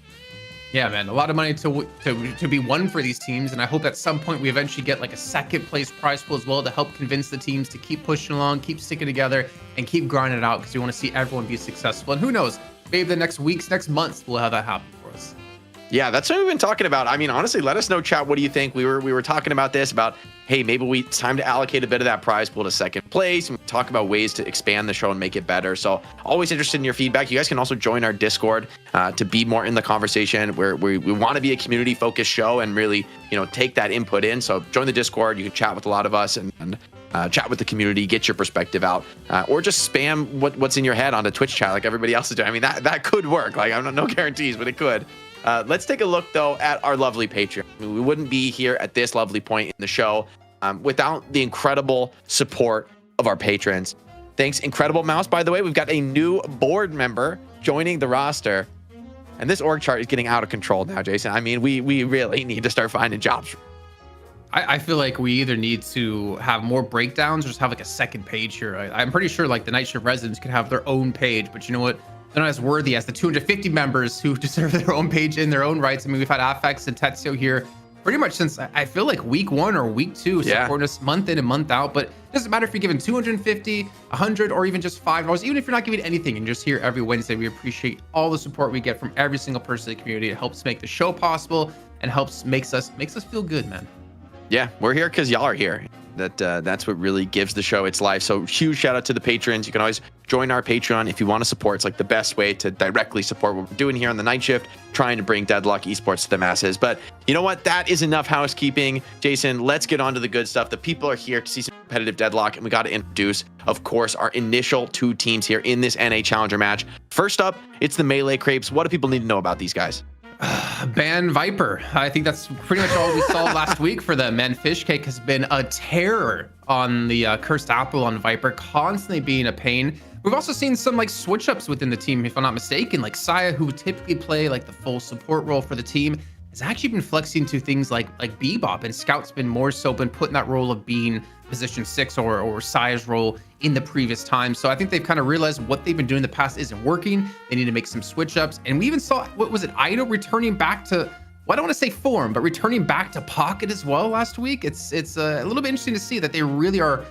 Yeah, man, a lot of money to be won for these teams, and I hope at some point we eventually get like a second place prize pool as well to help convince the teams to keep pushing along, keep sticking together, and keep grinding it out, because we want to see everyone be successful. And who knows, maybe the next weeks, next months, we'll have that happen for us. Yeah, that's what we've been talking about. I mean, honestly, let us know, chat. What do you think? We were talking about this, about, hey, maybe it's time to allocate a bit of that prize pool to second place and talk about ways to expand the show and make it better. So always interested in your feedback. You guys can also join our Discord to be more in the conversation, where we want to be a community focused show and really, take that input in. So join the Discord. You can chat with a lot of us and chat with the community, get your perspective out, or just spam what's in your head onto Twitch chat like everybody else is doing. I mean, that could work. Like, I'm no guarantees, but it could. Let's take a look, though, at our lovely Patreon. I mean, we wouldn't be here at this lovely point in the show without the incredible support of our patrons. Thanks, Incredible Mouse. By the way, we've got a new board member joining the roster. And this org chart is getting out of control now, Jason. I mean, we really need to start finding jobs. I feel like we either need to have more breakdowns or just have like a second page here. I'm pretty sure like the Night Shift residents could have their own page, but you know what? They're not as worthy as the 250 members who deserve their own page in their own rights. I mean, we've had Afex and Tetsuo here pretty much since I feel like week 1 or week 2, supporting us month in and month out. But it doesn't matter if you're giving 250, 100, or even just $5. Even if you're not giving anything and just here every Wednesday, we appreciate all the support we get from every single person in the community. It helps make the show possible and makes us feel good, man. Yeah, we're here because y'all are here. That's what really gives the show its life. So huge shout out to the patrons. You can always join our Patreon if you want to support. It's like the best way to directly support what we're doing here on the night shift, trying to bring Deadlock esports to the masses. But you know what? That is enough housekeeping. Jason, let's get on to the good stuff. The people are here to see some competitive Deadlock, and we got to introduce, of course, our initial 2 teams here in this NA Challenger match. First up, it's the Melee Crepes. What do people need to know about these guys? Ban Viper. I think that's pretty much all we saw last week for them. Man, Fishcake has been a terror on the Cursed Apple on Viper, constantly being a pain. We've also seen some like switch ups within the team, if I'm not mistaken. Like Saya, who would typically play like the full support role for the team, has actually been flexing to things like Bebop, and Scout's been more so been put in that role of being position 6 or Saya's role in the previous time. So I think they've kind of realized what they've been doing in the past isn't working. They need to make some switch ups. And we even saw, what was it, Ido returning back to, well, I don't want to say form, but returning back to pocket as well last week. It's a little bit interesting to see that they really are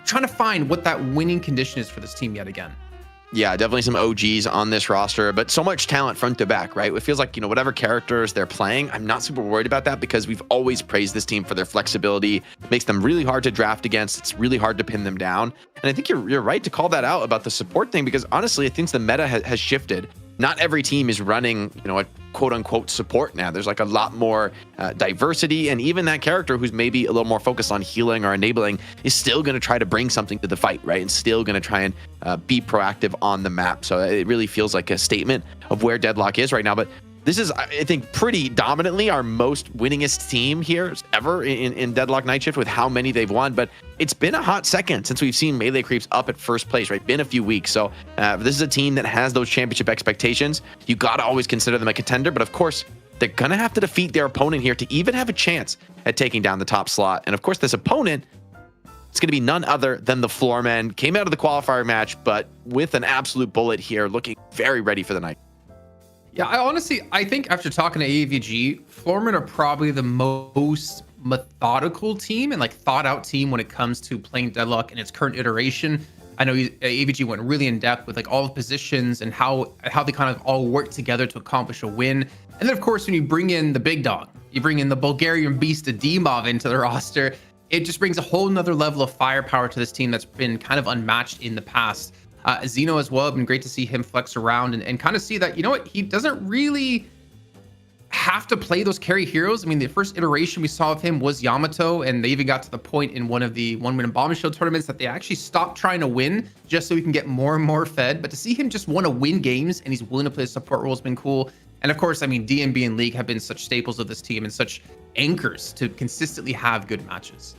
trying to find what that winning condition is for this team yet again. Yeah, definitely some OGs on this roster, but so much talent front to back, right? It feels like, whatever characters they're playing, I'm not super worried about that because we've always praised this team for their flexibility. It makes them really hard to draft against. It's really hard to pin them down. And I think you're right to call that out about the support thing, because honestly, I think the meta has shifted. Not every team is running, a quote unquote support now. There's like a lot more diversity, and even that character who's maybe a little more focused on healing or enabling is still going to try to bring something to the fight, right? And still going to try and be proactive on the map. So it really feels like a statement of where Deadlock is right now. But this is, I think, pretty dominantly our most winningest team here ever in Deadlock Night Shift with how many they've won. But it's been a hot second since we've seen Melee Creeps up at first place, right? Been a few weeks. So this is a team that has those championship expectations. You got to always consider them a contender. But of course, they're going to have to defeat their opponent here to even have a chance at taking down the top slot. And of course, this opponent, it's going to be none other than the Floormen. Came out of the qualifier match, but with an absolute bullet here, looking very ready for the night. Yeah, I think after talking to AVG, Floormen are probably the most methodical team and like thought out team when it comes to playing Deadlock in its current iteration. I know AVG went really in depth with like all the positions and how they kind of all work together to accomplish a win. And then of course, when you bring in the big dog, you bring in the Bulgarian beast of Dimov into the roster, it just brings a whole nother level of firepower to this team that's been kind of unmatched in the past. Zeno as well, been great to see him flex around and kind of see that, he doesn't really have to play those carry heroes. I mean, the first iteration we saw of him was Yamato, and they even got to the point in one of the one-win bomb shield tournaments that they actually stopped trying to win just so we can get more and more fed. But to see him just want to win games and he's willing to play a support role has been cool. And of course, I mean, DMB and League have been such staples of this team and such anchors to consistently have good matches.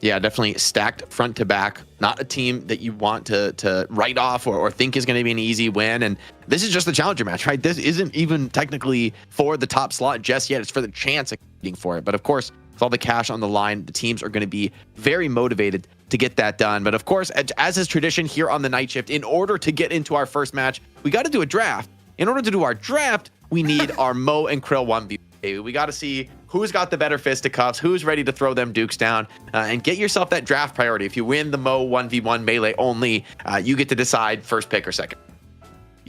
Yeah, definitely stacked front to back. Not a team that you want to write off or think is going to be an easy win. And this is just the challenger match, right? This isn't even technically for the top slot just yet. It's for the chance of getting for it. But of course, with all the cash on the line, the teams are going to be very motivated to get that done. But of course, as is tradition here on the night shift, in order to get into our first match, we got to do a draft. In order to do our draft, we need our Mo and Krill 1v1. We got to see who's got the better fisticuffs, who's ready to throw them dukes down, and get yourself that draft priority. If you win the Mo 1v1 melee only, you get to decide first pick or second.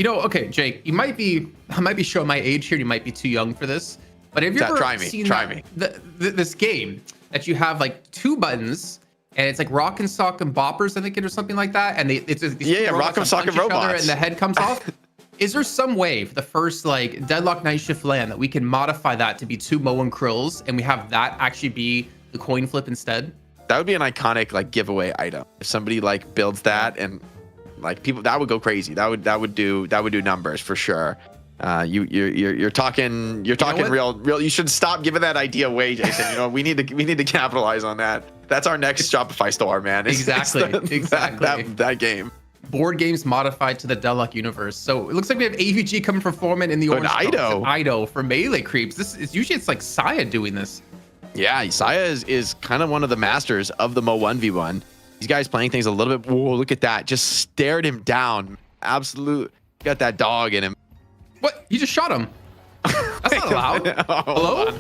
Okay, Jake, I might be showing my age here. You might be too young for this, but have you ever seen this game that you have like two buttons and it's like Rock and Sock and Boppers, I think it or something like that, and it's Rock and Sock and Robots, and the head comes off. Is there some way for the first like Deadlock Night Shift LAN that we can modify that to be two Mo and Krills and we have that actually be the coin flip instead? That would be an iconic like giveaway item. If somebody like builds that and like people, that would go crazy. That would do numbers for sure. You're talking real. You should stop giving that idea away, Jason. We need to capitalize on that. That's our next Shopify store, man. Exactly. That game. Board games modified to the Deadlock universe. So it looks like we have AVG coming from Floormen in the orange. Ido for Melee Creeps. It's like Saya doing this. Yeah, Saya is kind of one of the masters of the Mo 1v1. These guys playing things a little bit. Whoa, look at that! Just stared him down. Absolute, got that dog in him. What? You just shot him? That's not allowed. Hello?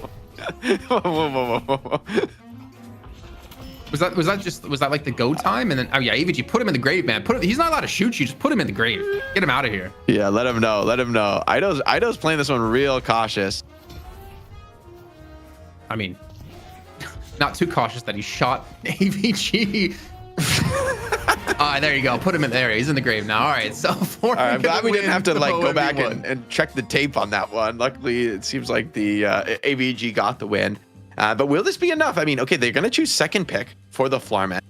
Whoa. Was that like the go time? And then oh yeah, AVG, put him in the grave, man. He's not allowed to shoot you. Just put him in the grave. Get him out of here. Yeah, let him know. Ido's playing this one real cautious. I mean, not too cautious that he shot AVG. There you go. Put him in there. He's in the grave now. All right. So all right, I'm glad we didn't have to like go back and check the tape on that one. Luckily, it seems like the AVG got the win. But will this be enough? I mean, okay, they're going to choose second pick for the Floormen.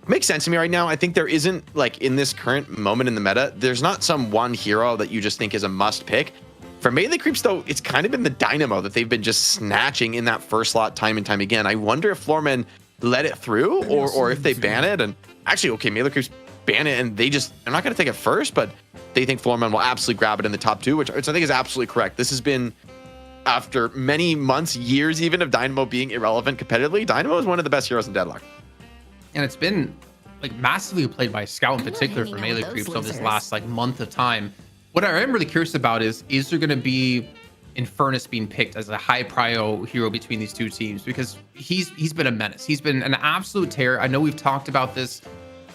Makes sense to me right now. I think there isn't, like, in this current moment in the meta, there's not some one hero that you just think is a must pick. For melee creeps, though, it's kind of been the dynamo that they've been just snatching in that first slot time and time again. I wonder if Floormen let it through or if they ban it. And actually, okay, melee creeps ban it and they're not going to take it first, but they think Floormen will absolutely grab it in the top 2, which I think is absolutely correct. This has been, after many months, years even of Dynamo being irrelevant competitively, Dynamo is one of the best heroes in Deadlock. And it's been like massively played by Scout in particular for melee creeps over this last like month of time. What I am really curious about is there going to be Infernus being picked as a high prio hero between these two teams? Because he's been a menace. He's been an absolute terror. I know we've talked about this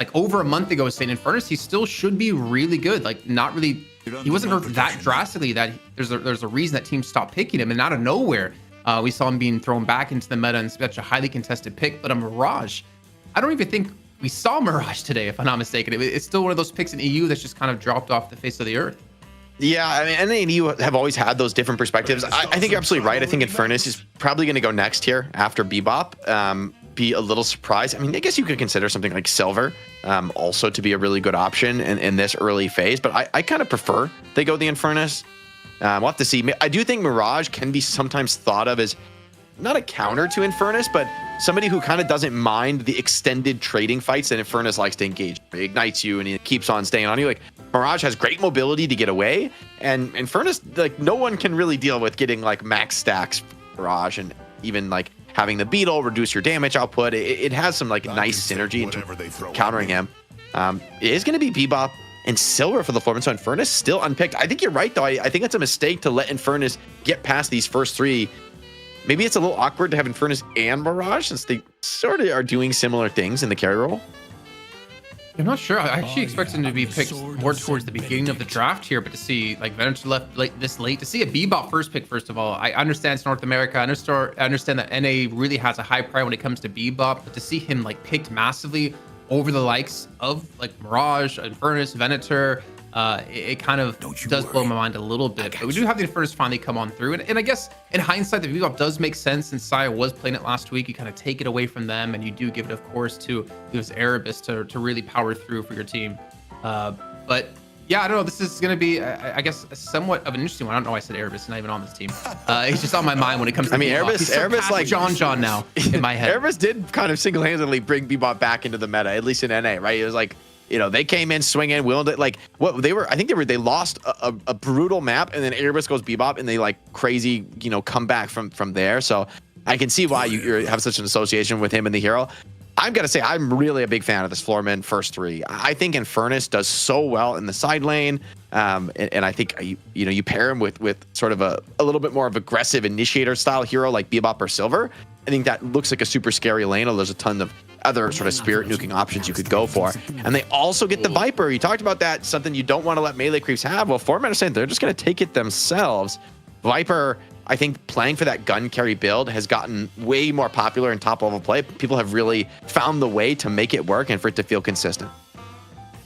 like over a month ago saying Infernus, he still should be really good. Like not really, he wasn't nerfed that drastically that there's a reason that teams stopped picking him, and out of nowhere, we saw him being thrown back into the meta and such a highly contested pick. But a Mirage, I don't even think we saw Mirage today, if I'm not mistaken. It's still one of those picks in EU that's just kind of dropped off the face of the earth. Yeah, I mean, NA and EU have always had those different perspectives. I think you're absolutely right. I think Infernus is probably going to go next here after Bebop. Be a little surprised. I mean, I guess you could consider something like Silver also to be a really good option in this early phase, but I kind of prefer they go the Infernus. We'll have to see. I do think Mirage can be sometimes thought of as not a counter to Infernus, but somebody who kind of doesn't mind the extended trading fights that Infernus likes to engage. He ignites you and he keeps on staying on you. Like Mirage has great mobility to get away, and Infernus, like no one can really deal with getting like max stacks Mirage, and even like having the beetle reduce your damage output. It has some like nice synergy into countering him. It is going to be Bebop and Silver for the Floormen, so Infernus still unpicked. I think you're right though. I think it's a mistake to let Infernus get past these first 3. Maybe it's a little awkward to have Infernus and Mirage since they sort of are doing similar things in the carry role. I'm not sure. I actually expected him to be picked more towards the beginning of the draft here, but to see like Venator left this late, to see a Bebop first pick, first of all, I understand it's North America. I understand that NA really has a high priority when it comes to Bebop, but to see him like picked massively over the likes of like Mirage, Infernus, Venator, it kind of does blow my mind a little bit. But we do have the Infernus finally come on through, and I guess in hindsight, the Bebop does make sense. Since Saya was playing it last week, you kind of take it away from them, and you do give it, of course, to this Erebus to really power through for your team. But yeah, I don't know. This is going to be, I guess, somewhat of an interesting one. I don't know why I said Erebus, not even on this team. He's just on my mind when it comes to Bebop. Erebus like John now in my head. Erebus did kind of single-handedly bring Bebop back into the meta, at least in NA, right? It was like, you know, they came in swinging, willing to, like, what they were, I think they lost a brutal map, and then Erebus goes Bebop, and they like crazy, you know, come back from there. So I can see why you have such an association with him and the hero. I'm gonna say I'm really a big fan of this Floormen first 3. I think Infernus does so well in the side lane, and I think you pair him with sort of a little bit more of aggressive initiator style hero like Bebop or Silver. I think that looks like a super scary lane. There's a ton of other sort of spirit nuking options you could go for, and they also get the Viper. You talked about that, something you don't want to let melee creeps have. Well, Floormen are saying they're just gonna take it themselves. Viper, I think playing for that gun carry build has gotten way more popular in top level play. People have really found the way to make it work and for it to feel consistent.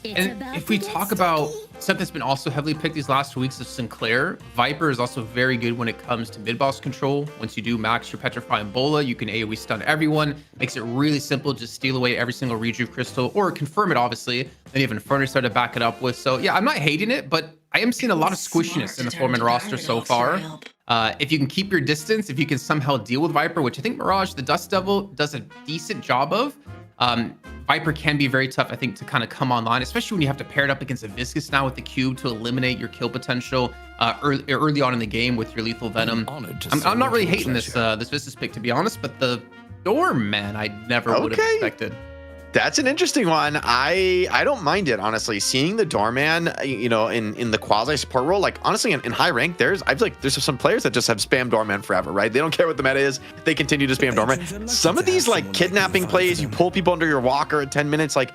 And if we talk about stuff that's been also heavily picked these last weeks of Sinclair, Viper is also very good when it comes to mid-boss control. Once you do max your Petrify and Bola, you can AoE stun everyone. Makes it really simple. Just steal away every single Rejuve crystal, or confirm it, obviously. Then you have Infernus to back it up with. So yeah, I'm not hating it, but I am seeing a lot of squishiness in the Floormen roster so far. If you can keep your distance, if you can somehow deal with Viper, which I think Mirage, the Dust Devil, does a decent job of, Viper can be very tough, I think, to kind of come online, especially when you have to pair it up against a Viscous now with the cube to eliminate your kill potential early on in the game with your Lethal Venom. I'm not really hating this Viscous pick, to be honest, but the Storm, man, I never would have expected. That's an interesting one. I don't mind it, honestly. Seeing the doorman, you know, in the quasi support role, like honestly in high rank, there's some players that just have spam doorman forever, right? They don't care what the meta is. They continue to spam doorman. Some of these like kidnapping plays, you pull people under your walker at 10 minutes, like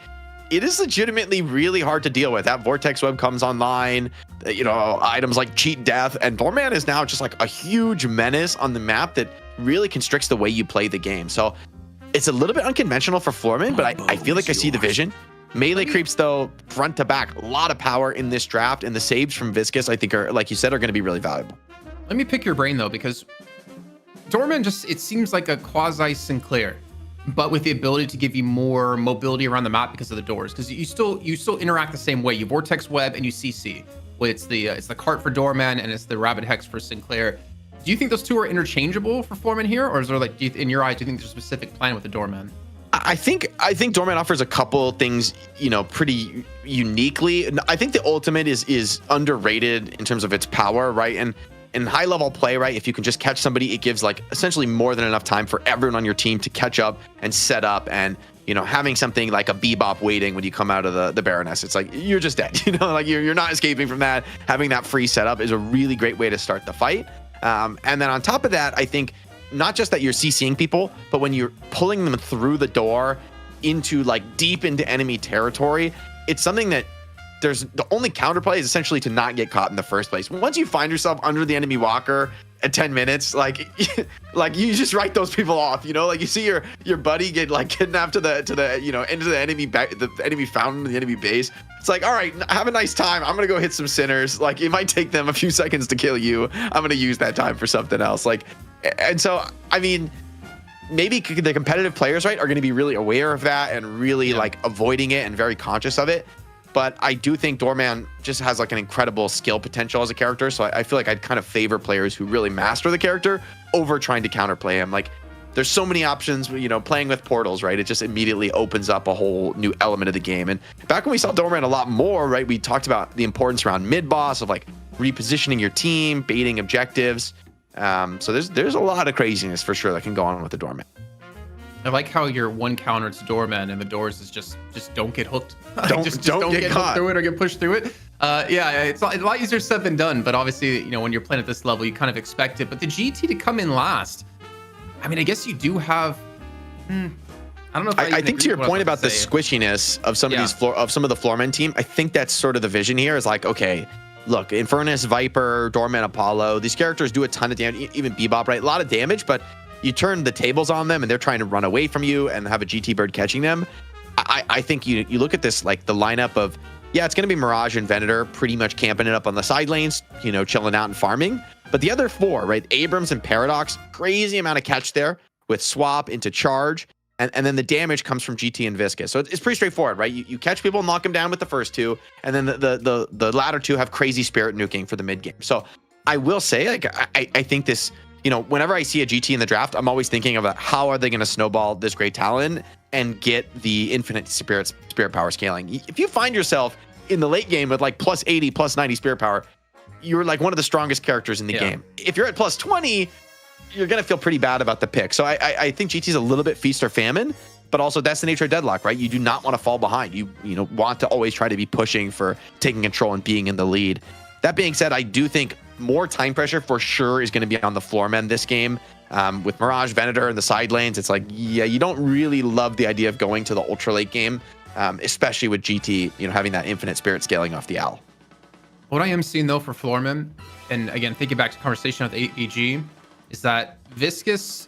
it is legitimately really hard to deal with. That vortex web comes online, you know, items like cheat death, and doorman is now just like a huge menace on the map that really constricts the way you play the game. So it's a little bit unconventional for Floormen, but I feel like I see the vision. Melee creeps, though, front to back, a lot of power in this draft, and the saves from Viscous, I think, are, like you said, are going to be really valuable. Let me pick your brain, though, because Doorman it seems like a quasi Sinclair, but with the ability to give you more mobility around the map because of the doors, because you still interact the same way. You Vortex Web and you CC. Well, it's the cart for Doorman and it's the Rabbit Hex for Sinclair. Do you think those two are interchangeable for Floormen here, or is there like, in your eyes, do you think there's a specific plan with the Doorman? I think Doorman offers a couple things, you know, pretty uniquely. I think the ultimate is underrated in terms of its power, right? And in high level play, right, if you can just catch somebody, it gives like essentially more than enough time for everyone on your team to catch up and set up. And you know, having something like a bebop waiting when you come out of the Baroness, it's like you're just dead. You know, like you're not escaping from that. Having that free setup is a really great way to start the fight. And then on top of that, I think not just that you're CCing people, but when you're pulling them through the door into like deep into enemy territory, it's something that the only counterplay is essentially to not get caught in the first place. Once you find yourself under the enemy walker at 10 minutes, like you just write those people off, you know, like you see your buddy get like kidnapped to the you know, into the enemy fountain, the enemy base. It's like, all right, have a nice time. I'm gonna go hit some sinners. Like it might take them a few seconds to kill you. I'm gonna use that time for something else. Like, and so I mean, maybe the competitive players, right, are gonna be really aware of that and really like avoiding it and very conscious of it. But I do think Doorman just has like an incredible skill potential as a character. So I feel like I'd kind of favor players who really master the character over trying to counterplay him. Like there's so many options, you know, playing with portals, right? It just immediately opens up a whole new element of the game. And back when we saw Doorman a lot more, right, we talked about the importance around mid boss of like repositioning your team, baiting objectives. So there's a lot of craziness for sure that can go on with the Doorman. I like how your one counter to Doorman and the doors is just don't get hooked. Don't get hooked caught through it or get pushed through it. Yeah, it's a lot easier said than done. But obviously, you know, when you're playing at this level, you kind of expect it. But the GT to come in last, I mean, I guess you do have. I don't know. If I think to your point about the squishiness of some of these some of the Floormen team, I think that's sort of the vision here. Is like, okay, look, Infernus, Viper, Doorman, Apollo. These characters do a ton of damage. Even Bebop, right? A lot of damage, but you turn the tables on them and they're trying to run away from you and have a GT bird catching them. I think you look at this, like the lineup of, yeah, it's going to be Mirage and Venator pretty much camping it up on the side lanes, you know, chilling out and farming. But the other four, right, Abrams and Paradox, crazy amount of catch there with swap into charge. And then the damage comes from GT and Viscous. So it's pretty straightforward, right? You catch people, knock them down with the first two, and then the latter two have crazy spirit nuking for the mid game. So I will say, like, I think this, you know, whenever I see a GT in the draft, I'm always thinking about how are they going to snowball this great talent and get the infinite spirit power scaling. If you find yourself in the late game with like plus 80, plus 90 spirit power, you're like one of the strongest characters in the game. If you're at plus 20, you're going to feel pretty bad about the pick. So I think GT is a little bit feast or famine, but also that's the nature of Deadlock, right? You do not want to fall behind. You know, want to always try to be pushing for taking control and being in the lead. That being said, I do think more time pressure for sure is going to be on the Floormen this game. With Mirage, Venator, and the side lanes, it's like, yeah, you don't really love the idea of going to the ultra late game, especially with GT, you know, having that infinite spirit scaling off the owl. What I am seeing though for Floormen, and again, thinking back to conversation with AEG, is that Viscous,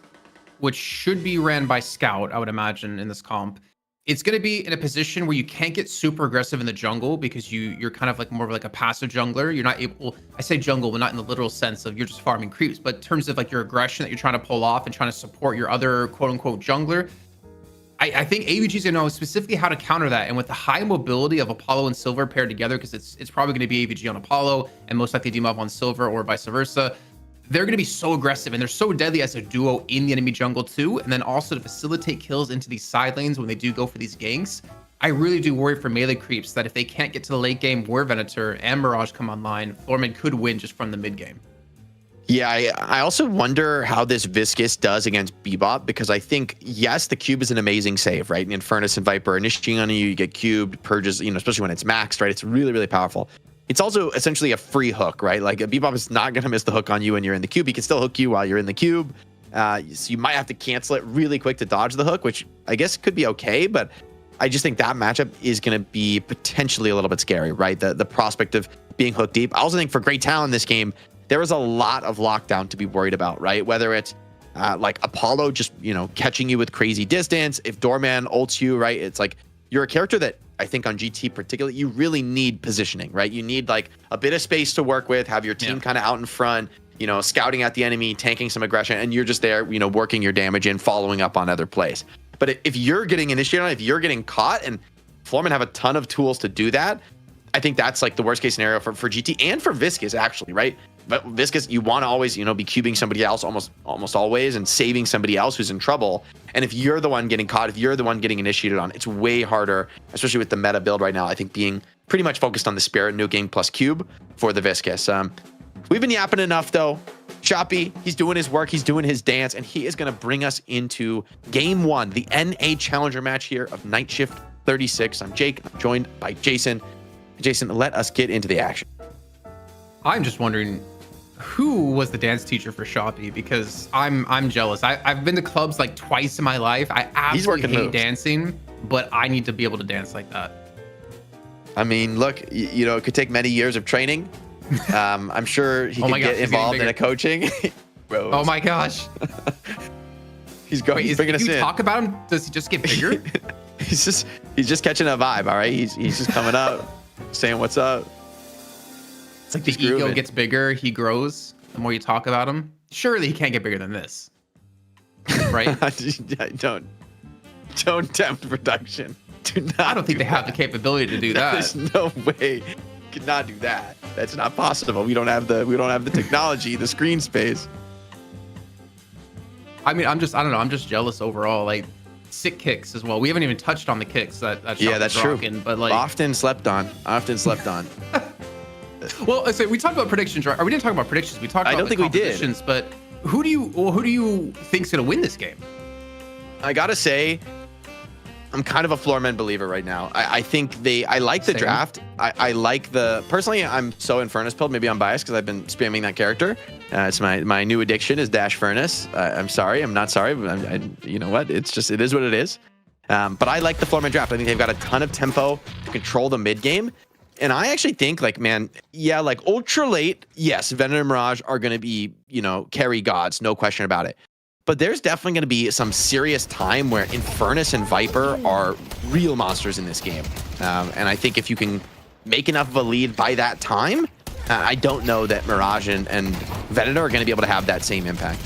which should be ran by Scout, I would imagine in this comp, it's going to be in a position where you can't get super aggressive in the jungle because you're kind of like more of like a passive jungler. You're not able, I say jungle, but not in the literal sense of you're just farming creeps, but in terms of like your aggression that you're trying to pull off and trying to support your other quote unquote jungler. I think AVG is going to know specifically how to counter that. And with the high mobility of Apollo and Silver paired together, because it's probably going to be AVG on Apollo and most likely Demob on Silver or vice versa, they're going to be so aggressive and they're so deadly as a duo in the enemy jungle too. And then also to facilitate kills into these side lanes when they do go for these ganks. I really do worry for melee creeps that if they can't get to the late game where Venator and Mirage come online, Floormen could win just from the mid game. Yeah, I also wonder how this Viscous does against Bebop, because I think, yes, the cube is an amazing save, right? And Furnace and Viper initiating on you, you get cubed, purges, especially when it's maxed, right? It's really, really powerful. It's also essentially a free hook, right? Like a Bebop is not going to miss the hook on you when you're in the cube. He can still hook you while you're in the cube. So you might have to cancel it really quick to dodge the hook, which I guess could be okay, but I just think that matchup is going to be potentially a little bit scary, right? The prospect of being hooked deep. I also think for Great Talon in this game, there is a lot of lockdown to be worried about, right? Whether it's like Apollo just, catching you with crazy distance, if Doorman ults you, right? It's like you're a character that I think on GT particularly, you really need positioning, right? You need like a bit of space to work with, have your team kind of out in front, scouting at the enemy, tanking some aggression, and you're just there, working your damage in, following up on other plays. But if you're getting initiated on, if you're getting caught, and Floormen have a ton of tools to do that, I think that's like the worst case scenario for GT and for Viscous actually, right? But Viscous, you want to always, be cubing somebody else almost always and saving somebody else who's in trouble. And if you're the one getting caught, if you're the one getting initiated on, it's way harder, especially with the meta build right now. I think being pretty much focused on the Spirit nuking plus cube for the Viscous. We've been yapping enough though. Shoppy, he's doing his work, he's doing his dance, and he is going to bring us into game 1, the NA Challenger match here of Night Shift 36. I'm Jake, I'm joined by Jason. Jason, let us get into the action. I'm just wondering who was the dance teacher for Shoppy, because I'm jealous. I've been to clubs like twice in my life. I absolutely hate dancing, but I need to be able to dance like that. I mean, look, it could take many years of training. I'm sure he could get involved in a coaching. Oh my gosh. He's bringing us in. If you talk about him, does he just get bigger? he's just catching a vibe, all right? He's just coming up, saying what's up. It's like the ego gets bigger, he grows the more you talk about him. Surely he can't get bigger than this. Right? Don't tempt production. Do not. I don't think they have the capability to do that. There's no way. You could not do that. That's not possible. We don't have the technology, the screen space. I mean, I don't know. I'm just jealous overall. Like, sick kicks as well. We haven't even touched on the kicks that that's true. But like often slept on. Well, so we talked about predictions, right? Or we didn't talk about predictions. We talked about I don't think we did. But who do you think's gonna win this game? I gotta say, I'm kind of a Floormen believer right now. I think I like the draft. I like personally, I'm so in Furnace pilled. Maybe I'm biased because I've been spamming that character. It's my new addiction is Dash Furnace. I'm sorry. I'm not sorry. But you know what? It is what it is. But I like the Floormen draft. I think they've got a ton of tempo to control the mid game. And I actually think like ultra late, yes, Venom and Mirage are going to be, carry gods, no question about it. But there's definitely going to be some serious time where Infernus and Viper are real monsters in this game. And I think if you can make enough of a lead by that time, I don't know that Mirage and Venator are going to be able to have that same impact.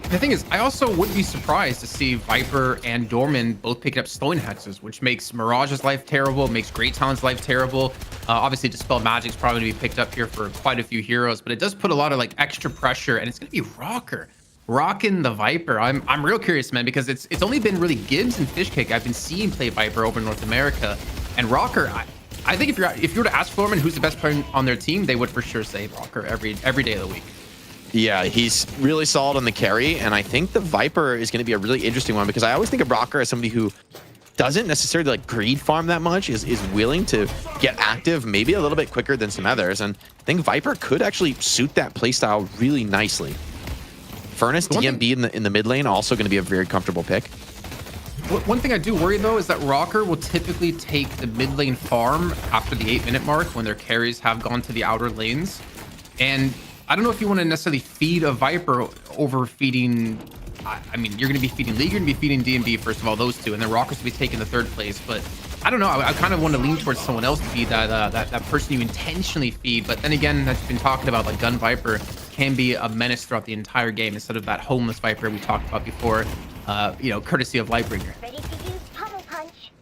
The thing is, I also wouldn't be surprised to see Viper and Dorman both picking up slowing hexes, which makes Mirage's life terrible, makes Great Talon's life terrible. Obviously, Dispel Magic's probably going to be picked up here for quite a few heroes, but it does put a lot of extra pressure, and it's going to be Rocker. Rocking the Viper. I'm real curious, man, because it's only been really Gibbs and Fishcake I've been seeing play Viper over in North America, and Rocker. I think if you were to ask Floormen who's the best player on their team, they would for sure say Rocker every day of the week. Yeah, he's really solid on the carry, and I think the Viper is going to be a really interesting one because I always think of Rocker as somebody who doesn't necessarily greed farm that much, is willing to get active maybe a little bit quicker than some others, and I think Viper could actually suit that playstyle really nicely. Furnace DMB in the mid lane also going to be a very comfortable pick. One thing I do worry though is that Rocker will typically take the mid lane farm after the 8-minute mark when their carries have gone to the outer lanes, and I don't know if you want to necessarily feed a Viper over feeding. I mean, you're going to be feeding League, you're going to be feeding DMB first of all, those two, and then Rockers will be taking the third place. But I don't know. I kind of want to lean towards someone else to be that person you intentionally feed. But then again, I've been talking about Gun Viper can be a menace throughout the entire game instead of that homeless Viper we talked about before. Courtesy of Lightbringer.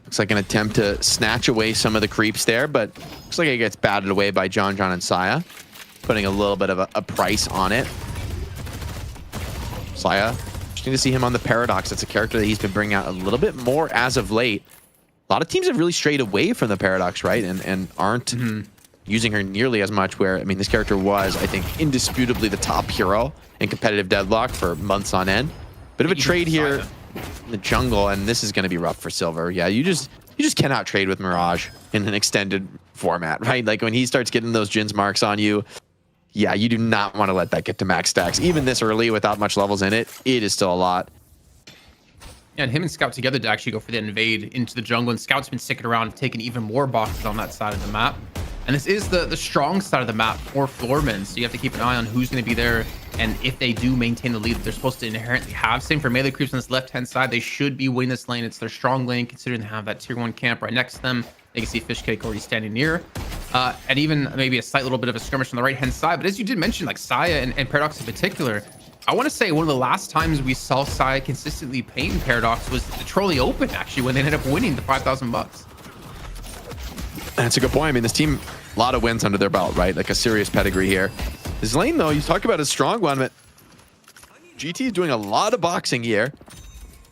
Looks like an attempt to snatch away some of the creeps there, but looks like it gets batted away by John and Saya, putting a little bit of a price on it. Saya, interesting to see him on the Paradox. That's a character that he's been bringing out a little bit more as of late. A lot of teams have really strayed away from the Paradox, right? And aren't using her nearly as much, where, I mean, this character was, I think, indisputably the top hero in competitive Deadlock for months on end. Bit of a trade here in the jungle, and this is going to be rough for Silver. Yeah, you just cannot trade with Mirage in an extended format, right? Like when he starts getting those Jin's marks on you, yeah, you do not want to let that get to max stacks. Even this early without much levels in it, it is still a lot. Yeah, and him and Scout together to actually go for the invade into the jungle, and Scout's been sticking around, taking even more boxes on that side of the map. And this is the strong side of the map for Floormen, so you have to keep an eye on who's going to be there, and if they do maintain the lead that they're supposed to inherently have. Same for melee creeps on this left-hand side. They should be winning this lane. It's their strong lane, considering they have that tier 1 camp right next to them. You can see Fishcake already standing near. And even maybe a slight little bit of a skirmish on the right-hand side. But as you did mention, like Saya and Paradox in particular, I want to say one of the last times we saw Saya consistently paint Paradox was the Trolley Open, actually, when they ended up winning the $5,000. That's a good point. I mean, this team, a lot of wins under their belt, right? Like a serious pedigree here. This lane, though, you talk about a strong one, but GT is doing a lot of boxing here.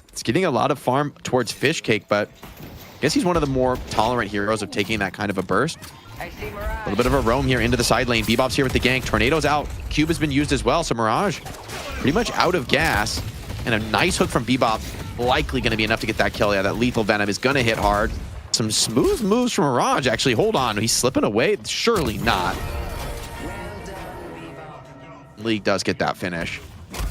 It's getting a lot of farm towards Fishcake, but I guess he's one of the more tolerant heroes of taking that kind of a burst. A little bit of a roam here into the side lane. Bebop's here with the gank. Tornado's out. Cube has been used as well, so Mirage pretty much out of gas. And a nice hook from Bebop, likely going to be enough to get that kill. Yeah, that lethal venom is going to hit hard. Some smooth moves from Mirage, actually. Hold on, he's slipping away. Surely not. League does get that finish.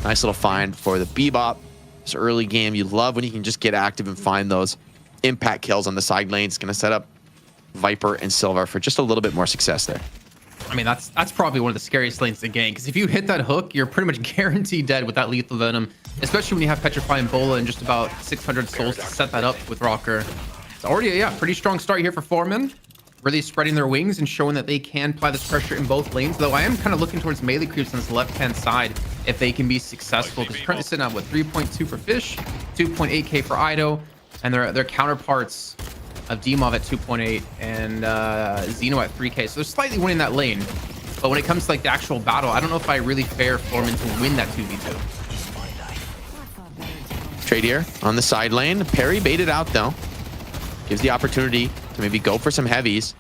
Nice little find for the Bebop. This early game, you love when you can just get active and find those impact kills on the side lanes. It's going to set up Viper and Silver for just a little bit more success there. I mean, that's probably one of the scariest lanes to gank, because if you hit that hook, you're pretty much guaranteed dead with that lethal venom, especially when you have Petrify and Bola and just about 600 souls to set that up with Rocker. It's already, yeah, pretty strong start here for Floormen. Really spreading their wings and showing that they can apply this pressure in both lanes, though I am kind of looking towards melee creeps on this left-hand side if they can be successful, because currently sitting out with 3.2 for Fish, 2.8k for Ido, and their counterparts of Demov at 2.8 and Xeno at 3k, so they're slightly winning that lane. But when it comes to like the actual battle, I don't know if I really fare Floormen to win that 2v2. Trade here on the side lane. Parry baited out though. Gives the opportunity to maybe go for some heavies.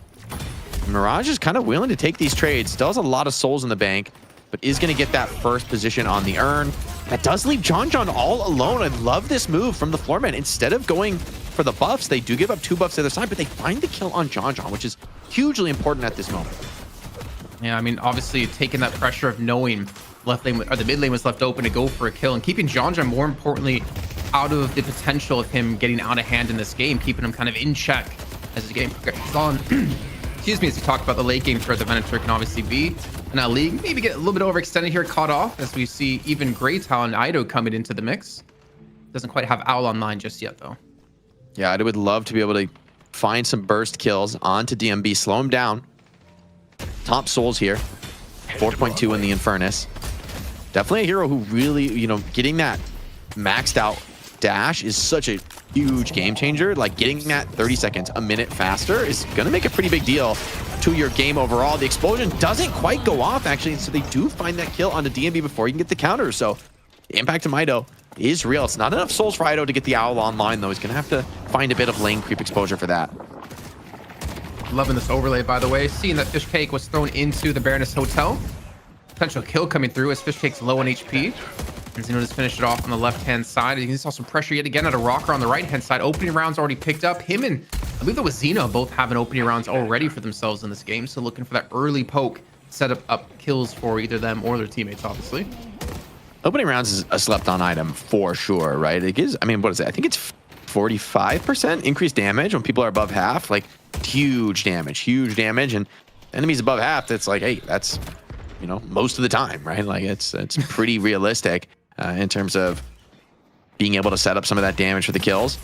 Mirage is kind of willing to take these trades. Still has a lot of souls in the bank, but is going to get that first position on the urn. That does leave John all alone. I love this move from the Floormen. Instead of going for the buffs, they do give up 2 buffs to the other side, but they find the kill on John, which is hugely important at this moment. Yeah, I mean, obviously taking that pressure of knowing left lane or the mid lane was left open to go for a kill, and keeping John, more importantly, out of the potential of him getting out of hand in this game, keeping him kind of in check as the game progresses on. Excuse me, as you talk about the late game for the Venator can obviously be. And now League maybe get a little bit overextended here, caught off, as we see even Greytown and Ido coming into the mix. Doesn't quite have Owl online just yet, though. Yeah, I would love to be able to find some burst kills onto DMB, slow him down. Top souls here, 4.2 in the Infernus. Definitely a hero who really, you know, getting that maxed out dash is such a huge game changer. Like getting that 30 seconds, a minute faster is going to make a pretty big deal to your game overall. The explosion doesn't quite go off, actually, so they do find that kill onto DMB before you can get the counter. So the impact to Ido is real. It's not enough souls for Ido to get the Owl online, though. He's going to have to find a bit of lane creep exposure for that. Loving this overlay, by the way. Seeing that Fishcake was thrown into the Baroness Hotel. Potential kill coming through as Fishcake's low on HP. And Xeno just finished it off on the left-hand side. You saw some pressure yet again at a Rocker on the right-hand side. Opening rounds already picked up. Him and I believe that was Xeno both having opening rounds already for themselves in this game. So looking for that early poke, set up kills for either them or their teammates, obviously. Opening rounds is a slept-on item for sure, right? It gives, I mean, what is it? I think it's 45% increased damage when people are above half. Like, huge damage. And enemies above half, that's like, hey, that's, you know, most of the time, right? Like, it's pretty realistic in terms of being able to set up some of that damage for the kills.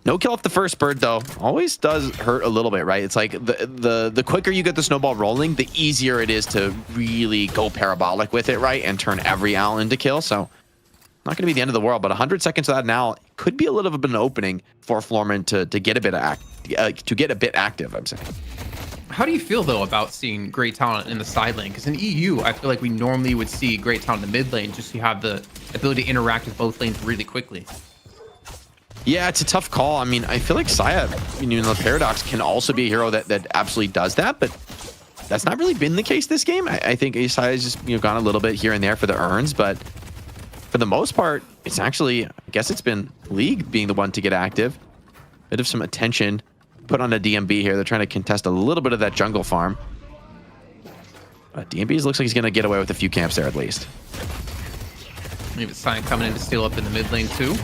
No kill off the first bird, though, always does hurt a little bit, right? It's like the quicker you get the snowball rolling, the easier it is to really go parabolic with it, right? And turn every owl into kill. So not going to be the end of the world, but 100 seconds of that now could be a little bit of an opening for Floormen to get a bit active, I'm saying. How do you feel, though, about seeing great talent in the side lane? Because in EU, I feel like we normally would see great talent in the mid lane, just so you have the ability to interact with both lanes really quickly. Yeah, it's a tough call. I mean, I feel like Saya, the Paradox can also be a hero that absolutely does that, but that's not really been the case this game. I think Saya's just gone a little bit here and there for the earns, but for the most part, it's actually, I guess it's been League being the one to get active. Bit of some attention put on a DMB here. They're trying to contest a little bit of that jungle farm. DMB looks like he's going to get away with a few camps there at least. Maybe it's Sign coming in to steal up in the mid lane too.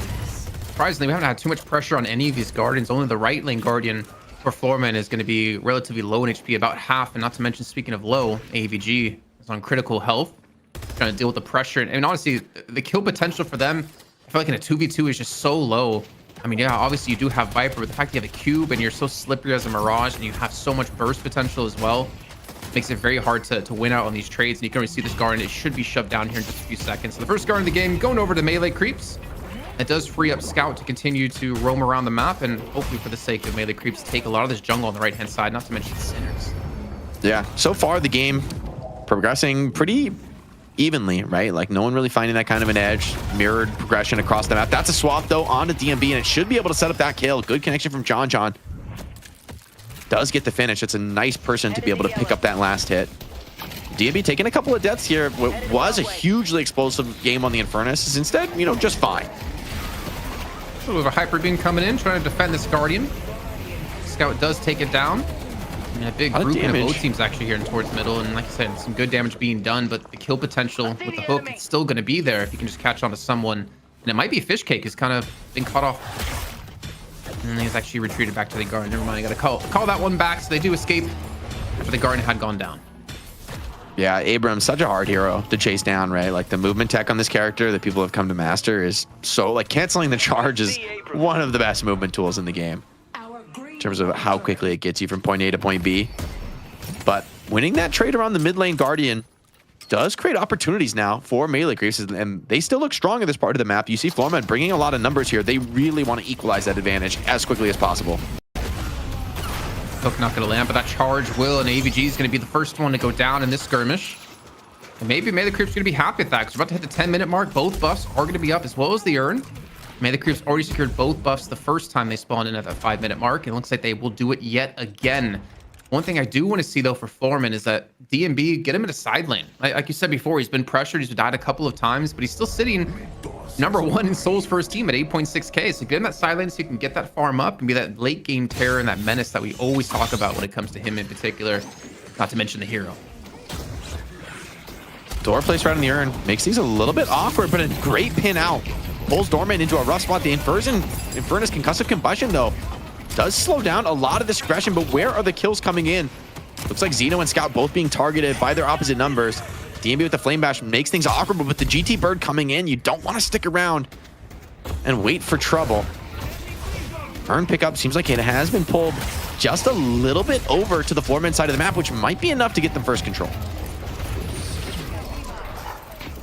Surprisingly, we haven't had too much pressure on any of these Guardians. Only the right lane Guardian for Floormen is going to be relatively low in HP, about half. And not to mention, speaking of low, AVG is on critical health, trying to deal with the pressure. And honestly, the kill potential for them, I feel like in a 2v2 is just so low. I mean, yeah, obviously you do have Viper, but the fact that you have a cube and you're so slippery as a Mirage and you have so much burst potential as well, makes it very hard to win out on these trades. And you can already see this Guardian. It should be shoved down here in just a few seconds. So the first Guardian of the game going over to melee creeps. It does free up Scout to continue to roam around the map, and hopefully for the sake of melee creeps, take a lot of this jungle on the right-hand side, not to mention Sinners. Yeah, so far the game progressing pretty evenly, right? Like no one really finding that kind of an edge. Mirrored progression across the map. That's a swap though onto DMB, and it should be able to set up that kill. Good connection from John. Does get the finish. It's a nice person to be able to pick up that last hit. DMB taking a couple of deaths here. What was a hugely explosive game on the Infernus is instead, just fine. A little bit of a Hyper Beam coming in, trying to defend this Guardian. Scout does take it down. And a big group of both teams actually here towards middle. And like I said, some good damage being done, but the kill potential with the hook, it's still going to be there if you can just catch on to someone. And it might be Fish Cake who's kind of been cut off. And he's actually retreated back to the Guardian. Never mind, I got to call that one back. So they do escape after the Guardian had gone down. Yeah, Abram's such a hard hero to chase down, right? Like the movement tech on this character that people have come to master is so, like, canceling the charge is one of the best movement tools in the game in terms of how quickly it gets you from point A to point B. But winning that trade around the mid lane Guardian does create opportunities now for melee creeps, and they still look strong in this part of the map. You see Floormen bringing a lot of numbers here. They really want to equalize that advantage as quickly as possible. Hook not going to land, but that charge will, and AVG is going to be the first one to go down in this skirmish. And maybe Melee Creep's going to be happy with that, because we're about to hit the 10-minute mark. Both buffs are going to be up, as well as the urn. Melee Creep's already secured both buffs the first time they spawned in at that 5-minute mark. It looks like they will do it yet again. One thing I do want to see, though, for Floormen is that DMB, get him in a side lane. Like you said before, he's been pressured. He's died a couple of times, but he's still sitting #1 in souls for his team at 8.6k. So get him that side lane so you can get that farm up and be that late game terror and that menace that we always talk about when it comes to him in particular, not to mention the hero. Door placed right in the urn makes things a little bit awkward, but a great pin out. Pulls Dorman into a rough spot. The Infernus concussive combustion, though, does slow down a lot of this aggression, but where are the kills coming in? Looks like Xeno and Scout both being targeted by their opposite numbers. DMB with the Flame Bash makes things awkward, but with the GT Bird coming in, you don't want to stick around and wait for trouble. Urn pickup seems like it has been pulled just a little bit over to the Floormen side of the map, which might be enough to get them first control.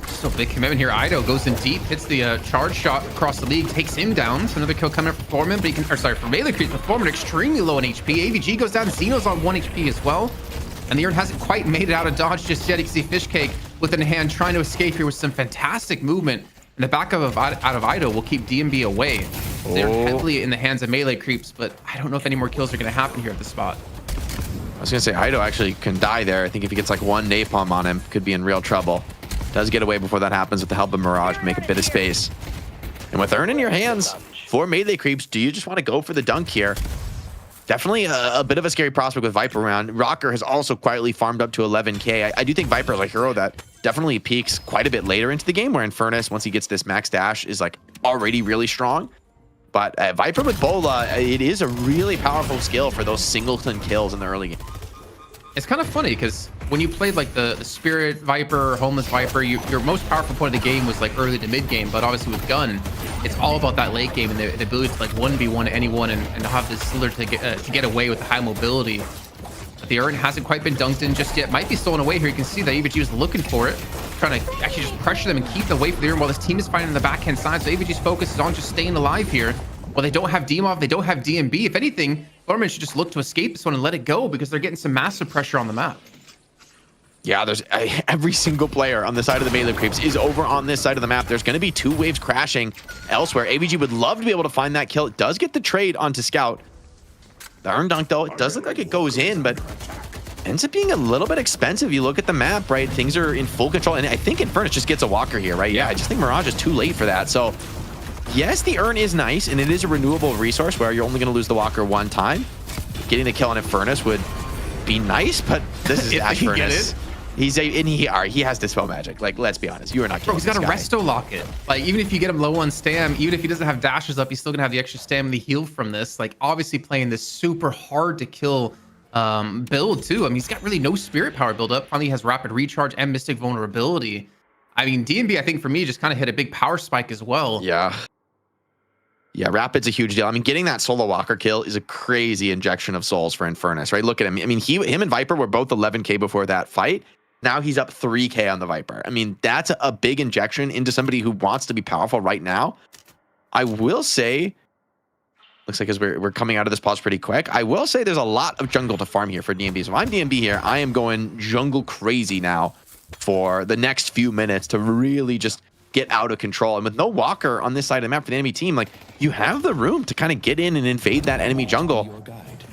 So big commitment here. Ido goes in deep, hits the charge shot across the league, takes him down. So another kill coming up for Floormen, but he can, or sorry, for Melee Creep, but Floormen extremely low on HP. AVG goes down, Xeno's on 1 HP as well. And the Urn hasn't quite made it out of dodge just yet. You can see Fishcake with it in hand trying to escape here with some fantastic movement. And the backup out of Ido will keep DMB away. They're heavily in the hands of Melee Creeps, but I don't know if any more kills are going to happen here at the spot. I was going to say, Ido actually can die there. I think if he gets like one napalm on him, could be in real trouble. Does get away before that happens with the help of Mirage to make a bit of space. And with Urn in your hands, for Melee Creeps, do you just want to go for the dunk here? Definitely a bit of a scary prospect with Viper around. Rocker has also quietly farmed up to 11k. I do think Viper is a hero that definitely peaks quite a bit later into the game, where Infernus, once he gets this max dash, is like already really strong. But Viper with Bola, it is a really powerful skill for those singleton kills in the early game. It's kind of funny because when you played like the Spirit Viper, Homeless Viper, your most powerful point of the game was like early to mid game. But obviously with Gun, it's all about that late game and the ability to like 1v1 anyone and have this slither to get away with the high mobility. But the Urn hasn't quite been dunked in just yet. Might be stolen away here. You can see that AVG was looking for it, trying to actually just pressure them and keep them away from the Urn while this team is fighting on the backhand side. So AVG's focus is on just staying alive here. Well, they don't have Demov, they don't have DMB. If anything, Floormen should just look to escape this one and let it go because they're getting some massive pressure on the map. Yeah, there's every single player on the side of the melee creeps is over on this side of the map. There's going to be 2 waves crashing elsewhere. AVG would love to be able to find that kill. It does get the trade onto Scout. The Urn Dunk, though, it does look like it goes in, but ends up being a little bit expensive. You look at the map, right? Things are in full control, and I think Infernus just gets a Walker here, right? Yeah, I just think Mirage is too late for that. So, yes, the Urn is nice, and it is a renewable resource where you're only going to lose the Walker 1 time. Getting the kill on Infernus would be nice, but this is Ash Furnace. He has Dispel Magic. Like, let's be honest, you are not killing Bro, he's got a Resto Locket. Like, even if you get him low on stam, even if he doesn't have dashes up, he's still gonna have the extra stam and the heal from this. Like, obviously playing this super hard to kill build too. I mean, he's got really no spirit power build up. Finally has rapid recharge and mystic vulnerability. I mean, DMB, I think for me, just kind of hit a big power spike as well. Yeah, Rapid's a huge deal. I mean, getting that solo Walker kill is a crazy injection of souls for Infernus, right? Look at him. I mean, him and Viper were both 11k before that fight. Now he's up 3k on the Viper. I mean, that's a big injection into somebody who wants to be powerful right now. I will say, looks like as we're coming out of this pause pretty quick, I will say there's a lot of jungle to farm here for DMB. So if I'm DMB here, I am going jungle crazy now for the next few minutes to really just get out of control. And with no Walker on this side of the map for the enemy team, like, you have the room to kind of get in and invade that enemy jungle.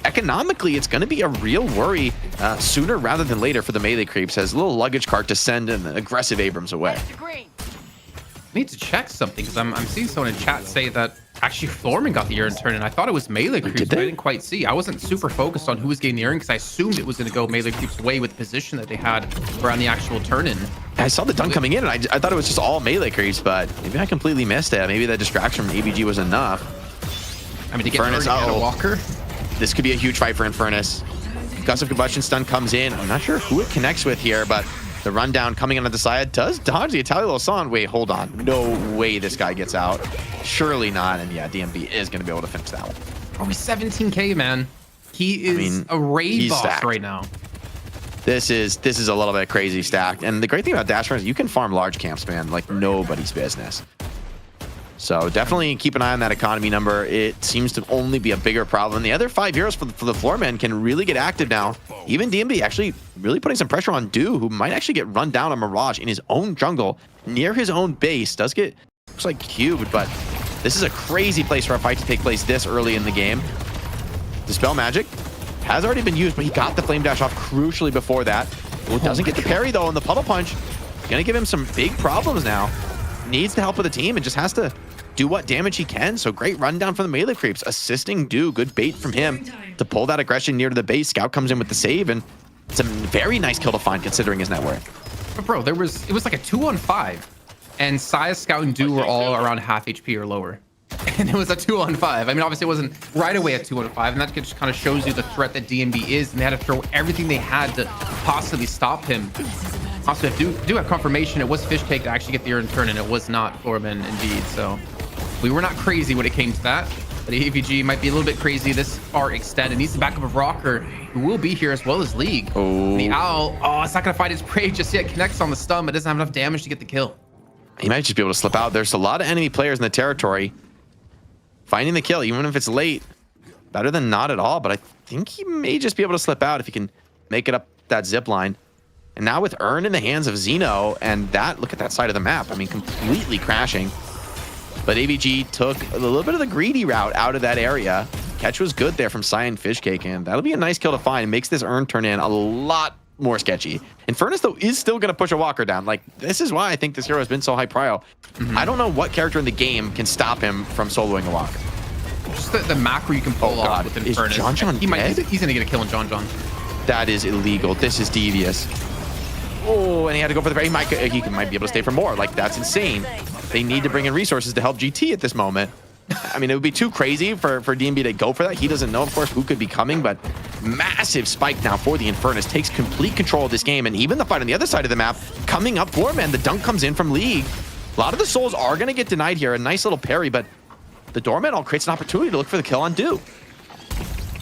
Economically, it's going to be a real worry sooner rather than later for the melee creeps, as a little luggage cart to send an aggressive Abrams away. I need to check something, because I'm seeing someone in chat say that actually Floormen got the urn turn, and I thought it was melee creeps, but I didn't quite see. I wasn't super focused on who was getting the urn, because I assumed it was going to go melee creeps way with the position that they had around the actual turn-in. I saw the dunk coming in, and I thought it was just all melee creeps, but maybe I completely missed it. Maybe the distraction from ABG was enough. I mean, to get Infernus, a Walker. This could be a huge fight for Infernus. Gust of Combustion stun comes in. I'm not sure who it connects with here, but the rundown coming in on the side does dodge the Italian Losan. Wait, hold on. No way this guy gets out. Surely not. And yeah, DMB is going to be able to finish that one. Oh, he's 17k, man. He is a raid boss stacked right now. This is a little bit crazy stacked. And the great thing about Dash Run is you can farm large camps, man, like nobody's business. So definitely keep an eye on that economy number. It seems to only be a bigger problem. The other 5 heroes for the Floormen can really get active now. Even DMB actually really putting some pressure on Do, who might actually get run down on Mirage in his own jungle near his own base. Does get, looks like cubed, but this is a crazy place for a fight to take place this early in the game. Dispel Magic has already been used, but he got the Flame Dash off crucially before that. Well, doesn't get the parry though, and the Puddle Punch gonna give him some big problems now. Needs the help of the team and just has to do what damage he can. So great rundown from the melee creeps, assisting Do. Good bait from him to pull that aggression near to the base. Scout comes in with the save, and it's a very nice kill to find considering his net worth. But bro, it was like a 2-on-5, and Saya, Scout, and Do were all around half HP or lower. And it was a 2-on-5. I mean, obviously it wasn't right away at 2-on-5, and that just kind of shows you the threat that DMB is, and they had to throw everything they had to possibly stop him. Also, do have confirmation it was Fishcake to actually get the urn turn, and it was not Floormen indeed. So we were not crazy when it came to that. But AVG might be a little bit crazy this far extended. Needs the backup of Rocker, who will be here as well as League. Oh. The Owl, it's not going to fight his prey just yet. Connects on the stun, but doesn't have enough damage to get the kill. He might just be able to slip out. There's a lot of enemy players in the territory. Finding the kill, even if it's late, better than not at all. But I think he may just be able to slip out if he can make it up that zip line. And now with Urn in the hands of Xeno, and that, look at that side of the map. I mean, completely crashing. But AVG took a little bit of the greedy route out of that area. Catch was good there from Cyan Fishcake, and that'll be a nice kill to find. It makes this Urn turn in a lot more sketchy. Infernus, though, is still going to push a Walker down. Like, this is why I think this hero has been so high prio. I don't know what character in the game can stop him from soloing a Walker. Just the macro you can pull off with Infernus. Is John John dead? He's going to get a kill on John John. That is illegal. This is devious. Oh, and he had to go for the... He might be able to stay for more. Like, that's insane. They need to bring in resources to help GT at this moment. I mean, it would be too crazy for DMB to go for that. He doesn't know, of course, who could be coming, but massive spike now for the Infernus. Takes complete control of this game, and even the fight on the other side of the map, coming up for him, and the dunk comes in from League. A lot of the souls are going to get denied here. A nice little parry, but the Doorman all creates an opportunity to look for the kill on Do.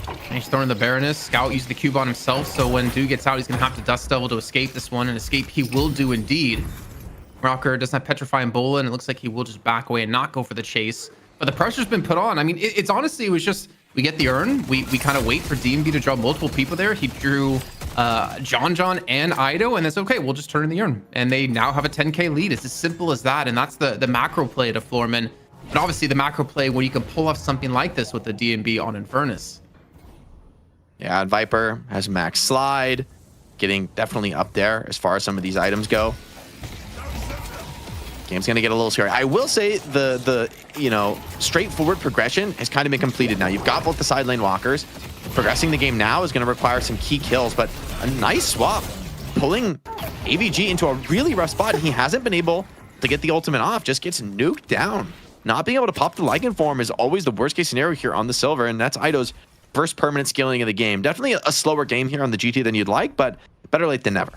And he's throwing the Baroness. Scout used the cube on himself, so when Do gets out, he's going to have to Dust Devil to escape this one, and escape he will do indeed. Rocker doesn't have Petrify and Bola, and it looks like he will just back away and not go for the chase. But the pressure's been put on. I mean, it's honestly, it was just, we get the Urn, we kind of wait for DMB to draw multiple people there. He drew John and Ido, and that's okay. We'll just turn in the urn, and they now have a 10k lead. It's as simple as that, and that's the macro play to Floormen. But obviously the macro play when you can pull off something like this with the DMB on Infernus. Yeah, and Viper has max slide, getting definitely up there as far as some of these items go. Game's gonna get a little scary. I will say the straightforward progression has kind of been completed now. You've got both the side lane walkers. Progressing the game now is going to require some key kills, but a nice swap, pulling AVG into a really rough spot. He hasn't been able to get the ultimate off, just gets nuked down. Not being able to pop the Lycan form is always the worst case scenario here on the Silver, and that's Ido's first permanent scaling of the game. Definitely a slower game here on the GT than you'd like, but better late than never.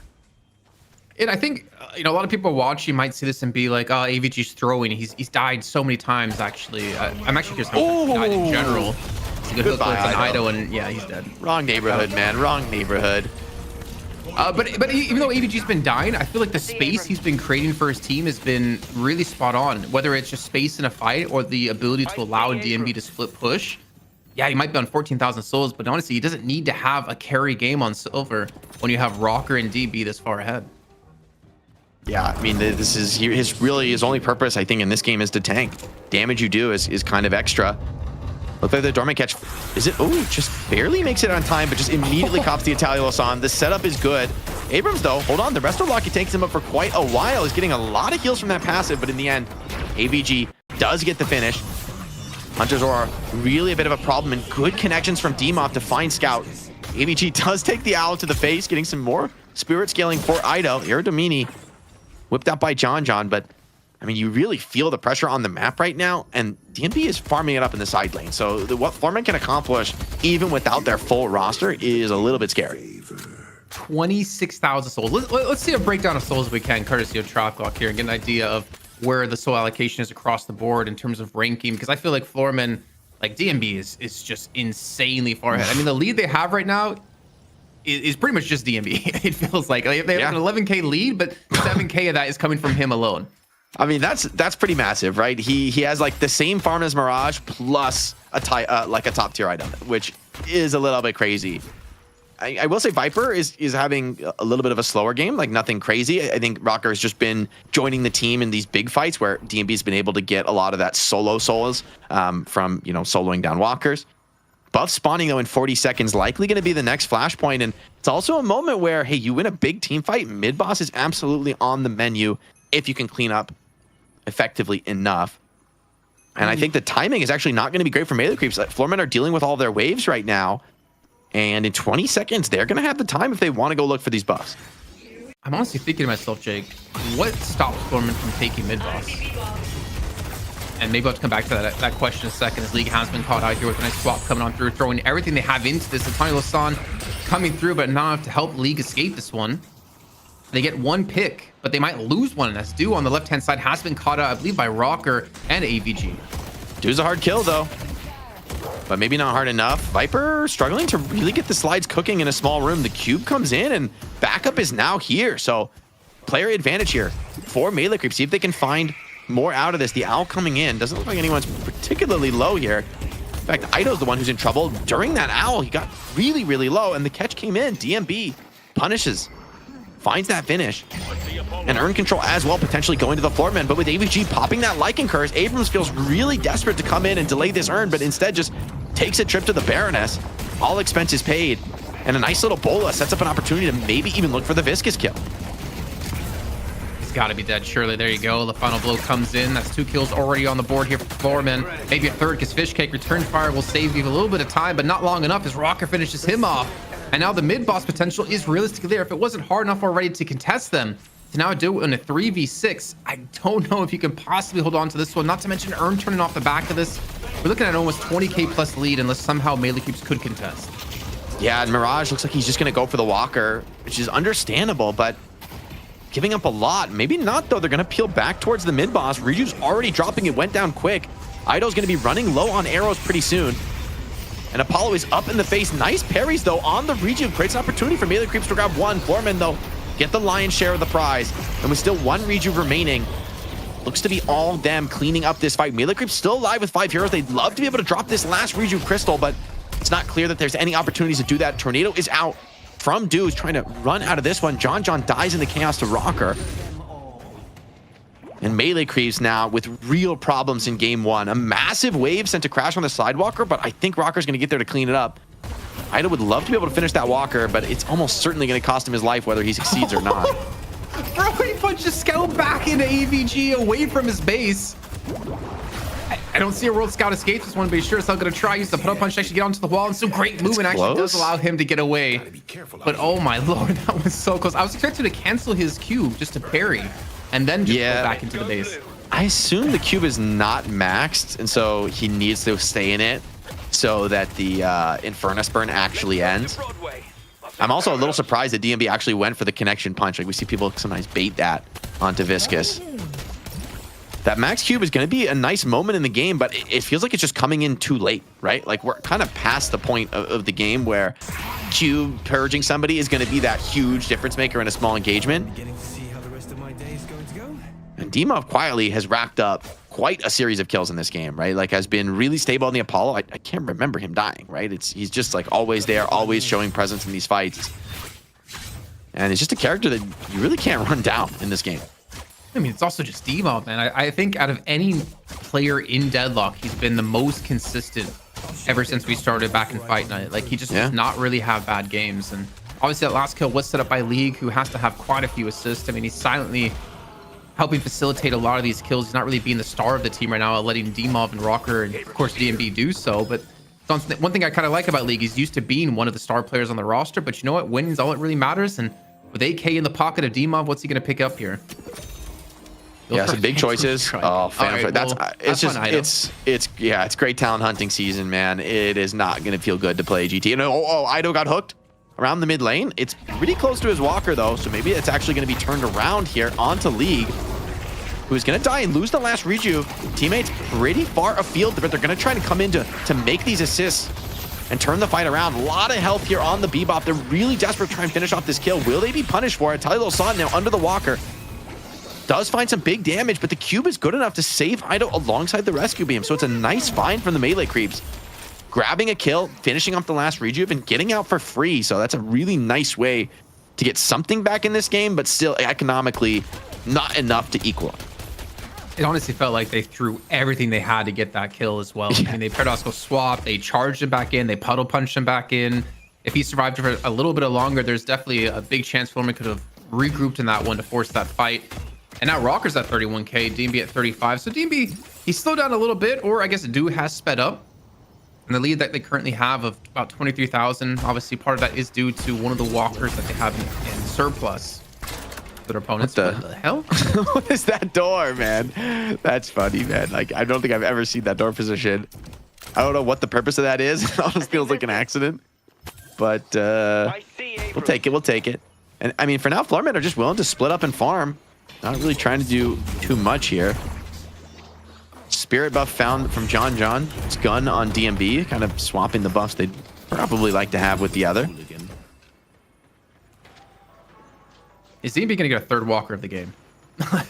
And I think, a lot of people watching might see this and be like, oh, AVG's throwing. He's died so many times, actually. I'm actually curious how he died in general. It's a good hook with an Ido, and yeah, he's dead. Wrong neighborhood, man. Wrong neighborhood. But even though AVG's been dying, I feel like the space he's been creating for his team has been really spot on. Whether it's just space in a fight or the ability to allow DMB to split push. Yeah, he might be on 14,000 souls, but honestly, he doesn't need to have a carry game on Silver when you have Rocker and DB this far ahead. Yeah, I mean, this is his only purpose, I think, in this game is to tank. Damage you do is kind of extra. Look like the Dormant Catch. Is it? Oh, just barely makes it on time, but just immediately cops the Italios on. The setup is good. Abrams, though, hold on. The Resto Locky takes him up for quite a while. He's getting a lot of heals from that passive, but in the end, AVG does get the finish. Hunter's Aura, really a bit of a problem, and good connections from Demoff to find Scout. AVG does take the owl to the face, getting some more spirit scaling for Ido. Iradomini whipped out by John, but I mean, you really feel the pressure on the map right now, and DMB is farming it up in the side lane. So what Floormen can accomplish, even without their full roster, is a little bit scary. 26,000 souls. Let's see a breakdown of souls if we can, courtesy of Traplock here, and get an idea of where the soul allocation is across the board in terms of ranking, because I feel like Floormen, like DMB is just insanely far ahead. I mean, the lead they have right now is pretty much just DMB. It feels like they have an 11k lead, but 7k of that is coming from him alone. I mean, that's pretty massive, right? He has like the same farm as Mirage plus a top tier item, which is a little bit crazy. I will say Viper is having a little bit of a slower game, like nothing crazy. I think Rocker has just been joining the team in these big fights where DMB's been able to get a lot of that solo souls from soloing down walkers. Buff spawning though in 40 seconds, likely going to be the next flashpoint, and it's also a moment where, hey, you win a big team fight, mid boss is absolutely on the menu if you can clean up effectively enough. And I think the timing is actually not going to be great for melee creeps. Floormen are dealing with all their waves right now, and in 20 seconds, they're going to have the time if they want to go look for these buffs. I'm honestly thinking to myself, Jake, what stops Floormen from taking mid boss? And maybe I'll have to come back to that question in a second, as League has been caught out here with a nice swap coming on through, throwing everything they have into this. Antonio Lasan coming through, but not enough to help League escape this one. They get one pick, but they might lose one, as Dew on the left-hand side has been caught out, I believe, by Rocker and AVG. Dew's a hard kill, though, but maybe not hard enough. Viper struggling to really get the slides cooking in a small room. The cube comes in, and backup is now here. So player advantage here for melee creep. See if they can find more out of this. The owl coming in. Doesn't look like anyone's particularly low here. In fact, Ido's the one who's in trouble. During that owl, he got really, really low, and the catch came in. DMB punishes, finds that finish, and earn control as well, potentially going to the Floormen. But with AVG popping that Lycan curse, Abrams feels really desperate to come in and delay this earn, but instead just takes a trip to the Baroness. All expenses paid, and a nice little bola sets up an opportunity to maybe even look for the Viscous kill. He's got to be dead, surely. There you go. The final blow comes in. That's 2 kills already on the board here for Floormen. Maybe a third, because Fishcake return fire will save you a little bit of time, but not long enough as Rocker finishes him off. And now the mid-boss potential is realistically there. If it wasn't hard enough already to contest them, to now do it in a 3v6, I don't know if you can possibly hold on to this one. Not to mention Earn turning off the back of this. We're looking at almost 20k plus lead unless somehow melee creeps could contest. Yeah, and Mirage looks like he's just going to go for the walker, which is understandable, but giving up a lot. Maybe not, though. They're going to peel back towards the mid-boss. Riju's already dropping. It went down quick. Ido's going to be running low on arrows pretty soon. And Apollo is up in the face. Nice parries, though, on the Riju. Creates an opportunity for melee creeps to grab one. Floormen, though, get the lion's share of the prize. And with still 1 Riju remaining, looks to be all them cleaning up this fight. Melee creeps still alive with 5 heroes. They'd love to be able to drop this last Riju crystal, but it's not clear that there's any opportunities to do that. Tornado is out. from Dew, who's trying to run out of this one. John dies in the chaos to Rocker. And Melee Creeps now with real problems in game 1. A massive wave sent to crash on the Sidewalker, but I think Rocker's going to get there to clean it up. Ida would love to be able to finish that Walker, but it's almost certainly going to cost him his life whether he succeeds or not. Bro, he punches Scout back into AVG away from his base. I don't see a World Scout escape this one, but he's sure as hell going to try. Use the puddle punch to actually get onto the wall, and some great movement actually does allow him to get away. But oh my lord, that was so close. I was expecting to cancel his cube just to parry, and then just go back into the base. I assume the cube is not maxed, and so he needs to stay in it so that the Infernus burn actually ends. I'm also a little surprised that DMB actually went for the connection punch. Like we see people sometimes bait that onto Viscous. That max cube is going to be a nice moment in the game, but it feels like it's just coming in too late, right? Like we're kind of past the point of the game where cube purging somebody is going to be that huge difference maker in a small engagement. And Dimov quietly has racked up quite a series of kills in this game, right? Like has been really stable on the Apollo. I can't remember him dying, right? He's just like always there, always showing presence in these fights. And it's just a character that you really can't run down in this game. I mean, it's also just Dimov, man. I think out of any player in Deadlock, he's been the most consistent ever since we started back in Fight Night. Like he just does not really have bad games. And obviously that last kill was set up by League, who has to have quite a few assists. I mean, he's silently helping facilitate a lot of these kills. He's not really being the star of the team right now, letting Dimov and Rocker and of course DMB do so. But one thing I kind of like about League, he's used to being one of the star players on the roster, but you know what? Winning's all that really matters. And with AK in the pocket of Dimov, what's he going to pick up here? Yeah, some big choices. Oh, it's great talent hunting season, man. It is not going to feel good to play GT. And Ido got hooked around the mid lane. It's pretty close to his Walker though, so maybe it's actually going to be turned around here onto League, who's going to die and lose the last rejuve. Teammates pretty far afield, but they're going to try to come in to make these assists and turn the fight around. A lot of health here on the Bebop. They're really desperate to try and finish off this kill. Will they be punished for it? Tylo saw it now under the Walker. Does find some big damage, but the cube is good enough to save Ido alongside the rescue beam. So it's a nice find from the Melee Creeps. Grabbing a kill, finishing off the last rejuve, and getting out for free. So that's a really nice way to get something back in this game, but still economically not enough to equal. It honestly felt like they threw everything they had to get that kill as well. I mean, they Paradoxical swap, they charged him back in, they puddle punched him back in. If he survived for a little bit longer, there's definitely a big chance Floormen could have regrouped in that one to force that fight. And now Rocker's at 31k, DMB at 35. So DMB, he slowed down a little bit, or I guess Dew has sped up. And the lead that they currently have of about 23,000, obviously part of that is due to one of the Walkers that they have in surplus for their opponents. What the hell? What is that door, man? That's funny, man. Like, I don't think I've ever seen that door position. I don't know what the purpose of that is. It almost feels like an accident. But we'll take it. We'll take it. And I mean, for now, Floormen are just willing to split up and farm. Not really trying to do too much here. Spirit buff found from John. It's gun on DMB, kind of swapping the buffs they'd probably like to have with the other. Is DMB going to get a third Walker of the game?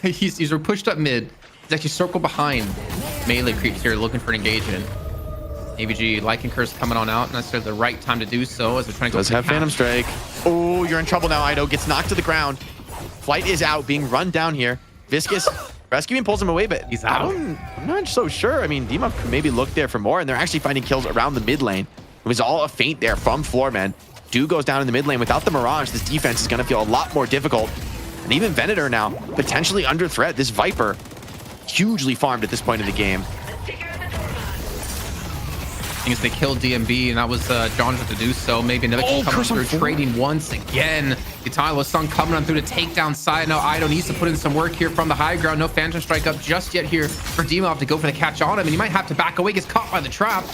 he's pushed up mid. He's actually circled behind Melee Creeps here looking for an engagement. AVG Lycan Curse coming on out. Not necessarily the right time to do so as they're trying to go. Does have Phantom Strike. Oh, you're in trouble now, Ido. Gets knocked to the ground. Flight is out, being run down here. Viscous rescuing pulls him away, but he's out. I'm not so sure. I mean, Dimov could maybe look there for more, and they're actually finding kills around the mid lane. It was all a feint there from Floormen. Dew goes down in the mid lane. Without the Mirage, this defense is going to feel a lot more difficult. And even Venator now, potentially under threat. This Viper, hugely farmed at this point in the game. As they killed DMB, and that was John to do so. Maybe another kill coming through, trading once again. Italo Sun coming on through to take down side. Now Ido needs to put in some work here from the high ground. No Phantom Strike up just yet here for Dimov to go for the catch on him, and he might have to back away. Gets caught by the trap.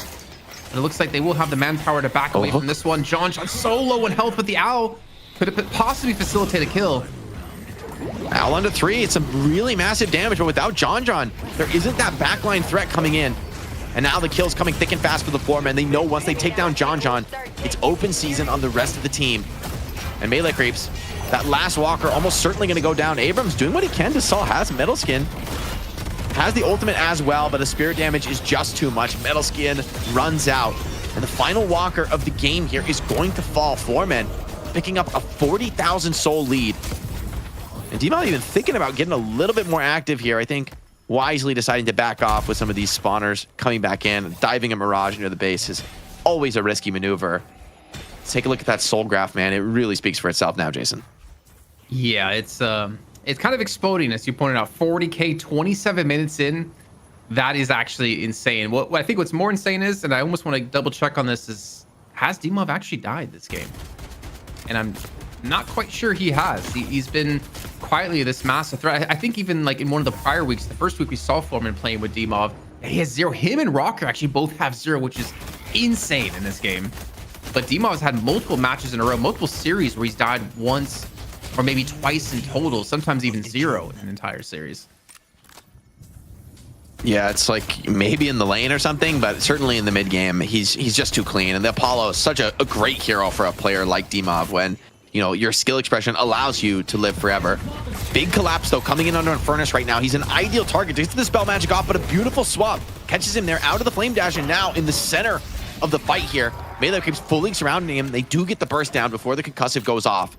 And it looks like they will have the manpower to back away from this one. John so low in health, but the Owl could have possibly facilitate a kill. Owl under 3. It's some really massive damage, but without John, there isn't that backline threat coming in. And now the kill's coming thick and fast for the Floormen. They know once they take down John, it's open season on the rest of the team. And Melee Creeps, that last Walker almost certainly going to go down. Abrams doing what he can to Saul, has Metal Skin. Has the ultimate as well, but the spirit damage is just too much. Metal Skin runs out. And the final Walker of the game here is going to fall. Floormen picking up a 40,000 soul lead. And Demov even thinking about getting a little bit more active here. I think wisely deciding to back off with some of these spawners coming back in. Diving a Mirage into the base is always a risky maneuver. Let's take a look at that soul graph, man. It really speaks for itself now, Jason. Yeah, it's kind of exploding, as you pointed out. 40K, 27 minutes in. That is actually insane. What I think what's more insane is, and I almost want to double check on this, is has Demov actually died this game? And I'm not quite sure he has. He's been quietly this massive threat. I think even like in one of the prior weeks, the first week we saw Floormen playing with Demov, he has 0. Him and Rocker actually both have 0, which is insane in this game. But Demov's had multiple matches in a row, multiple series where he's died once or maybe twice in total, sometimes even 0 in an entire series. Yeah, it's like maybe in the lane or something, but certainly in the mid game, he's just too clean. And the Apollo is such a great hero for a player like Demov when, you know, your skill expression allows you to live forever. Big collapse, though, coming in under Furnace right now. He's an ideal target to get the spell magic off, but a beautiful swap catches him there out of the flame dash, and now in the center of the fight here. Melee keeps fully surrounding him. They do get the burst down before the concussive goes off.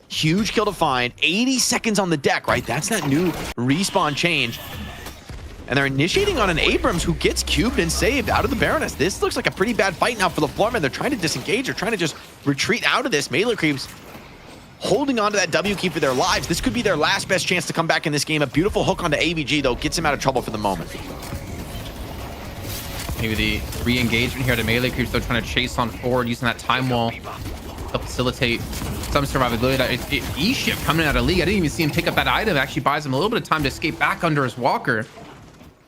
Huge kill to find. 80 seconds on the deck, right? That's that new respawn change. And they're initiating on an Abrams who gets cubed and saved out of the Baroness. This looks like a pretty bad fight now for the Floormen. They're trying to disengage. They're trying to just retreat out of this. Melee creeps holding on to that W key for their lives. This could be their last best chance to come back in this game. A beautiful hook onto AVG, though, gets him out of trouble for the moment. Maybe the re-engagement here to Melee creeps, though, trying to chase on forward, using that time wall to facilitate some survivability. E-Ship coming out of league. I didn't even see him pick up that item. It actually buys him a little bit of time to escape back under his walker.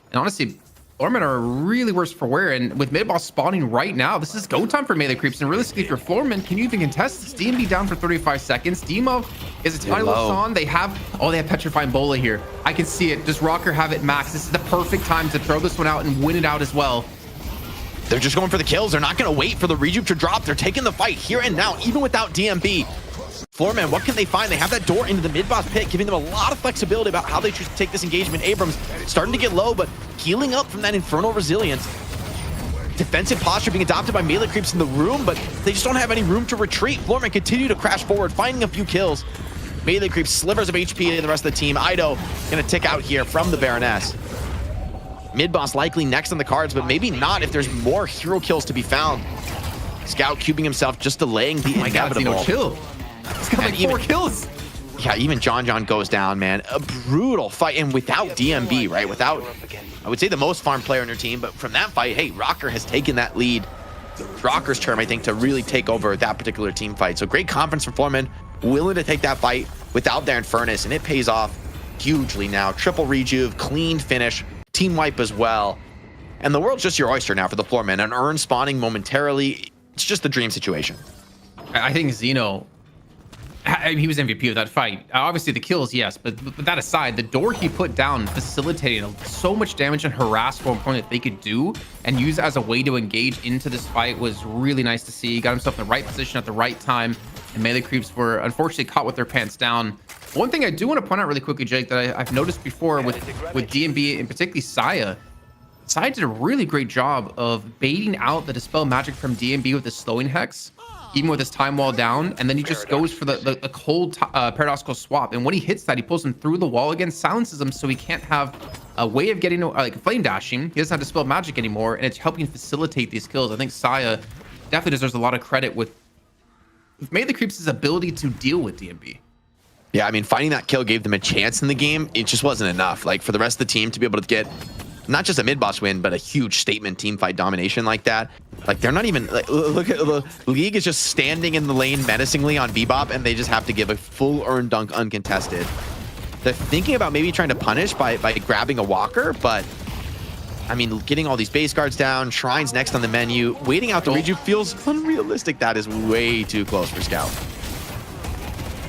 And honestly, Floormen are really worse for wear. And with mid-boss spawning right now, this is go time for Melee creeps. And realistically, if you're Floormen, can you even contest this? DMB down for 35 seconds. Demov is a tiny little son. They have Petrifying Bola here. I can see it. Does Rocker have it max? This is the perfect time to throw this one out and win it out as well. They're just going for the kills. They're not going to wait for the rejuve to drop. They're taking the fight here and now, even without DMB. Floormen, what can they find? They have that door into the mid-boss pit, giving them a lot of flexibility about how they choose to take this engagement. Abrams starting to get low, but healing up from that infernal resilience. Defensive posture being adopted by Melee creeps in the room, but they just don't have any room to retreat. Floormen continue to crash forward, finding a few kills. Melee creeps slivers of HP to the rest of the team. Ido going to tick out here from the Baroness. Mid-boss likely next on the cards, but maybe not if there's more hero kills to be found. Scout cubing himself, just delaying the inevitable. God, chill. He's got like 4 kills. Yeah, even John goes down, man. A brutal fight, and without DMB, right? Without, I would say, the most farm player on your team, but from that fight, hey, Rocker has taken that lead. It's Rocker's term, I think, to really take over that particular team fight. So great confidence for Floormen, willing to take that fight without their Infernus, and it pays off hugely now. Triple rejuve, clean finish, team wipe as well. And the world's just your oyster now for the Floormen. An urn spawning momentarily. It's just the dream situation. I think Xeno, he was MVP of that fight. Obviously the kills, yes, but that aside, the door he put down facilitated so much damage and harassed one point that they could do and use as a way to engage into this fight was really nice to see. He got himself in the right position at the right time, and Melee creeps were unfortunately caught with their pants down. One thing I do want to point out really quickly, Jake, that I've noticed before with DMB and particularly Saya did a really great job of baiting out the Dispel Magic from DMB with the slowing hex, even with his time wall down, and then he just goes for the cold paradoxical swap. And when he hits that, he pulls him through the wall again, silences him so he can't have a way of getting like flame dashing. He doesn't have Dispel Magic anymore, and it's helping facilitate these kills. I think Saya definitely deserves a lot of credit with Melee Creeps' ability to deal with DMB. Yeah, I mean, finding that kill gave them a chance in the game. It just wasn't enough. Like, for the rest of the team to be able to get not just a mid-boss win, but a huge statement team fight domination like that. Like, they're not even, like, look at the League is just standing in the lane menacingly on Bebop, and they just have to give a full urn dunk uncontested. They're thinking about maybe trying to punish by grabbing a walker, but I mean, getting all these base guards down, Shrines next on the menu, waiting out the rejuve feels unrealistic. That is way too close for Scout.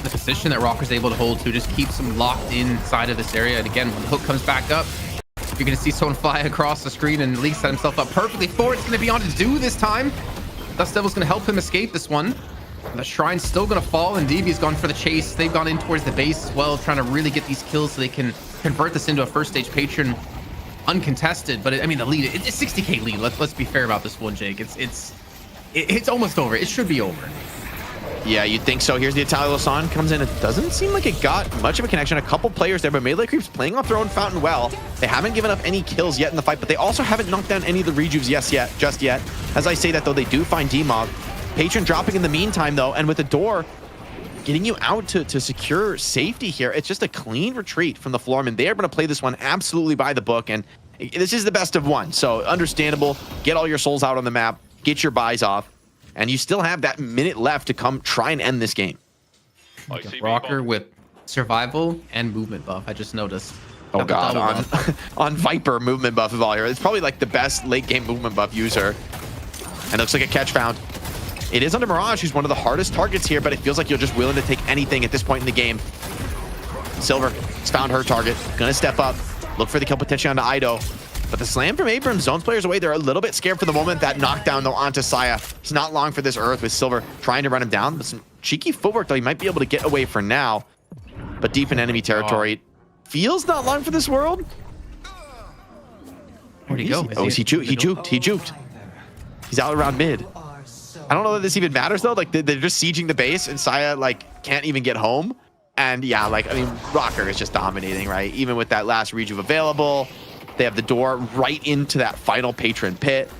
The position that Rocker's able to hold to just keeps him locked inside of this area. And again, when the hook comes back up, you're going to see someone fly across the screen, and League set himself up perfectly for it. It's going to be on to do this time. Dust Devil's going to help him escape this one. The Shrine's still going to fall, and DB's gone for the chase. They've gone in towards the base as well, trying to really get these kills so they can convert this into a first stage patron uncontested. But I mean, the lead, it's a 60k lead. Let's be fair about this one, Jake. It's almost over. It should be over. Yeah, you'd think so. Here's the Italo-san comes in. It doesn't seem like it got much of a connection. A couple players there, but Melee Creeps playing off their own fountain well. They haven't given up any kills yet in the fight, but they also haven't knocked down any of the rejuves just yet. As I say that, though, they do find D-Mob. Patron dropping in the meantime, though, and with the door getting you out to secure safety here. It's just a clean retreat from the Floormen. They are going to play this one absolutely by the book, and this is the best of one. So understandable. Get all your souls out on the map. Get your buys off. And you still have that minute left to come try and end this game. Rocker with survival and movement buff. I just noticed. Oh god, on Viper movement buff of all here. It's probably like the best late game movement buff user. And it looks like a catch found. It is under Mirage, who's one of the hardest targets here, but it feels like you're just willing to take anything at this point in the game. Silver has found her target. Gonna step up. Look for the kill potential onto Ido. But the slam from Abrams zones players away. They're a little bit scared for the moment. That knockdown, though, onto Saya. It's not long for this Earth with Silver trying to run him down. But some cheeky footwork, though. He might be able to get away for now. But deep in enemy territory. Feels not long for this world. Where'd he go? Oh, he juked. He's out around mid. I don't know that this even matters, though. Like, they're just sieging the base, and Saya, like, can't even get home. And, yeah, like, I mean, Rocker is just dominating, right? Even with that last rejuve available. They have the door right into that final Patron pit.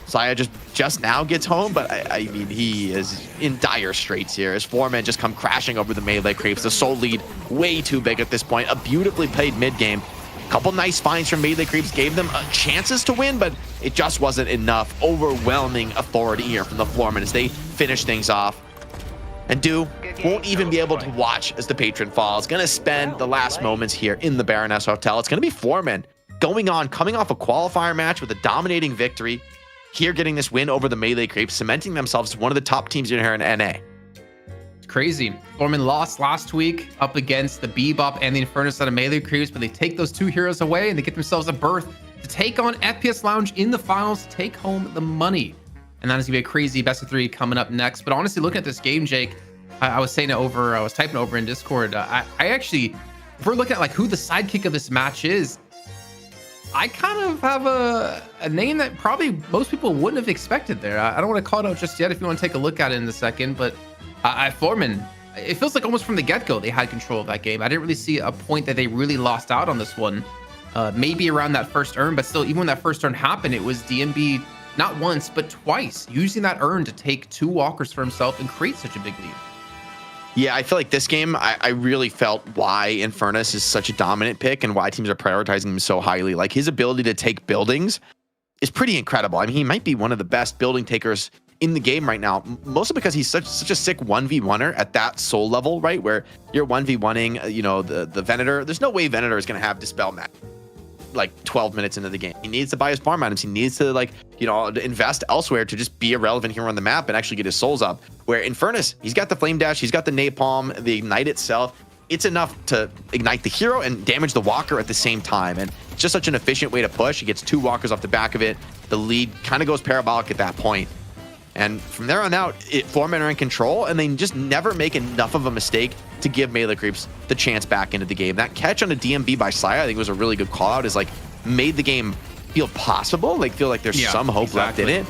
Saya just now gets home, but I mean, he is in dire straits here as Floormen just come crashing over the Melee Creeps. The soul lead way too big at this point. A beautifully played mid game. Couple nice finds from Melee Creeps gave them chances to win, but it just wasn't enough. Overwhelming authority here from the Floormen as they finish things off. And won't even be able to watch as the Patron falls. Gonna spend the last moments here in the Baroness Hotel. It's gonna be Floormen coming off a qualifier match with a dominating victory. Here getting this win over the Melee Creeps, cementing themselves as one of the top teams in here in NA. It's crazy. Floormen lost last week up against the Bebop and the Infernus out of Melee Creeps, but they take those two heroes away and they get themselves a berth to take on FPS Lounge in the finals to take home the money. And that is gonna be a crazy best of 3 coming up next. But honestly, looking at this game, Jake, I was saying it over, I was typing over in Discord. I actually, if we're looking at like who the sidekick of this match is, I kind of have a name that probably most people wouldn't have expected there. I don't want to call it out just yet if you want to take a look at it in a second, but Floormen, it feels like almost from the get-go they had control of that game. I didn't really see a point that they really lost out on this one. Maybe around that first urn, but still, even when that first urn happened, it was DMB not once, but twice, using that urn to take 2 walkers for himself and create such a big lead. Yeah, I feel like this game, I really felt why Infernus is such a dominant pick and why teams are prioritizing him so highly. Like, his ability to take buildings is pretty incredible. I mean, he might be one of the best building takers in the game right now, mostly because he's such a sick 1v1er at that soul level, right? Where you're 1v1ing, you know, the Venator. There's no way Venator is going to have Dispel match like 12 minutes into the game. He needs to buy his farm items. He needs to, like, you know, invest elsewhere to just be a relevant hero on the map and actually get his souls up. Where Infernus, he's got the flame dash, he's got the napalm, the ignite itself. It's enough to ignite the hero and damage the walker at the same time. And it's just such an efficient way to push. He gets 2 walkers off the back of it. The lead kind of goes parabolic at that point. And from there on out, Floormen are in control, and they just never make enough of a mistake to give Melee Creeps the chance back into the game. That catch on a DMB by Saya, I think, was a really good call out. Is like made the game feel possible, like feel like there's some hope left in it.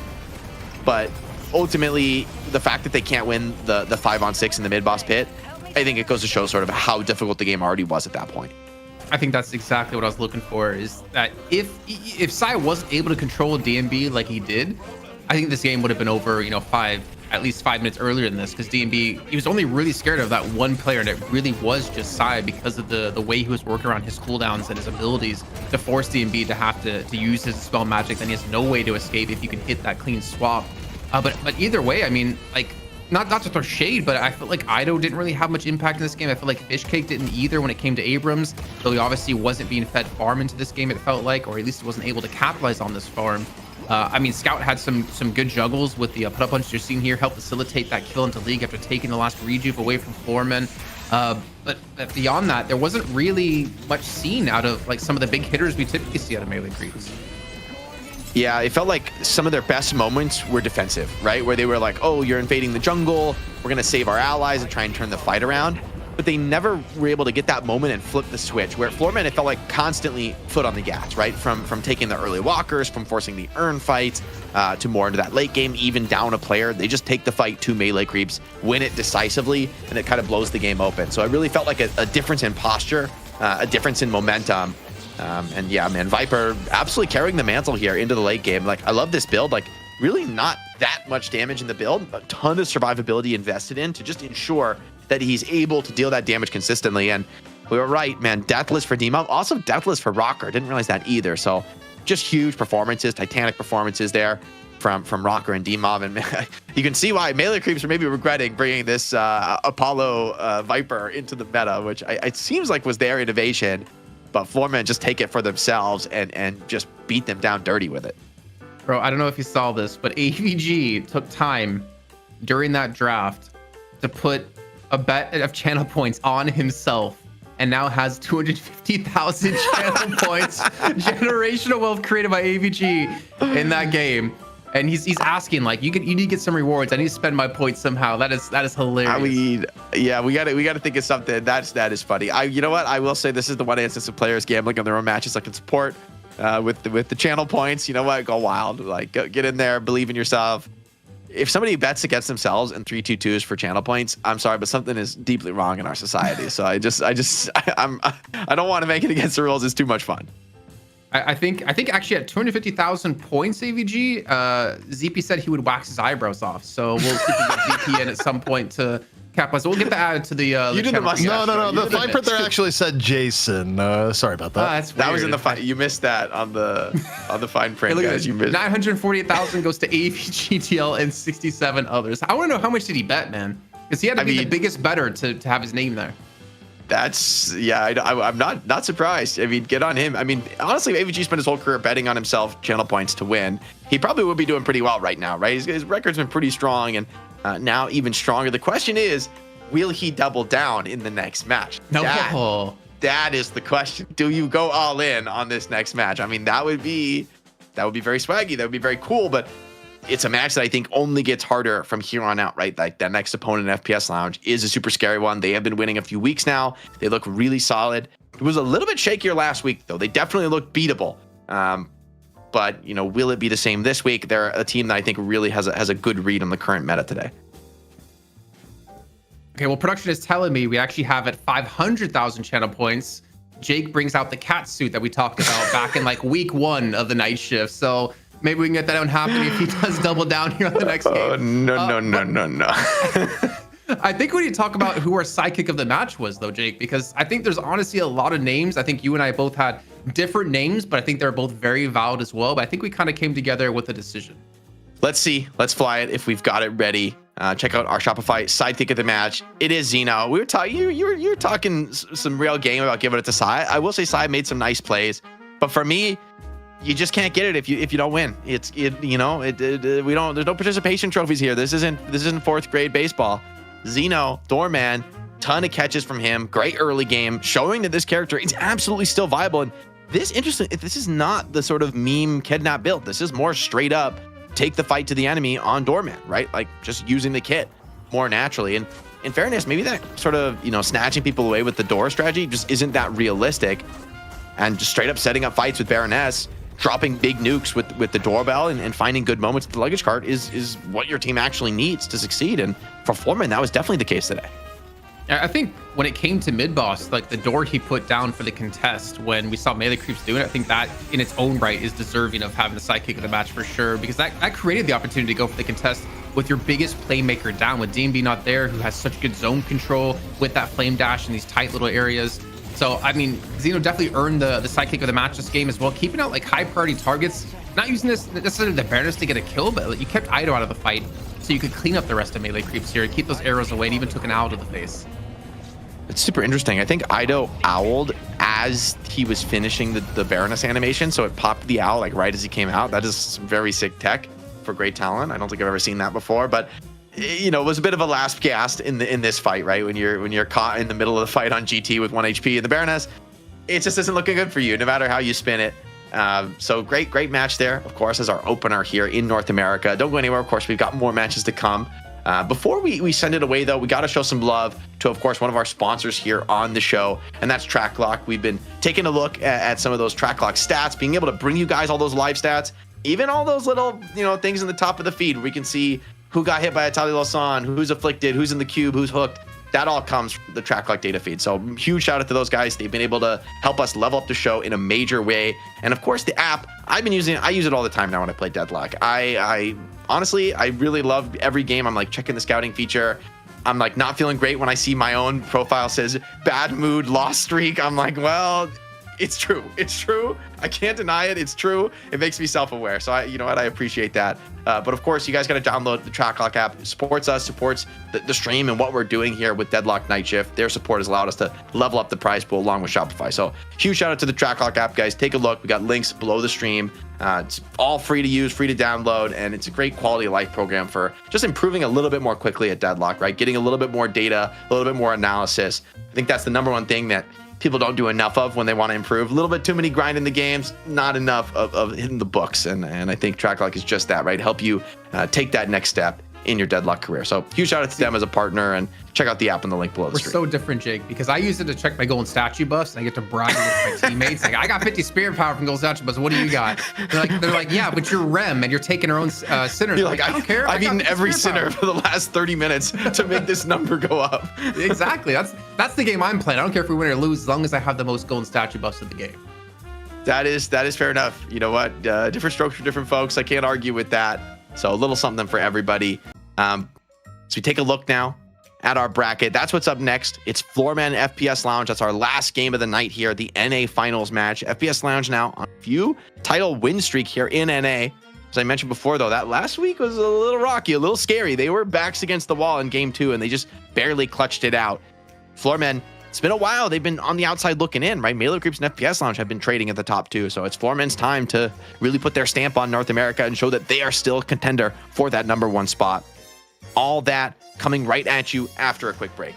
But ultimately, the fact that they can't win the 5-on-6 in the mid boss pit, I think it goes to show sort of how difficult the game already was at that point. I think that's exactly what I was looking for. Is that if Saya wasn't able to control DMB like he did, I think this game would have been over, you know, at least 5 minutes earlier than this, because DMB, he was only really scared of that one player, and it really was just Saya because of the way he was working around his cooldowns and his abilities to force DMB to have to use his spell magic. Then he has no way to escape if you can hit that clean swap. But either way, I mean, like, not to throw shade, but I feel like Ido didn't really have much impact in this game. I feel like Fishcake didn't either when it came to Abrams, though he obviously wasn't being fed farm into this game, it felt like, or at least wasn't able to capitalize on this farm. I mean, Scout had some good juggles with the put-up punch you're seeing here, helped facilitate that kill into League after taking the last rejuve away from Floormen. But beyond that, there wasn't really much seen out of like some of the big hitters we typically see out of Melee Creeps. Yeah, it felt like some of their best moments were defensive, right? Where they were like, oh, you're invading the jungle, we're going to save our allies and try and turn the fight around. but they never were able to get that moment and flip the switch. Where Floormen, it felt like constantly foot on the gas, right? From taking the early walkers, from forcing the earn fights, to more into that late game, even down a player. They just take the fight to melee creeps, win it decisively, and it kind of blows the game open. So I really felt like a difference in posture, a difference in momentum. And yeah, man, Viper absolutely carrying the mantle here into the late game. Like, I love this build. Like, really not that much damage in the build, a ton of survivability invested in to just ensure that he's able to deal that damage consistently. And we were right, man. Deathless for Demo, also deathless for Rocker. Didn't realize that either. So just huge performances, titanic performances there from Rocker and Demo. And you can see why melee creeps are maybe regretting bringing this Apollo Viper into the meta, which it seems like was their innovation. But Floormen just take it for themselves and just beat them down dirty with it. Bro, I don't know if you saw this, but AVG took time during that draft to put a bet of channel points on himself and now has 250,000 channel points. Generational wealth created by AVG in that game. And he's asking, like, you need to get some rewards. I need to spend my points somehow. That is hilarious. We gotta think of something. That is funny. You know what? I will say this is the one instance of players gambling on their own matches I can support. With the channel points, you know what? Go wild. Like, get in there, believe in yourself. If somebody bets against themselves and 3-2-2s for channel points, I'm sorry, but something is deeply wrong in our society. So I don't want to make it against the rules. It's too much fun. I think actually at 250,000 points, AVG, ZP said he would wax his eyebrows off. So we'll see if we get ZP in at some point to cap us. We'll get that added to the. You did the mustache. No. The fine print there actually said Jason. Sorry about that. That was in the fine. You missed that on the fine print, hey, guys. You missed. 948,000 goes to AVG, TL, and 67 others. I want to know how much did he bet, man? Because he had to be the biggest bettor to have his name there. That's I'm not surprised. I mean, get on him. I mean, honestly, AVG spent his whole career betting on himself channel points to win. He probably would be doing pretty well right now, right? His record's been pretty strong, and now even stronger. The question is, will he double down in the next match? No. That is the question. Do you go all in on this next match? I mean, that would be very swaggy. That would be very cool, but it's a match that I think only gets harder from here on out, right? Like, that next opponent in FPS Lounge is a super scary one. They have been winning a few weeks now. They look really solid. It was a little bit shakier last week, though. They definitely look beatable. But, you know, will it be the same this week? They're a team that I think really has a good read on the current meta today. Okay, well, production is telling me we actually have at 500,000 channel points. Jake brings out the cat suit that we talked about back in like week 1 of the night shift. So maybe we can get that on happening if he does double down here on the next game. Oh, no. I think we need to talk about who our sidekick of the match was, though, Jake, because I think there's honestly a lot of names. I think you and I both had different names, but I think they're both very valid as well. But I think we kind of came together with a decision. Let's see. Let's fly it if we've got it ready. Check out our Shopify sidekick of the match. It is Zeno. We were talking. You were talking some real game about giving it to Sai. I will say Sai made some nice plays, but for me, you just can't get it if you don't win. We don't. There's no participation trophies here. This isn't fourth grade baseball. Zeno, doorman, ton of catches from him. Great early game, showing that this character is absolutely still viable. And this is not the sort of meme kidnap build. This is more straight up take the fight to the enemy on doorman, right? Like, just using the kit more naturally. And in fairness, maybe that sort of, snatching people away with the door strategy just isn't that realistic. And just straight up setting up fights with Baroness, dropping big nukes with the doorbell and finding good moments with the luggage cart is what your team actually needs to succeed. And for Floormen, that was definitely the case today. I think when it came to mid-boss, like the door he put down for the contest when we saw melee creeps doing it, I think that in its own right is deserving of having the sidekick of the match for sure, because that created the opportunity to go for the contest with your biggest playmaker down, with DMB not there, who has such good zone control with that flame dash in these tight little areas. So, I mean, Zeno definitely earned the sidekick of the match this game as well, keeping out like high priority targets, not using this necessarily the Baroness to get a kill, but you kept Ido out of the fight so you could clean up the rest of melee creeps here, keep those arrows away, and even took an owl to the face. It's super interesting. I think Ido owled as he was finishing the Baroness animation, so it popped the owl like right as he came out. That is some very sick tech for great talent. I don't think I've ever seen that before, but it was a bit of a last gasp in this fight, right? When you're caught in the middle of the fight on GT with 1 HP and the Baroness, it just isn't looking good for you, no matter how you spin it. So great match there, of course, as our opener here in North America. Don't go anywhere. Of course, we've got more matches to come. Before we send it away, though, we got to show some love to, of course, one of our sponsors here on the show, and that's TrackLock. We've been taking a look at some of those TrackLock stats, being able to bring you guys all those live stats, even all those little, things in the top of the feed where we can see who got hit by a Tali Lawson, who's afflicted, who's in the cube, who's hooked. That all comes from the TrackLock data feed. So huge shout out to those guys. They've been able to help us level up the show in a major way. And of course, the app, I use it all the time now when I play Deadlock. I honestly, I really love every game. I'm like checking the scouting feature. I'm like not feeling great when I see my own profile says bad mood, lost streak. I'm like, well, it's true. It's true. I can't deny it. It's true. It makes me self-aware. So I appreciate that. But of course, you guys got to download the TrackLock app. It supports us, supports the stream and what we're doing here with Deadlock Night Shift. Their support has allowed us to level up the prize pool along with Shopify. So huge shout out to the TrackLock app, guys. Take a look. We got links below the stream. It's all free to use, free to download, and it's a great quality of life program for just improving a little bit more quickly at Deadlock, right? Getting a little bit more data, a little bit more analysis. I think that's the number one thing that people don't do enough of when they want to improve. A little bit too many grinding the games, not enough of hitting the books. And I think TrackLock is just that, right? Help you take that next step in your Deadlock career. So huge shout out to them as a partner, and check out the app in the link below the We're stream. so different, Jake, because I use it to check my golden statue buffs, and I get to brag with my teammates. Like, I got 50 spirit power from golden statue buffs. What do you got? They're like, yeah, but you're Rem, and you're taking our own sinners. You're like, I don't care. I've eaten every sinner for the last 30 minutes to make this number go up. Exactly. That's the game I'm playing. I don't care if we win or lose, as long as I have the most golden statue buffs of the game. That is fair enough. You know what? Different strokes for different folks. I can't argue with that. So a little something for everybody. So we take a look now at our bracket. That's what's up next. It's Floormen FPS Lounge. That's our last game of the night here, the NA Finals match. FPS Lounge now on a few title win streak here in NA. As I mentioned before, though, that last week was a little rocky, a little scary. They were backs against the wall in game 2, and they just barely clutched it out. Floormen, it's been a while. They've been on the outside looking in, right? Melee Creeps and FPS Lounge have been trading at the top 2. So it's Floormen's time to really put their stamp on North America and show that they are still a contender for that #1 spot. All that coming right at you after a quick break.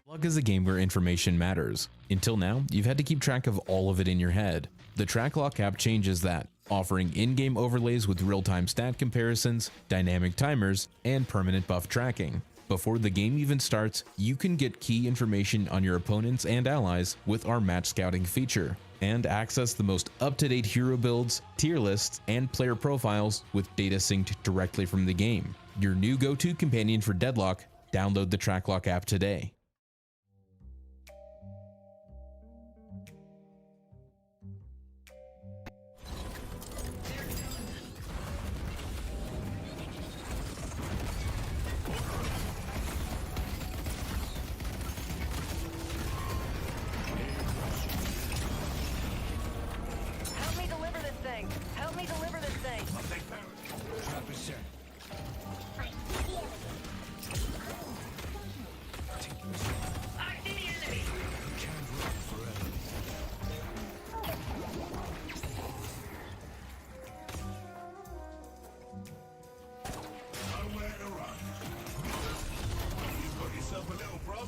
Deadlock is a game where information matters. Until now, you've had to keep track of all of it in your head. The TrackLock app changes that, offering in-game overlays with real-time stat comparisons, dynamic timers, and permanent buff tracking. Before the game even starts, you can get key information on your opponents and allies with our match scouting feature, and access the most up-to-date hero builds, tier lists, and player profiles with data synced directly from the game. Your new go-to companion for Deadlock. Download the TrackLock app today. Help me deliver this thing. Help me deliver this thing. I see the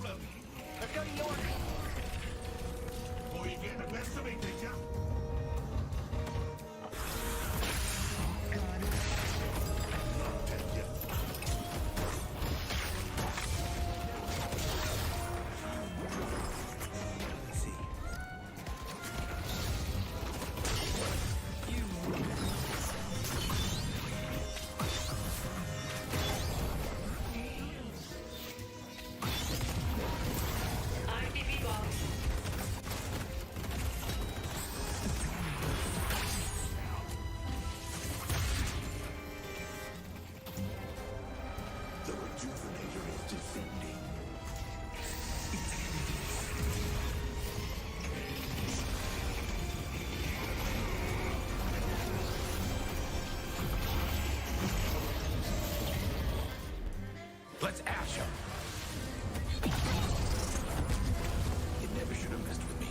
enemy. Let's go to York. ITP bomb. Let's ash him. You never should have messed with me.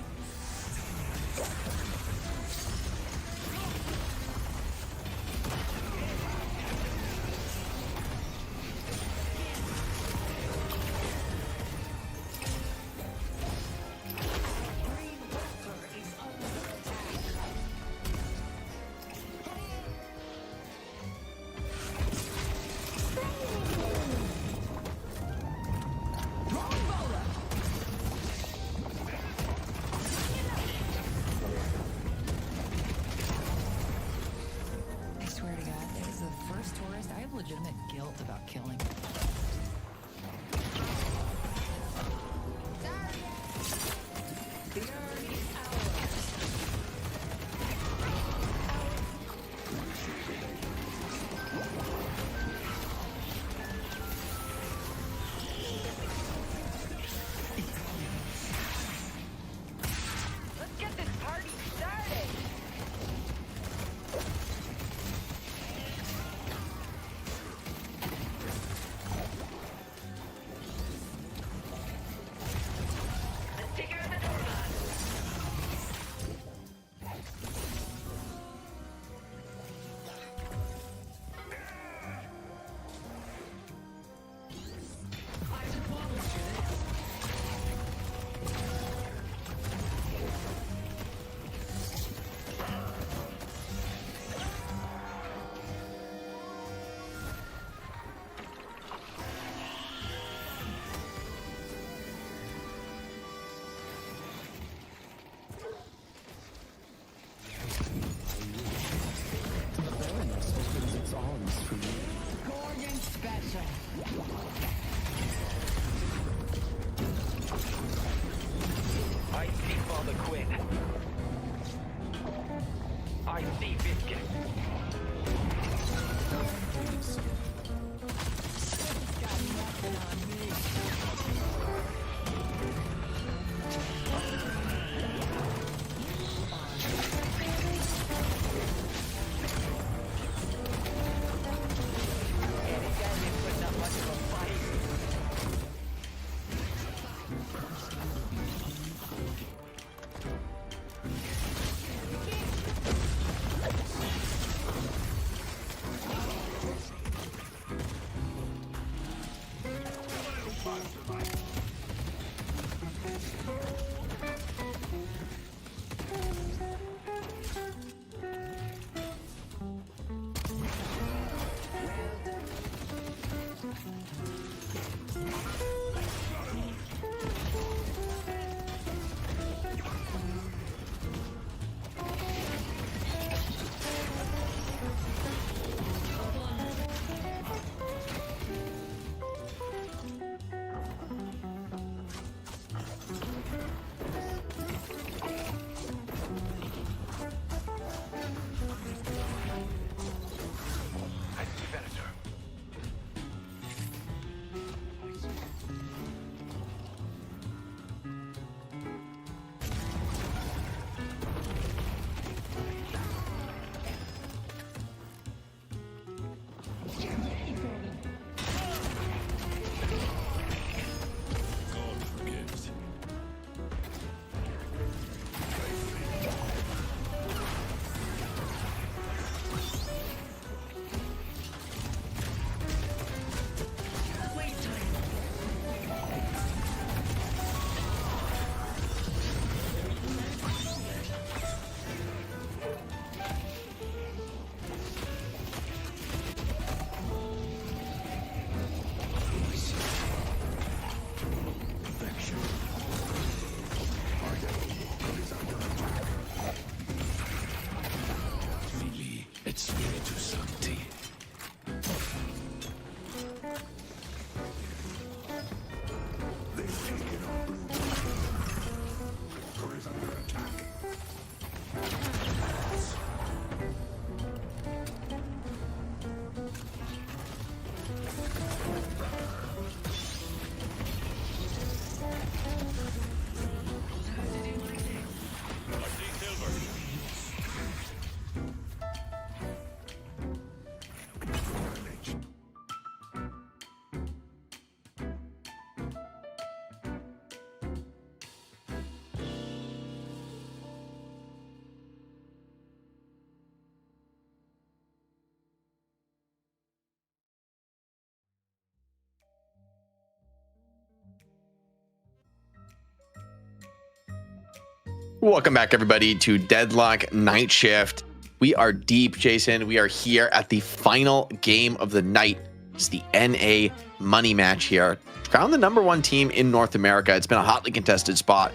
Welcome back, everybody, to Deadlock Night Shift. We are deep, Jason. We are here at the final game of the night. It's the NA money match here. Crowned the #1 team in North America. It's been a hotly contested spot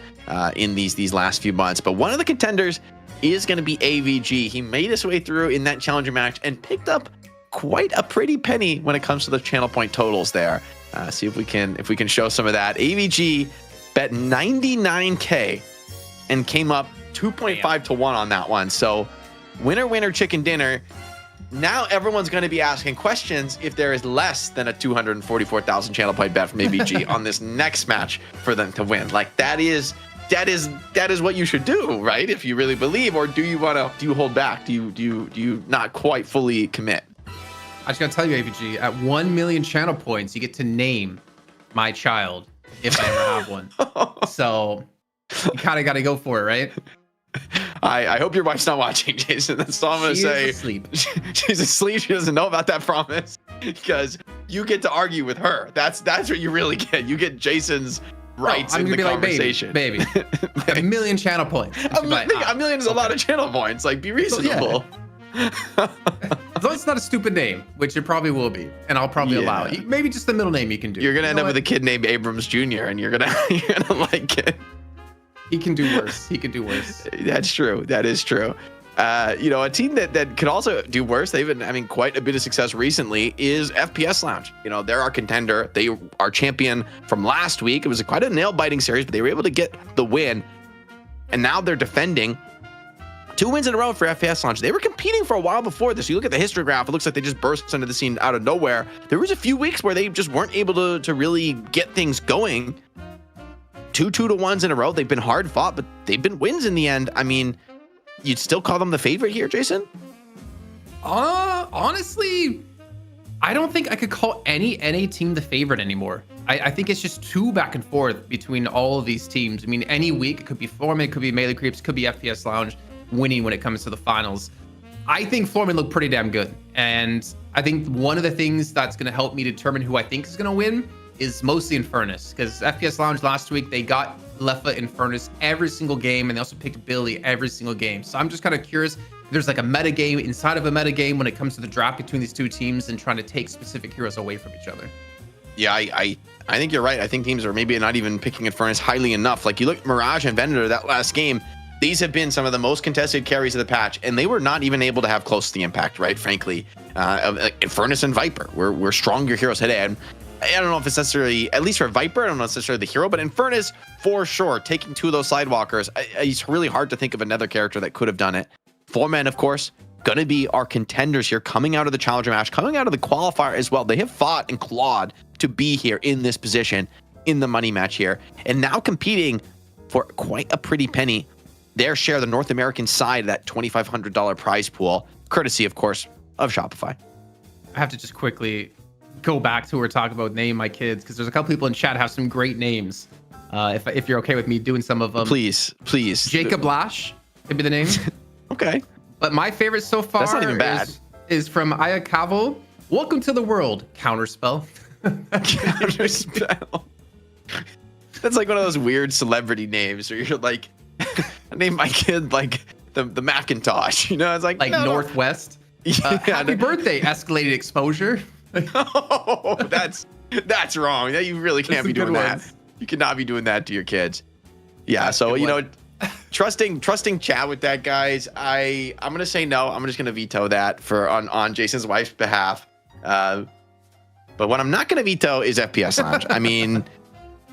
in these last few months. But one of the contenders is going to be AVG. He made his way through in that challenger match and picked up quite a pretty penny when it comes to the channel point totals there. See if we can show some of that. AVG bet 99K and came up 2.5 to 1 on that one. So winner, chicken dinner. Now everyone's going to be asking questions if there is less than a 244,000 channel point bet from AVG on this next match for them to win. Like that is what you should do, right? If you really believe, or do you hold back? Do you not quite fully commit? I just gotta tell you, AVG, at 1 million channel points, you get to name my child if I ever have one. So you kind of got to go for it, right? I hope your wife's not watching, Jason. That's all I'm going to say. She's asleep. She's asleep. She doesn't know about that promise because you get to argue with her. That's what you really get. You get Jason's rights in the conversation. Baby. A million channel points. A million is a lot of channel points. Like, be reasonable. Yeah. As long as it's not a stupid name, which it probably will be, and I'll probably allow it. Maybe just the middle name you can do. You're gonna end up with a kid named Abrams Jr. and you're gonna like it. He can do worse. That's true. That is true. A team that could also do worse, they've been having quite a bit of success recently, is FPS Lounge. They're our contender. They are champion from last week. It was quite a nail-biting series, but they were able to get the win. And now they're defending 2 wins in a row for FPS Lounge. They were competing for a while before this. You look at the history graph, it looks like they just burst into the scene out of nowhere. There was a few weeks where they just weren't able to really get things going. 2 2-1s in a row. They've been hard fought, but they've been wins in the end. I mean, you'd still call them the favorite here, Jason? Honestly, I don't think I could call any NA team the favorite anymore. I think it's just too back and forth between all of these teams. I mean, any week, it could be Floormen, it could be Melee Creeps, it could be FPS Lounge winning when it comes to the finals. I think Floormen look pretty damn good. And I think one of the things that's going to help me determine who I think is going to win is mostly Infernus, because FPS Lounge last week, they got Lefa Infernus every single game, and they also picked Billy every single game. So I'm just kind of curious if there's like a meta game inside of a meta game when it comes to the draft between these two teams and trying to take specific heroes away from each other. Yeah, I think you're right. I think teams are maybe not even picking Infernus highly enough. Like you look at Mirage and Venator that last game, these have been some of the most contested carries of the patch, and they were not even able to have close to the impact, right? Frankly, Infernus and Viper were stronger heroes head to head. I don't know if it's necessarily, at least for Viper, I don't know if it's necessarily the hero, but Infernus, for sure, taking 2 of those Sidewalkers, it's really hard to think of another character that could have done it. Floormen, of course, going to be our contenders here, coming out of the Challenger match, coming out of the qualifier as well. They have fought and clawed to be here in this position, in the money match here, and now competing for quite a pretty penny. Their share, the North American side of that $2,500 prize pool, courtesy, of course, of Shopify. I have to just quickly go back to what we're talking about, name my kids, because there's a couple people in chat have some great names. If you're okay with me doing some of them. Please. Jacob Lash could be the name. Okay. But my favorite so far That's not even bad. is from Ayakavel. Welcome to the world. Counterspell. Counterspell. That's like one of those weird celebrity names where you're like, I named my kid like the Macintosh. It's like no, Northwest. Yeah, happy birthday, Escalated Exposure. Oh, that's wrong. You really can't be doing that. You cannot be doing that to your kids. Yeah, so trusting chat with that, guys. I'm gonna say no. I'm just gonna veto that on Jason's wife's behalf. But what I'm not gonna veto is FPS Lounge. I mean,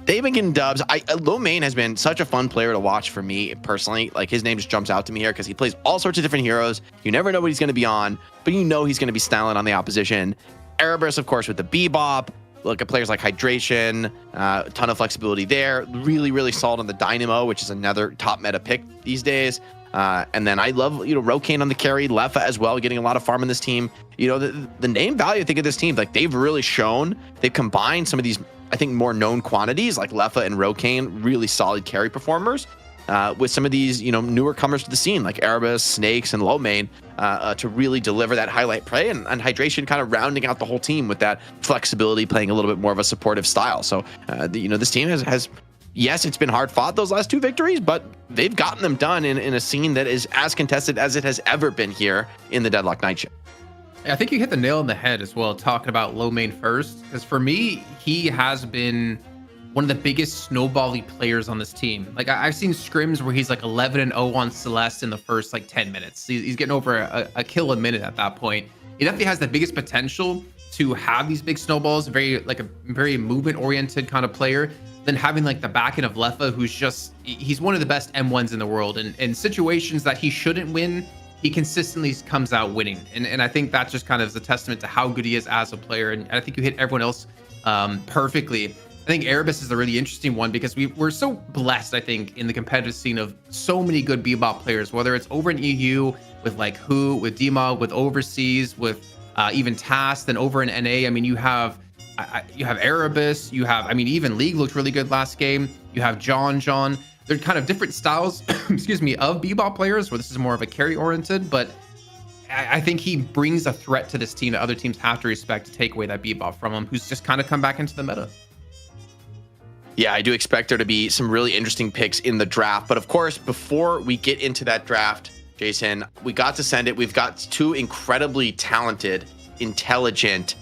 they've been getting dubs. Lowkey has been such a fun player to watch for me personally. Like his name just jumps out to me here because he plays all sorts of different heroes. You never know what he's gonna be on, but you know he's gonna be styling on the opposition. Erebus, of course, with the Bebop. Look at players like Hydration, a ton of flexibility there. Really, really solid on the Dynamo, which is another top meta pick these days. And then I love, Rokane on the carry, Lefa as well, getting a lot of farm in this team. The name value, I think, of this team, like they've really shown, they've combined some of these, I think, more known quantities like Lefa and Rokane, really solid carry performers, with some of these, newer comers to the scene like Erebus, Snakes, and Lowkey, to really deliver that highlight play, and Hydration kind of rounding out the whole team with that flexibility, playing a little bit more of a supportive style. So, this team has yes, it's been hard fought those last 2 victories, but they've gotten them done in a scene that is as contested as it has ever been here in the Deadlock Night Shift. I think you hit the nail on the head as well, talking about Lowmain first, because for me, he has been one of the biggest snowbally players on this team. Like I've seen scrims where he's like 11-0 on Celeste in the first like 10 minutes. He's getting over a kill a minute at that point. He definitely has the biggest potential to have these big snowballs, very movement oriented kind of player. Then having like the back end of Lefa, he's one of the best M1s in the world. And in situations that he shouldn't win, he consistently comes out winning. And I think that just kind of is a testament to how good he is as a player. And I think you hit everyone else perfectly. I think Erebus is a really interesting one because we're so blessed, I think, in the competitive scene of so many good Bebop players, whether it's over in EU with like Who, with Dima, with Overseas, with even TAS, then over in NA. I mean, you have Erebus, you have, I mean, even League looked really good last game. You have John. They're kind of different styles, excuse me, of Bebop players, where this is more of a carry oriented, but I think he brings a threat to this team that other teams have to respect to take away that Bebop from him, who's just kind of come back into the meta. Yeah, I do expect there to be some really interesting picks in the draft. But of course, before we get into that draft, Jason, we got to send it. We've got 2 incredibly talented, intelligent,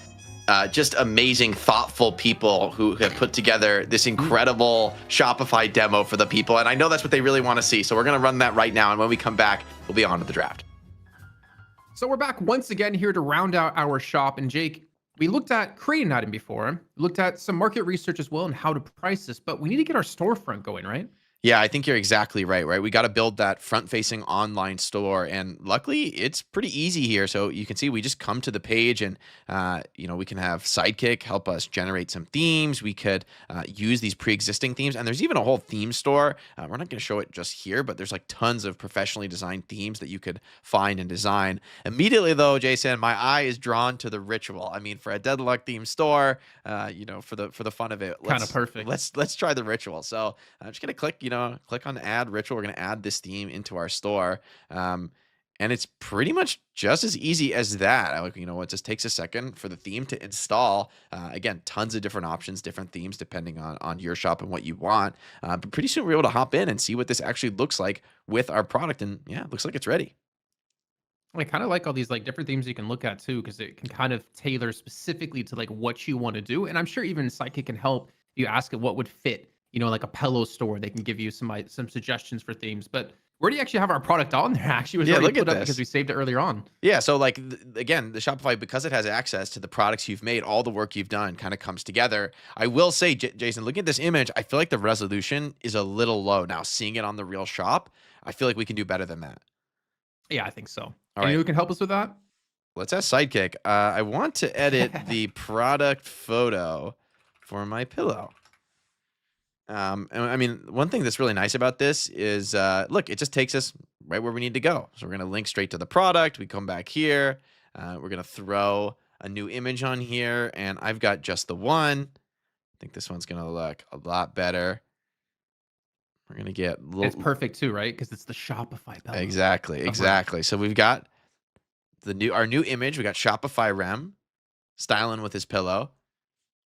just amazing, thoughtful people who have put together this incredible Shopify demo for the people. And I know that's what they really want to see. So we're going to run that right now. And when we come back, we'll be on to the draft. So we're back once again here to round out our shop. And Jake, we looked at creating an item before, looked at some market research as well and how to price this, but we need to get our storefront going, right? Yeah, I think you're exactly right? We got to build that front-facing online store, and luckily, it's pretty easy here. So you can see we just come to the page, and we can have Sidekick help us generate some themes. We could use these pre-existing themes, and there's even a whole theme store. We're not going to show it just here, but there's like tons of professionally designed themes that you could find and design. Immediately, though, Jason, my eye is drawn to the ritual. I mean, for a Deadlock theme store, for the fun of it, kind of perfect. Let's try the ritual. So I'm just gonna click on add ritual. We're going to add this theme into our store. And it's pretty much just as easy as that. It just takes a second for the theme to install. Again, tons of different options, different themes, depending on your shop and what you want. But pretty soon we're able to hop in and see what this actually looks like with our product. And yeah, it looks like it's ready. I kind of like all these like different themes you can look at too, because it can kind of tailor specifically to like what you want to do. And I'm sure even Sidekick can help if you ask it what would fit. Like a pillow store, they can give you some suggestions for themes. But where do you actually have our product on there? Actually, it was already put up because we saved it earlier on. Yeah, so again, the Shopify, because it has access to the products you've made, all the work you've done kind of comes together. I will say, Jason, looking at this image, I feel like the resolution is a little low. Now, seeing it on the real shop, I feel like we can do better than that. Yeah, I think so. All right. Who can help us with that? Let's ask Sidekick. I want to edit the product photo for my pillow. And I mean, one thing that's really nice about this is, look, it just takes us right where we need to go. So we're going to link straight to the product. We come back here. We're going to throw a new image on here, and I've got just the one. I think this one's going to look a lot better. We're going to get it's perfect too, right? Because it's the Shopify pillow. Exactly. So we've got our new image. We got Shopify Rem styling with his pillow.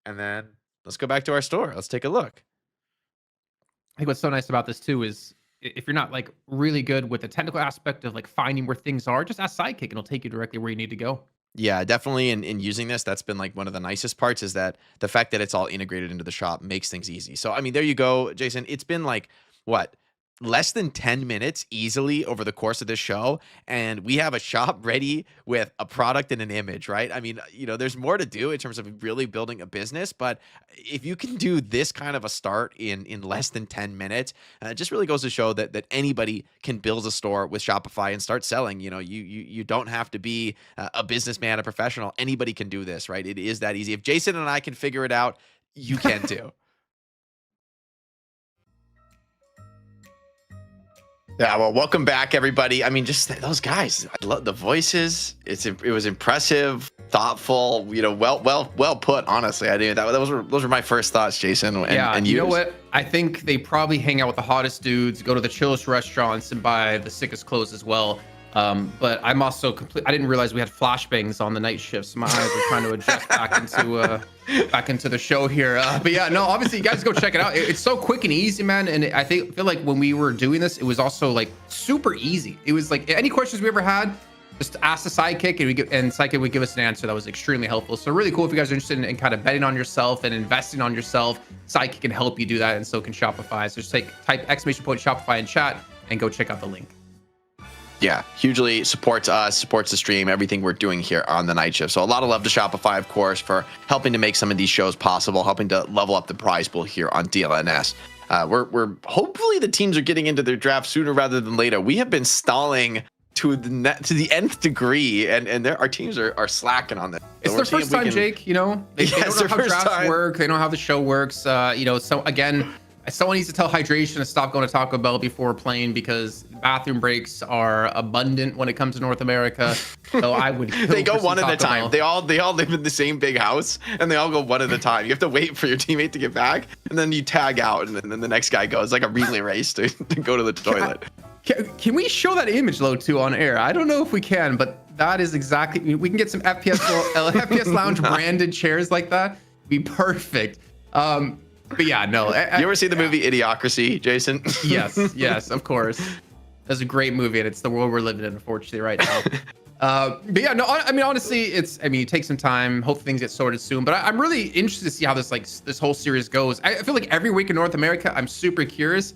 And then let's go back to our store. Let's take a look. I think what's so nice about this too is if you're not like really good with the technical aspect of like finding where things are, just ask Sidekick and it'll take you directly where you need to go. Yeah, definitely. In using this, that's been like one of the nicest parts is that the fact that it's all integrated into the shop makes things easy. So, I mean, there you go, Jason. It's been like, what? Less than 10 minutes easily over the course of this show, and we have a shop ready with a product and an image, right? I mean, there's more to do in terms of really building a business, but if you can do this kind of a start in less than 10 minutes, it just really goes to show that anybody can build a store with Shopify and start selling. You don't have to be a businessman, a professional. Anybody can do this, right? It is that easy. If Jason and I can figure it out, you can too. Yeah, well, welcome back, everybody. I mean, just those guys. I love the voices. It was impressive, thoughtful. Well put. Honestly, I did. Those were my first thoughts, Jason. And you know what? I think they probably hang out with the hottest dudes, go to the chillest restaurants, and buy the sickest clothes as well. But I'm also I didn't realize we had flashbangs on the night shifts. My eyes were trying to adjust back into the show here. But yeah, no, obviously you guys go check it out. It's so quick and easy, man. And I feel like when we were doing this, it was also like super easy. It was like any questions we ever had, just ask the sidekick and sidekick would give us an answer that was extremely helpful. So really cool if you guys are interested in kind of betting on yourself and investing on yourself. Sidekick can help you do that, and so can Shopify. So just type !Shopify in chat and go check out the link. Yeah, hugely supports us, supports the stream, everything we're doing here on the night shift. So a lot of love to Shopify, of course, for helping to make some of these shows possible, helping to level up the prize pool here on DLNS. We're hopefully the teams are getting into their draft sooner rather than later. We have been stalling to the nth degree, and our teams are slacking on this. It's their first time, Jake. You know, they don't know how drafts work. They don't know how the show works. So again, someone needs to tell Hydration to stop going to Taco Bell before playing, because bathroom breaks are abundant when it comes to North America. So I would. They go one at a time. They all live in the same big house, and they all go one at a time. You have to wait for your teammate to get back, and then you tag out, and then the next guy goes. It's like a relay race to go to the toilet. Can we show that image, low too, on air? I don't know if we can, but that is exactly. We can get some FPS Lounge branded chairs like that. It'd be perfect. But yeah, no. You ever see the movie Idiocracy, Jason? Yes, of course. That's a great movie, and it's the world we're living in, unfortunately, right now. But yeah, no. I mean, honestly, it takes some time. Hopefully, things get sorted soon. But I'm really interested to see how this whole series goes. I feel like every week in North America, I'm super curious.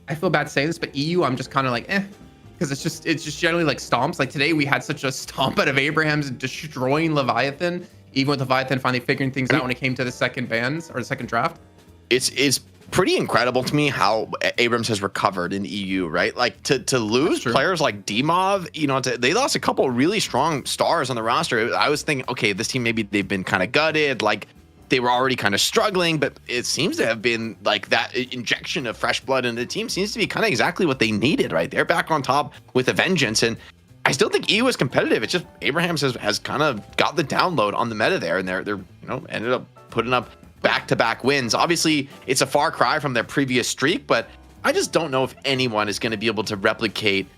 I feel bad saying this, but EU, I'm just kind of like, because it's just generally like stomps. Like today, we had such a stomp out of Abraham's destroying Leviathan, even with Leviathan finally figuring things out when it came to the second bans or the second draft. It's pretty incredible to me how Abrams has recovered in EU, right? Like to lose players like Dimov, they lost a couple really strong stars on the roster. I was thinking, okay, this team, maybe they've been kind of gutted, like they were already kind of struggling, but it seems to have been like that injection of fresh blood in the team seems to be kind of exactly what they needed, right? They're back on top with a vengeance, and I still think EU is competitive. It's just Abrahams has kind of got the download on the meta there, and they're ended up putting up back-to-back wins. Obviously, it's a far cry from their previous streak, but I just don't know if anyone is going to be able to replicate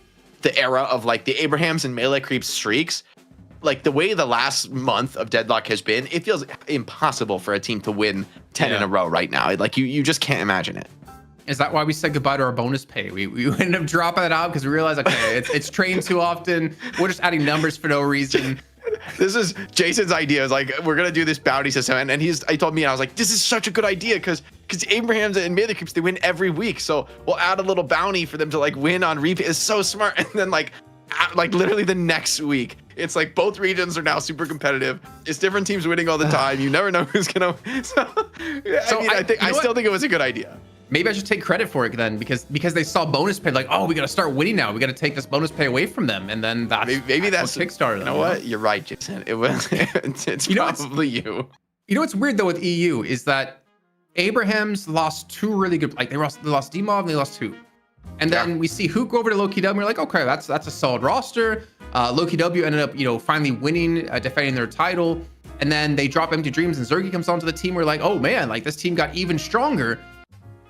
the era of like the Abrahams and Melee Creeps streaks. Like the way the last month of Deadlock has been, it feels impossible for a team to win 10 in a row right now. Like you just can't imagine it. Is that why we said goodbye to our bonus pay? We ended up dropping it out because we realized, okay, it's trained too often. We're just adding numbers for no reason. This is Jason's idea. It's like, we're going to do this bounty system. And he told me, and I was like, this is such a good idea because Abrahams and Melee Creeps, they win every week. So we'll add a little bounty for them to like win on repeat. It's so smart. And then like literally the next week, it's like both regions are now super competitive. It's different teams winning all the time. You never know who's going to. I still think it was a good idea. Maybe I should take credit for it then, because they saw bonus pay, like, oh, we got to start winning now. We got to take this bonus pay away from them, and then that's what Kickstarter. You know what? You're right, Jason. It was. It's probably you. You know what's weird though with EU is that Abrahams lost two really good. Like they lost Dimov and they lost two, and then we see Hook go over to Lowkey W. We're like, okay, that's a solid roster. Lowkey W ended up finally winning, defending their title, and then they drop Empty Dreams and Zergy comes onto the team. We're like, oh man, like this team got even stronger.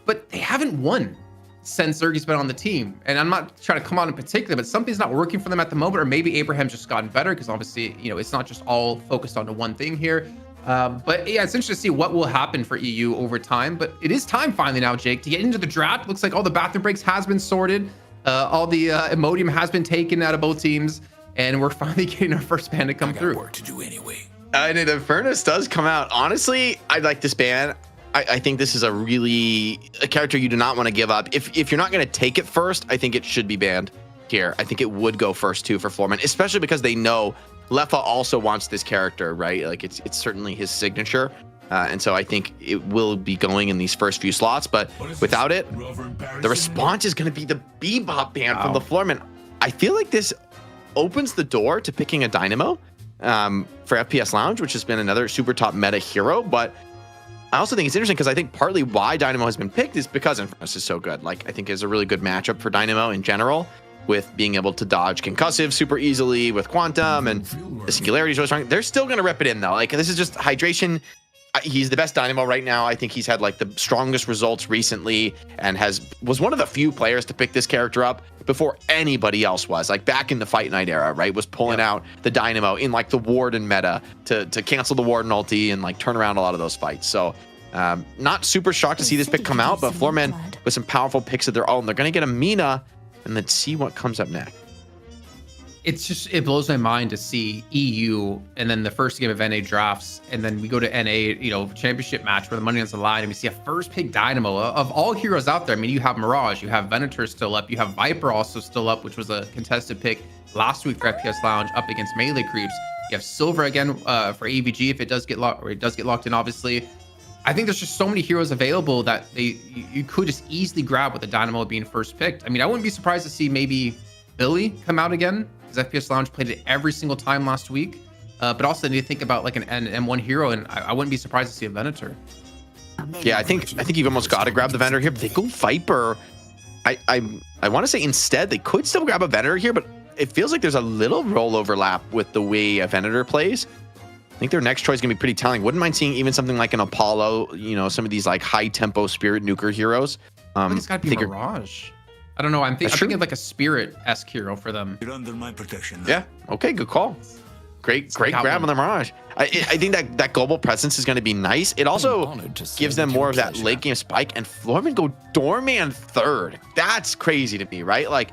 But they haven't won since Zergy's been on the team. And I'm not trying to come on in particular, but something's not working for them at the moment, or maybe Abraham's just gotten better because obviously, it's not just all focused on the one thing here. But yeah, it's interesting to see what will happen for EU over time. But it is time finally now, Jake, to get into the draft. Looks like all the bathroom breaks has been sorted. All the Imodium has been taken out of both teams. And we're finally getting our first ban to come through. Work to do anyway. And if Furnace does come out, honestly, I like this ban. I think this is a character you do not want to give up. If you're not going to take it first, I think it should be banned here. I think it would go first too for Floormen, especially because they know Leffa also wants this character, right? Like it's certainly his signature. And so I think it will be going in these first few slots, but without it, the response is going to be the Bebop ban from the Floormen. I feel like this opens the door to picking a Dynamo for FPS Lounge, which has been another super top meta hero, but I also think it's interesting because I think partly why Dynamo has been picked is because Infernus is so good. Like, I think is a really good matchup for Dynamo in general, with being able to dodge concussive super easily with Quantum, and the Singularity is really strong. They're still going to rep it in, though. Like, this is just Hydration. he's the best Dynamo right now. I think he's had like the strongest results recently and was one of the few players to pick this character up before anybody else was. Like back in the Fight Night era, right? Was pulling out the Dynamo in like the Warden meta to cancel the Warden ulti and like turn around a lot of those fights. So not super shocked to see this pick come out, but Floormen with some powerful picks of their own. They're going to get a Mina and then see what comes up next. It blows my mind to see EU and then the first game of NA drafts, and then we go to NA, championship match where the money is on the line, and we see a first pick Dynamo of all heroes out there. I mean, you have Mirage, you have Venator still up, you have Viper also still up, which was a contested pick last week for FPS Lounge up against Melee Creeps. You have Silver again for AVG if it does get locked, or it does get locked in, obviously. I think there's just so many heroes available that you could just easily grab with the Dynamo being first picked. I mean, I wouldn't be surprised to see maybe Billy come out again, because FPS Lounge played it every single time last week. But also need to think about like an M1 hero, and I wouldn't be surprised to see a Venator. Yeah, I think you've almost got to grab the Venator here, but they go Viper. I want to say instead they could still grab a Venator here, but it feels like there's a little role overlap with the way a Venator plays. I think their next choice is gonna be pretty telling. Wouldn't mind seeing even something like an Apollo, some of these like high tempo Spirit nuker heroes. I think it's gotta be Mirage. I don't know. I'm thinking of like a Spirit-esque hero for them. You're under my protection. Yeah. Okay. Good call. Great grab on the Mirage. I think that global presence is going to be nice. It also gives them more of that late game spike, and Floormen go Doorman third. That's crazy to me, right? Like,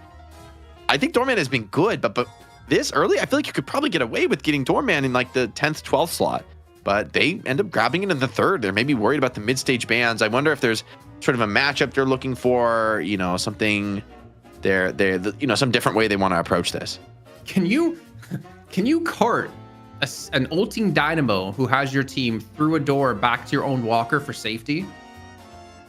I think Doorman has been good, but this early, I feel like you could probably get away with getting Doorman in like the 10th, 12th slot, but they end up grabbing it in the third. They're maybe worried about the mid-stage bans. I wonder if there's sort of a matchup they're looking for, something some different way they want to approach this. Can you cart an ulting Dynamo who has your team through a door back to your own walker for safety?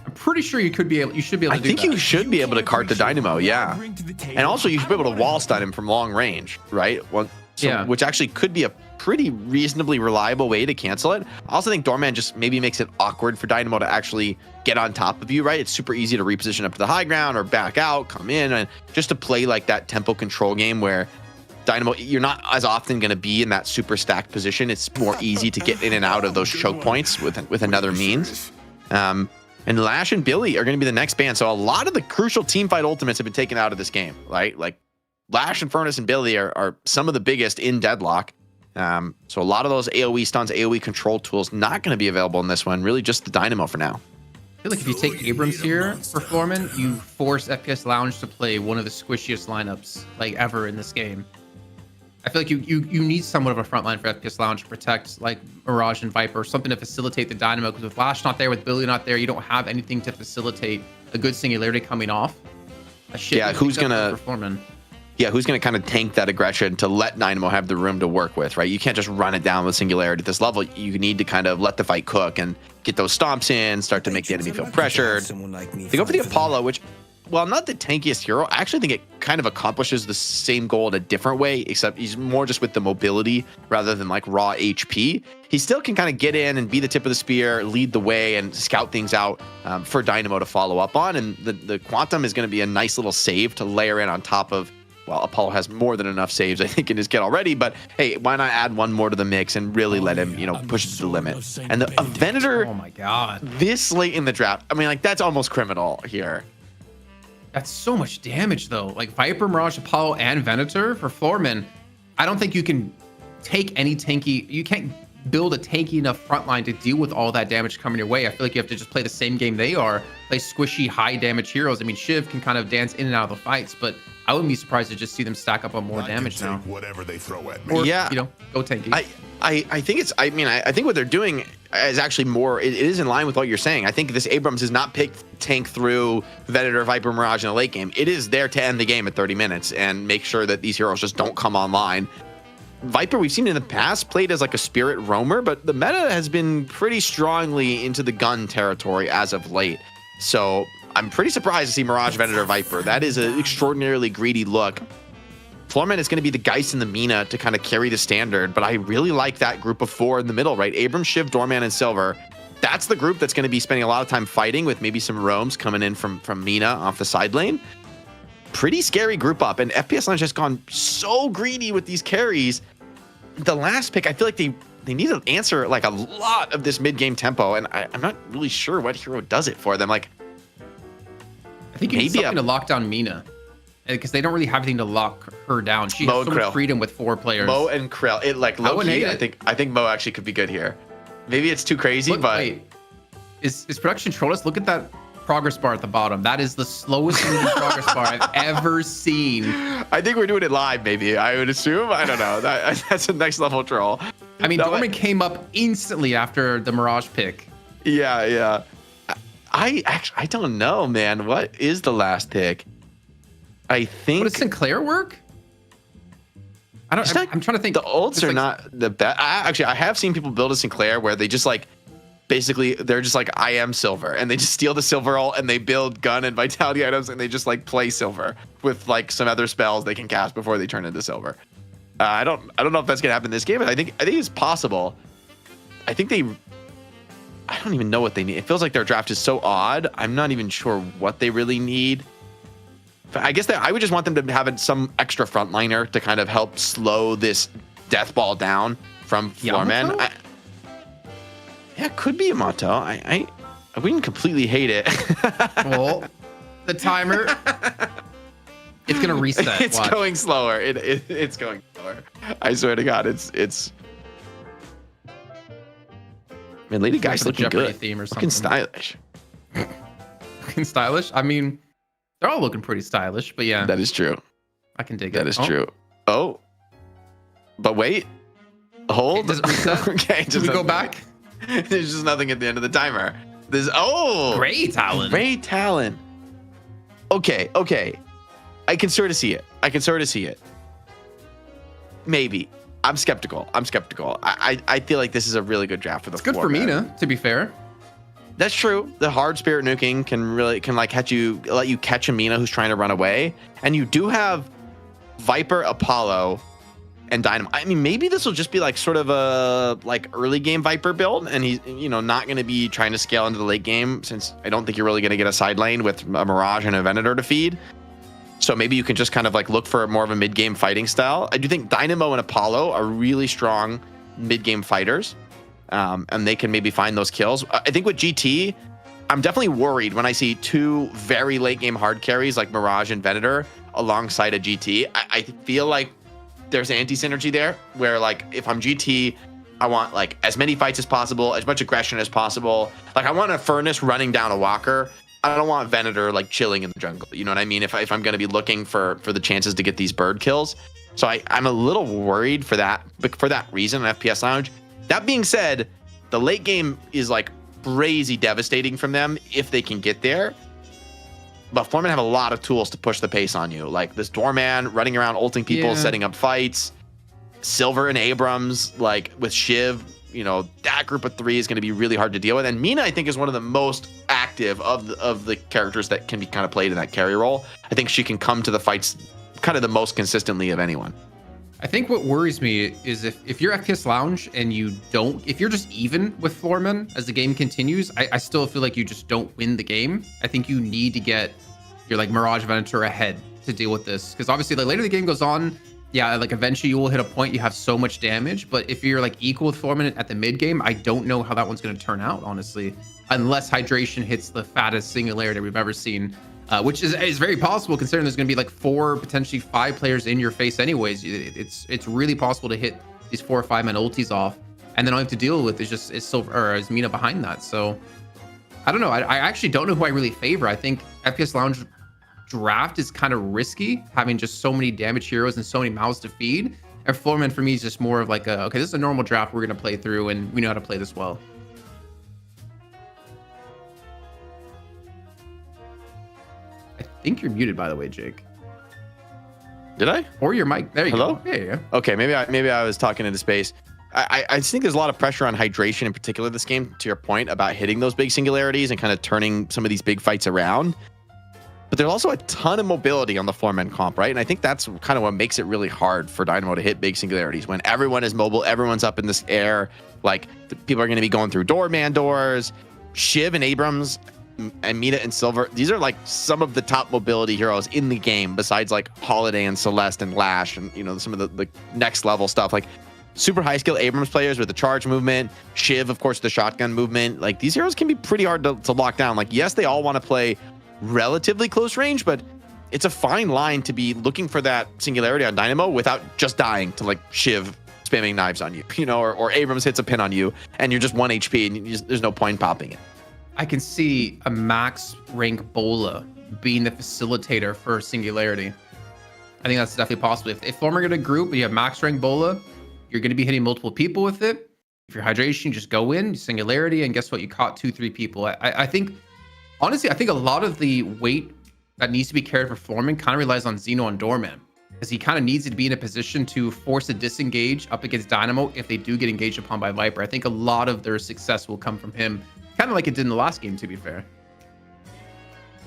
I'm pretty sure you should be able to do that. I think you should be able to cart the Dynamo, yeah. And also you should be able to wall stun him from long range, right? Which actually could be a pretty reasonably reliable way to cancel it. I also think Doorman just maybe makes it awkward for Dynamo to actually get on top of you, right? It's super easy to reposition up to the high ground or back out, come in, and just to play like that tempo control game where Dynamo, you're not as often going to be in that super stacked position. It's more easy to get in and out of those choke points with another means. And Lash and Billy are going to be the next ban. So a lot of the crucial team fight ultimates have been taken out of this game, right? Like Lash and Furnace and Billy are some of the biggest in Deadlock. So a lot of those AoE stuns, AoE control tools not going to be available in this one. Really just the Dynamo for now. I feel like if you take Abrams here for Floormen, you force FPS Lounge to play one of the squishiest lineups like ever in this game. I feel like you need somewhat of a front line for FPS Lounge to protect like Mirage and Viper, something to facilitate the Dynamo, because with Lash not there, with Billy not there, you don't have anything to facilitate a good singularity coming off. Who's gonna kind of tank that aggression to let Dynamo have the room to work with, right? You can't just run it down with singularity at this level. You need to kind of let the fight cook and get those stomps in, start to make the enemy feel pressured. They go for the Apollo, which, well, not the tankiest hero. I actually think it kind of accomplishes the same goal in a different way, except he's more just with the mobility rather than like raw HP. He still can kind of get in and be the tip of the spear, lead the way, and scout things out for Dynamo to follow up on. And the Quantum is going to be a nice little save to layer in on top of, well, Apollo has more than enough saves, I think, in his kit already. But hey, why not add one more to the mix and really let him, push it to the limit? And the Venator, oh my god, this late in the draft, I mean, like, that's almost criminal here. That's so much damage, though. Like Viper, Mirage, Apollo, and Venator for Floormen. I don't think you can take any tanky. You can't build a tanky enough front line to deal with all that damage coming your way. I feel like you have to just play the same game they are, play squishy, high damage heroes. I mean, Shiv can kind of dance in and out of the fights, but I wouldn't be surprised to just see them stack up on more damage now. Whatever they throw at me. Or, yeah, go tanky. I think it's, I think what they're doing is actually more, it is in line with what you're saying. I think this Abrams is not picked tank through Venator, Viper, Mirage in the late game. It is there to end the game at 30 minutes and make sure that these heroes just don't come online. Viper, we've seen in the past, played as like a spirit roamer, but the meta has been pretty strongly into the gun territory as of late. So I'm pretty surprised to see Mirage, Venator, Viper. That is an extraordinarily greedy look. Floormen is going to be the Geist and the Mina to kind of carry the standard, but I really like that group of four in the middle, right? Abrams, Shiv, Doorman, and Silver. That's the group that's going to be spending a lot of time fighting, with maybe some roams coming in from Mina off the side lane. Pretty scary group up, and FPS Lounge has gone so greedy with these carries. The last pick, I feel like they to answer like a lot of this mid-game tempo, and I'm not really sure what hero does it for them. Like, I think you need something to lock down Mina, because they don't really have anything to lock her down. She Mo has so Krill. much freedom with 4 players. Mo and Krill. It like Lowkey, I think Mo actually could be good here. Maybe it's too crazy, but wait, is production Trollus? Look at that progress bar at the bottom. That is the slowest moving progress bar I've ever seen. I think we're doing it live, maybe. I would assume. I don't know. That's a next level troll. I mean, Dorman came up instantly after the Mirage pick. Yeah. I don't know, man. What is the last pick? I think. Does Sinclair work? I'm trying to think. The ults are not the best. I have seen people build a Sinclair where they just like, basically, they're just like, I am silver, and they just steal the silver ult and they build gun and vitality items and they just like play silver with like some other spells they can cast before they turn into silver. I don't know if that's gonna happen in this game, but I think it's possible. I don't even know what they need. It feels like their draft is so odd. I'm not even sure what they really need. But I guess I would just want them to have some extra frontliner to kind of help slow this death ball down from Floormen. Yeah, it could be Yamato. I wouldn't completely hate it. Well, the timer. It's gonna reset. It's going slower. It's going slower. I swear to God, it's. Man, Lady Guy's looking good. Theme or something. Looking stylish. Looking stylish. I mean, they're all looking pretty stylish, but yeah. That is true. I can dig it. That is true. Oh, but wait, hold. Does it reset? Okay, Did we go back? There's just nothing at the end of the timer. Gray Talon. Gray Talon. Okay. I can sort of see it. Maybe. I'm skeptical. I feel like this is a really good draft for the floor. It's good for Mina, to be fair. That's true. The hard spirit nuking can like let you catch a Mina who's trying to run away. And you do have Viper, Apollo, and Dynamo. I mean, maybe this will just be like sort of a like early game Viper build, and he's not going to be trying to scale into the late game, since I don't think you're really going to get a side lane with a Mirage and a Venator to feed. So maybe you can just kind of like look for more of a mid-game fighting style. I do think Dynamo and Apollo are really strong mid-game fighters, and they can maybe find those kills. I think with GT, I'm definitely worried when I see 2 very late-game hard carries like Mirage and Venator alongside a GT. I feel like there's anti-synergy there, where like if I'm GT, I want like as many fights as possible, as much aggression as possible. Like I want a Furnace running down a Walker. I don't want Venator like chilling in the jungle. You know what I mean? If I'm going to be looking for the chances to get these bird kills. So I'm a little worried for that reason in FPS Lounge. That being said, the late game is like crazy devastating from them if they can get there. But Floormen have a lot of tools to push the pace on you. Like this Doorman running around ulting people, setting up fights. Silver and Abrams, like with Shiv, that group of 3 is going to be really hard to deal with. And Mina, I think, is one of the most active of the characters that can be kind of played in that carry role. I think she can come to the fights kind of the most consistently of anyone. I think what worries me is if you're FPS Lounge and if you're just even with Floormen as the game continues, I still feel like you just don't win the game. I think you need to get your like Mirage Venator ahead to deal with this. Because obviously the later the game goes on, like eventually you will hit a point you have so much damage. But if you're like equal with Floormen at the mid game, I don't know how that one's going to turn out, honestly. Unless Hydration hits the fattest singularity we've ever seen. Which is very possible considering there's going to be like 4, potentially 5 players in your face anyways. It's really possible to hit these 4 or 5 man ultis off, and then all you have to deal with is Silver or is Mina behind that. So I don't know. I actually don't know who I really favor. I think FPS Lounge draft is kind of risky, having just so many damage heroes and so many mouths to feed. And Floormen for me is just more of like okay, this is a normal draft we're going to play through, and we know how to play this well. I think you're muted, by the way, Jake. Did I? Or your mic. There you go. There you go. Okay, maybe I was talking into space. I just think there's a lot of pressure on Hydration in particular this game, to your point about hitting those big singularities and kind of turning some of these big fights around. But there's also a ton of mobility on the Floormen comp, right? And I think that's kind of what makes it really hard for Dynamo to hit big singularities. When everyone is mobile, everyone's up in this air. Like, people are going to be going through doorman doors. Shiv and Abrams and Mina and Silver, these are like some of the top mobility heroes in the game, besides like Holiday and Celeste and Lash and some of the next level stuff. Like, super high skill Abrams players with the charge movement, Shiv, of course, the shotgun movement. Like, these heroes can be pretty hard to lock down. Like, yes, they all want to play relatively close range, but it's a fine line to be looking for that singularity on Dynamo without just dying to, like, Shiv spamming knives on you, you know, or Abrams hits a pin on you and you're just 1 HP and there's no point popping it. I can see a max rank Bola being the facilitator for singularity. I think that's definitely possible. If Floormen are going to group and you have max rank Bola, you're going to be hitting multiple people with it. If you're hydration, you just go in, singularity, and guess what? You caught 2-3 people. I think, honestly, I think a lot of the weight that needs to be carried for Floormen kind of relies on Xeno and Doorman, because he kind of needs to be in a position to force a disengage up against Dynamo if they do get engaged upon by Viper. I think a lot of their success will come from him, kind of like it did in the last game, to be fair.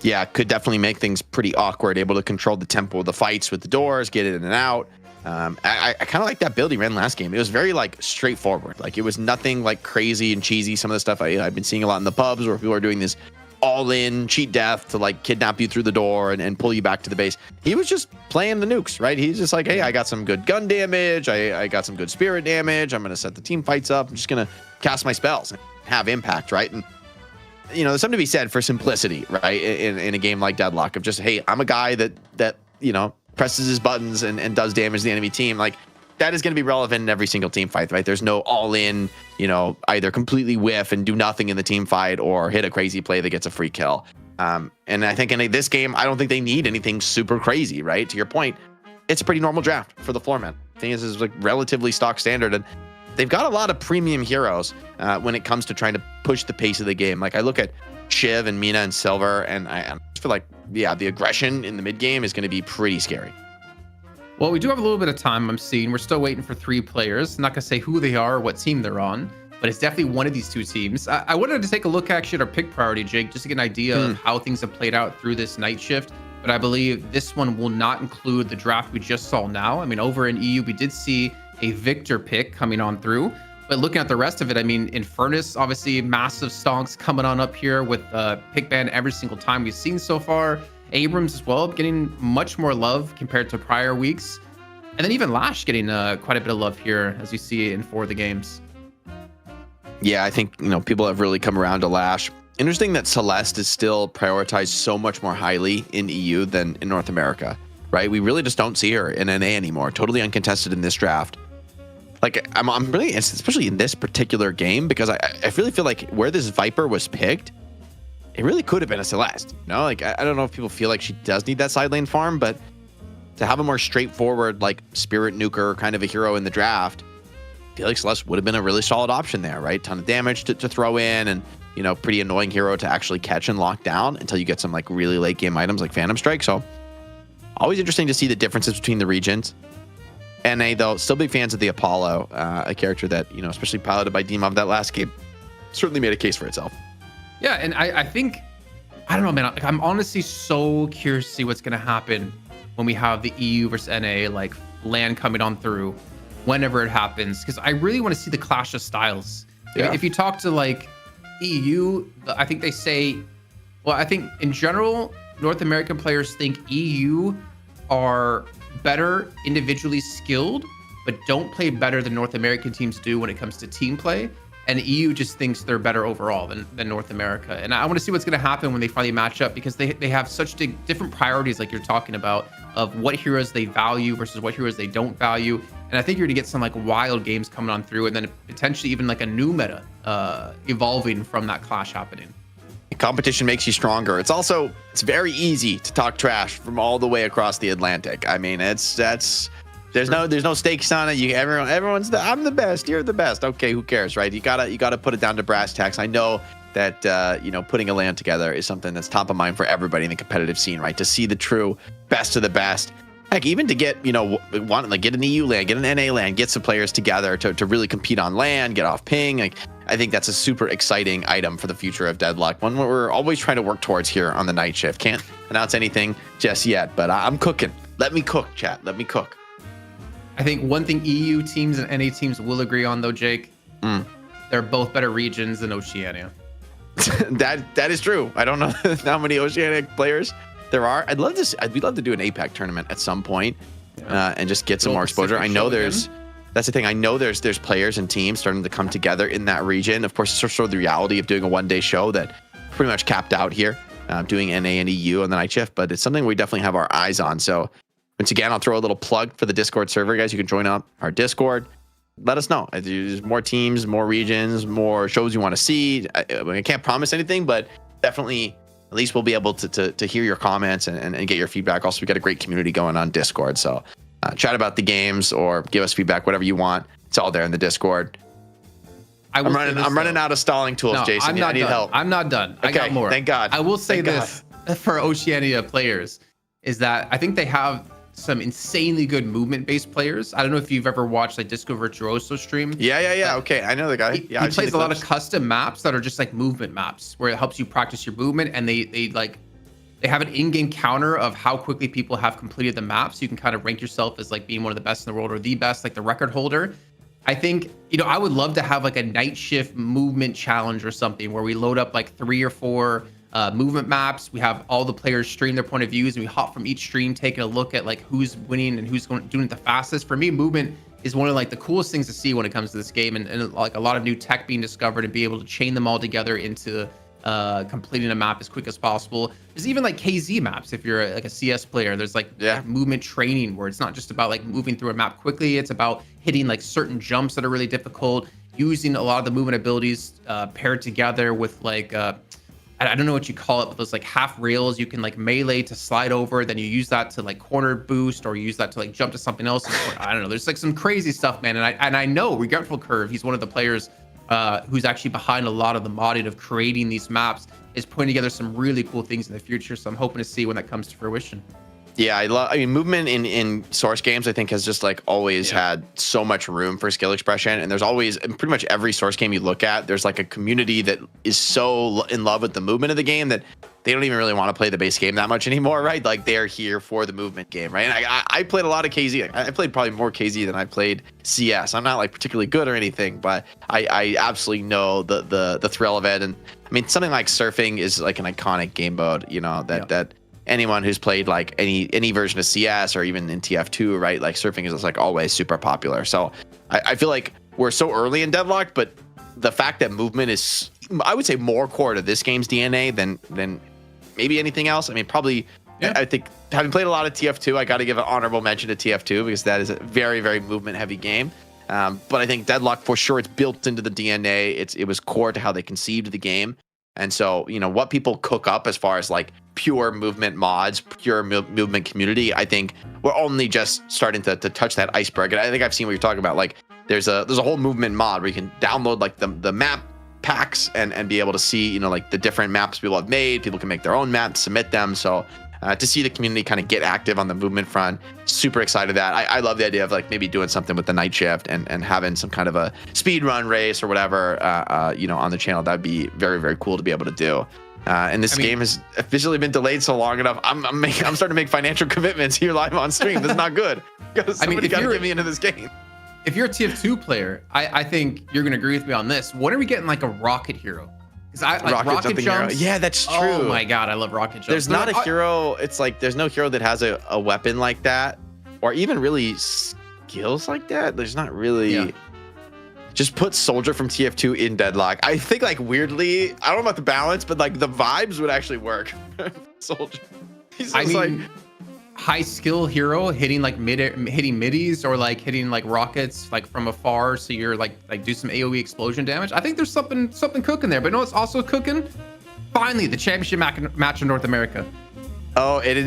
Yeah, could definitely make things pretty awkward, able to control the tempo of the fights with the doors, get in and out. I kind of like that build he ran last game. It was very like straightforward. Like, it was nothing like crazy and cheesy. Some of the stuff I've been seeing a lot in the pubs where people are doing this all-in cheat death to like kidnap you through the door and pull you back to the base. He was just playing the nukes, right? He's just like, hey, I got some good gun damage. I got some good spirit damage. I'm going to set the team fights up. I'm just going to cast my spells and have impact, right? And, you know, there's something to be said for simplicity, right? In a game like Deadlock, of just, hey, I'm a guy that you know, presses his buttons and does damage to the enemy team. Like, that is going to be relevant in every single team fight, right? There's no all-in, you know, either completely whiff and do nothing in the team fight or hit a crazy play that gets a free kill. And I think in this game, I don't think they need anything super crazy, right? To your point, it's a pretty normal draft for the Floormen. I think this is like relatively stock standard, and they've got a lot of premium heroes when it comes to trying to push the pace of the game. Like, I look at Shiv and Mina and Silver, and I feel like, yeah, the aggression in the mid game is going to be pretty scary. Well, we do have a little bit of time, I'm seeing. We're still waiting for 3 players. I'm not going to say who they are or what team they're on, but it's definitely one of these 2 teams. I wanted to take a look actually at our pick priority, Jake, just to get an idea of how things have played out through this night shift. But I believe this one will not include the draft we just saw now. I mean, over in EU, we did see a Victor pick coming on through. But looking at the rest of it, I mean, Infernus, obviously massive stonks coming on up here with pick ban every single time we've seen so far. Abrams as well, getting much more love compared to prior weeks. And then even Lash getting quite a bit of love here, as you see in 4 of the games. Yeah, I think, you know, people have really come around to Lash. Interesting that Celeste is still prioritized so much more highly in EU than in North America, right? We really just don't see her in NA anymore. Totally uncontested in this draft. Like, I'm really, especially in this particular game, because I really feel like where this Viper was picked, it really could have been a Celeste. You know, like, I don't know if people feel like she does need that side lane farm, but to have a more straightforward, like, spirit nuker kind of a hero in the draft, I feel like Celeste would have been a really solid option there, right? Ton of damage to throw in, and, you know, pretty annoying hero to actually catch and lock down until you get some, like, really late game items like Phantom Strike. So always interesting to see the differences between the regions. NA, though, still big fans of the Apollo, a character that, you know, especially piloted by Dimov that last game, certainly made a case for itself. Yeah, and I think, I don't know, man. Like, I'm honestly so curious to see what's going to happen when we have the EU versus NA, like, LAN coming on through, whenever it happens. Because I really want to see the clash of styles. Yeah. If you talk to, like, EU, I think they say, well, I think in general, North American players think EU are better individually skilled, but don't play better than North American teams do when it comes to team play. And EU just thinks they're better overall than North America. And I want to see what's going to happen when they finally match up, because they have such different priorities, like you're talking about, of what heroes they value versus what heroes they don't value. And I think you're going to get some, like, wild games coming on through, and then potentially even like a new meta evolving from that clash happening. Competition makes you stronger. It's very easy to talk trash from all the way across the Atlantic. I mean, there's no stakes on it. Everyone's I'm the best. You're the best. Okay, who cares, right? You gotta put it down to brass tacks. I know that you know, putting a LAN together is something that's top of mind for everybody in the competitive scene, right? To see the true best of the best. Heck, even to get, you know, get an EU LAN, get an NA LAN, get some players together to really compete on LAN, get off ping. Like, I think that's a super exciting item for the future of Deadlock. One we're always trying to work towards here on the night shift. Can't announce anything just yet, but I'm cooking. Let me cook, chat. Let me cook. I think one thing EU teams and NA teams will agree on, though, Jake, they're both better regions than Oceania. that is true. I don't know how many Oceanic players there are. We'd love to do an APAC tournament at some point, and just get some more exposure. I know there's that's the thing. I know there's players and teams starting to come together in that region. Of course, it's sort of the reality of doing a one-day show that pretty much capped out here, doing NA and EU on the night shift, but it's something we definitely have our eyes on. So once again, I'll throw a little plug for the Discord server, guys. You can join up our Discord. Let us know. There's more teams, more regions, more shows you want to see. I can't promise anything, but definitely at least we'll be able to hear your comments and get your feedback. Also, we got a great community going on Discord. So chat about the games or give us feedback, whatever you want. It's all there in the Discord. I'm running out of stalling tools, no, Jason. I need help. I'm not done. Okay, I got more. Thank God. I will say this for Oceania players is that I think they have some insanely good movement-based players. I don't know if you've ever watched like Disco Virtuoso stream. Yeah. Okay, I know the guy. He plays a lot of custom maps that are just like movement maps where it helps you practice your movement, and they have an in-game counter of how quickly people have completed the map, so you can kind of rank yourself as like being one of the best in the world or the best, like the record holder. I think, I would love to have like a night shift movement challenge or something where we load up like 3 or 4 movement maps. We have all the players stream their point of views, and we hop from each stream, taking a look at like who's winning and who's doing it the fastest. For me, movement is one of like the coolest things to see when it comes to this game, and like a lot of new tech being discovered and be able to chain them all together into completing a map as quick as possible. There's even like KZ maps if you're like a CS player. There's like movement training where it's not just about like moving through a map quickly. It's about hitting like certain jumps that are really difficult, using a lot of the movement abilities paired together with like I don't know what you call it, but those like half rails you can like melee to slide over, then you use that to like corner boost, or you use that to like jump to something else. I don't know. There's like some crazy stuff, man. And I know Regretful Curve, he's one of the players who's actually behind a lot of the modding of creating these maps, is putting together some really cool things in the future. So I'm hoping to see when that comes to fruition. Yeah, I mean, movement in Source games, I think, has just like always had so much room for skill expression. And there's always, in pretty much every Source game you look at, there's like a community that is so in love with the movement of the game that they don't even really want to play the base game that much anymore, right? Like they're here for the movement game, right? And I played a lot of KZ. I played probably more KZ than I played CS. I'm not like particularly good or anything, but I absolutely know the thrill of it. And I mean, something like surfing is like an iconic game mode, that anyone who's played like any version of CS or even in TF2, right? Like surfing is like always super popular. So I feel like we're so early in Deadlock, but the fact that movement is, I would say, more core to this game's DNA than maybe anything else. I mean, probably, I think having played a lot of TF2, I got to give an honorable mention to TF2 because that is a very, very movement heavy game. But I think Deadlock, for sure, it's built into the DNA. It was core to how they conceived the game. And so, what people cook up as far as like pure movement mods, pure movement community, I think we're only just starting to touch that iceberg. And I think I've seen what you're talking about. Like there's a whole movement mod where you can download like the map packs and be able to see, like the different maps people have made. People can make their own maps, submit them. So to see the community kind of get active on the movement front, super excited that. I love the idea of like maybe doing something with the night shift and having some kind of a speed run race or whatever, on the channel. That'd be very, very cool to be able to do. And this game has officially been delayed so long enough. I'm starting to make financial commitments here live on stream. That's not good. Somebody got to get me into this game. If you're a TF2 player, I think you're gonna agree with me on this. When are we getting like a rocket hero? Because I like rocket jumps. Yeah, that's true. Oh my god, I love rocket jumps. There's not a hero. It's like there's no hero that has a weapon like that, or even really skills like that. There's not really. Yeah. Just put Soldier from TF2 in Deadlock. I think like weirdly, I don't know about the balance, but like the vibes would actually work. Soldier. High skill hero hitting like hitting middies or like hitting like rockets like from afar, so you're like do some AoE explosion damage. I think there's something cooking there. But it's also cooking? Finally, the championship match in North America. Oh, it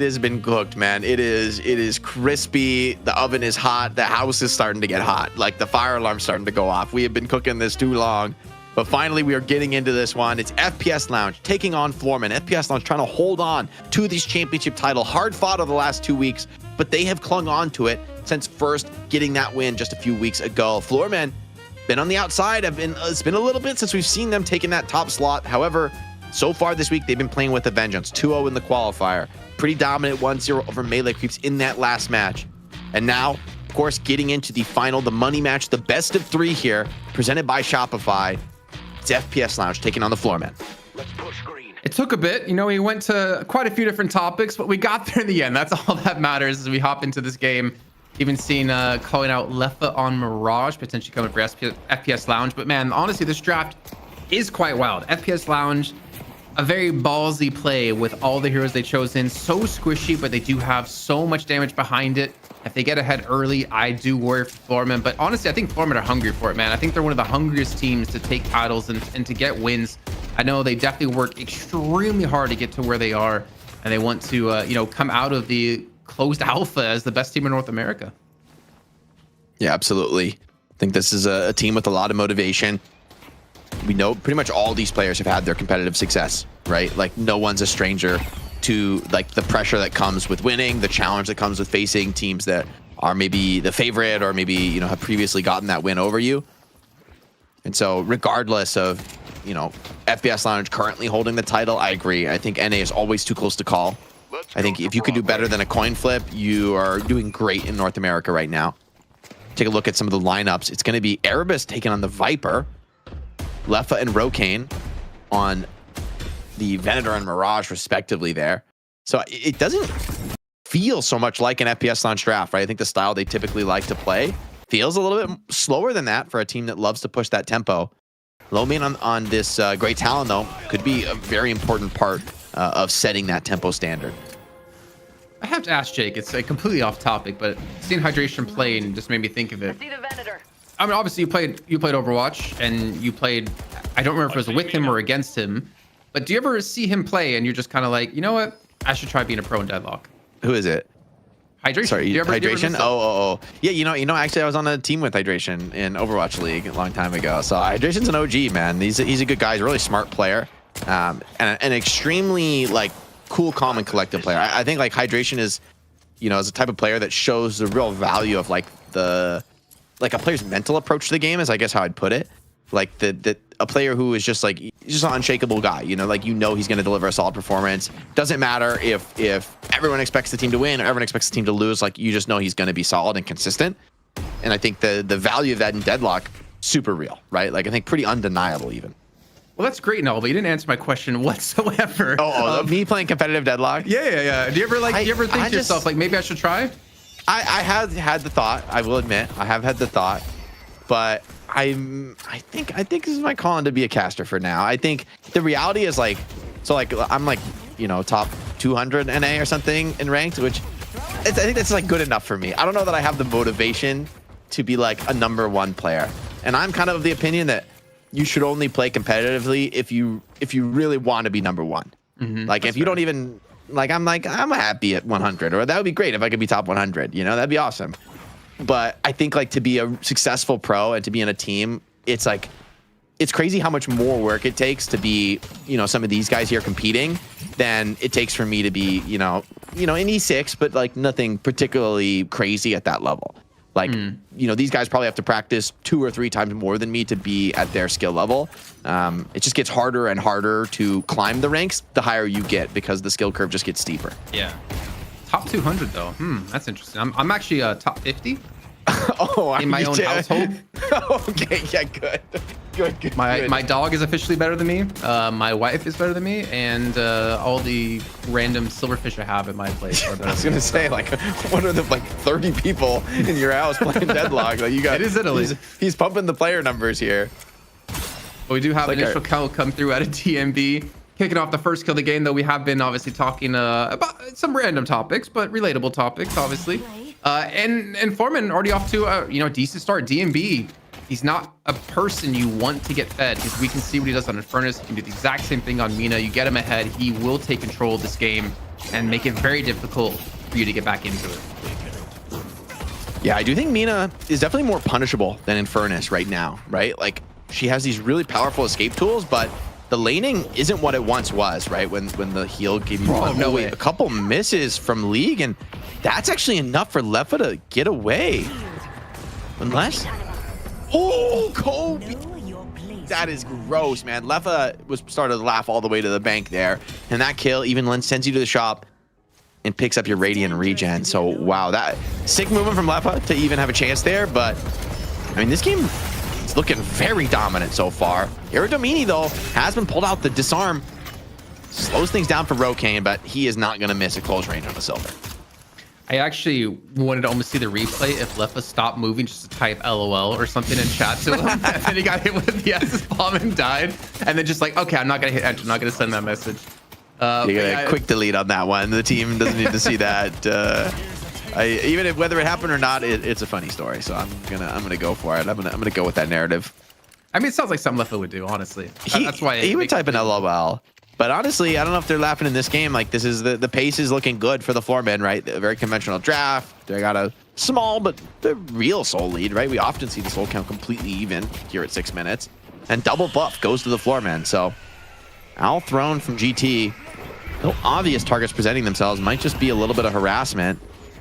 has been cooked, man. It is crispy. The oven is hot. The house is starting to get hot. Like the fire alarm's starting to go off. We have been cooking this too long. But finally, we are getting into this one. It's FPS Lounge taking on Floormen. FPS Lounge trying to hold on to this championship title. Hard fought over the last 2 weeks, but they have clung on to it since first getting that win just a few weeks ago. Floormen been on the outside. It's been a little bit since we've seen them taking that top slot. However, so far this week, they've been playing with a vengeance. 2-0 in the qualifier. Pretty dominant 1-0 over Melee Creeps in that last match. And now, of course, getting into the final, the money match, the best of 3 here, presented by Shopify. It's FPS Lounge taking on the Floormen. Let's push green. It took a bit. We went to quite a few different topics, but we got there in the end. That's all that matters as we hop into this game. Even seen calling out Lefa on Mirage, potentially coming for FPS Lounge. But man, honestly, this draft is quite wild. FPS Lounge, a very ballsy play with all the heroes they chose in. So squishy, but they do have so much damage behind it. If they get ahead early, I do worry for Floormen. But honestly, I think Floormen are hungry for it, man. I think they're one of the hungriest teams to take titles and to get wins. I know they definitely work extremely hard to get to where they are. And they want to, you know, come out of the closed alpha as the best team in North America. Yeah, absolutely. I think this is a team with a lot of motivation. We know pretty much all these players have had their competitive success, right? Like no one's a stranger to like the pressure that comes with winning, the challenge that comes with facing teams that are maybe the favorite or maybe, you know, have previously gotten that win over you. And so regardless of, you know, FPS Lounge currently holding the title, I agree. I think NA is always too close to call. I think if you could do better than a coin flip, you are doing great in North America right now. Take a look at some of the lineups. It's going to be Erebus taking on the Viper, Lefa and Rokane on the Venator and Mirage respectively there. So it doesn't feel so much like an FPS Lounge draft, right? I think the style they typically like to play feels a little bit slower than that for a team that loves to push that tempo. Lowkey on this great talent, though, could be a very important part of setting that tempo standard. I have to ask Jake, it's completely off topic, but seeing Hydration play and just made me think of it. See the Venator. I mean, obviously you played Overwatch and you played, I don't remember if it was with him or against him, but do you ever see him play and you're just kind of like, you know what? I should try being a pro in Deadlock. Who is it? Hydration. Sorry, Hydration? Oh. Yeah, you know, actually I was on a team with Hydration in Overwatch League a long time ago. So Hydration's an OG, man. He's a good guy. He's a really smart player. And an extremely like cool, calm, and collected player. I think like Hydration is, you know, is a type of player that shows the real value of like a player's mental approach to the game is, I guess, how I'd put it. Like a player who is just like just an unshakable guy, you know, like, you know, he's going to deliver a solid performance. Doesn't matter if everyone expects the team to win or everyone expects the team to lose. Like, you just know he's going to be solid and consistent. And I think the value of that in Deadlock, super real, right? Like, I think pretty undeniable even. Well, that's great and all, but you didn't answer my question whatsoever. Me playing competitive Deadlock? Yeah. Do you ever think to yourself, like, maybe I should try? I have had the thought. I will admit, I have had the thought, but I think this is my calling to be a caster for now. I think the reality is like, so like I'm like, you know, top 200 NA or something in ranked, which I think that's like good enough for me. I don't know that I have the motivation to be like a #1 player, and I'm kind of the opinion that you should only play competitively if you really want to be #1. Mm-hmm. Like, if you don't even like, I'm happy at 100, or that would be great if I could be top 100. You know, that'd be awesome. But I think like to be a successful pro and to be in a team, it's like, it's crazy how much more work it takes to be, you know, some of these guys here competing than it takes for me to be, you know, in E6, but like nothing particularly crazy at that level. Like, you know, these guys probably have to practice 2 or 3 times more than me to be at their skill level. It just gets harder and harder to climb the ranks the higher you get, because the skill curve just gets steeper. Yeah. Top 200 though. That's interesting. I'm actually top 50. In my own household. Okay, yeah, good. My dog is officially better than me. My wife is better than me, and all the random silverfish I have at my place are better. I was gonna say, like, what are the like 30 people in your house playing Deadlock? Like, you got. It is Italy. He's pumping the player numbers here. But we do have like initial kill come through at a TMB. Kicking off the first kill of the game, though, we have been obviously talking about some random topics, but relatable topics, obviously. And Floormen already off to a decent start. DMB, he's not a person you want to get fed, because we can see what he does on Infernus. He can do the exact same thing on Mina. You get him ahead, he will take control of this game and make it very difficult for you to get back into it. Yeah, I do think Mina is definitely more punishable than Infernus right now, right? Like, she has these really powerful escape tools, but the laning isn't what it once was, right? When the heal gave you a couple misses from League, and that's actually enough for Lefa to get away. Unless... Oh, Kobe! That is gross, man. Lefa started to laugh all the way to the bank there. And that kill even sends you to the shop and picks up your Radiant regen. So, wow, that sick movement from Lefa to even have a chance there. But, I mean, this game... it's looking very dominant so far. Iridomini, though, has been pulled out. The disarm slows things down for Rokane, but he is not going to miss a close range on the silver. I actually wanted to almost see the replay if Lefa stopped moving just to type LOL or something in chat to him. And then he got hit with the S's bomb and died. And then just like, okay, I'm not going to hit enter. I'm not going to send that message. You get a quick delete on that one. The team doesn't need to see that. Even if whether it happened or not, it's a funny story. So I'm gonna go for it. I'm gonna go with that narrative. I mean, it sounds like something Lefa would do, honestly. That's why he would type an LOL. But honestly, I don't know if they're laughing in this game. Like, this is the pace is looking good for the Floormen, right? A very conventional draft. They got a small but the real soul lead, right? We often see the soul count completely even here at 6 minutes. And double buff goes to the Floormen. So Owl thrown from GT. No obvious targets presenting themselves. Might just be a little bit of harassment.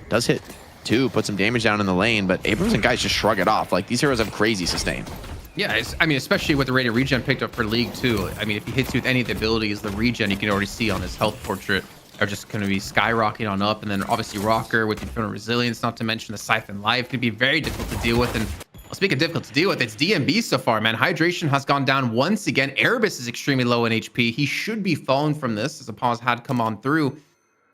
Does hit 2, put some damage down in the lane, but Abrams and guys just shrug it off. Like, these heroes have crazy sustain. Yeah, I mean, especially with the rate of regen picked up for League 2. I mean, if he hits you with any of the abilities, the regen you can already see on his health portrait are just going to be skyrocketing on up. And then obviously Rocker with Infinite Resilience, not to mention the Siphon Life, could be very difficult to deal with. And speaking of difficult to deal with, it's DMB so far, man. Hydration has gone down once again. Erebus is extremely low in HP. He should be falling from this as a pause had come on through.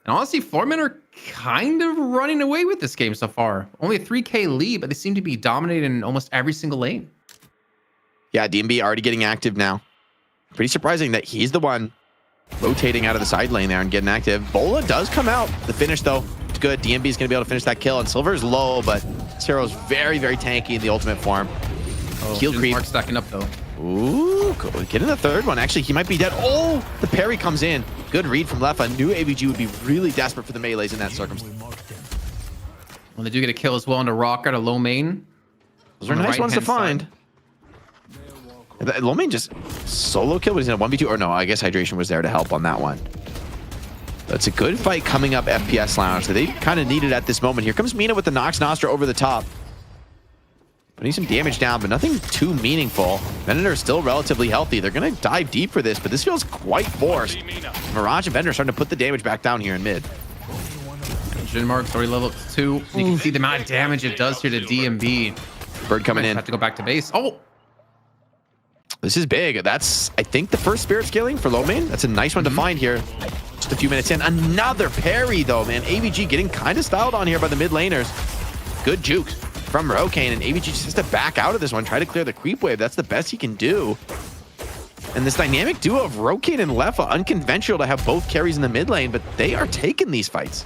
And honestly, Floormen are kind of running away with this game so far. Only a 3K lead, but they seem to be dominating almost every single lane. Yeah, DMB already getting active now. Pretty surprising that he's the one rotating out of the side lane there and getting active. Bola does come out. The finish, though, it's good. DMB is going to be able to finish that kill. And Silver's low, but Zero's very, very tanky in the ultimate form. Heal creep. Mark stacking up, though. Ooh, getting the third one. Actually, he might be dead. Oh, the parry comes in. Good read from Lefa. Knew AVG would be really desperate for the melees in that circumstance. Well, they do get a kill as well into Rocker at a low main. Those are nice ones to find. Low main just solo kill. Was in a 1v2? Or no, I guess Hydration was there to help on that one. That's a good fight coming up FPS Lounge that they kind of needed at this moment. Here comes Mina with the Nox Nostra over the top. Putting some damage down, but nothing too meaningful. Venator is still relatively healthy. They're going to dive deep for this, but this feels quite forced. Mirage and Venator starting to put the damage back down here in mid. Jinmark's already level up to 2. You can see the amount of damage it does here to DMB. Bird coming in. Have to go back to base. Oh! This is big. That's, I think, the first spirit scaling for low main. That's a nice one to find here. Just a few minutes in. Another parry, though, man. AVG getting kind of styled on here by the mid laners. Good juke from Rokane, and AVG just has to back out of this one, try to clear the creep wave. That's the best he can do. And this dynamic duo of Rokane and Lefa, unconventional to have both carries in the mid lane, but they are taking these fights.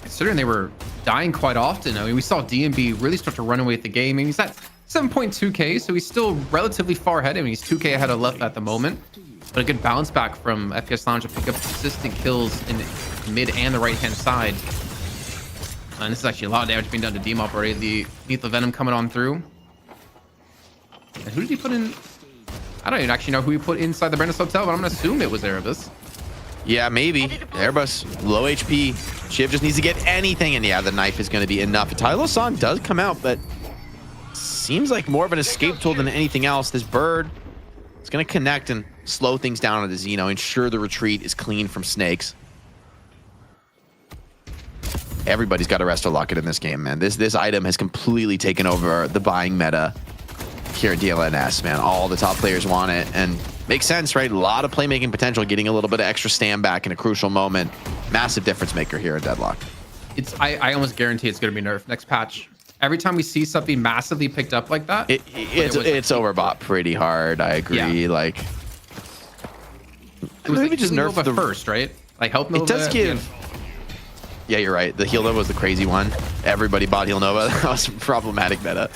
Considering they were dying quite often, I mean, we saw DMB really start to run away with the game. I mean, he's at 7.2k, so he's still relatively far ahead. I mean, he's 2k ahead of Lefa at the moment. But a good bounce back from FPS Lounge to pick up consistent kills in the mid and the right-hand side. And this is actually a lot of damage being done to Demop already. The Lethal Venom coming on through. And who did he put in? I don't even actually know who he put inside the Brandis Hotel, but I'm going to assume it was Erebus. Yeah, maybe. Erebus, low HP. Shiv just needs to get anything, and yeah, the knife is going to be enough. Tylo-san does come out, but seems like more of an escape tool than anything else. This bird is going to connect and slow things down on the Xeno, ensure the retreat is clean from snakes. Everybody's got a Resto Locket in this game, man. This item has completely taken over the buying meta here at DLNS, man. All the top players want it, and makes sense, right? A lot of playmaking potential, getting a little bit of extra stand back in a crucial moment. Massive difference maker here at Deadlock. I almost guarantee it's going to be nerfed next patch. Every time we see something massively picked up like that, it's overbought pretty hard. I agree. Yeah. Like, it was maybe like just nerf the first, right? Like help Nova. It does give. Yeah, you're right. The Heal Nova was the crazy one. Everybody bought Heal Nova. That was problematic meta.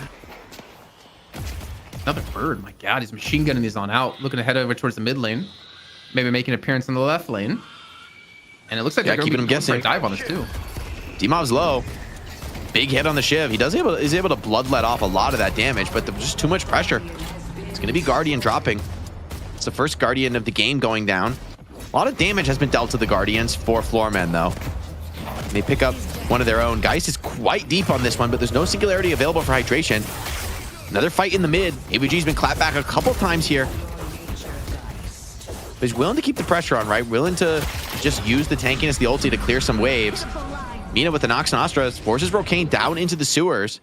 Another bird. My God, he's machine gunning these on out. Looking to head over towards the mid lane. Maybe making an appearance in the left lane. And it looks like they're keeping him guessing. Dive on this too. D-Mob's low. Big hit on the Shiv. Is able to bloodlet off a lot of that damage, but there's just too much pressure. It's going to be Guardian dropping. It's the first Guardian of the game going down. A lot of damage has been dealt to the Guardians for Floormen, though. They pick up one of their own. Geist is quite deep on this one, but there's no singularity available for hydration. Another fight in the mid. AVG's been clapped back a couple times here. But he's willing to keep the pressure on, right? Willing to just use the tankiness, the ulti to clear some waves. Mina with the Nox Nostra forces Rokane down into the sewers.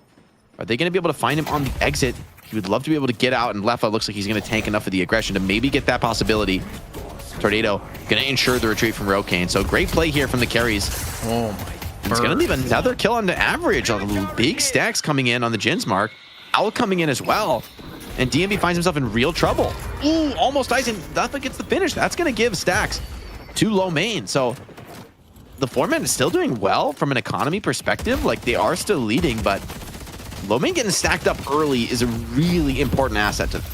Are they going to be able to find him on the exit? He would love to be able to get out, and Lefa looks like he's going to tank enough of the aggression to maybe get that possibility. Tornado going to ensure the retreat from Rokane. So great play here from the carries. Oh my It's going to leave another kill on the average. Big stacks coming in on the Jin's mark. Owl coming in as well. And DMB finds himself in real trouble. Ooh, almost dies, and Leviathan gets the finish. That's going to give stacks to Lowkey. So the Floormen is still doing well from an economy perspective. Like, they are still leading, but Lowkey getting stacked up early is a really important asset to them.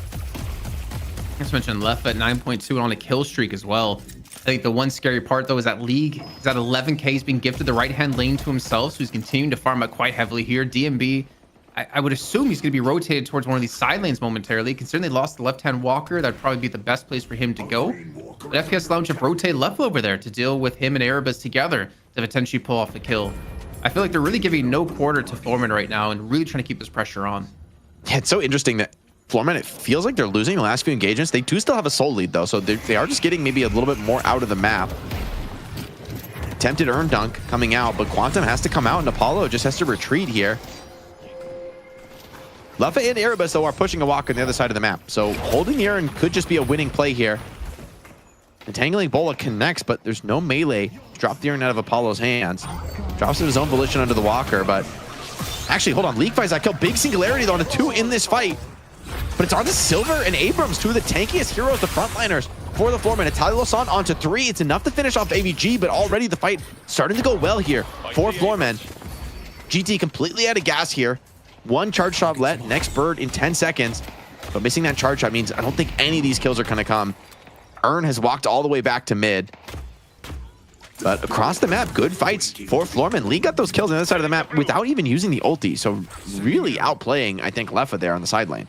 As mentioned, left at 9.2 on a kill streak as well. I think the one scary part, though, is that League is at 11K. He's being gifted the right-hand lane to himself, so he's continuing to farm out quite heavily here. DMB, I would assume he's going to be rotated towards one of these side lanes momentarily. Considering they lost the left-hand walker, that'd probably be the best place for him to go. But FPS Lounge have rotated left over there to deal with him and Erebus together to potentially pull off the kill. I feel like they're really giving no quarter to Floormen right now and really trying to keep this pressure on. Yeah, it's so interesting that Floormen, it feels like they're losing the last few engagements. They do still have a soul lead, though, so they are just getting maybe a little bit more out of the map. Attempted Urn Dunk coming out, but Quantum has to come out, and Apollo just has to retreat here. Luffa and Erebus, though, are pushing a walk on the other side of the map, so holding the Urn could just be a winning play here. Entangling Bola connects, but there's no melee. Drop the Urn out of Apollo's hands. Drops of his own volition under the walker, but actually, hold on. League finds that kill. Big singularity, though, on the 2 in this fight. But it's on the Silver and Abrams, 2 of the tankiest heroes, the frontliners for the Floormen. Italian onto 3. It's enough to finish off AVG, but already the fight starting to go well here for Floormen. GT completely out of gas here. 1 charge shot let, next bird in 10 seconds. But missing that charge shot means I don't think any of these kills are going to come. Urn has walked all the way back to mid. But across the map, good fights for Floormen. Lee got those kills on the other side of the map without even using the ulti. So really outplaying, I think, Leffa there on the side lane.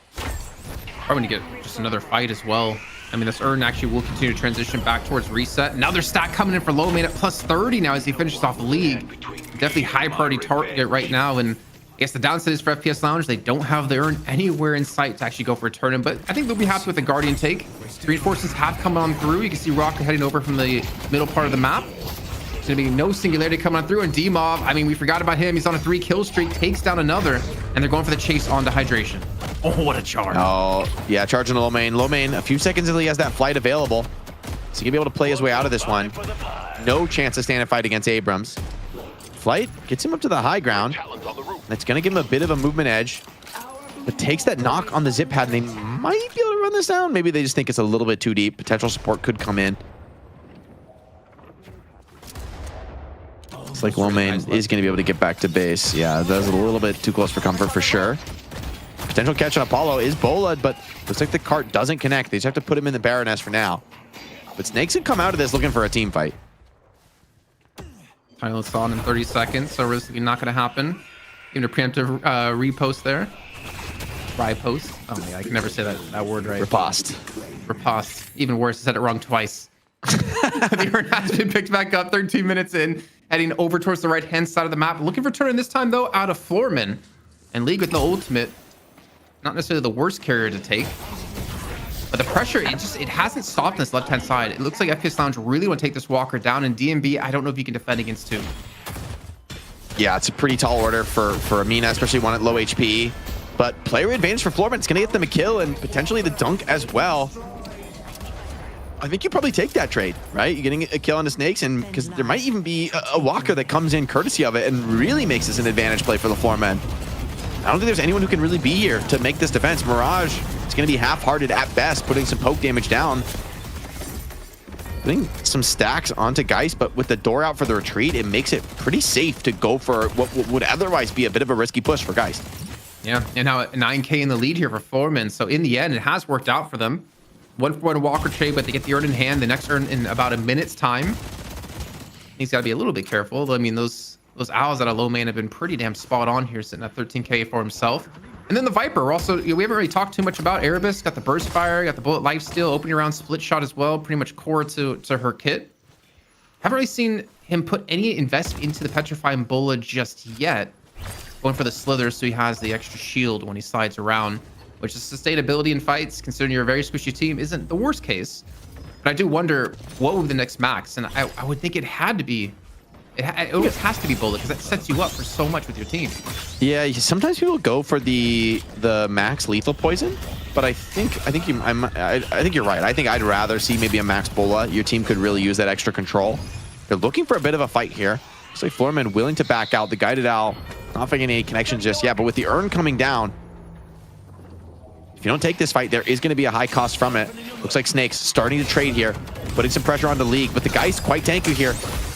Probably going to get just another fight as well. I mean, this Urn actually will continue to transition back towards reset. Now there's stack coming in for Lowkey at plus 30 now as he finishes off the League. Definitely high priority target right now. And I guess the downside is for FPS Lounge, they don't have the Urn anywhere in sight to actually go for a turn-in, but I think they'll be happy with the Guardian take. Reinforcements have come on through. You can see Rocket heading over from the middle part of the map. There's going to be no singularity coming on through, and D-Mob, I mean, we forgot about him. He's on a 3 kill streak, takes down another, and they're going for the chase on to Hydration. Oh, what a charge. Oh, yeah, charging the Lowkey. Lowkey, a few seconds until he has that flight available. So he'll be able to play his way out of this one. No chance to stand and fight against Abrams. Flight gets him up to the high ground. That's going to give him a bit of a movement edge. But takes that knock on the zip pad, and they might be able to run this down. Maybe they just think it's a little bit too deep. Potential support could come in. Looks like Lowkey is going to be able to get back to base. Yeah, that's a little bit too close for comfort for sure. Potential catch on Apollo is Bola'd, but looks like the cart doesn't connect. They just have to put him in the Baroness for now. But Snakes can come out of this looking for a team fight. Pilot's on in 30 seconds, so realistically not going to happen. Even a preemptive repost there. Ripost. Oh my god, I can never say that word right. Riposte. Riposte. Even worse, I said it wrong twice. The Urn has been picked back up 13 minutes in, heading over towards the right-hand side of the map. Looking for turn this time, though, out of Floormen. And League with the ultimate. Not necessarily the worst carrier to take. But the pressure, it hasn't stopped on this left-hand side. It looks like FPS Lounge really want to take this walker down. And DMB, I don't know if you can defend against 2. Yeah, it's a pretty tall order for Amina, especially one at low HP. But player advantage for Floormen. It's going to get them a kill and potentially the dunk as well. I think you probably take that trade, right? You're getting a kill on the Snakes, and because there might even be a walker that comes in courtesy of it and really makes this an advantage play for the Floormen. I don't think there's anyone who can really be here to make this defense. Mirage is going to be half-hearted at best, putting some poke damage down. Putting some stacks onto Geist, but with the door out for the retreat, it makes it pretty safe to go for what would otherwise be a bit of a risky push for Geist. Yeah, and now 9K in the lead here for Floormen. So in the end, it has worked out for them. 1-for-1 walker trade, but they get the Urn in hand. The next Urn in about a minute's time. He's got to be a little bit careful. I mean, those owls out of Lowkey have been pretty damn spot on here, sitting at 13K for himself. And then the Viper. We're also, we haven't really talked too much about Erebus. Got the burst fire, got the bullet lifesteal, opening around split shot as well. Pretty much core to her kit. Haven't really seen him put any investment into the Petrifying Bola just yet. Going for the slither, so he has the extra shield when he slides around. Which is sustainability in fights, considering you're a very squishy team, isn't the worst case. But I do wonder what would be the next max, and I would think it had to be. It always has to be Bullet because that sets you up for so much with your team. Yeah, sometimes people go for the max lethal poison, but I think you're right. I think I'd rather see maybe a max Bola. Your team could really use that extra control. They're looking for a bit of a fight here. Looks like Floormen willing to back out. The guided owl not finding any connections just yet, but with the urn coming down, if you don't take this fight, there is going to be a high cost from it. Looks like Snake's starting to trade here, putting some pressure on the League, but the guy's quite tanky here.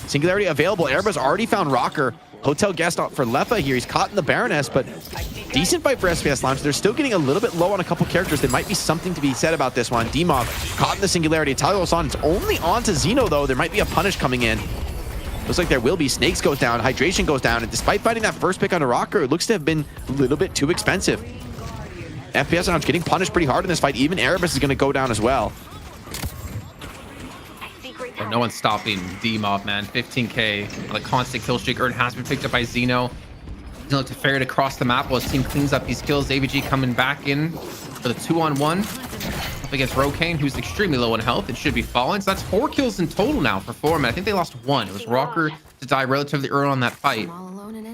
Singularity available. Erebus already found Rocker. Hotel guest out for Lefa here. He's caught in the Baroness, but decent fight for FPS Lounge. They're still getting a little bit low on a couple characters. There might be something to be said about this one. Demov caught in the Singularity. Talos on. It's only on to Xeno, though. There might be a punish coming in. Looks like there will be. Snakes goes down. Hydration goes down. And despite fighting that first pick on a Rocker, it looks to have been a little bit too expensive. FPS Lounge getting punished pretty hard in this fight. Even Erebus is going to go down as well. And no one's stopping D-Mob, man. 15k on a constant kill streak. Urn has been picked up by Xeno. He's look to ferret across the map while his team cleans up these kills. AVG coming back in for the 2-on-1 up against Rokane, who's extremely low on health. It should be falling. So that's 4 kills in total now for Floormen. I think they lost 1. It was Rocker to die relatively early on that fight.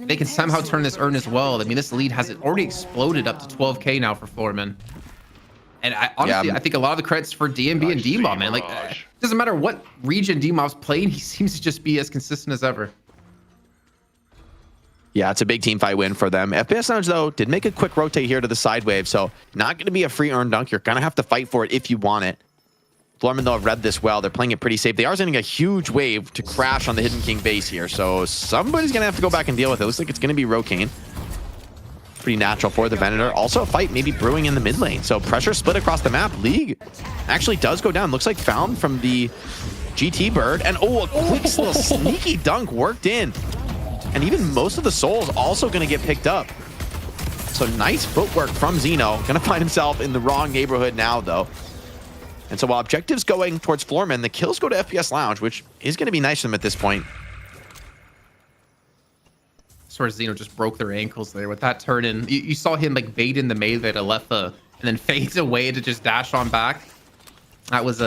They can somehow turn this urn as well. I mean, this lead has already exploded up to 12k now for Floormen. And honestly, I think a lot of the credits for DMB and D-Mob, man. Like, it doesn't matter what region D-Mob's playing, he seems to just be as consistent as ever. Yeah, it's a big team fight win for them. FPS Lounge, though, did make a quick rotate here to the side wave, so not going to be a free urn dunk. You're going to have to fight for it if you want it. Floormen, though, have read this well. They're playing it pretty safe. They are sending a huge wave to crash on the Hidden King base here, so somebody's going to have to go back and deal with it. Looks like it's going to be Rokane. Pretty natural for the Venator. Also a fight maybe brewing in the mid lane. So pressure split across the map. League actually does go down. Looks like found from the GT bird. And a quick little sneaky dunk worked in. And even most of the souls also going to get picked up. So nice footwork from Xeno. Going to find himself in the wrong neighborhood now, though. And so while objectives going towards Floormen, the kills go to FPS Lounge, which is going to be nice for them at this point. Sort of Xeno just broke their ankles there with that turn in. You saw him like bait in the melee to Lefa and then fades away to just dash on back. That was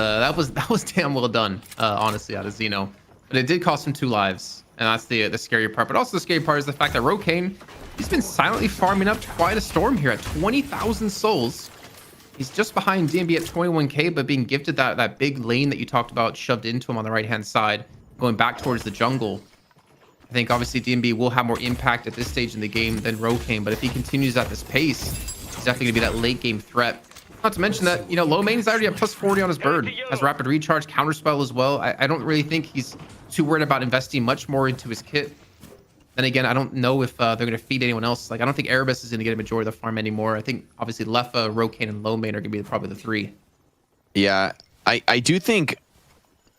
damn well done, honestly, out of Xeno. But it did cost him 2 lives, and that's the scary part. But also the scary part is the fact that Rokane, he's been silently farming up quite a storm here at 20,000 souls. He's just behind DMB at 21k, but being gifted that big lane that you talked about shoved into him on the right hand side, going back towards the jungle. I think obviously DMB will have more impact at this stage in the game than Rokane, but if he continues at this pace, he's definitely gonna be that late game threat. Not to mention that, you know, Lowkane is already at plus 40 on his bird, has rapid recharge, counterspell as well. I don't really think he's too worried about investing much more into his kit. Then again, I don't know if they're gonna feed anyone else. Like, I don't think Erebus is gonna get a majority of the farm anymore. I think obviously Lefa, Rokane, and Lowkane are gonna be probably the 3. Yeah, I do think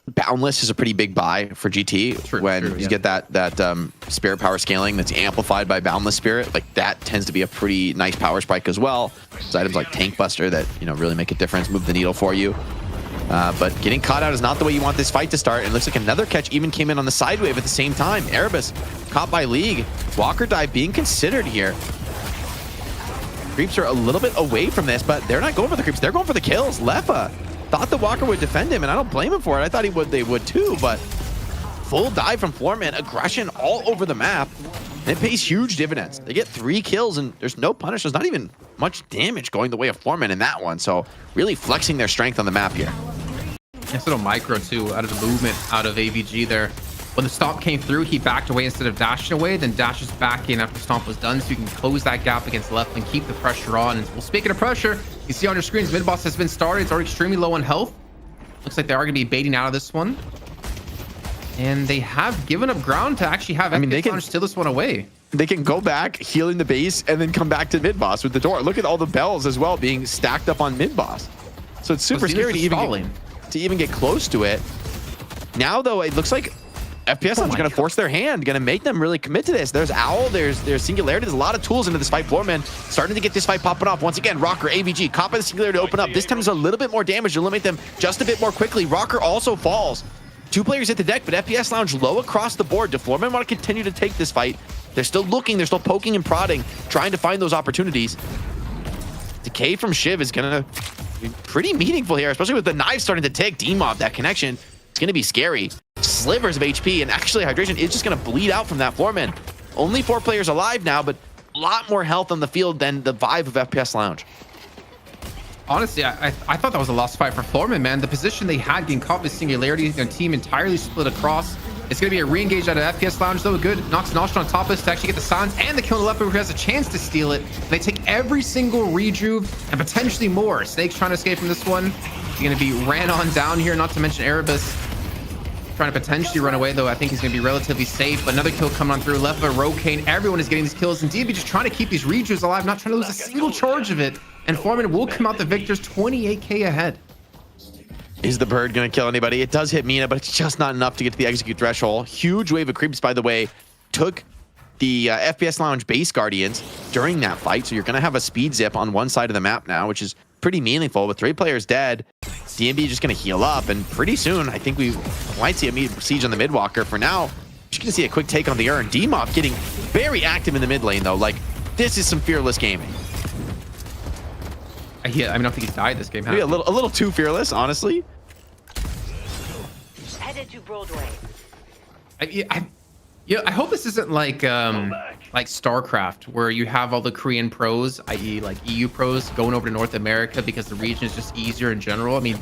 Boundless is a pretty big buy for GT. When you get that spirit power scaling that's amplified by Boundless Spirit, like that tends to be a pretty nice power spike as well. There's items like Tank Buster that, you know, really make a difference, move the needle for you. But getting caught out is not the way you want this fight to start. And it looks like another catch even came in on the side wave at the same time. Erebus caught by League. Walker dive being considered here. Creeps are a little bit away from this, but they're not going for the creeps. They're going for the kills. Lefa thought the Walker would defend him, and I don't blame him for it. I thought they would too, but full dive from Floormen, aggression all over the map, and it pays huge dividends. They get 3 kills, and there's no punish. There's not even much damage going the way of Floormen in that one, so really flexing their strength on the map here. Nice little micro, too, out of the movement out of AVG there. When the stomp came through, he backed away instead of dashing away, then dashes back in after the stomp was done, so you can close that gap against left and keep the pressure on. And well, speaking of pressure, you see on your screens, mid boss has been started. It's already extremely low on health. Looks like they are going to be baiting out of this one. And they have given up ground to actually have FPS Lounge steal this one away. They can go back, healing the base, and then come back to mid boss with the door. Look at all the bells as well being stacked up on mid boss. So it's super scary to even get close to it. Now, though, it looks like FPS Lounge is going to force their hand, going to make them really commit to this. There's Owl, there's Singularity, there's a lot of tools into this fight. Floormen starting to get this fight popping off. Once again, Rocker, AVG, caught by the Singularity to open up. This time there's a little bit more damage to eliminate them just a bit more quickly. Rocker also falls. 2 players hit the deck, but FPS Lounge low across the board. Do Floormen want to continue to take this fight? They're still looking, they're still poking and prodding, trying to find those opportunities. Decay from Shiv is going to be pretty meaningful here, especially with the knife starting to tick. D-Mob, that connection, it's going to be scary. Slivers of HP, and actually Hydration is just going to bleed out from that. Floormen, only 4 players alive now, but a lot more health on the field than the vibe of FPS Lounge. Honestly, I thought that was a lost fight for Floormen, man. The position they had getting caught with Singularity, their team entirely split across. It's going to be a re-engage out of FPS Lounge, though. Good. Knocks Nosh on top of this to actually get the silence and the kill on the left, who has a chance to steal it. They take every single rejuve and potentially more. Snake's trying to escape from this one. He's going to be ran on down here, not to mention Erebus trying to potentially run away, though I think he's going to be relatively safe. But another kill coming on through left by Rokane. Everyone is getting these kills, and DB just trying to keep these rejuves alive, not trying to lose a single charge of it. And Floormen will come out the victors 28k ahead. Is the bird going to kill anybody? It does hit Mina, but it's just not enough to get to the execute threshold. Huge wave of creeps, by the way, took the FPS Lounge base guardians during that fight. So you're going to have a speed zip on one side of the map now, which is pretty meaningful. With 3 players dead, DMB just going to heal up. And pretty soon, I think we might see a siege on the Midwalker. For now, just going to see a quick take on the urn. DMOP getting very active in the mid lane, though. Like, this is some fearless gaming. I don't think he's died this game. Maybe a little too fearless, honestly. Headed to Broadway. I hope this isn't like StarCraft, where you have all the Korean pros, i.e. like EU pros, going over to North America because the region is just easier in general. I mean,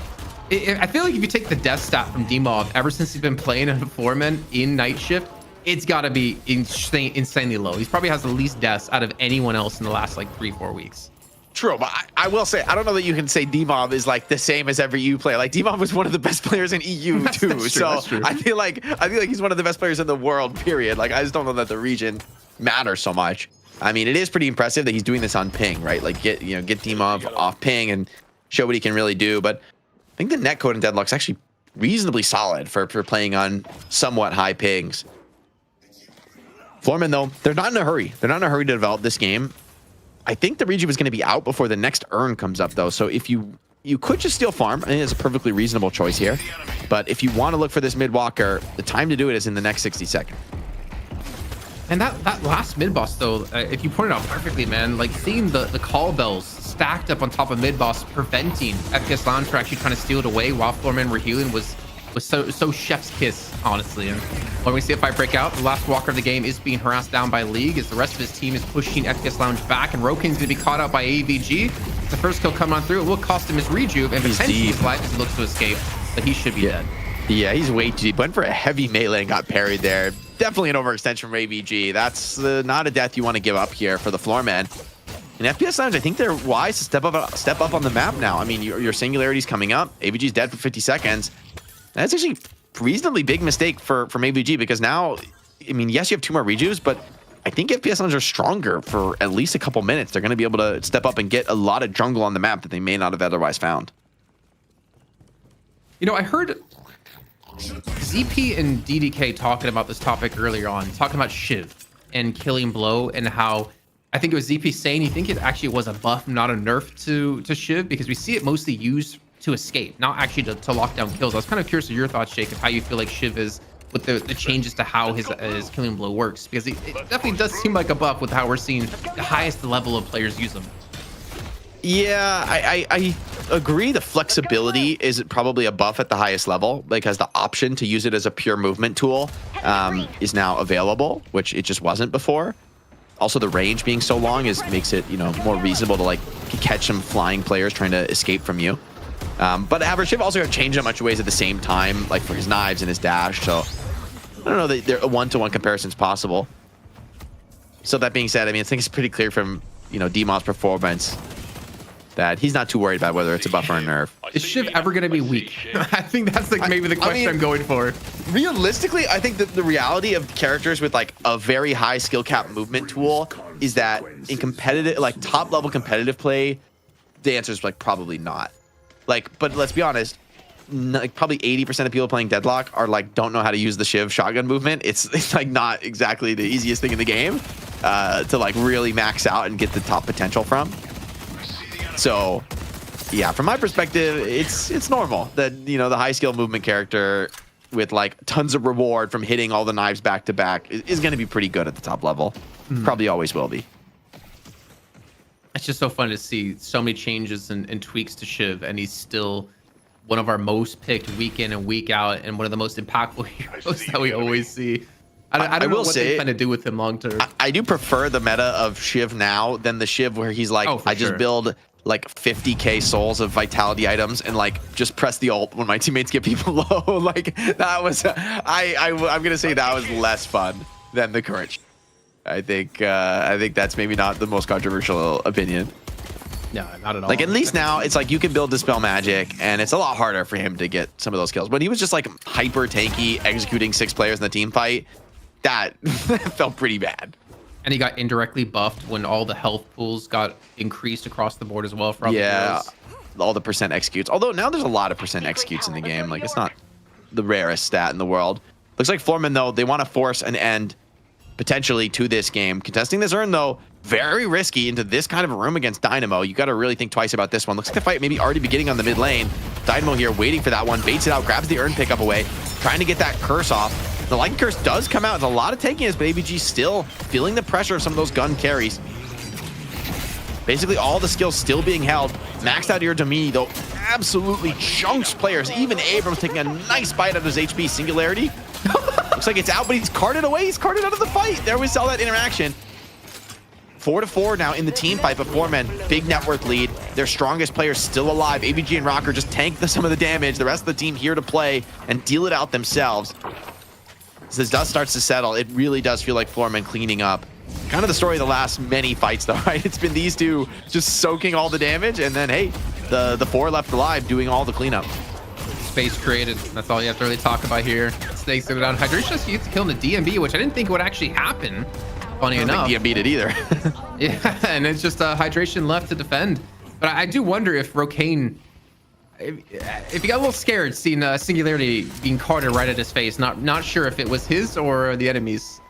I feel like if you take the death stat from DMOB ever since he's been playing in Floormen in Night Shift, it's got to be insanely low. He probably has the least deaths out of anyone else in the last like 3-4 weeks. True, but I will say, I don't know that you can say DMOB is like the same as every EU player. Like, DMOB was one of the best players in EU too. That's true. I feel like he's one of the best players in the world, period. Like, I just don't know that the region matters so much. I mean, it is pretty impressive that he's doing this on ping, right? Like, get DMOB off ping and show what he can really do. But I think the netcode in Deadlock's actually reasonably solid for playing on somewhat high pings. Floormen, though, they're not in a hurry. They're not in a hurry to develop this game. I think the region was going to be out before the next urn comes up, though. So if you could just steal farm, I think it's a perfectly reasonable choice here. But if you want to look for this mid-walker, the time to do it is in the next 60 seconds. And that last mid-boss, though, if you pointed out perfectly, man, like seeing the call bells stacked up on top of mid-boss, preventing FPS Lounge from actually trying to steal it away while Floormen were healing was so chef's kiss, honestly. And when we see a fight break out, the last walker of the game is being harassed down by League as the rest of his team is pushing FPS Lounge back, and Rokane's going to be caught out by AVG. The first kill coming on through, it will cost him his rejuve and potentially his life as he looks to escape, but he should be dead. Yeah, he's way too deep. Went for a heavy melee and got parried there. Definitely an overextension from AVG. That's not a death you want to give up here for the Floormen. And FPS Lounge, I think they're wise to step up on the map now. I mean, your singularity's coming up. AVG's dead for 50 seconds. That's actually a reasonably big mistake from AVG, because now, I mean, yes, you have 2 more rejuves, but I think FPS Lounge are stronger for at least a couple minutes. They're going to be able to step up and get a lot of jungle on the map that they may not have otherwise found. You know, I heard ZP and DDK talking about this topic earlier on, talking about Shiv and Killing Blow, and how I think it was ZP saying he think it actually was a buff, not a nerf to Shiv, because we see it mostly used to escape, not actually to lock down kills. I was kind of curious of your thoughts, Jake, of how you feel like Shiv is with the changes to how his Killing Blow works, because it definitely does seem like a buff with how we're seeing the highest level of players use them. Yeah, I agree. The flexibility is probably a buff at the highest level, because the option to use it as a pure movement tool is now available, which it just wasn't before. Also, the range being so long makes it, more reasonable to like catch some flying players trying to escape from you. But Average Shiv also got changed in a bunch of ways at the same time, like for his knives and his dash. So I don't know that a one-to-one comparison is possible. So that being said, I mean, I think it's pretty clear from DMO's performance that he's not too worried about whether it's a buff or a nerf. Is Shiv ever going to be weak? I think that's like maybe the question I'm going for. Realistically, I think that the reality of characters with like a very high skill cap movement tool is that in competitive, like top level competitive play, the answer is like probably not. Like, but let's be honest, like probably 80% of people playing Deadlock are like don't know how to use the Shiv shotgun movement. It's like not exactly the easiest thing in the game to like really max out and get the top potential from. So yeah, from my perspective, it's normal that the high skill movement character with like tons of reward from hitting all the knives back to back is going to be pretty good at the top level. Probably always will be. It's just so fun to see so many changes and tweaks to Shiv, and he's still one of our most picked week in and week out, and one of the most impactful heroes that we always see. I don't know what they plan to do with him long term. I do prefer the meta of Shiv now than the Shiv where he's like, I just build like 50k souls of vitality items and like just press the ult when my teammates get people low. Like that was, I'm gonna say that was less fun than the current. I think that's maybe not the most controversial opinion. No, not at all. Like at least now it's like you can build Dispel Magic and it's a lot harder for him to get some of those kills. When he was just like hyper tanky executing 6 players in the team fight, that felt pretty bad. And he got indirectly buffed when all the health pools got increased across the board as well. For all the percent executes. Although now there's a lot of percent executes in the game. Like it's not the rarest stat in the world. Looks like Floormen though, they want to force an end potentially to this game. Contesting this urn though, very risky into this kind of a room against Dynamo. You got to really think twice about this one. Looks like the fight maybe already beginning on the mid lane. Dynamo here waiting for that one, baits it out, grabs the urn pickup away, trying to get that curse off. The Lightning Curse does come out. There's a lot of tankiness, but ABG still feeling the pressure of some of those gun carries. Basically all the skills still being held. Maxed out here Domini though absolutely chunks players. Even Abrams taking a nice bite out of his HP. Singularity. Looks like it's out, but he's carted away. He's carted out of the fight. There we saw that interaction. 4-4 now in the team fight, but Floormen, big net worth lead. Their strongest players still alive. ABG and Rocker just tank some of the damage. The rest of the team here to play and deal it out themselves. As this dust starts to settle, it really does feel like Floormen cleaning up. Kind of the story of the last many fights though, right? It's been these two just soaking all the damage, and then hey, the 4 left alive doing all the cleanup. Space created. That's all you have to really talk about here. Snakes it down. Hydration just gets to kill in the DMB, which I didn't think would actually happen. Funny enough. I don't think DMB'd it either. Yeah, and it's just Hydration left to defend. But I do wonder if Rokane, if he got a little scared seeing Singularity being carted right at his face, not sure if it was his or the enemy's.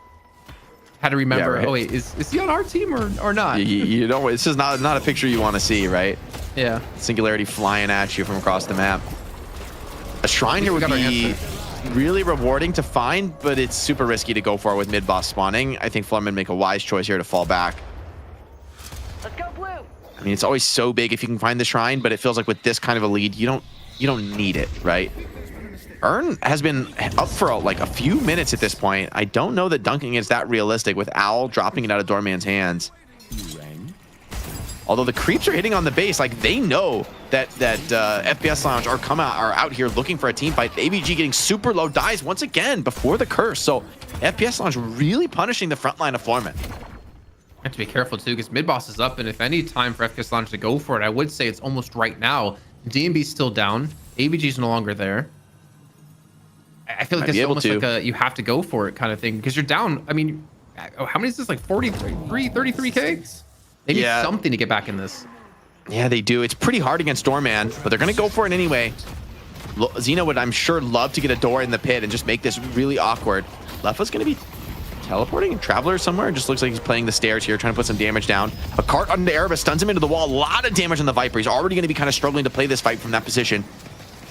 Had to remember, right. Oh wait, is he on our team or not? You know, it's just not a picture you want to see, right? Yeah. Singularity flying at you from across the map. A shrine here would be really rewarding to find, but it's super risky to go for with mid-boss spawning. I think Floormen make a wise choice here to fall back. Let's go blue. I mean, it's always so big if you can find the shrine, but it feels like with this kind of a lead, you don't need it, right? Urn has been up for like a few minutes at this point. I don't know that dunking is that realistic with Owl dropping it out of Doorman's hands. Although the creeps are hitting on the base, like they know that FPS Lounge are out here looking for a team fight. ABG getting super low, dies once again before the curse. So FPS Lounge really punishing the front line of Floormen. I have to be careful too, because mid boss is up, and if any time for FPS Lounge to go for it, I would say it's almost right now. DMB's still down. ABG's no longer there. I feel like this is almost like a you have to go for it kind of thing, because you're down. I mean, how many is this? Like 33K? They need something to get back in this. Yeah, they do. It's pretty hard against Doorman, but they're going to go for it anyway. Xeno would, I'm sure, love to get a door in the pit and just make this really awkward. Lefa's going to be teleporting and Traveler somewhere. It just looks like he's playing the stairs here, trying to put some damage down. A cart on the Erebus stuns him into the wall. A lot of damage on the Viper. He's already going to be kind of struggling to play this fight from that position.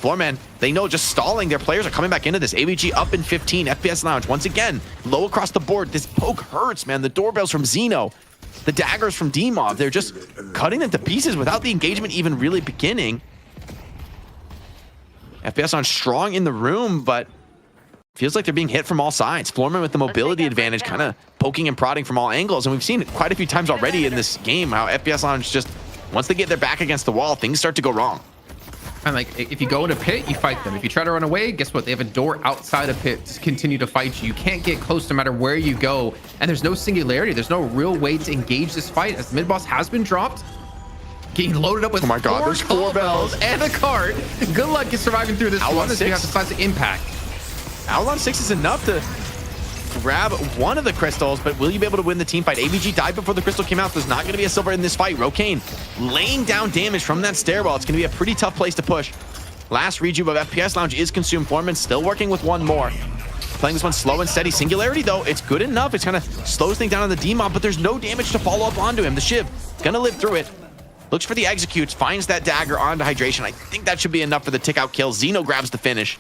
Floormen, they know just stalling. Their players are coming back into this. ABG up in 15. FPS Lounge, once again, low across the board. This poke hurts, man. The doorbells from Xeno. The daggers from Demov, they're just cutting them to pieces without the engagement even really beginning. FPS on strong in the room, but feels like they're being hit from all sides. Floormen with the mobility advantage, kind of poking and prodding from all angles. And we've seen it quite a few times already in this game, how FPS Lounge just, once they get their back against the wall, things start to go wrong. And like, if you go in a pit, you fight them. If you try to run away, guess what? They have a door outside a pit to continue to fight you. You can't get close no matter where you go. And there's no singularity. There's no real way to engage this fight, as the mid boss has been dropped. Getting loaded up with there's 4 bells and a cart. Good luck in surviving through this one, as you have to size the impact. Owl on 6 is enough to grab one of the crystals, but will you be able to win the team fight? ABG died before the crystal came out. There's not going to be a silver in this fight. Rokane laying down damage from that stairwell. It's going to be a pretty tough place to push. Last rejuve of FPS Lounge is consumed. Floormen still working with one more. Playing this one slow and steady. Singularity, though, it's good enough. It's kind of slows things down on the D-Mob, but there's no damage to follow up onto him. The Shiv going to live through it. Looks for the executes, finds that dagger onto Hydration. I think that should be enough for the tick-out kill. Xeno grabs the finish.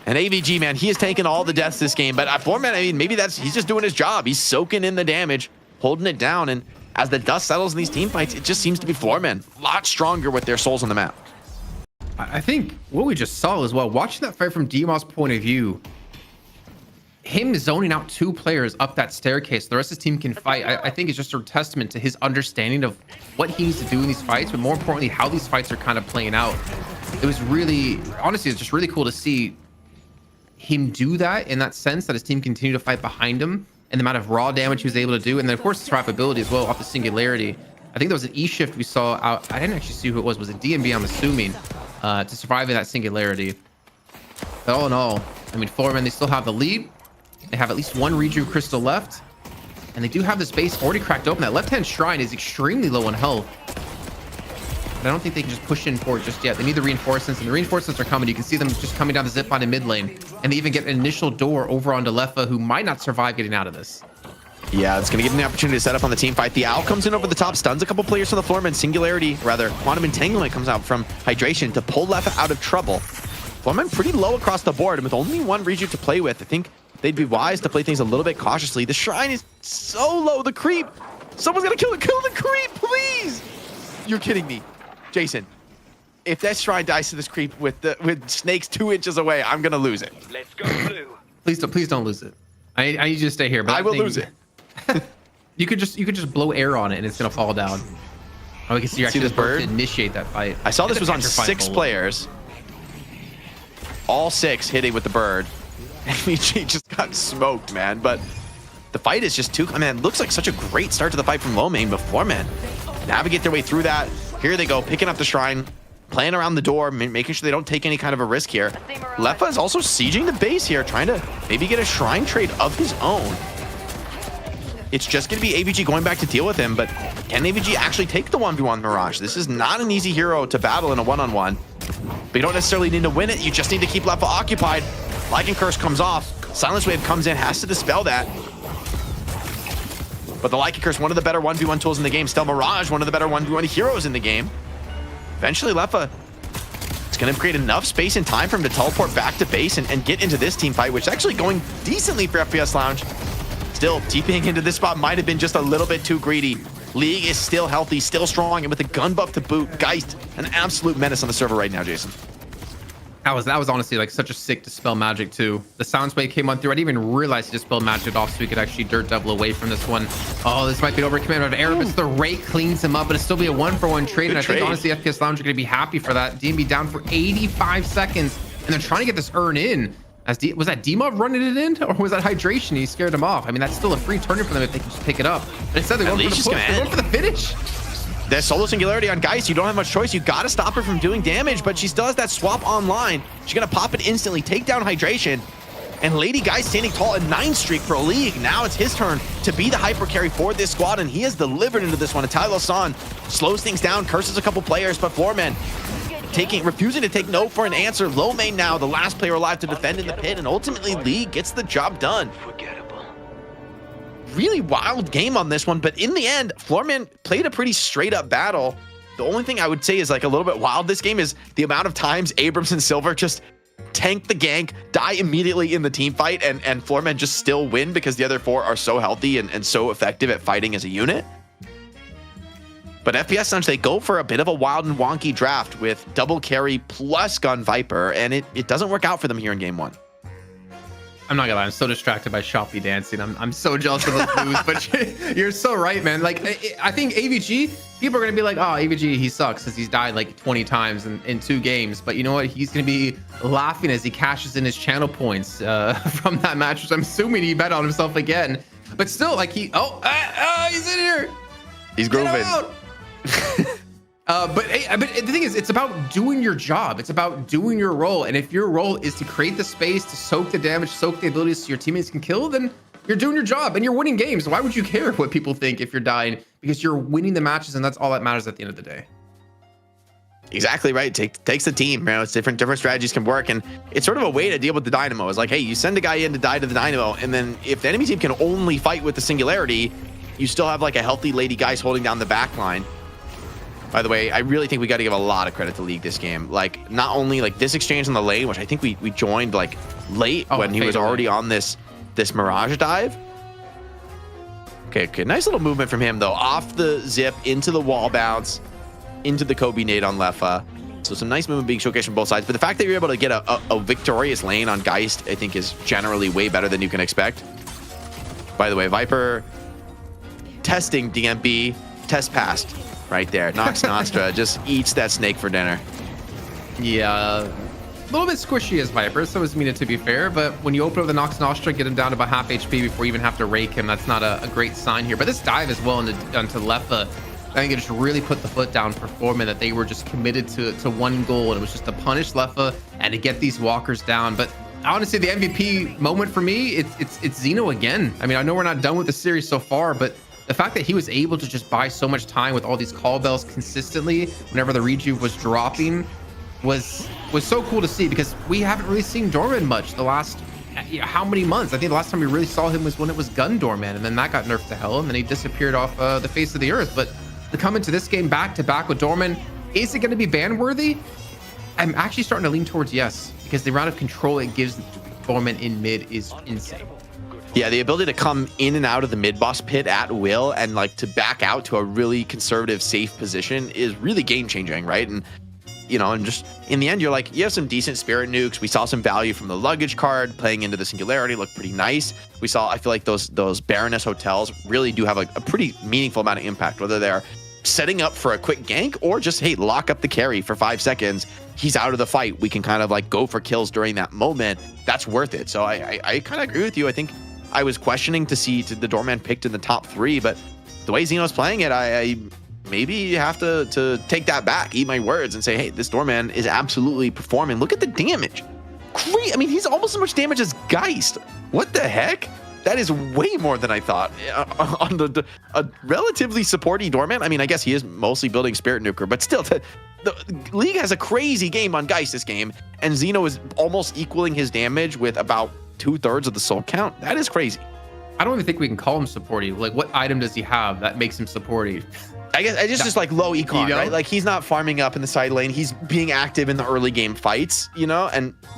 And AVG, man, he has taken all the deaths this game. But Floormen, I mean, maybe he's just doing his job. He's soaking in the damage, holding it down. And as the dust settles in these team fights, it just seems to be Floormen a lot stronger with their souls on the map. I think what we just saw as well, watching that fight from Demos's point of view, him zoning out 2 players up that staircase, the rest of his team can fight. I think it's just a testament to his understanding of what he needs to do in these fights, but more importantly, how these fights are kind of playing out. It was really, honestly, it's just really cool to see him do that in that sense, that his team continued to fight behind him and the amount of raw damage he was able to do. And then, of course, the survivability as well off the singularity. I think there was an E shift we saw out. I didn't actually see who it was. Was it DMB, I'm assuming, to survive in that singularity. But all in all, I mean, Floormen, they still have the lead. They have at least 1 Reju crystal left. And they do have this base already cracked open. That left-hand shrine is extremely low on health. But I don't think they can just push in for it just yet. They need the reinforcements, and the reinforcements are coming. You can see them just coming down the zip line in mid lane. And they even get an initial door over onto Lefa, who might not survive getting out of this. Yeah, it's going to give them the opportunity to set up on the team fight. The Owl comes in over the top, stuns a couple players from the Floormen. Singularity, rather, Quantum Entanglement comes out from Hydration to pull Lefa out of trouble. Floormen pretty low across the board, and with only 1 Reju to play with, I think they'd be wise to play things a little bit cautiously. The shrine is so low. The creep. Someone's going to kill the creep, please. You're kidding me. Jason, if that shrine dies to this creep with snakes 2 inches away, I'm going to lose it. Let's go blue. Please don't lose it. I need you to stay here. But I will lose it. You could just blow air on it and it's gonna fall down. Oh, we can see you actually this bird? to initiate that fight. I saw this was on 6 players. All 6 hitting with the bird. MVG just got smoked, man. But the fight is just too. I mean, it looks like such a great start to the fight from Lowkey, but Floormen navigate their way through that. Here they go, picking up the shrine, playing around the door, making sure they don't take any kind of a risk here. Lefa is also sieging the base here, trying to maybe get a shrine trade of his own. It's just going to be AVG going back to deal with him, but can AVG actually take the 1v1 Mirage? This is not an easy hero to battle in a one-on-one, but you don't necessarily need to win it. You just need to keep Lefa occupied. Lycan Curse comes off. Silence Wave comes in, has to dispel that. But the Lycan Curse, one of the better 1v1 tools in the game. Still Mirage, one of the better 1v1 heroes in the game. Eventually, Lefa is going to create enough space and time for him to teleport back to base and get into this team fight, which is actually going decently for FPS Lounge. Still, TPing into this spot might have been just a little bit too greedy. League is still healthy, still strong, and with a gun buff to boot, Geist, an absolute menace on the server right now, Jason. That was honestly like such a sick dispel magic too. The sound spray came on through. I didn't even realize he dispelled magic off so we could actually dirt devil away from this one. Oh, this might be an overcommand of Erebus. The rake cleans him up, but it'll still be a 1-for-1 trade. And I think honestly FPS Lounge are going to be happy for that. DMB down for 85 seconds, and they're trying to get this urn in. Was that D-Mob running it in, or was that Hydration? He scared him off. I mean, that's still a free turn for them if they can just pick it up. But instead, they're going for the push. They're going for the finish. There's solo singularity on Geist. You don't have much choice. You got to stop her from doing damage, but she still has that swap online. She's going to pop it instantly, take down Hydration. And Lady Geist standing tall, a 9 streak for a League. Now it's his turn to be the hyper carry for this squad, and he has delivered into this one. Tyler San slows things down, curses a couple players, but Floormen refusing to take no for an answer. Lowkey now, the last player alive to defend in the pit, and ultimately League gets the job done. Really wild game on this one, but in the end, Floormen played a pretty straight up battle. The only thing I would say is like a little bit wild this game is the amount of times Abrams and Silver just tank the gank, die immediately in the team fight, and Floormen just still win because the other 4 are so healthy and so effective at fighting as a unit. But FPS Lounge, they go for a bit of a wild and wonky draft with double carry plus Gun Viper, and it doesn't work out for them here in game 1. I'm not gonna lie, I'm so distracted by Shopify dancing. I'm so jealous of those moves, but you're so right, man. Like, I think AVG, people are gonna be like, oh, AVG, he sucks because he's died like 20 times in 2 games. But you know what? He's gonna be laughing as he cashes in his channel points from that match, which I'm assuming he bet on himself again. But still, like he's in here. He's grooving. But the thing is, it's about doing your job. It's about doing your role. And if your role is to create the space, to soak the damage, soak the abilities so your teammates can kill, then you're doing your job and you're winning games. Why would you care what people think if you're dying? Because you're winning the matches, and that's all that matters at the end of the day. Exactly right. Takes the team. You know, it's different strategies can work, and it's sort of a way to deal with the Dynamo. It's like, hey, you send a guy in to die to the Dynamo, and then if the enemy team can only fight with the singularity, you still have like a healthy Lady Geist holding down the back line. By the way, I really think we got to give a lot of credit to League this game. Like, not only like this exchange on the lane, which I think we joined like late when he was already on this Mirage dive. Okay, nice little movement from him though. Off the zip, into the wall bounce, into the Kobe nade on Lefa. So some nice movement being showcased from both sides. But the fact that you're able to get a victorious lane on Geist, I think, is generally way better than you can expect. By the way, Viper testing DMB, test passed right there. Nox Nostra just eats that snake for dinner. Yeah, a little bit squishy as Viper, so is Mina, to be fair. But when you open up the Nox Nostra, get him down to about half HP before you even have to rake him, that's not a great sign here. But this dive as well onto Lefa, I think it just really put the foot down for Floormen, that they were just committed to one goal, and it was just to punish Lefa and to get these walkers down. But honestly, the MVP moment for me, it's Xeno again. I mean, I know we're not done with the series so far, but the fact that he was able to just buy so much time with all these call bells consistently whenever the rejuve was dropping was so cool to see, because we haven't really seen Dorman much the last how many months. I think the last time we really saw him was when it was Gun Dorman, and then that got nerfed to hell, and then he disappeared off the face of the earth. But to come into this game back to back with Dorman, is it going to be ban worthy? I'm actually starting to lean towards yes, because the amount of control it gives Dorman in mid is insane. Yeah, the ability to come in and out of the mid-boss pit at will and like to back out to a really conservative, safe position is really game-changing, right? And you know, and just in the end, you're like, you have some decent spirit nukes. We saw some value from the luggage card playing into the singularity, looked pretty nice. We saw, I feel like those Baroness hotels really do have a pretty meaningful amount of impact, whether they're setting up for a quick gank or just, hey, lock up the carry for 5 seconds. He's out of the fight. We can kind of like go for kills during that moment. That's worth it. So I kind of agree with you. I think I was questioning to see the Doorman picked in the top 3, but the way Xeno's playing it, I maybe have to take that back, eat my words, and say, hey, this Doorman is absolutely performing. Look at the damage. Great. I mean, he's almost as much damage as Geist. What the heck? That is way more than I thought on a relatively supporty Doorman. I mean, I guess he is mostly building Spirit Nuker, but still, the League has a crazy game on Geist this game, and Xeno is almost equaling his damage with about 2/3 of the soul count. That is crazy. I don't even think we can call him supporty. Like, what item does he have that makes him supporty? I guess just like low econ, you know? Right? Like, he's not farming up in the side lane. He's being active in the early game fights, you know?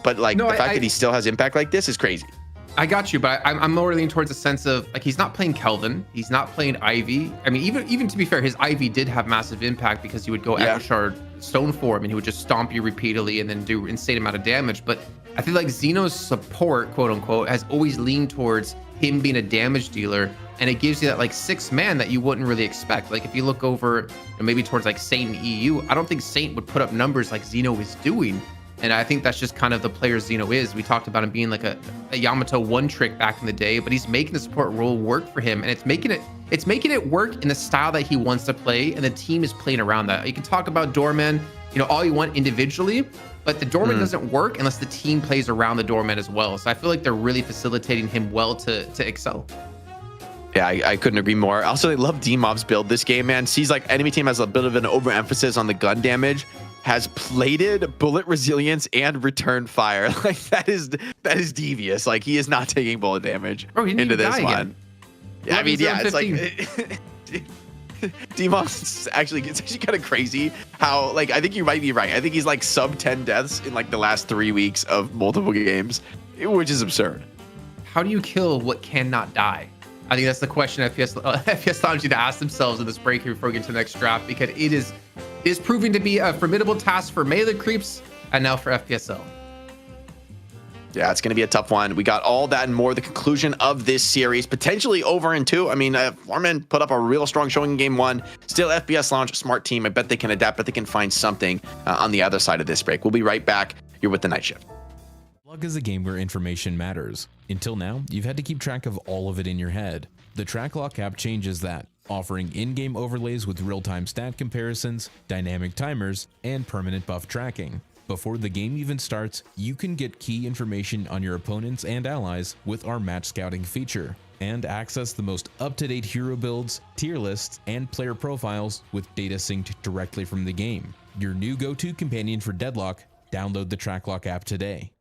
But the fact that he still has impact like this is crazy. I got you, but I'm more leaning towards a sense of, like, he's not playing Kelvin. He's not playing Ivy. I mean, even to be fair, his Ivy did have massive impact because he would go Echo Shard Stone Form, and he would just stomp you repeatedly and then do insane amount of damage. But I feel like Xeno's support, quote unquote, has always leaned towards him being a damage dealer, and it gives you that like 6-man that you wouldn't really expect. Like, if you look over maybe towards like Saint and EU, I don't think Saint would put up numbers like Xeno is doing. And I think that's just kind of the player Xeno is. We talked about him being like a Yamato one trick back in the day, but he's making the support role work for him, and it's making it work in the style that he wants to play, and the team is playing around that. You can talk about Doorman, all you want individually, but the Doorman doesn't work unless the team plays around the Doorman as well. So I feel like they're really facilitating him well to excel. Yeah, I couldn't agree more. Also, I love D-Mob's build this game, man. Sees like enemy team has a bit of an overemphasis on the gun damage, has plated bullet resilience and return fire. Like, that is devious. Like, he is not taking bullet damage into this one. Yeah, I mean, yeah, it's like D-Mob's actually, it's actually kind of crazy how, like, I think you might be right. I think he's like sub 10 deaths in like the last 3 weeks of multiple games, which is absurd. How do you kill what cannot die? I think that's the question FPS Lounge need to ask themselves in this break here before we get to the next draft, because it is proving to be a formidable task for melee creeps and now for FPSL. Yeah, it's going to be a tough one. We got all that and more. The conclusion of this series, potentially over in 2. I mean, Floormen put up a real strong showing in game 1. Still, FPS Lounge, smart team. I bet they can adapt, but they can find something on the other side of this break. We'll be right back. You're with the Night Shift. Log is a game where information matters. Until now, you've had to keep track of all of it in your head. The TrackLock app changes that, offering in-game overlays with real-time stat comparisons, dynamic timers, and permanent buff tracking. Before the game even starts, you can get key information on your opponents and allies with our match scouting feature, and access the most up-to-date hero builds, tier lists, and player profiles with data synced directly from the game. Your new go-to companion for Deadlock. Download the TrackLock app today.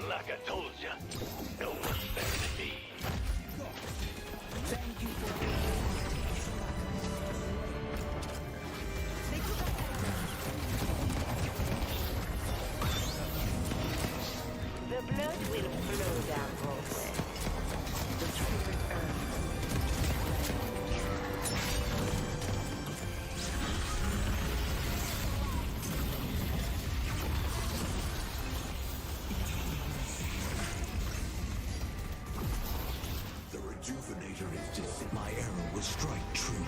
Like I told ya, no one's better than me. The blood will flow down Broadway. The traitor's earth. The rejuvenator is distant. My arrow will strike true.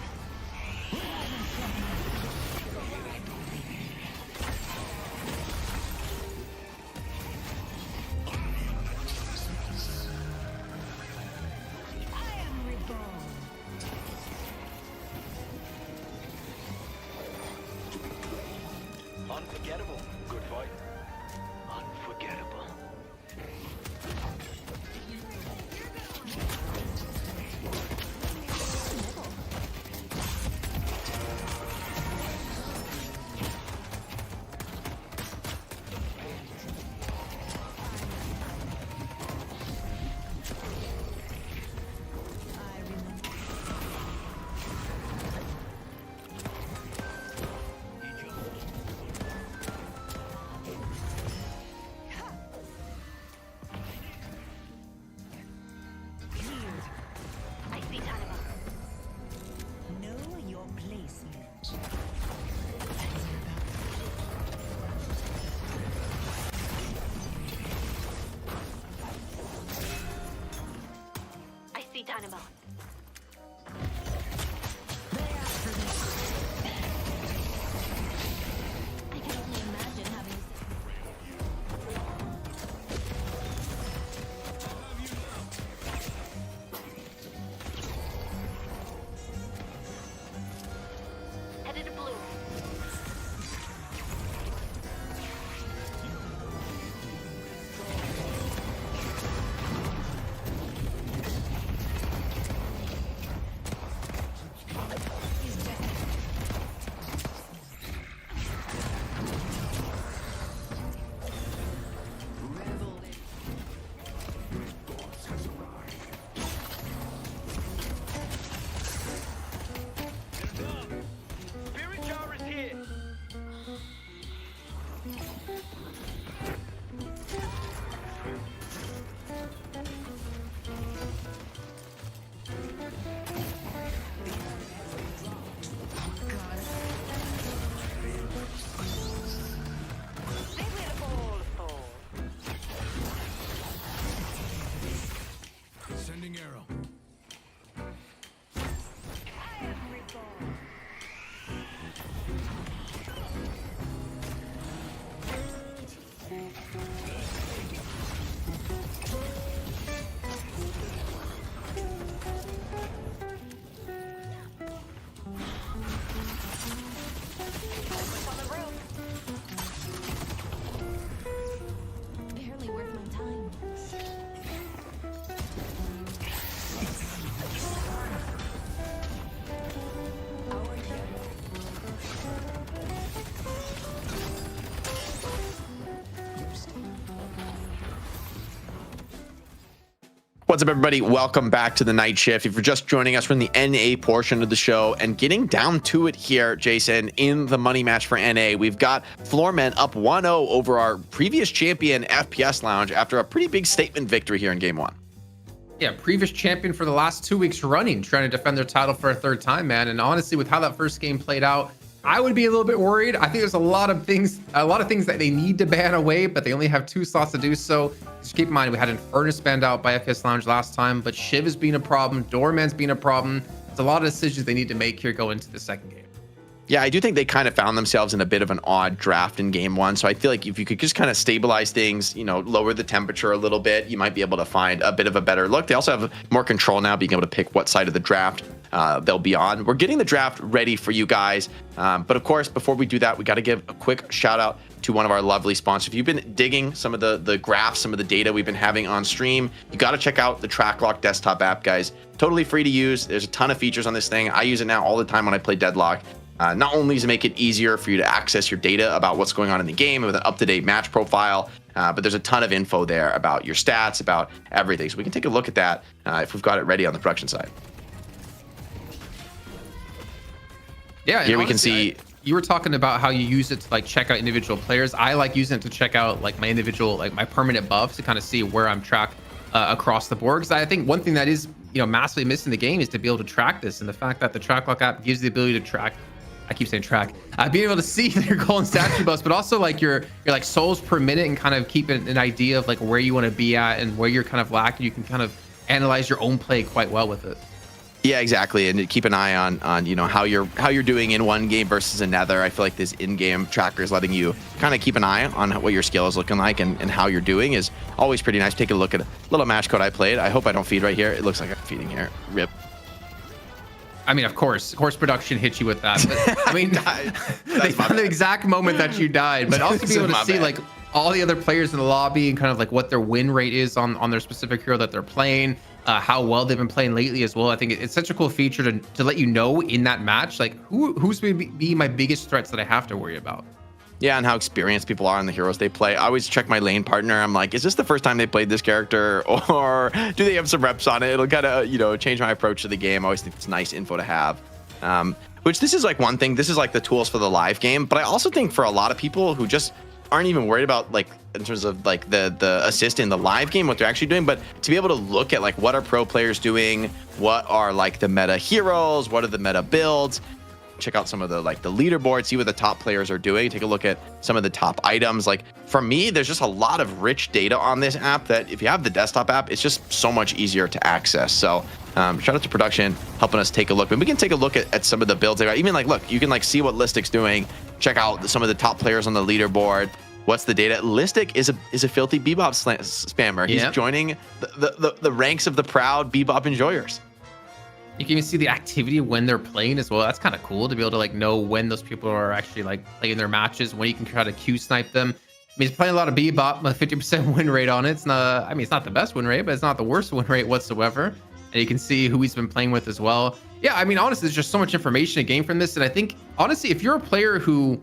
Unforgettable. Good fight. Unforgettable. Dynamo. I can only imagine having. Headed to blue. Sending arrow. Barely worth my time. What's up, everybody? Welcome back to the night shift. If you're just joining us from the NA portion of the show and getting down to it here, Jason, in the money match for NA, we've got Floormen up 1-0 over our previous champion, FPS Lounge, after a pretty big statement victory here in game one. Yeah, previous champion for the last 2 weeks running, trying to defend their title for a third time, man. And honestly, with how that first game played out, I would be a little bit worried. I think there's a lot of things that they need to ban away, but they only have 2 slots to do so. Just keep in mind, we had Infernus banned out by FPS Lounge last time, but Shiv has been a problem. Doorman's been a problem. It's a lot of decisions they need to make here going into the second game. Yeah, I do think they kind of found themselves in a bit of an odd draft in game one. So I feel like if you could just kind of stabilize things, lower the temperature a little bit, you might be able to find a bit of a better look. They also have more control now, being able to pick what side of the draft they'll be on. We're getting the draft ready for you guys. But of course, before we do that, we got to give a quick shout out to one of our lovely sponsors. If you've been digging some of the graphs, some of the data we've been having on stream, you got to check out the TrackLock desktop app, guys. Totally free to use. There's a ton of features on this thing. I use it now all the time when I play Deadlock. Not only does it make it easier for you to access your data about what's going on in the game with an up-to-date match profile, but there's a ton of info there about your stats, about everything. So we can take a look at that if we've got it ready on the production side. Yeah, here we can see. You were talking about how you use it to like check out individual players. I like using it to check out like my individual, like my permanent buffs to kind of see where I'm tracked across the board. Because I think one thing that is massively missing in the game is to be able to track this, and the fact that the TrackLock app gives the ability to track. I keep saying track. Being able to see your goal and statue buffs, but also like your like souls per minute, and kind of keep an idea of like where you want to be at and where you're kind of lacking. You can kind of analyze your own play quite well with it. Yeah, exactly, and keep an eye on how you're doing in one game versus another. I feel like this in-game tracker is letting you kind of keep an eye on what your skill is looking like and how you're doing is always pretty nice. Take a look at a little match code I played. I hope I don't feed right here. It looks like I'm feeding here. Rip. I mean, of course production hit you with that. But, I mean, they found the exact moment that you died, but also be able to see like all the other players in the lobby and kind of like what their win rate is on their specific hero that they're playing, how well they've been playing lately as well. I think it's such a cool feature to let you know in that match, like who's going to be my biggest threats that I have to worry about. Yeah, and how experienced people are in the heroes they play. I always check my lane partner. I'm like, is this the first time they played this character, or do they have some reps on it? It'll kind of, change my approach to the game. I always think it's nice info to have. Which this is like one thing. This is like the tools for the live game. But I also think for a lot of people who just aren't even worried about like in terms of like the assist in the live game, what they're actually doing, but to be able to look at like what are pro players doing, what are like the meta heroes, what are the meta builds. Check out some of the leaderboard, see what the top players are doing, take a look at some of the top items. Like for me, there's just a lot of rich data on this app that if you have the desktop app, it's just so much easier to access. So shout out to production helping us take a look. But we can take a look at some of the builds. Even like, look, you can like see what Listic's doing. Check out some of the top players on the leaderboard. What's the data? Listic is a filthy Bebop spammer. He's joining the ranks of the proud Bebop enjoyers. You can even see the activity when they're playing as well. That's kind of cool to be able to like know when those people are actually like playing their matches, when you can try to Q snipe them. I mean, he's playing a lot of Bebop, a 50% win rate on it. It's not, I mean, it's not the best win rate, but it's not the worst win rate whatsoever. And you can see who he's been playing with as well. Yeah, I mean, honestly, there's just so much information to gain from this. And I think, honestly, if you're a player who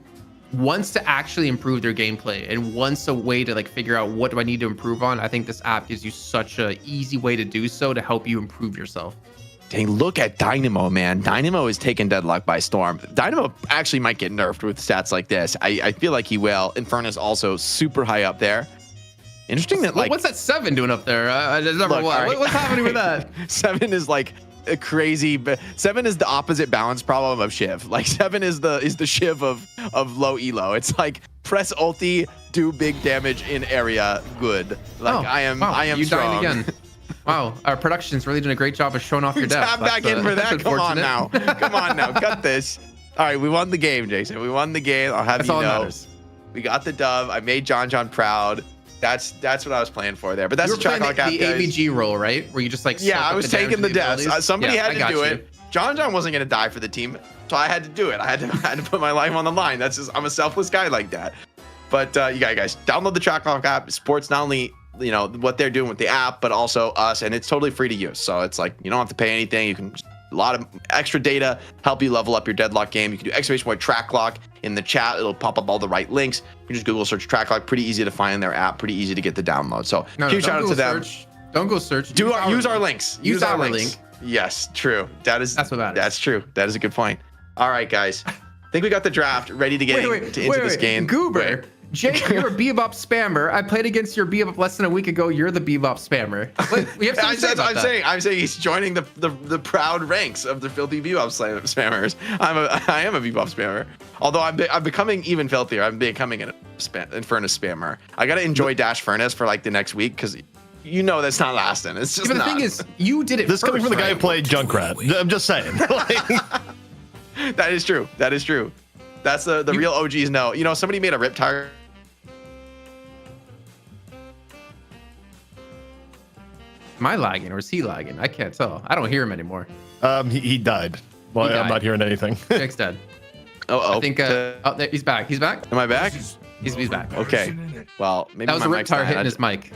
wants to actually improve their gameplay and wants a way to like figure out what do I need to improve on, I think this app gives you such an easy way to do so to help you improve yourself. Dang, look at Dynamo, man. Dynamo is taking Deadlock by storm. Dynamo actually might get nerfed with stats like this. I feel like he will. Infernus also super high up there. Interesting that like... What's that 7 doing up there? Number one. Right. What's happening with that? 7 is like a crazy... 7 is the opposite balance problem of Shiv. Like 7 is the Shiv of low elo. It's like press ulti, do big damage in area, good. Like I am you strong. Dying again. Wow, our production's really doing a great job of showing off your depth. Tap back in for that. Come on now. Come on now. Cut this. All right, we won the game, Jason. We won the game. I'll have you know. We got the dub. I made John proud. That's what I was playing for there. But that's the TrackLock app, the AVG role, right? Where you just like I was taking the deaths. Somebody had to do it. John wasn't gonna die for the team, so I had to do it. I had to put my life on the line. That's just I'm a selfless guy like that. But you guys download the TrackLock app. It supports not only what they're doing with the app, but also us, and it's totally free to use. So it's like you don't have to pay anything. You can a lot of extra data help you level up your Deadlock game. You can do !TrackLock in the chat. It'll pop up all the right links. You can just Google search TrackLock. Pretty easy to find their app. Pretty easy to get the download. So huge shout out to them. Don't go search. Use our links. Use our link. Yes, true. That's what that is. That's true. That is a good point. All right, guys. I think we got the draft ready to get into this game. Goober. Jake, you're a Bebop spammer. I played against your Bebop less than a week ago. You're the Bebop spammer. We have I'm saying he's joining the proud ranks of the filthy Bebop spammers. I am a Bebop spammer. Although I'm becoming even filthier. I'm becoming an Infernus spammer. I gotta enjoy Dash Furnace for like the next week because that's not lasting. It's just the thing is, you did it. This coming from the guy who played Junkrat. I'm just saying. That is true. That is true. That's the real OGs know. You know, somebody made a Riptire. Am I lagging or is he lagging? I can't tell. I don't hear him anymore. He died. Well, He died. I'm not hearing anything. Jake's dead. I think oh, there, he's back. He's back. Am I back? He's back. Okay. Well, maybe That was my a mic's Riptire not- hitting his mic.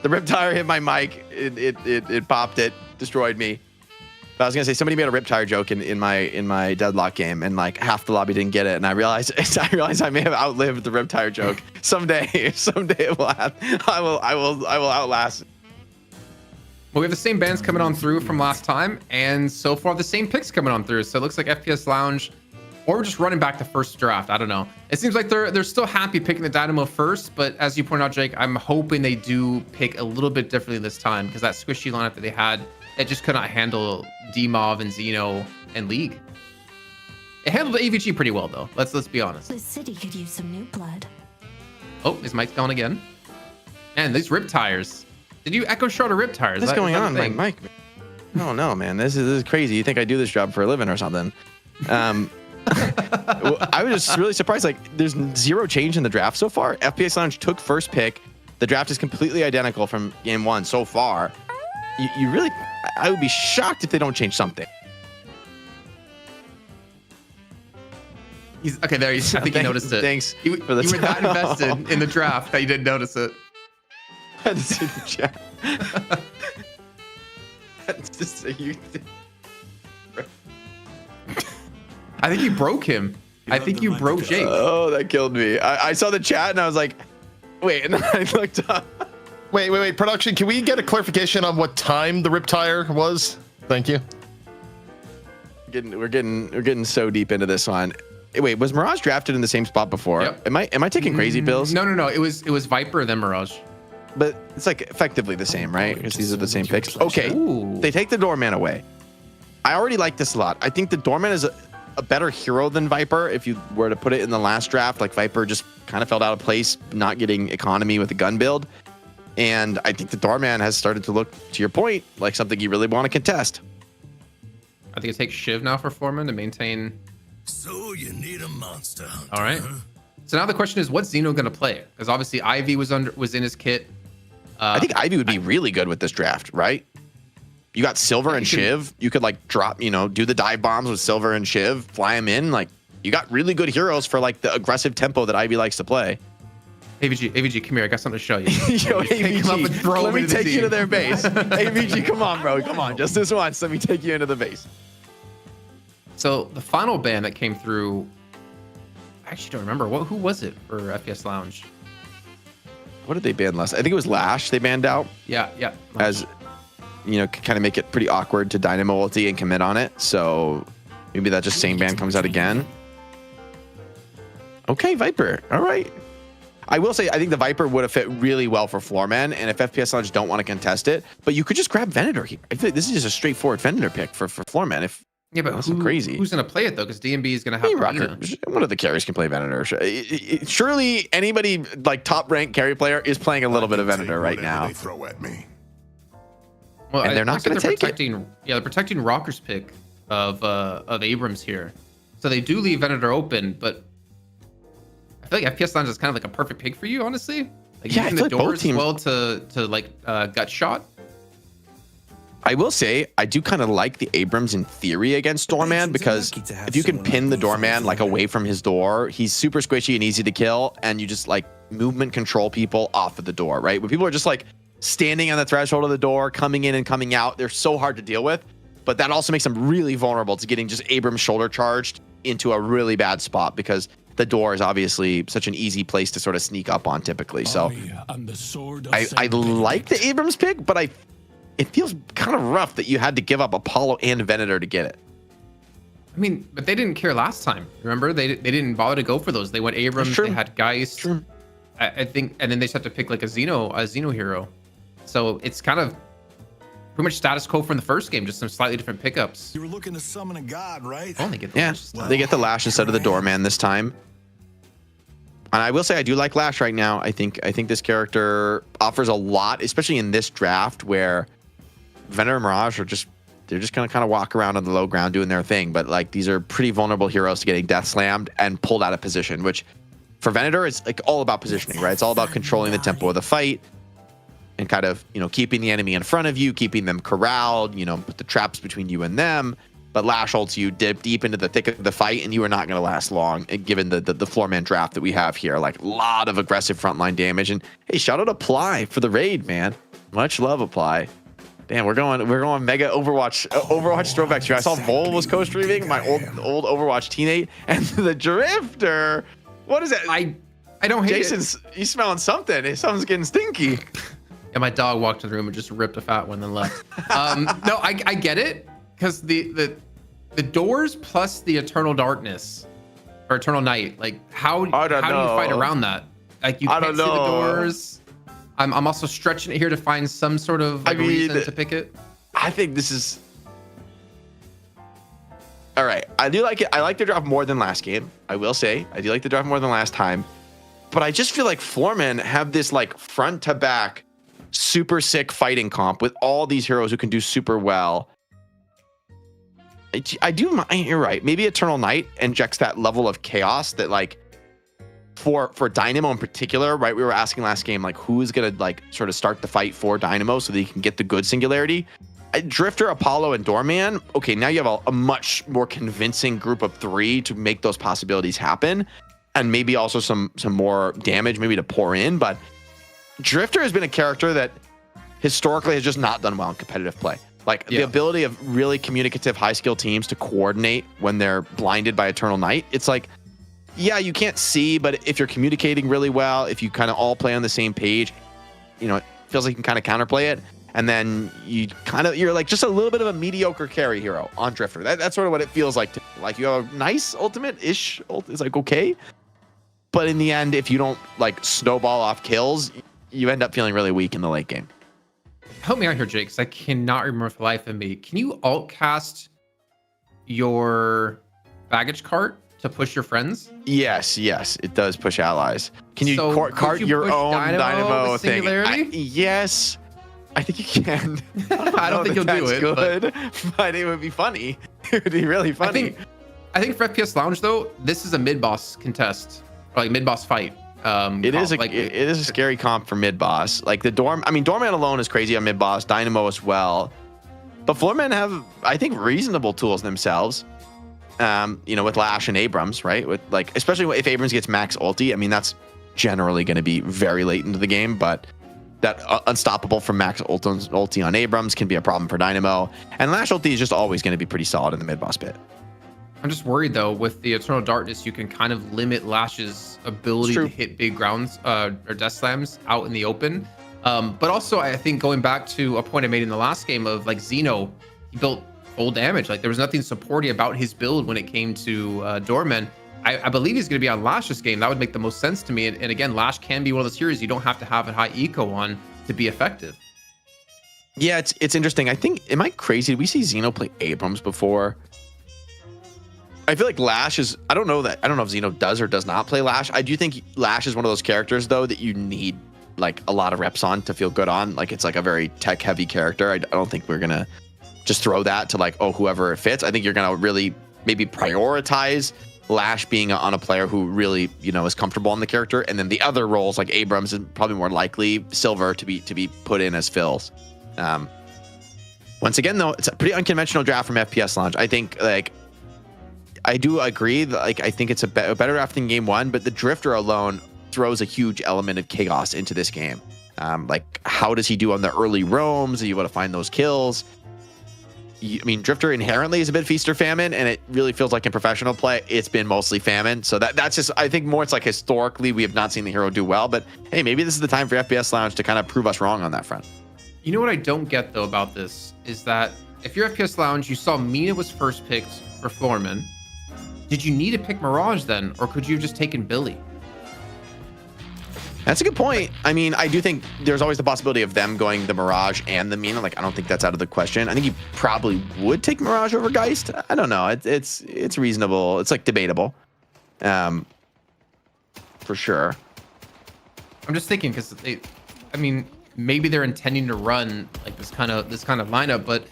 The Riptire hit my mic. It popped it, destroyed me. But I was gonna say somebody made a Riptire joke in my Deadlock game, and like half the lobby didn't get it, and I realized I may have outlived the Riptire joke. Someday it will happen. I will outlast it. Well, we have the same bands coming on through from last time, and so far the same picks coming on through. So it looks like FPS Lounge, or we're just running back the first draft. I don't know. It seems like they're still happy picking the Dynamo first, but as you pointed out, Jake, I'm hoping they do pick a little bit differently this time because that squishy lineup that they had, it just could not handle D-Mov and Xeno and League. It handled the AVG pretty well though. Let's be honest. The city could use some new blood. Oh, his mic's gone again. Man, these Riptires. Did you echo shot or Riptires? What's going on, my mic? I don't know, man. This is crazy. You think I do this job for a living or something? I was just really surprised. Like, there's zero change in the draft so far. FPS Lounge took first pick. The draft is completely identical from game one so far. You really, I would be shocked if they don't change something. He's okay. There, I think he noticed it. Thanks. You were that invested in the draft that you didn't notice it. I had to see the chat. Just so you. I think you broke him. I think you broke Jake. Oh, that killed me. I saw the chat and I was like, wait, and then I looked up. Wait. Production, can we get a clarification on what time the Riptire was? Thank you. We're getting so deep into this one. Wait, was Mirage drafted in the same spot before? Yep. Am I taking crazy pills? No. It was Viper then Mirage. But it's like effectively the same, right? Because these are the same picks. Okay, Ooh. they take the Doorman away. I already like this a lot. I think the Doorman is a better hero than Viper. If you were to put it in the last draft, like Viper just kind of fell out of place, not getting economy with the gun build. And I think the Doorman has started to look, to your point, like something you really want to contest. I think it takes Shiv now for Floormen to maintain. So you need a monster hunter. All right. So now the question is, what's Xeno gonna play? Because obviously Ivy was in his kit. I think Ivy would be really good with this draft, right? You got Silver and Shiv. You could like drop, do the dive bombs with Silver and Shiv, fly them in. Like you got really good heroes for like the aggressive tempo that Ivy likes to play. AVG, come here. I got something to show you. Yo, AVG, let me take you to their base. AVG, come on, bro. Come on. Just this once. Let me take you into the base. So the final ban that came through, I actually don't remember. Who was it for FPS Lounge? What did they ban last? I think it was Lash they banned out. Yeah. As, kind of make it pretty awkward to Dynamo ulti and commit on it. So maybe that just same ban comes out again. Okay, Viper. All right. I will say, I think the Viper would have fit really well for Floormen, and if FPS Lounge don't want to contest it, but you could just grab Venator here. I feel like this is just a straightforward Venator pick for Floormen. Yeah, but that's crazy. Who's going to play it, though? Because DMB is going to have Rocker. One of the carries can play Venator. Surely anybody, like top-ranked carry player, is playing a little bit of Venator right now. They throw at me. Well, and they're not going to take it. Yeah, they're protecting Rocker's pick of Abrams here. So they do leave Venator open, but I feel like FPS Lounge is kind of like a perfect pick for you, honestly. Like yeah, using the door as well to gut shot. I will say, I do kind of like the Abrams in theory against Doorman, because if you can pin the Doorman like away from his door, he's super squishy and easy to kill, and you just like movement control people off of the door, right? When people are just like standing on the threshold of the door, coming in and coming out, they're so hard to deal with, but that also makes them really vulnerable to getting just Abrams shoulder charged into a really bad spot, because the door is obviously such an easy place to sort of sneak up on typically. So I like the Abrams pick, but it feels kind of rough that you had to give up Apollo and Venator to get it. I mean, but they didn't care last time. Remember, they didn't bother to go for those. They went Abrams. They had Geist. True. I think, and then they just had to pick like a Xeno hero. So it's kind of pretty much status quo from the first game, just some slightly different pickups. You were looking to summon a god, right? Oh, they get the Lash. They get the Lash instead of the Doorman this time. And I will say I do like Lash right now. I think this character offers a lot, especially in this draft where Venator and Mirage are just they're just gonna kind of walk around on the low ground doing their thing. But like these are pretty vulnerable heroes to getting death slammed and pulled out of position, which for Venator is like all about positioning, right? It's all about controlling the tempo of the fight and kind of, you know, keeping the enemy in front of you, keeping them corralled, you know, put the traps between you and them. But Lash ults you deep into the thick of the fight, and you are not going to last long, given the Floormen draft that we have here. Like a lot of aggressive frontline damage. And hey, shout out Apply for the raid, man. Much love, Apply. Damn, we're going mega Overwatch throwback stream. I saw Vol was co-streaming, my old Overwatch teammate, and the Drifter. What is that? I don't hate Jason's, he's smelling something. Something's getting stinky. Yeah, my dog walked in the room and just ripped a fat one and left. No, I get it, because the doors plus the eternal darkness or eternal night, like how do you fight around that? Like you can't see the doors. I'm also stretching it here to find some sort of reason to pick it. I think this is all right. I do like it. I like the draft more than last game. I will say I do like the draft more than last time, but I just feel like Floormen have this like front to back super sick fighting comp with all these heroes who can do super well. I do. You're right. Maybe Eternal Night injects that level of chaos that, like, for Dynamo in particular, right? We were asking last game, like, who's gonna like sort of start the fight for Dynamo so that he can get the good singularity. Drifter, Apollo, and Doorman. Okay, now you have a much more convincing group of 3 to make those possibilities happen, and maybe also some more damage maybe to pour in. But Drifter has been a character that historically has just not done well in competitive play. Like the ability of really communicative, high skill teams to coordinate when they're blinded by Eternal Night. It's like, yeah, you can't see, but if you're communicating really well, if you kind of all play on the same page, you know, it feels like you can kind of counterplay it. And then you're like just a little bit of a mediocre carry hero on Drifter. That's sort of what it feels like. Like you have a nice ultimate-ish ult. It's like, okay. But in the end, if you don't like snowball off kills, you end up feeling really weak in the late game. Help me out here, Jake, because I cannot remember for the life of me. Can you alt cast your baggage cart to push your friends? Yes, it does push allies. Can you cart your own Dynamo thing? Yes, I think you can. I don't think you'll do it. Good, but it would be funny. It would be really funny. I think for FPS Lounge though, this is a mid boss contest, or like mid boss fight. It is a scary comp for mid boss. Like the Doorman alone is crazy on mid boss. Dynamo as well, but Floormen have, I think, reasonable tools themselves. You know, with Lash and Abrams, right? With like, especially if Abrams gets max ulti. I mean, that's generally going to be very late into the game, but that unstoppable from max ulti on Abrams can be a problem for Dynamo. And Lash ulti is just always going to be pretty solid in the mid boss pit. I'm just worried though, with the Eternal Darkness, you can kind of limit Lash's ability to hit big grounds or death slams out in the open. But also, I think going back to a point I made in the last game of like Xeno, he built full damage. Like there was nothing supporty about his build when it came to Doorman. I believe he's going to be on Lash this game. That would make the most sense to me. And again, Lash can be one of those heroes you don't have to have a high eco on to be effective. Yeah, it's interesting. I think, am I crazy? Did we see Xeno play Abrams before? I feel like Lash is, I don't know if Xeno does or does not play Lash. I do think Lash is one of those characters though that you need like a lot of reps on to feel good on. Like it's like a very tech heavy character. I don't think we're gonna just throw that to like, oh, whoever it fits. I think you're gonna really maybe prioritize Lash being on a player who really, you know, is comfortable on the character, and then the other roles like Abrams is probably more likely Silver to be put in as fills. Once again though, it's a pretty unconventional draft from FPS Lounge. I think like, I do agree that, like, I think it's a better draft than game 1, but the Drifter alone throws a huge element of chaos into this game. Like, how does he do on the early roams? Are you able to find those kills? I mean, Drifter inherently is a bit feast or famine, and it really feels like in professional play, it's been mostly famine. So that's just, I think more it's like historically, we have not seen the hero do well, but hey, maybe this is the time for FPS Lounge to kind of prove us wrong on that front. You know what I don't get, though, about this is that if you're FPS Lounge, you saw Mina was first picked for Floormen. Did you need to pick Mirage then, or could you have just taken Billy? That's a good point. I mean, I do think there's always the possibility of them going the Mirage and the Mina. Like, I don't think that's out of the question. I think you probably would take Mirage over Geist. I don't know. It's reasonable. It's like debatable, for sure. I'm just thinking because I mean, maybe they're intending to run like this kind of lineup, but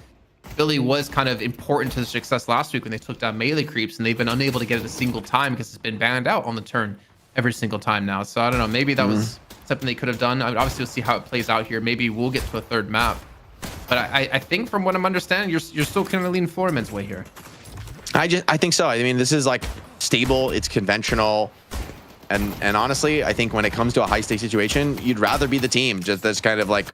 Philly was kind of important to the success last week when they took down melee creeps, and they've been unable to get it a single time because it's been banned out on the turn every single time now. So I don't know, maybe that was something they could have done. I mean, obviously we'll see how it plays out here. Maybe we'll get to a third map, but I think from what I'm understanding, you're still kind of leaning Floormen's way here. I think so. I mean, this is like stable, it's conventional, and honestly, I think when it comes to a high stake situation, you'd rather be the team just that's kind of like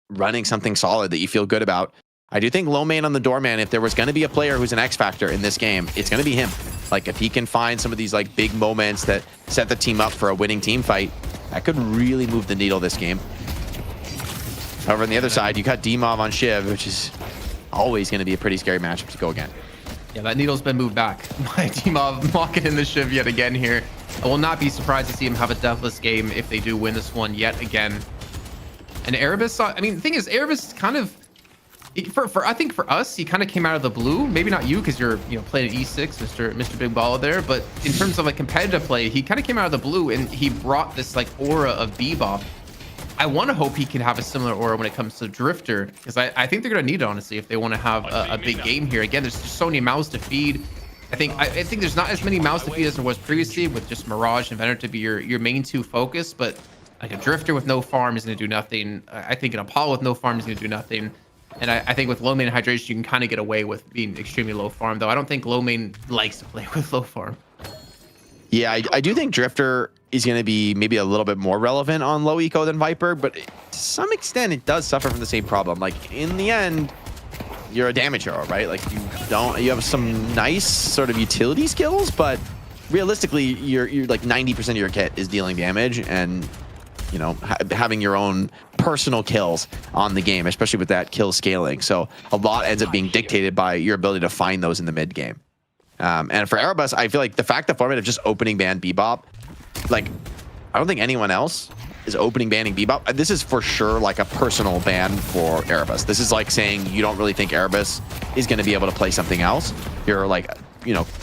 running something solid that you feel good about. I do think Lowkey on the doorman, if there was going to be a player who's an X factor in this game, it's going to be him. Like if he can find some of these like big moments that set the team up for a winning team fight, that could really move the needle this game. However, on the other side, you got D-Mob on Shiv, which is always going to be a pretty scary matchup to go again. Yeah, that needle's been moved back by T-Mob locking in the Shiv yet again here. I will not be surprised to see him have a deathless game if they do win this one yet again. And Erebus, I mean, the thing is, Erebus kind of, I think for us, he kind of came out of the blue. Maybe not you, because you're playing at E6, Mr. Big Baller there. But in terms of like competitive play, he kind of came out of the blue, and he brought this like aura of Bebop. I want to hope he can have a similar aura when it comes to Drifter, because I think they're going to need it, honestly, if they want to have a big game here. Again, there's just so many mouths to feed. I think there's not as many mouths to feed as there was previously, with just Mirage and Venom to be your main two focus. But like a Drifter with no farm is going to do nothing. I think an Apollo with no farm is going to do nothing. And I think with low main hydration, you can kind of get away with being extremely low farm, though I don't think low main likes to play with low farm. Yeah, I do think Drifter is going to be maybe a little bit more relevant on low eco than Viper, but to some extent it does suffer from the same problem. Like in the end, you're a damage hero, right? Like you have some nice sort of utility skills, but realistically, you're like 90% of your kit is dealing damage, and having your own personal kills on the game, especially with that kill scaling. So a lot ends up being dictated by your ability to find those in the mid game. And for Erebus, I feel like the fact that Floormen of just opening ban Bebop, like I don't think anyone else is opening banning Bebop. This is for sure like a personal ban for Erebus. This is like saying you don't really think Erebus is going to be able to play something else. You're like,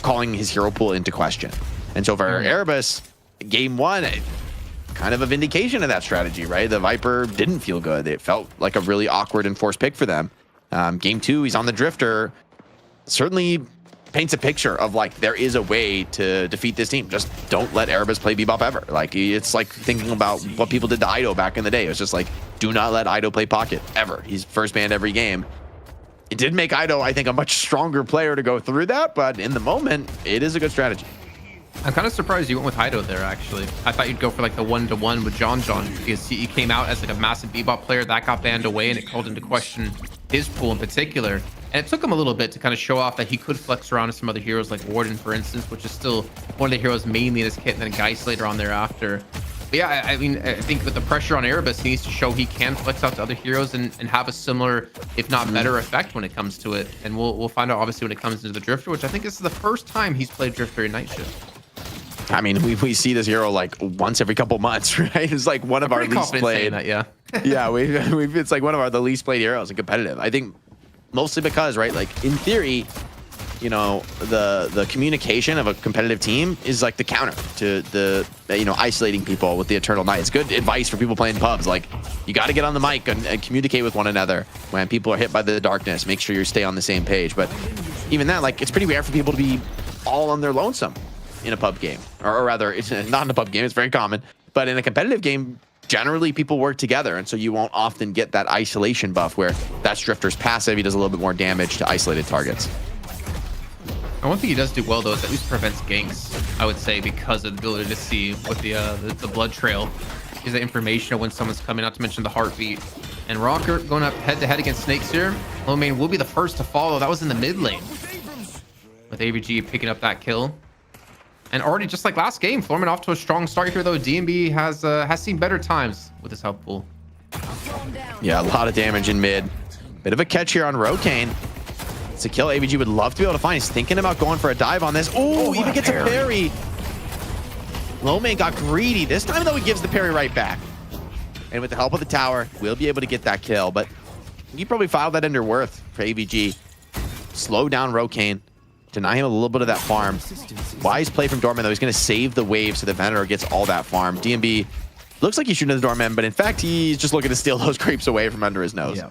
calling his hero pool into question. And so for Erebus, game one, kind of a vindication of that strategy, right? The Viper didn't feel good. It felt like a really awkward and forced pick for them. Game two, he's on the Drifter. Certainly paints a picture of like there is a way to defeat this team. Just don't let Erebus play Bebop ever. Like it's like thinking about what people did to Ido back in the day. It was just like, do not let Ido play Pocket ever. He's first banned every game. It did make Ido, I think, a much stronger player to go through that, but in the moment, it is a good strategy. I'm kind of surprised you went with Ido there, actually. I thought you'd go for like the 1-to-1 with John, because he came out as like a massive Bebop player that got banned away, and it called into question his pool in particular. And it took him a little bit to kind of show off that he could flex around to some other heroes like Warden, for instance, which is still one of the heroes mainly in his kit, and then Geist later on thereafter. But yeah, I mean, I think with the pressure on Erebus, he needs to show he can flex out to other heroes and have a similar, if not better, effect when it comes to it. And we'll find out, obviously, when it comes into the Drifter, which I think is the first time he's played Drifter in Night Shift. I mean, we see this hero like once every couple months, right? It's like one of our least played. That, yeah. Yeah, it's like one of the least played heroes in competitive. I think mostly because, right, like in theory, the communication of a competitive team is like the counter to the isolating people with the Eternal Night. It's good advice for people playing pubs. Like you got to get on the mic and communicate with one another when people are hit by the darkness. Make sure you stay on the same page. But even that, like, it's pretty rare for people to be all on their lonesome in a pub game, or rather, it's not in a pub game. It's very common, but in a competitive game, generally people work together, and so you won't often get that isolation buff where that's Drifter's passive. He does a little bit more damage to isolated targets. And one thing he does do well, though, is at least prevents ganks, I would say, because of the ability to see with the blood trail. Is the information of when someone's coming, not to mention the heartbeat. And Rocker going up head-to-head against Snakes here. Low main will be the first to follow. That was in the mid lane, with AVG picking up that kill. And already, just like last game, Floormen off to a strong start here, though. DMB has seen better times with his health pool. Yeah, a lot of damage in mid. Bit of a catch here on Rokane. It's a kill AVG would love to be able to find. He's thinking about going for a dive on this. Oh, even gets a parry. Lowkey got greedy. This time, though, he gives the parry right back. And with the help of the tower, we'll be able to get that kill. But you probably filed that under worth for AVG. Slow down Rokane. Deny him a little bit of that farm. Wise play from Doorman, though. He's going to save the wave so the Venator gets all that farm. DMB looks like he's shooting at the Doorman, but in fact, he's just looking to steal those creeps away from under his nose. Yeah.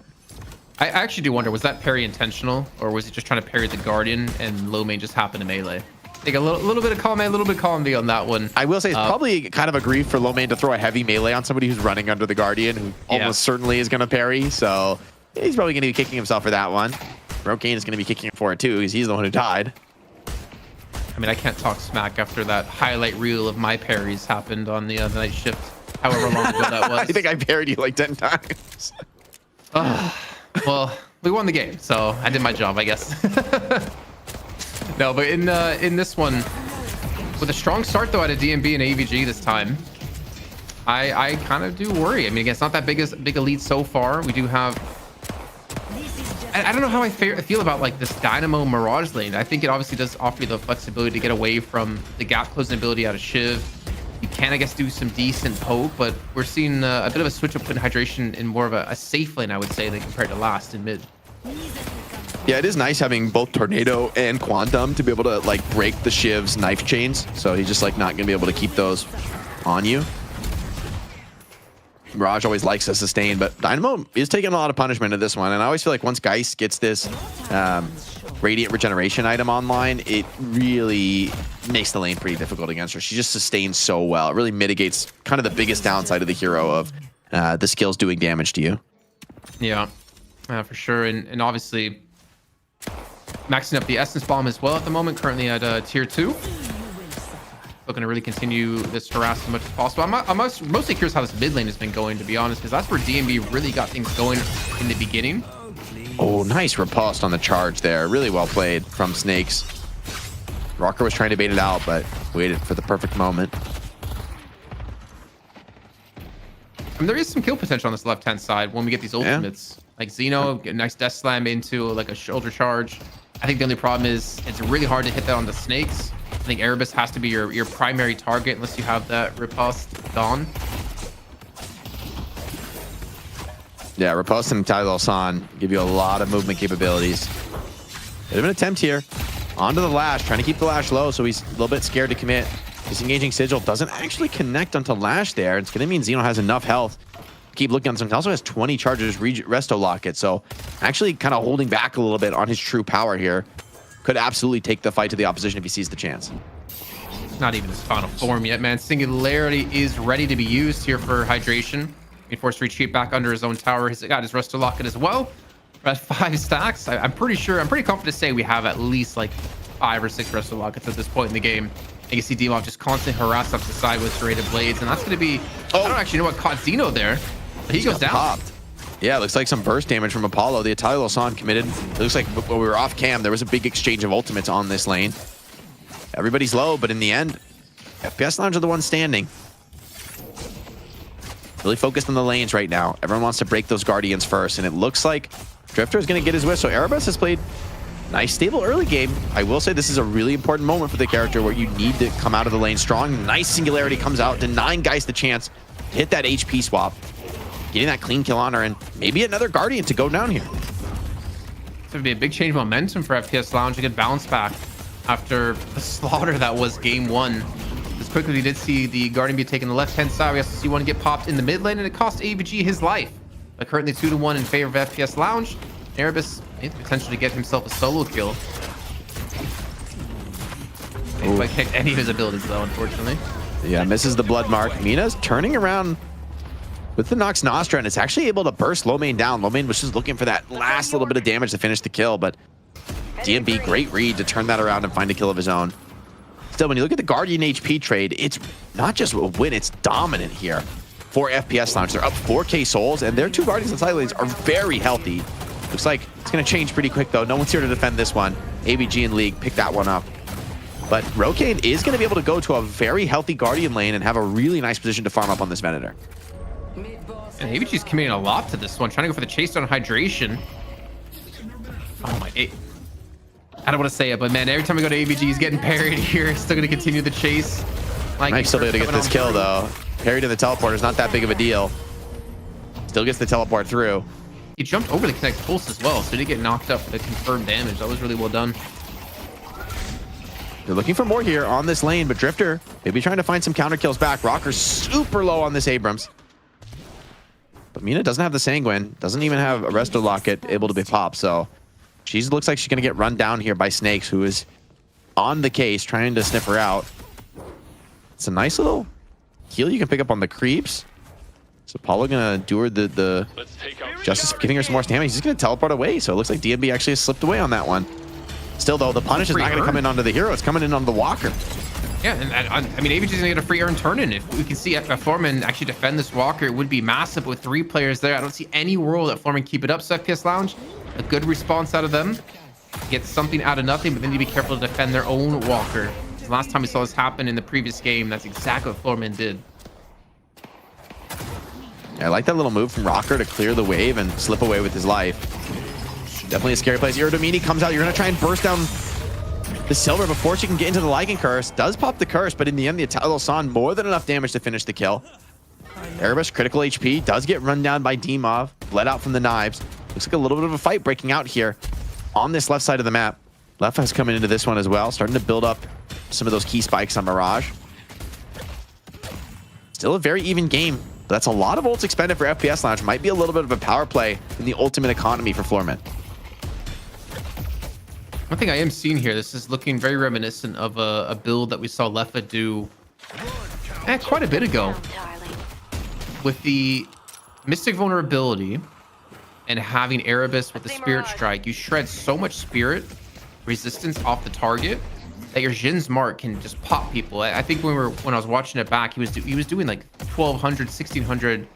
I actually do wonder, was that parry intentional, or was he just trying to parry the Guardian and low main just happened to melee? I think a little bit of column A, a little bit of column B on that one. I will say it's probably kind of a grief for low main to throw a heavy melee on somebody who's running under the Guardian, who almost certainly is going to parry. So he's probably going to be kicking himself for that one. Rokane is going to be kicking for it too, because he's the one who died. I mean, I can't talk smack after that highlight reel of my parries happened on the night shift, however long ago that was. I think I parried you like 10 times. Well, we won the game, so I did my job, I guess. No, but in this one, with a strong start though out of DMB and AVG this time, I kind of do worry. I mean, again, it's not that big a lead so far. We do have. I don't know how I feel about like this Dynamo Mirage lane. I think it obviously does offer you the flexibility to get away from the gap closing ability out of Shiv. You can, I guess, do some decent poke, but we're seeing a bit of a switch up in hydration in more of a safe lane, I would say, than compared to last in mid. Yeah, it is nice having both Tornado and Quantum to be able to like break the Shiv's knife chains. So he's just like not gonna be able to keep those on you. Mirage always likes to sustain, but Dynamo is taking a lot of punishment at this one. And I always feel like once Geist gets this Radiant Regeneration item online, it really makes the lane pretty difficult against her. She just sustains so well. It really mitigates kind of the biggest downside of the hero of the skills doing damage to you. Yeah, for sure. And obviously maxing up the Essence Bomb as well at the moment, currently at tier 2. Looking to really continue this harass as much as possible. I'm mostly curious how this mid lane has been going, to be honest, because that's where DMB really got things going in the beginning. Oh, nice riposte on the charge there. Really well played from Snakes. Rocker was trying to bait it out, but waited for the perfect moment. I mean, there is some kill potential on this left-hand side when we get these ultimates. Like Xeno, get a nice death slam into like a shoulder charge. I think the only problem is it's really hard to hit that on the Snakes. I think Erebus has to be your primary target unless you have that riposte gone. Yeah, riposte and Tyler San give you a lot of movement capabilities. Bit of an attempt here. Onto the Lash, trying to keep the Lash low, so he's a little bit scared to commit. Disengaging Sigil doesn't actually connect onto Lash there. It's going to mean Xeno has enough health. Keep looking on some. He also has 20 charges, Resto Locket, so actually kind of holding back a little bit on his true power here. Could absolutely take the fight to the opposition if he sees the chance. Not even his final form yet, man. Singularity is ready to be used here for hydration. Being forced to retreat back under his own tower. He's got his Resto Locket as well. We're at 5 stacks. I'm pretty confident to say we have at least like 5 or 6 Resto Lockets at this point in the game. And you see D-Mock just constantly harass up the side with serrated blades, and that's going to be. I don't actually know what caught Xeno there, but he goes down. Popped. Yeah, it looks like some burst damage from Apollo. The Atali San committed. It looks like when we were off cam, there was a big exchange of ultimates on this lane. Everybody's low, but in the end, FPS Lounge are the ones standing. Really focused on the lanes right now. Everyone wants to break those Guardians first, and it looks like Drifter is going to get his wish. So Erebus has played nice, stable early game. I will say this is a really important moment for the character where you need to come out of the lane strong. Nice Singularity comes out, denying Geist the chance to hit that HP swap. Getting that clean kill on her, and maybe another Guardian to go down here. It's going to be a big change of momentum for FPS Lounge. A good bounce back after the slaughter that was game 1. As quickly we did see the Guardian be taken the left-hand side. We also see one get popped in the mid lane, and it cost AVG his life. But currently 2-1 in favor of FPS Lounge. Erebus may potentially get himself a solo kill. Didn't quite kick any of his abilities though, unfortunately. Yeah, misses the blood mark. Mina's turning around with the Nox Nostra, and it's actually able to burst Low Main down. Low Main was just looking for that last little bit of damage to finish the kill, but DMB, great read to turn that around and find a kill of his own. Still, when you look at the Guardian HP trade, it's not just a win, it's dominant here for FPS Lounge. They're up 4k souls, and their 2 Guardians and side lanes are very healthy. Looks like it's going to change pretty quick, though. No one's here to defend this one. AVG and League pick that one up. But Rokane is going to be able to go to a very healthy Guardian lane and have a really nice position to farm up on this Venator. And AVG's committing a lot to this one, trying to go for the chase down hydration. Oh my, I don't want to say it, but man, every time we go to AVG, he's getting parried here. He's still going to continue the chase. Like, might still be able to get this kill, though. Parry to the teleport is not that big of a deal. Still gets the teleport through. He jumped over the Connect Pulse as well, so he didn't get knocked up for the confirmed damage. That was really well done. They're looking for more here on this lane, but Drifter maybe trying to find some counter kills back. Rocker's super low on this Abrams. But Mina doesn't have the Sanguine, doesn't even have a Resto Locket able to be popped, so she looks like she's going to get run down here by Snakes, who is on the case, trying to sniff her out. It's a nice little heal you can pick up on the creeps. So Apollo going to do her the Justice, giving her some more stamina. He's just going to teleport away, so it looks like DMB actually has slipped away on that one. Still, though, the punish is not going to come in onto the hero. It's coming in onto the Walker. Yeah, and I mean, AVG's gonna get a free earn turn in. If we can see Floormen actually defend this Walker, it would be massive with 3 players there. I don't see any world that Floormen keep it up. So FPS Lounge, a good response out of them. Get something out of nothing, but they need to be careful to defend their own Walker. The last time we saw this happen in the previous game, that's exactly what Floormen did. Yeah, I like that little move from Rocker to clear the wave and slip away with his life. Definitely a scary place. Iridomini comes out. You're gonna try and burst down the Silver before she can get into the Lycan Curse. Does pop the Curse, but in the end, the Italo San more than enough damage to finish the kill. Erebus, critical HP, does get run down by Dimov, bled out from the knives. Looks like a little bit of a fight breaking out here on this left side of the map. Left has coming into this one as well, starting to build up some of those key spikes on Mirage. Still a very even game, but that's a lot of ults expended for FPS Lounge. Might be a little bit of a power play in the ultimate economy for Floormen. One thing I am seeing here, this is looking very reminiscent of a build that we saw Lefa do quite a bit ago. With the Mystic Vulnerability and having Erebus with the Spirit Strike, you shred so much Spirit resistance off the target that your Jin's Mark can just pop people. I think when I was watching it back, he was doing like 1,200, 1,600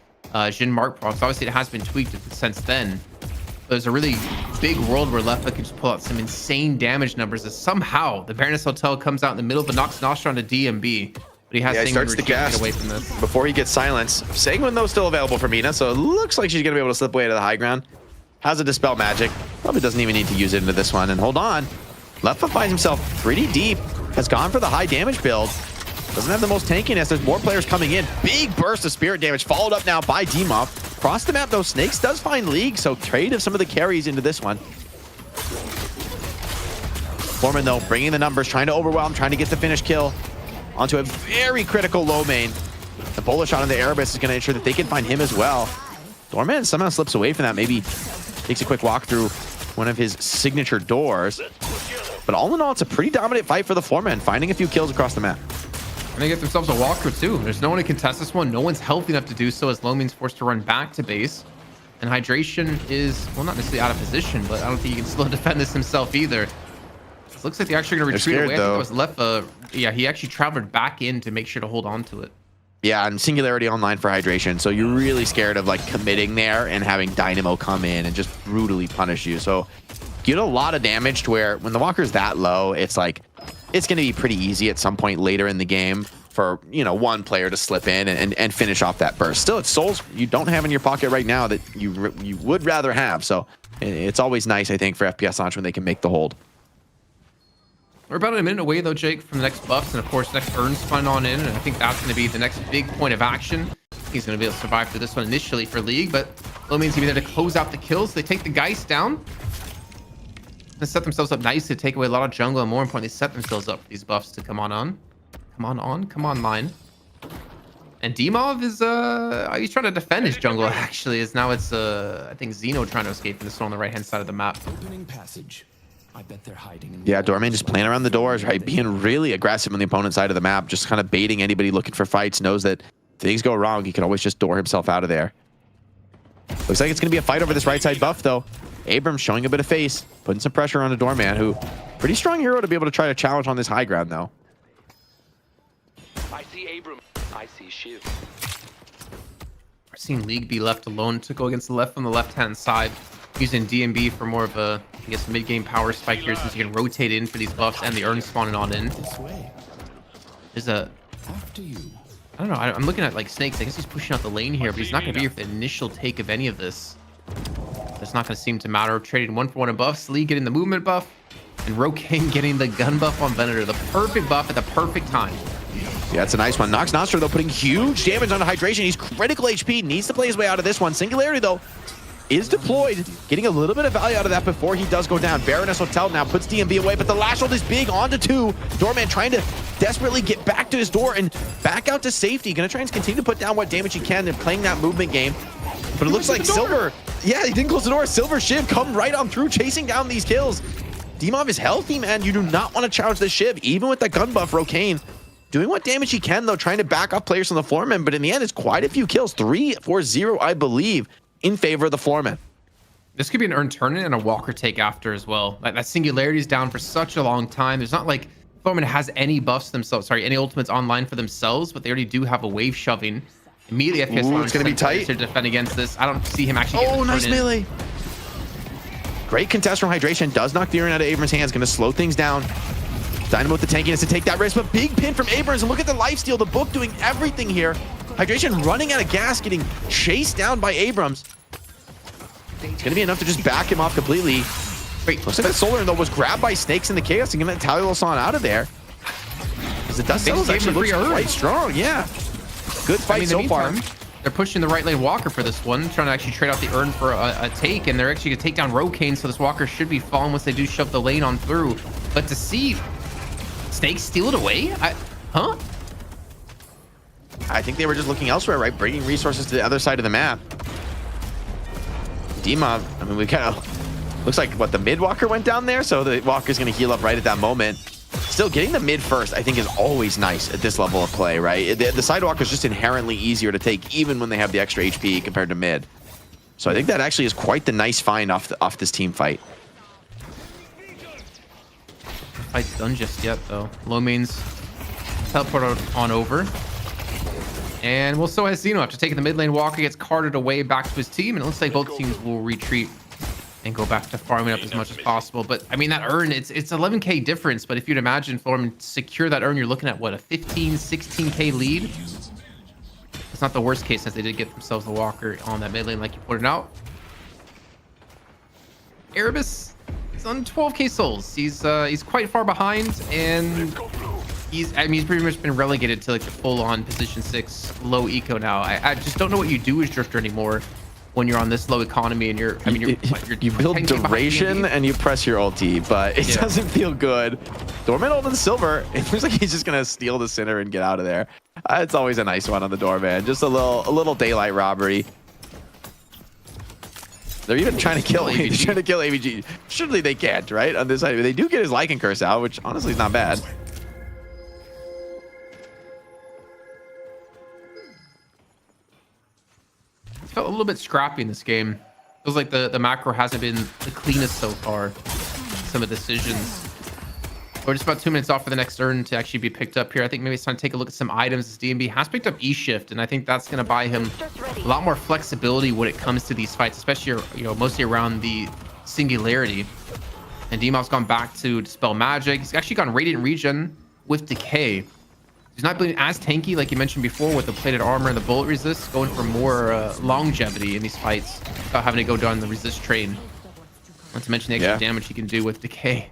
Jin Mark procs. Obviously, it has been tweaked since then. There's a really big world where Lefa could just pull out some insane damage numbers as somehow the Baroness Hotel comes out in the middle but knocks Nostra onto DMB. But he has he starts to gas away from this. Before he gets silenced. Sanguine, though, still available for Mina, so it looks like she's going to be able to slip away to the high ground. Has a Dispel Magic. Probably doesn't even need to use it into this one. And hold on. Lefa finds himself pretty deep. Has gone for the high damage build. Doesn't have the most tankiness. There's more players coming in. Big burst of spirit damage followed up now by Dimov. Across the map, though, Snakes does find League, so trade of some of the carries into this one. Floormen, though, bringing the numbers, trying to overwhelm, trying to get the finish kill onto a very critical low main. The bullet shot on the Erebus is going to ensure that they can find him as well. Doorman somehow slips away from that, maybe takes a quick walk through one of his signature doors. But all in all, it's a pretty dominant fight for the Floormen, finding a few kills across the map. And they get themselves a Walker too. There's no one to contest this one. No one's healthy enough to do so, as Lomin's forced to run back to base. And Hydration is, well, not necessarily out of position, but I don't think he can still defend this himself either. It looks like they're actually going to retreat away. I think that was Lefa. Yeah, he actually traveled back in to make sure to hold on to it. Yeah, and Singularity online for Hydration. So you're really scared of like committing there and having Dynamo come in and just brutally punish you. So you get a lot of damage to where when the Walker's that low, it's like, it's going to be pretty easy at some point later in the game for, you know, one player to slip in and finish off that burst. Still, it's souls you don't have in your pocket right now that you would rather have. So it's always nice, I think, for FPS Launch when they can make the hold. We're about a minute away, though, Jake, from the next buffs. And, of course, next Earn's Fun on in. And I think that's going to be the next big point of action. He's going to be able to survive through this one initially for League. But Lomin's going to be there to close out the kills. They take the Geist down. They set themselves up nice to take away a lot of jungle. And more importantly, set themselves up for these buffs to come on. Come online. And Dimov is, he's trying to defend his jungle, actually. Now it's, I think, Xeno trying to escape from this one on the right-hand side of the map. Opening passage. I bet they're hiding in yeah, Doorman just playing around the doors, right? Being really aggressive on the opponent's side of the map, just kind of baiting anybody looking for fights, knows that if things go wrong, he can always just door himself out of there. Looks like it's going to be a fight over this right side buff, though. Abrams showing a bit of face, putting some pressure on the Doorman, who pretty strong hero to be able to try to challenge on this high ground, though. I see Abrams. I see Shiv. We're seeing League be left alone to go against the left on the left-hand side, using DMB for more of a, I guess, mid-game power spike here, since you can rotate in for these buffs and the Earn spawning on in. There's a, I don't know, I'm looking at like Snakes. I guess he's pushing out the lane here, but he's not going to be here for the initial take of any of this. It's not going to seem to matter. Trading 1-for-1 in buffs, Lee getting the movement buff, and Rokaine getting the gun buff on Venator. The perfect buff at the perfect time. Yeah, it's a nice one. Nox Nostra, though, putting huge damage on Hydration. He's critical HP, needs to play his way out of this one. Singularity, though, is deployed, getting a little bit of value out of that before he does go down. Baroness Hotel now puts DMB away, but the lash hold is big onto 2. Doorman trying to desperately get back to his door and back out to safety. Gonna try and continue to put down what damage he can and playing that movement game. But it looks like Silver, yeah, he didn't close the door. Silver Shiv come right on through, chasing down these kills. Demov is healthy, man. You do not want to challenge the Shiv, even with that gun buff. Rokane doing what damage he can, though, trying to back off players from the Floormen. But in the end, it's quite a few kills. 3-4-0, I believe, in favor of the Floormen. This could be an earned turn and a Walker take after as well. Like, that Singularity is down for such a long time. There's not like Floormen has any buffs themselves. Sorry, any ultimates online for themselves, but they already do have a wave shoving. Immediately, FPS Lounge it's going to be tight to defend against this. I don't see him actually getting nice melee. Great contest from Hydration. Does knock the urn out of Abrams' hands. Going to slow things down. Dynamo with the tankiness to take that risk, but big pin from Abrams. And look at the lifesteal. The book doing everything here. Hydration running out of gas, getting chased down by Abrams. It's going to be enough to just back him off completely. Wait, looks like that Solar though was grabbed by Snakes in the Chaos and getting that Talulosan out of there. Because the Dust Devils actually looks quite strong. Yeah. Good fight so far. They're pushing the right lane Walker for this one, trying to actually trade out the urn for a take, and they're actually going to take down Rokane, so this Walker should be falling once they do shove the lane on through. But to see Snakes steal it away? I think they were just looking elsewhere, right? Bringing resources to the other side of the map. Demov, I mean, we kind of... Looks like, what, the mid Walker went down there? So the Walker's going to heal up right at that moment. Still, getting the mid first, I think, is always nice at this level of play, right? The Sidewalker is just inherently easier to take, even when they have the extra HP compared to mid. So I think that actually is quite the nice find off this team fight. Fight's done just yet, though. Low mains teleport on over. And we'll still have Xeno after taking the mid lane. Walker gets carted away back to his team, and it looks like both teams will retreat and go back to farming up as much as possible. But I mean, that urn, it's 11k difference, but if you'd imagine Floormen secure that urn, you're looking at what, a 15-16k lead. It's not the worst case, since they did get themselves the Walker on that mid lane like you pointed out. Erebus is on 12k souls. He's quite far behind, and he's pretty much been relegated to like the full-on position 6 low eco now. I just don't know what you do as Drifter anymore when you're on this low economy, and you build duration and you press your ulti, but it doesn't feel good. Doorman holding Silver. It looks like he's just gonna steal the center and get out of there. It's always a nice one on the Doorman. Just a little daylight robbery. They're even trying to kill AVG. They're trying to kill AVG. Surely they can't, right? On this side, they do get his Lycan Curse out, which honestly is not bad. Felt a little bit scrappy in this game. Feels like the macro hasn't been the cleanest so far. Some of the decisions. We're just about 2 minutes off for the next urn to actually be picked up here. I think maybe it's time to take a look at some items. As DMB has picked up E-Shift, and I think that's going to buy him a lot more flexibility when it comes to these fights, especially, mostly around the Singularity. And Demov's gone back to Dispel Magic. He's actually gone Radiant Regen with Decay. He's not being as tanky like you mentioned before with the plated armor and the bullet resist, going for more longevity in these fights without having to go down the resist train. Not to mention the extra damage he can do with Decay.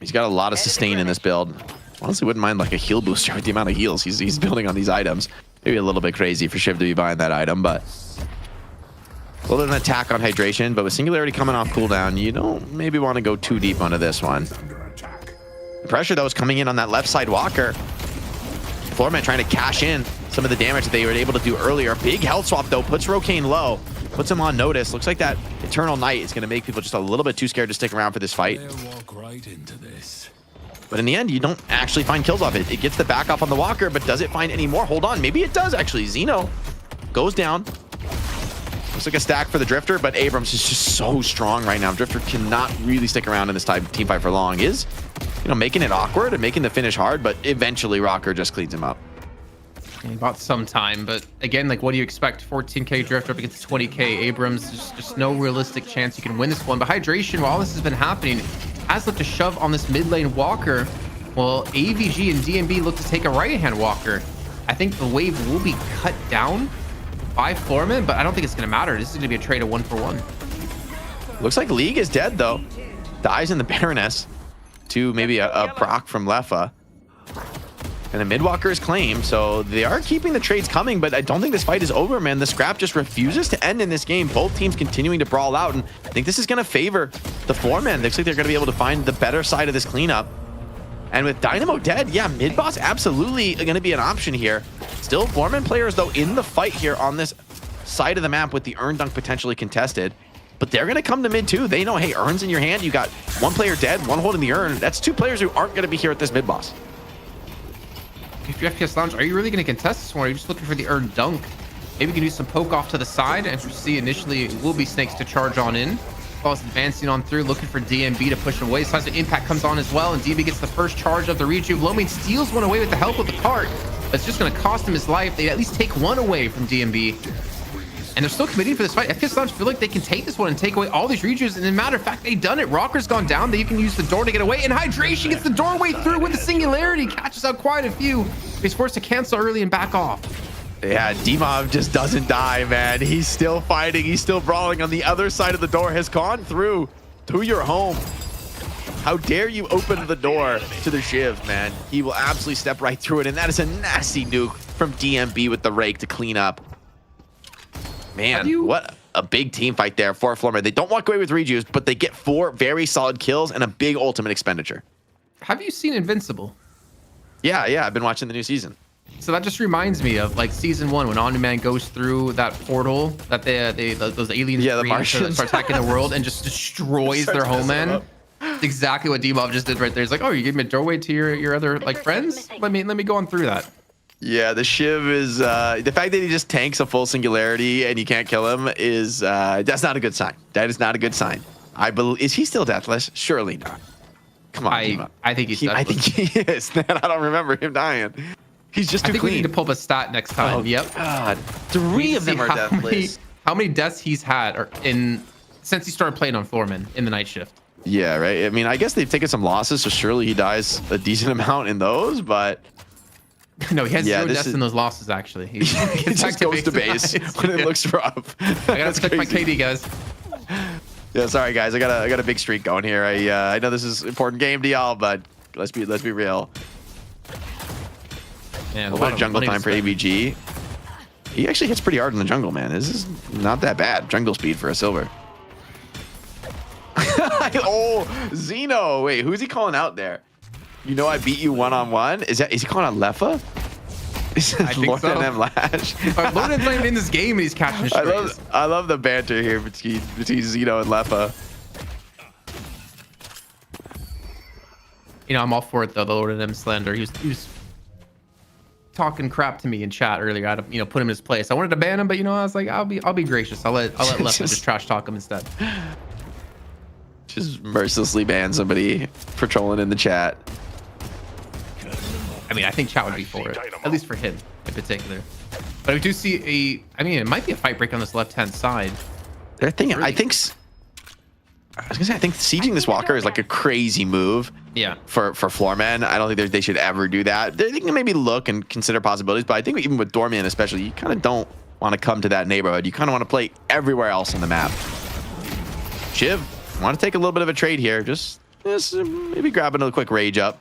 He's got a lot of sustain in this build. Honestly, wouldn't mind like a heal booster with the amount of heals he's building on these items. Maybe a little bit crazy for Shiv to be buying that item, but a little bit of an attack on hydration. But with Singularity coming off cooldown, you don't maybe want to go too deep onto this one. The pressure though is coming in on that left side Walker. Floormen trying to cash in some of the damage that they were able to do earlier. Big health swap though, puts Rokane low, puts him on notice. Looks like that Eternal Night is going to make people just a little bit too scared to stick around for this fight. Walk right into this. But in the end, you don't actually find kills off it. It gets the back off on the Walker, but does it find any more? Hold on, maybe it does actually. Xeno goes down. Looks like a stack for the Drifter, but Abrams is just so strong right now. Drifter cannot really stick around in this team fight for long. Is, making it awkward and making the finish hard, but eventually Rocker just cleans him up. He bought some time, but again, like, what do you expect? 14k Drifter up against 20k Abrams. There's just no realistic chance you can win this one. But Hydration, while this has been happening, has looked to shove on this mid lane Walker. Well, AVG and DMB look to take a right-hand Walker. I think the wave will be cut down by Floormen, but I don't think it's going to matter. This is going to be a trade of 1-for-1. Looks like League is dead, though. Dies in the Baroness to maybe a proc from Lefa. And the mid-walker is claimed, so they are keeping the trades coming, but I don't think this fight is over, man. The scrap just refuses to end in this game. Both teams continuing to brawl out, and I think this is going to favor the Floormen. Looks like they're going to be able to find the better side of this cleanup. And with Dynamo dead, yeah, mid-boss absolutely going to be an option here. Still Floormen players, though, in the fight here on this side of the map with the Urn Dunk potentially contested. But they're going to come to mid too. They know, hey, Urn's in your hand. You got one player dead, one holding the Urn. That's 2 players who aren't going to be here at this mid boss. If you're FPS Lounge, are you really going to contest this one? Or are you just looking for the Urn Dunk? Maybe you can do some poke off to the side. As we see initially, it will be Snakes to charge on in. Ball's advancing on through, looking for DMB to push him away. Seismic Impact comes on as well, and DMB gets the first charge of the rejuve. Lowkey steals one away with the help of the cart. But it's just going to cost him his life. They at least take one away from DMB. And they're still committing for this fight. FPS Lounge feel like they can take this one and take away all these rejuves. And as a matter of fact, they've done it. Rocker's gone down. They can use the door to get away. And Hydration gets the doorway through with the singularity. Catches out quite a few. He's forced to cancel early and back off. Yeah, Dimov just doesn't die, man. He's still fighting. He's still brawling on the other side of the door. Has gone through to your home. How dare you open the door to the Shiv, man. He will absolutely step right through it. And that is a nasty nuke from DMB with the rake to clean up. Man, what a big team fight there for Floormen. They don't walk away with rejuves, but they get 4 very solid kills and a big ultimate expenditure. Have you seen Invincible? Yeah, I've been watching the new season. So that just reminds me of like season 1 when Omni-Man goes through that portal that those aliens the Martians start attacking the world and just destroys their homeland. It's exactly what D-Mob just did right there. It's like, oh, you gave me a doorway to your other like friends? Let me go on through that. Yeah, the Shiv is the fact that he just tanks a full singularity and you can't kill him is that's not a good sign. That is not a good sign. I believe, is he still deathless? Surely not. Come on, I think he's deathless. I think he is. Man, I don't remember him dying. He's just too I think clean. we need to pull up a stat next time. Oh, yep. God. 3 of them are deathless. How many deaths he's had since he started playing on Floormen in the night shift? Yeah, right. I mean, I guess they've taken some losses, so surely he dies a decent amount in those, but no, he has 0 deaths in those losses, actually. He just goes to base when it looks rough. I gotta check my KD, guys. Yeah, sorry guys, I got a big streak going here. I know this is an important game to y'all, but let's be real. Man, a lot of jungle time for ABG. He actually hits pretty hard in the jungle, man. This is not that bad jungle speed for a silver. Oh, Zeno. Wait, who's he calling out there? You know I beat you one-on-one? Is he calling out Lefa? I think so. M Lash. Lorden's not even in this game and he's catching strays. I love the banter here between Zeno and Lefa. You know, I'm all for it though, the Lord of M slander. He was talking crap to me in chat earlier. I had to, put him in his place. I wanted to ban him, but I was like, I'll be gracious. I'll let Lefa just trash talk him instead. Just mercilessly ban somebody for trolling in the chat. I mean, I think chat would be for it, at least for him in particular. But we do see it might be a fight break on this left-hand side. I think sieging this Walker is like a crazy move. Yeah. For Floormen, I don't think they should ever do that. They can maybe look and consider possibilities, but I think even with Doorman especially, you kind of don't want to come to that neighborhood. You kind of want to play everywhere else on the map. Shiv, want to take a little bit of a trade here. Just maybe grabbing a quick rage up.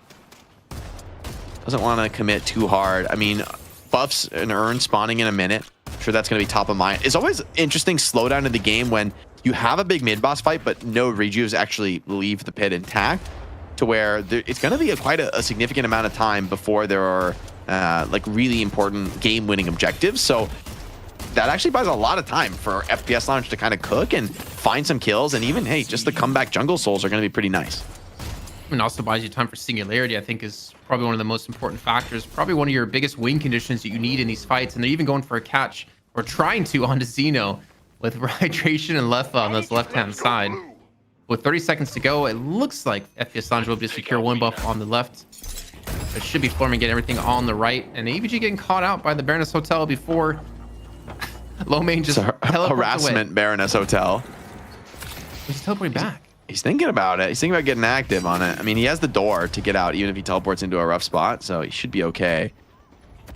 Doesn't want to commit too hard. I mean, buffs and Urn spawning in a minute. I'm sure that's going to be top of mind. It's always interesting slowdown in the game when you have a big mid-boss fight, but no rejuves actually leave the pit intact, to where it's going to be quite a significant amount of time before there are like really important game-winning objectives. So that actually buys a lot of time for FPS Lounge to kind of cook and find some kills. And even, hey, just the comeback jungle souls are going to be pretty nice. And also buys you time for singularity, I think, is probably one of the most important factors. Probably one of your biggest win conditions that you need in these fights. And they're even going for a catch, or trying to, onto Zeno with Hydration and Lefa on this left-hand side. With 30 seconds to go, it looks like FPS Lounge will be able to secure one buff on the left. It should be Floormen getting everything on the right. And ABG getting caught out by the Baroness Hotel before Lowkey just harassment away. Baroness Hotel. He's teleporting back. He's thinking about it. He's thinking about getting active on it. I mean, he has the door to get out, even if he teleports into a rough spot, so he should be okay.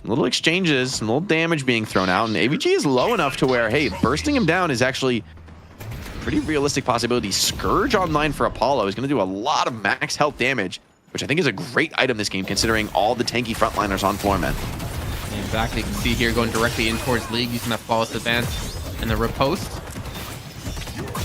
Little exchanges, some little damage being thrown out, and AVG is low enough to where, hey, bursting him down is actually a pretty realistic possibility. Scourge online for Apollo is going to do a lot of max health damage, which I think is a great item this game, considering all the tanky frontliners on Floormen. Exactly. You can see here going directly in towards League, using that flawless advance and the riposte.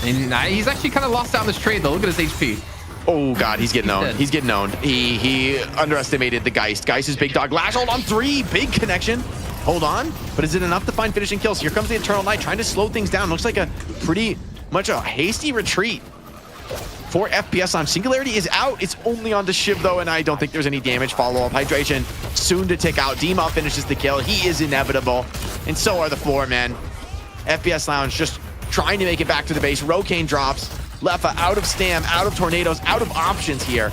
And he's actually kind of lost out in this trade, though. Look at his HP. Oh, God, he's getting owned. He's getting owned. He underestimated the Geist. Geist is big dog. Lash hold on 3. Big connection. hold on, but is it enough to find finishing kills? Here comes the Eternal Knight trying to slow things down. Looks like a pretty much a hasty retreat for FPS Lounge. Singularity is out. It's only on to Shiv though, and I don't think there's any damage. Follow-up hydration soon to tick out. Dima finishes the kill. He is inevitable, and so are the Floormen. FPS Lounge just trying to make it back to the base. Rokane drops. Lefa out of stam, out of tornadoes, out of options here.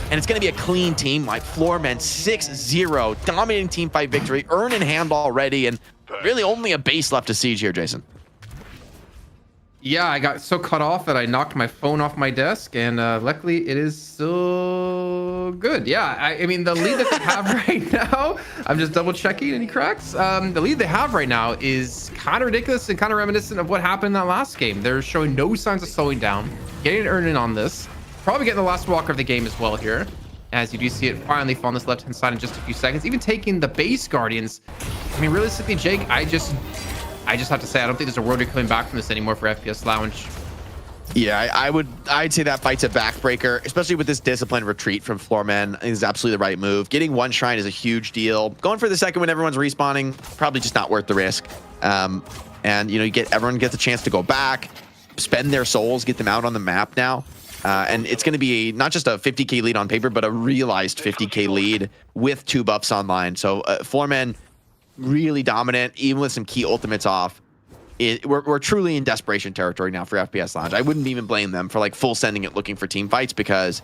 And it's going to be a clean team. Like Floormen 6-0, dominating team fight victory, earn in hand already, and really only a base left to siege here, Jason. Yeah, I got so cut off that I knocked my phone off my desk, and luckily it is still good. Yeah, I mean, the lead that they have right now, I'm just double checking any cracks. The lead they have right now is kind of ridiculous and kind of reminiscent of what happened in that last game. They're showing no signs of slowing down, getting an earn-in on this. Probably getting the last walker of the game as well here, as you do see it finally fall on this left-hand side in just a few seconds. Even taking the base Guardians. I mean, realistically, Jake, I just have to say, I don't think there's a road to coming back from this anymore for FPS Lounge. Yeah, I'd say that fight's a backbreaker, especially with this disciplined retreat from Floormen. Is absolutely the right move. Getting one shrine is a huge deal. Going for the second when everyone's respawning, probably just not worth the risk. And you know, everyone gets a chance to go back, spend their souls, get them out on the map now. And it's going to be not just a 50k lead on paper, but a realized 50k lead with 2 buffs online. So Floormen really dominant, even with some key ultimates off. We're truly in desperation territory now for FPS Lounge. I wouldn't even blame them for like full sending it looking for team fights because,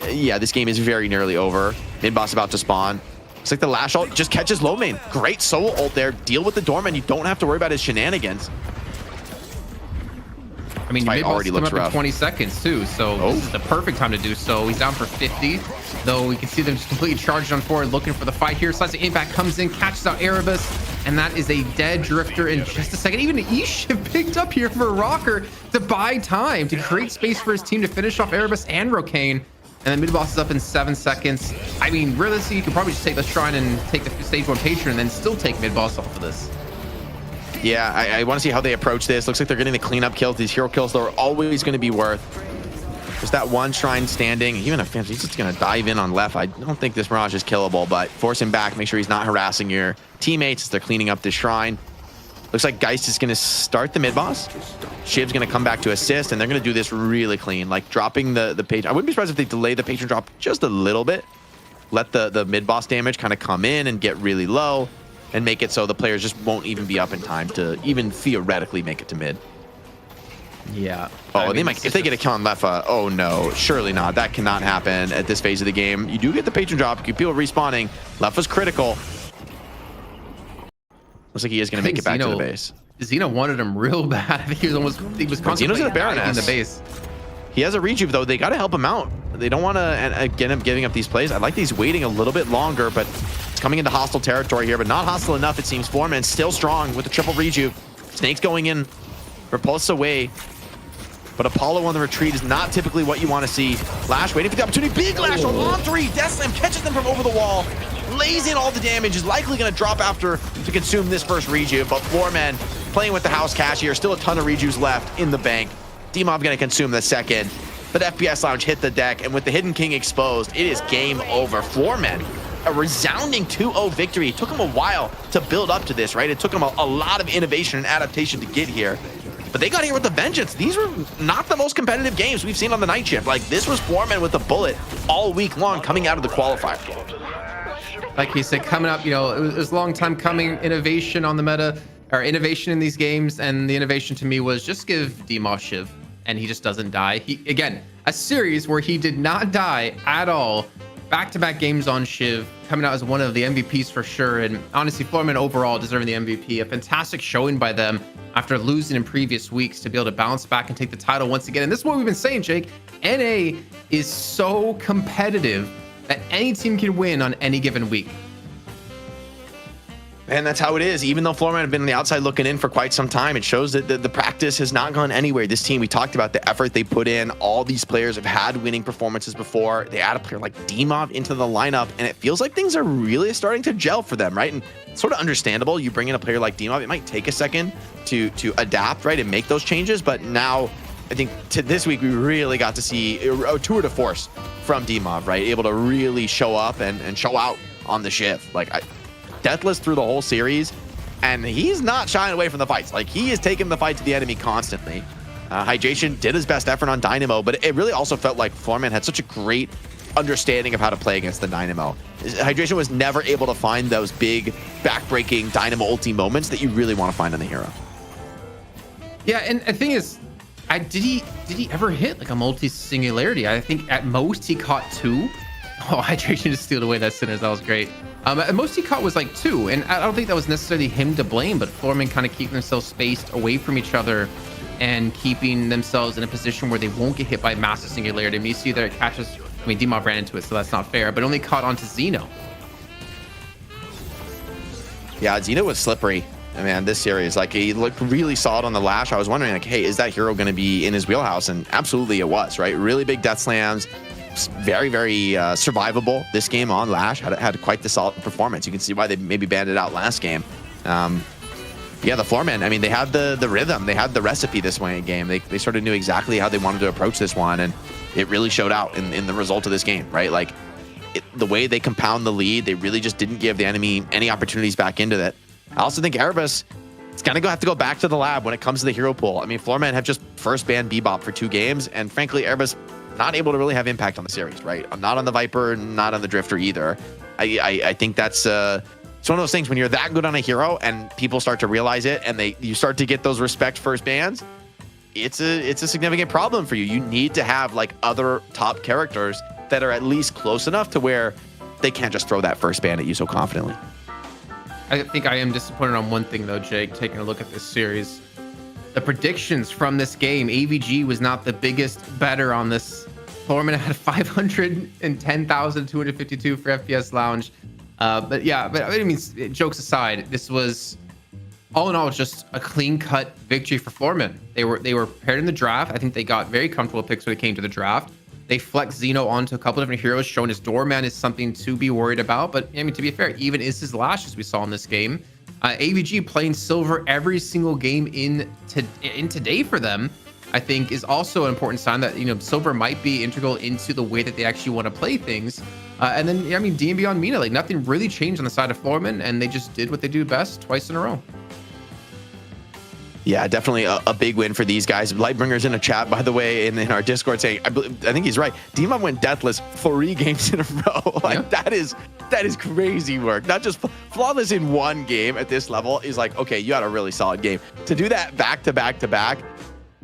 yeah, this game is very nearly over. Mid boss about to spawn. It's like the Lash ult just catches low main. Great solo ult there. Deal with the Doorman. You don't have to worry about his shenanigans. I mean, mid boss coming up in 20 seconds too, so this is the perfect time to do so. He's down for 50, though we can see them just completely charged on forward, looking for the fight here. Slice of impact comes in, catches out Erebus, and that is a dead Drifter in just a second. Even Ishiv picked up here for Rocker to buy time, to create space for his team to finish off Erebus and Rokane. And then mid boss is up in 7 seconds. I mean, realistically, you could probably just take the shrine and take the stage 1 patron and then still take mid boss off of this. Yeah, I want to see how they approach this. Looks like they're getting the cleanup kills. These hero kills are always going to be worth. Just that one shrine standing. Even if he's just going to dive in on left. I don't think this Mirage is killable, but force him back. Make sure he's not harassing your teammates as they're cleaning up this shrine. Looks like Geist is going to start the mid boss. Shiv's going to come back to assist, and they're going to do this really clean, like dropping the page. I wouldn't be surprised if they delay the patron drop just a little bit. Let the mid boss damage kind of come in and get really low, and make it so the players just won't even be up in time to even theoretically make it to mid. Yeah. Oh, they might, if they get a kill on Lefa, oh no, surely not. That cannot happen at this phase of the game. You do get the patron drop, you people respawning. Lefa's critical. Looks like he is going to make it back to the base. Xeno wanted him real bad. I think he was constantly in the base. He has a rejuve though. They got to help him out. They don't want to get him giving up these plays. I like that he's waiting a little bit longer, but it's coming into hostile territory here, but not hostile enough, it seems. Floormen still strong with the triple rejuve. Snake's going in, repulse away, but Apollo on the retreat is not typically what you want to see. Lash waiting for the opportunity. Big Lash on 3. Death Slam catches them from over the wall, lays in all the damage, is likely going to drop after to consume this first rejuve, but Floormen playing with the house cash here. Still a ton of rejuves left in the bank. D-Mob going to consume the second, but FPS Lounge hit the deck, and with the Hidden King exposed, it is game over. Floormen, a resounding 2-0 victory. It took them a while to build up to this, right? It took them a lot of innovation and adaptation to get here, but they got here with a vengeance. These were not the most competitive games we've seen on the night shift. Like, this was Floormen with a bullet all week long coming out of the qualifier. Like he said, coming up, you know, it was a long time coming. Innovation on the meta, or innovation in these games, and the innovation to me was just give Dima Shiv, and he just doesn't die. He, again, a series where he did not die at all. Back-to-back games on Shiv, coming out as one of the MVPs for sure. And honestly, Floormen overall deserving the MVP. A fantastic showing by them after losing in previous weeks to be able to bounce back and take the title once again. And this is what we've been saying, Jake. NA is so competitive that any team can win on any given week. And that's how it is. Even though Floormen have been on the outside looking in for quite some time, it shows that the practice has not gone anywhere. This team, we talked about the effort they put in. All these players have had winning performances before. They add a player like D-Mob into the lineup, and it feels like things are really starting to gel for them, right? And it's sort of understandable. You bring in a player like D-Mob, it might take a second to adapt, right, and make those changes. But now, I think to this week, we really got to see a tour de force from D-Mob, right? Able to really show up and show out on the shift. Like, deathless through the whole series, and he's not shying away from the fights. Like, he is taking the fight to the enemy constantly. Hydration did his best effort on Dynamo, but it really also felt like Floormen had such a great understanding of how to play against the Dynamo. Hydration was never able to find those big backbreaking Dynamo ulti moments that you really want to find on the hero. Yeah, and the thing is, did he ever hit like a multi-singularity? I think at most he caught 2. Oh, Hydration just stealed away that Sinners. That was great. At most he caught was like 2, and I don't think that was necessarily him to blame, but Floormen kind of keeping themselves spaced away from each other and keeping themselves in a position where they won't get hit by massive singularity. I mean, you see there it catches, I mean, Dmov ran into it, so that's not fair, but only caught onto Xeno. Yeah, Xeno was slippery. Man, this series, like, he looked really solid on the lash. I was wondering, like, hey, is that hero going to be in his wheelhouse? And absolutely it was, right? Really big death slams, very, very survivable. This game on lash had quite the solid performance. You can see why they maybe banned it out last game. Yeah, the Floormen, I mean, they had the rhythm. They had the recipe this way in game. They sort of knew exactly how they wanted to approach this one, and it really showed out in the result of this game, right? Like, the way they compound the lead, they really just didn't give the enemy any opportunities back into that. I also think Erebus is going to have to go back to the lab when it comes to the hero pool. I mean, Floormen have just first banned Bebop for 2 games, and frankly, Erebus not able to really have impact on the series, right? I'm not on the Viper, not on the Drifter either. I think that's it's one of those things when you're that good on a hero and people start to realize it, and you start to get those respect first bans. It's a significant problem for you. You need to have like other top characters that are at least close enough to where they can't just throw that first ban at you so confidently. I think I am disappointed on one thing though, Jake, taking a look at this series. The predictions from this game, AVG was not the biggest better on this. Floormen had 510,252 for FPS Lounge. But I mean, jokes aside, this was all in all just a clean-cut victory for Floormen. They were prepared in the draft. I think they got very comfortable picks when it came to the draft. They flexed Xeno onto a couple different heroes, showing his Doorman is something to be worried about. But I mean, to be fair, even is his Lash, as we saw in this game. AVG playing Silver every single game in today for them, I think, is also an important sign that, you know, Silver might be integral into the way that they actually want to play things. And then, I mean, D&B on Mina, like, nothing really changed on the side of Floormen, and they just did what they do best twice in a row. Yeah, definitely a big win for these guys. Lightbringer's in a chat, by the way, in our Discord saying, I think he's right. Demon went deathless 3 games in a row. Like, that is crazy work. Not just flawless in 1 game at this level is like, okay, you had a really solid game. To do that back to back to back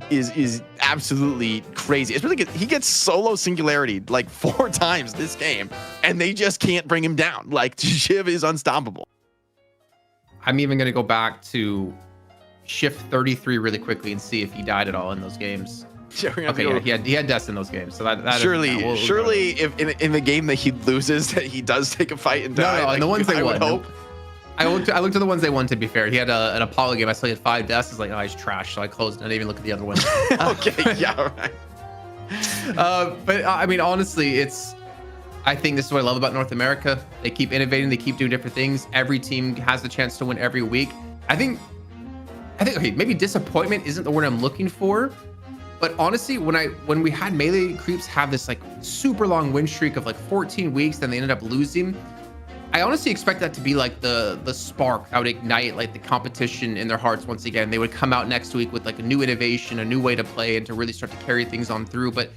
is absolutely crazy. It's really good. He gets solo singularity like 4 times this game, and they just can't bring him down. Like, Shiv is unstoppable. I'm even going to go back to Shift 33 really quickly and see if he died at all in those games. Okay, yeah, he had deaths in those games. So that surely if in the game that he loses, that he does take a fight and die. No, like, and the ones they won. Hope. I looked at the ones they won, to be fair. He had an Apollo game. I saw he had 5 deaths. It's like, oh, he's trash. So I closed and I didn't even look at the other ones. Okay, yeah, right. But I mean, honestly, I think this is what I love about North America. They keep innovating. They keep doing different things. Every team has the chance to win every week. I think, okay, maybe disappointment isn't the word I'm looking for, but honestly, when we had Melee Creeps have this like super long win streak of like 14 weeks, then they ended up losing, I honestly expect that to be like the spark that would ignite like the competition in their hearts once again. They would come out next week with like a new innovation, a new way to play, and to really start to carry things on through. But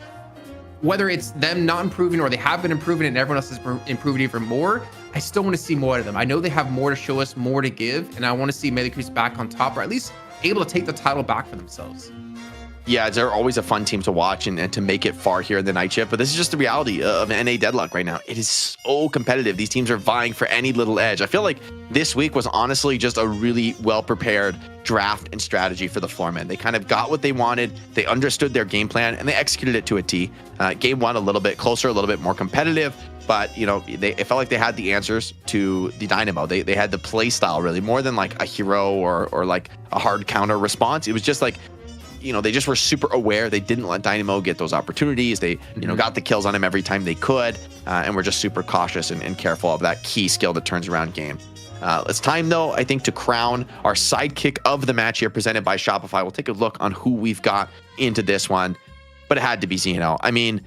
whether it's them not improving or they have been improving and everyone else is improving even more, I still want to see more of them. I know they have more to show us, more to give, and I want to see Melee Creeps back on top, or at least able to take the title back for themselves. Yeah, they're always a fun team to watch and to make it far here in the night shift. But this is just the reality of NA Deadlock right now. It is so competitive. These teams are vying for any little edge. I feel like this week was honestly just a really well-prepared draft and strategy for the Floormen. They kind of got what they wanted. They understood their game plan, and they executed it to a T. Game 1 a little bit closer, a little bit more competitive. But, you know, it felt like they had the answers to the Dynamo. They had the play style, really, more than like a hero or like a hard counter response. It was just like, you know, they just were super aware. They didn't let Dynamo get those opportunities. They, you know, got the kills on him every time they could, and were just super cautious and careful of that key skill that turns around game. It's time, though, I think, to crown our sidekick of the match here, presented by Shopify. We'll take a look on who we've got into this one, but it had to be Xeno. I mean,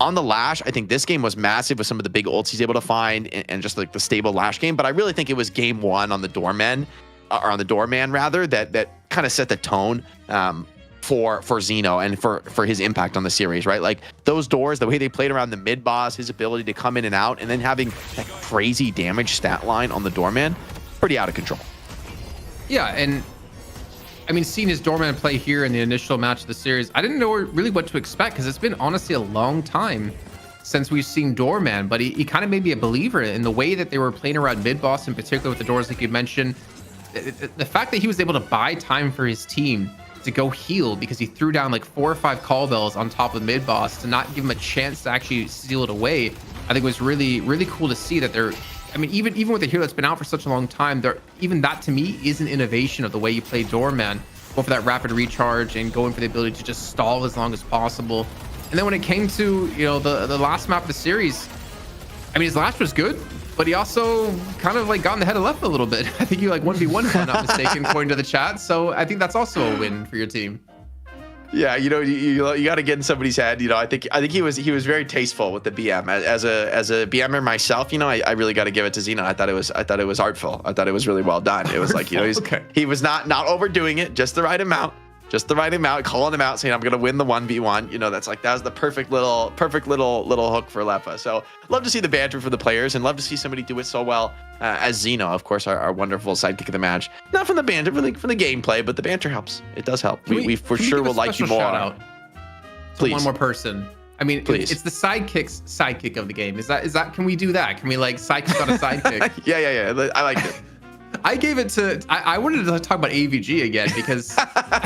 On the Lash, I think this game was massive with some of the big ults he's able to find and just like the stable Lash game. But I really think it was game one on the Doorman, or on the Doorman rather, that kind of set the tone for Zeno and for his impact on the series, right? Like those doors, the way they played around the mid boss, his ability to come in and out, and then having that crazy damage stat line on the Doorman, pretty out of control. Yeah, and I mean, seeing his Doorman play here in the initial match of the series, I didn't know really what to expect because it's been honestly a long time since we've seen Doorman, but he kind of made me a believer in the way that they were playing around mid boss, in particular with the doors like you mentioned. The fact that he was able to buy time for his team to go heal because he threw down like 4 or 5 call bells on top of mid boss to not give him a chance to actually steal it away, I think was really, really cool to see that they're, I mean, even with a hero that's been out for such a long time, there, even that to me is an innovation of the way you play Doorman. Go for that rapid recharge and going for the ability to just stall as long as possible. And then when it came to, you know, the last map of the series, I mean, his Lash was good, but he also kind of like got in the head of left a little bit. I think you like 1v1 if I'm not mistaken, according to the chat. So I think that's also a win for your team. Yeah, you know, you got to get in somebody's head. You know, I think he was very tasteful with the BM. As a BMer myself, you know, I really got to give it to Zeno. I thought it was artful. I thought it was really well done. It was like, you know, he was not overdoing it, just the right amount, calling him out, saying I'm gonna win the 1v1. You know, that was the perfect little hook for Lepa. So love to see the banter for the players and love to see somebody do it so well as Zeno, of course, our wonderful sidekick of the match. Not from the banter, from the gameplay, but the banter helps. It does help. We for sure will like you more. Out please, one more person. I mean, please. It's the sidekick's sidekick of the game. Is that? Can we do that? Can we like sidekick on a sidekick? yeah. I liked it. I gave it to. I wanted to talk about AVG again because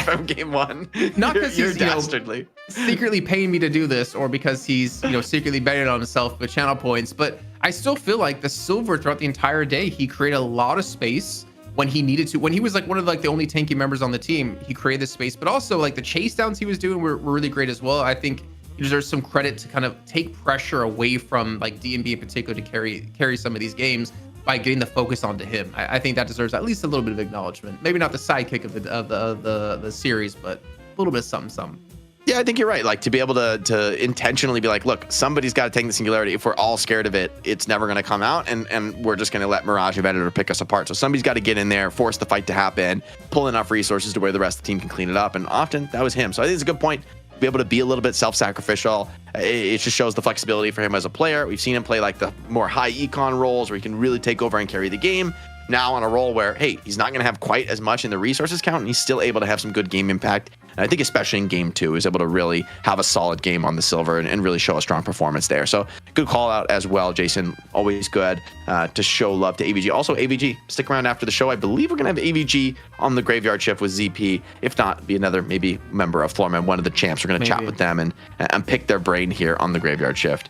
from game one. Not because he's dastardly, secretly paying me to do this, or because he's secretly betting on himself with channel points. But I still feel like the Silver throughout the entire day, he created a lot of space when he needed to. When he was like one of like the only tanky members on the team, he created this space. But also like the chase downs he was doing were really great as well. I think he deserves some credit to kind of take pressure away from like DMB in particular to carry some of these games by getting the focus onto him. I think that deserves at least a little bit of acknowledgement. Maybe not the sidekick of the series, but a little bit of something. Yeah, I think you're right. Like to be able to intentionally be like, look, somebody's got to take the singularity. If we're all scared of it, it's never going to come out, and we're just going to let Mirage of Editor pick us apart. So somebody's got to get in there, force the fight to happen, pull enough resources to where the rest of the team can clean it up. And often that was him. So I think it's a good point. Be able to be a little bit self-sacrificial. It just shows the flexibility for him as a player. We've seen him play like the more high econ roles where he can really take over and carry the game. Now on a role where, hey, he's not going to have quite as much in the resources count, and he's still able to have some good game impact. And I think especially in game 2, he's able to really have a solid game on the Silver and really show a strong performance there. So good call out as well, Jason. Always good to show love to AVG. Also, AVG, stick around after the show. I believe we're going to have AVG on the graveyard shift with ZP. If not, be another maybe member of Floormen, one of the champs. We're going to chat with them and pick their brain here on the graveyard shift.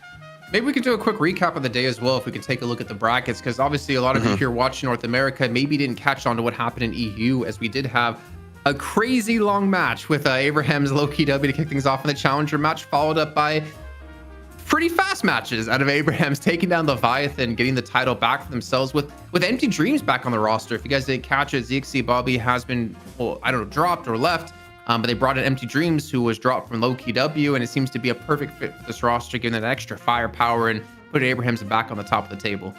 Maybe we could do a quick recap of the day as well if we could take a look at the brackets, because obviously a lot of you here watching North America maybe didn't catch on to what happened in EU, as we did have a crazy long match with Abraham's Lowkey W to kick things off in the Challenger match, followed up by pretty fast matches out of Abraham's taking down Leviathan, getting the title back for themselves with Empty Dreams back on the roster. If you guys didn't catch it, ZXC Bobby has been, well, I don't know, dropped or left. But they brought in Empty Dreams, who was dropped from Lowkey W, and it seems to be a perfect fit for this roster, giving that extra firepower and put Abraham's back on the top of the table.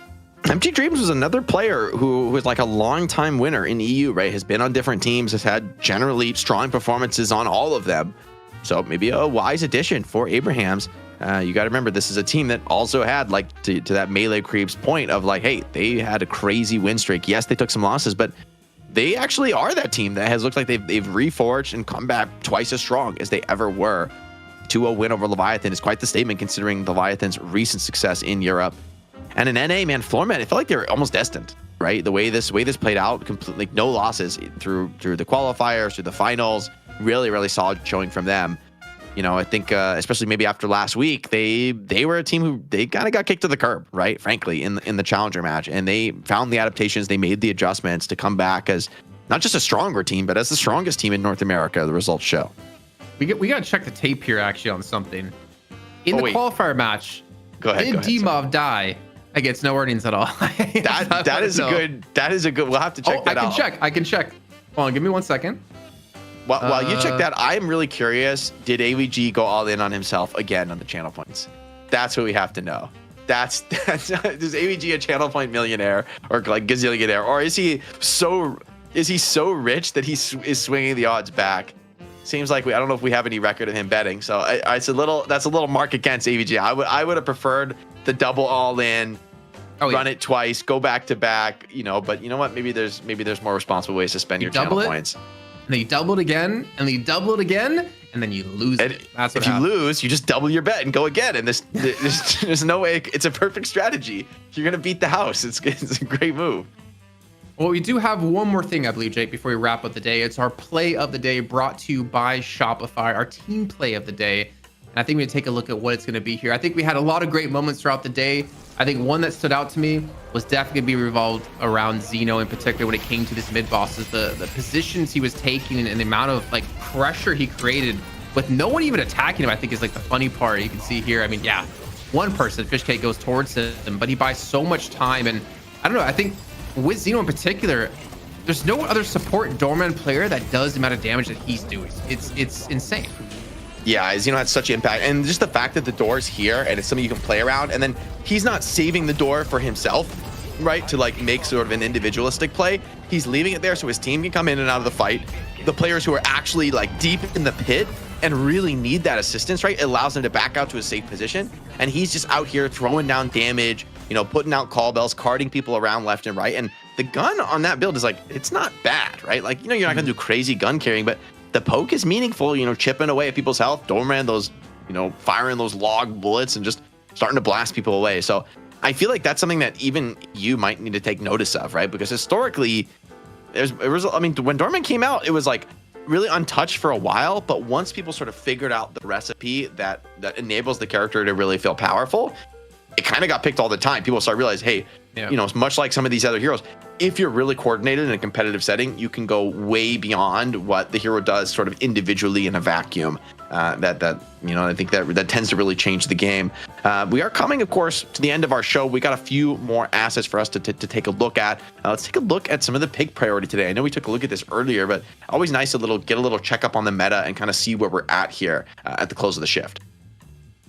Empty Dreams was another player who was like a long-time winner in EU, right? Has been on different teams, has had generally strong performances on all of them. So maybe a wise addition for Abraham's. You got to remember, this is a team that also had, like, to that Melee Creeps point of like, hey, they had a crazy win streak. Yes, they took some losses, but they actually are that team that has looked like they've reforged and come back twice as strong as they ever were. 2-0 win over Leviathan is quite the statement considering Leviathan's recent success in Europe. And in NA, man, Floormen, it felt like they were almost destined, right? The way this played out, completely like no losses through the qualifiers, through the finals. Really, really solid showing from them. You know, I think especially maybe after last week, they were a team who they kind of got kicked to the curb, right? Frankly, in the Challenger match, and they found the adaptations, they made the adjustments to come back as not just a stronger team, but as the strongest team in North America. The results show. We got to check the tape here actually on something. In the qualifier match, did D-Mob die against no earnings at all? that is a good. We'll have to check that out. I can check. Hold on, give me 1 second. While you check that, I'm really curious. Did AVG go all in on himself again on the channel points? That's what we have to know. That's is AVG a channel point millionaire or like gazillionaire, or is he so rich that he is swinging the odds back? Seems like I don't know if we have any record of him betting. So that's a little mark against AVG. I would have preferred the double all in. Run it twice, go back to back, but you know what? Maybe there's more responsible ways to spend your channel points. And then you double it again, and then you double it again, and then you lose it. That's what if you lose, you just double your bet and go again. And there's no way. It's a perfect strategy. You're gonna beat the house. It's a great move. Well, we do have one more thing, I believe, Jake, before we wrap up the day. It's our play of the day brought to you by Shopify, our team play of the day. And I think we need to take a look at what it's going to be here. I think we had a lot of great moments throughout the day. I think one that stood out to me was definitely going to be revolved around Xeno in particular when it came to this mid boss. The positions he was taking and the amount of like pressure he created with no one even attacking him, I think is like the funny part. You can see here, I mean, yeah, one person, Fishcake, goes towards him, but he buys so much time. And I don't know, I think with Xeno in particular, there's no other support doorman player that does the amount of damage that he's doing. It's insane. Yeah, Xeno had such impact, and just the fact that the door's here and it's something you can play around, and then he's not saving the door for himself, right, to like make sort of an individualistic play. He's leaving it there so his team can come in and out of the fight. The players who are actually like deep in the pit and really need that assistance, right, it allows them to back out to a safe position, and he's just out here throwing down damage, putting out call bells, carting people around left and right. And the gun on that build is like, it's not bad, right? Like, you're not gonna do crazy gun carrying, but the poke is meaningful, chipping away at people's health. Doorman, those, firing those log bullets and just starting to blast people away. So I feel like that's something that even you might need to take notice of, right? Because historically, when Doorman came out, it was like really untouched for a while. But once people sort of figured out the recipe that enables the character to really feel powerful, it kind of got picked all the time. People start realize, hey, much like some of these other heroes, if you're really coordinated in a competitive setting, you can go way beyond what the hero does sort of individually in a vacuum. I think that tends to really change the game. We are coming, of course, to the end of our show. We got a few more assets for us to take a look at. Let's take a look at some of the pick priority today. I know we took a look at this earlier, but always nice to get a little checkup on the meta and kind of see where we're at here at the close of the shift.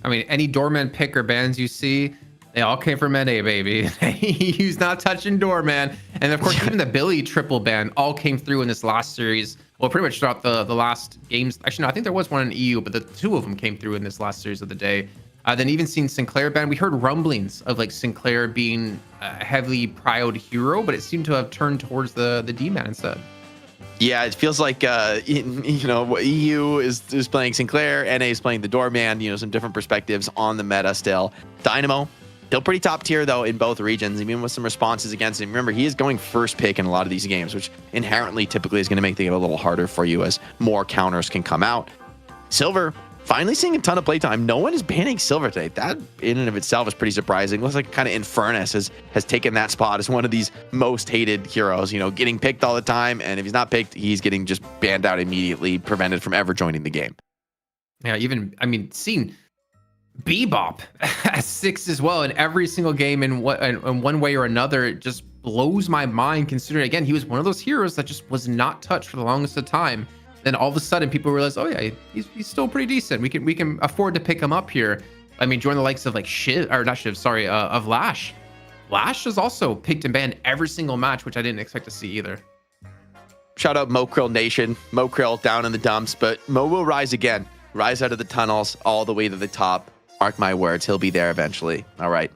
I mean, any doorman pick or bans you see, they all came from NA, baby. He's not touching doorman. And of course, even the Billy triple ban all came through in this last series. Well, pretty much throughout the last games. Actually, no, I think there was one in EU, but the two of them came through in this last series of the day. Then even seen Sinclair ban. We heard rumblings of like Sinclair being a heavily prioed hero, but it seemed to have turned towards the D-man instead. Yeah, it feels like EU is playing Sinclair, NA is playing the doorman. Some different perspectives on the meta still. Dynamo still pretty top tier though in both regions, even with some responses against him. Remember, he is going first pick in a lot of these games, which inherently typically is going to make things a little harder for you as more counters can come out. Silver finally seeing a ton of playtime. No one is banning Silver today. That in and of itself is pretty surprising. Looks like kind of Infernus has taken that spot as one of these most hated heroes, getting picked all the time. And if he's not picked, he's getting just banned out immediately, prevented from ever joining the game. Yeah, seeing Bebop at 6 as well in every single game in one way or another, it just blows my mind, considering, again, he was one of those heroes that just was not touched for the longest of time. Then all of a sudden people realize, oh yeah, he's still pretty decent. We can afford to pick him up here. I mean, join the likes of like of Lash. Lash is also picked and banned every single match, which I didn't expect to see either. Shout out Mo Krill Nation. Mo Krill down in the dumps, but Mo will rise again. Rise out of the tunnels all the way to the top. Mark my words, he'll be there eventually. All right.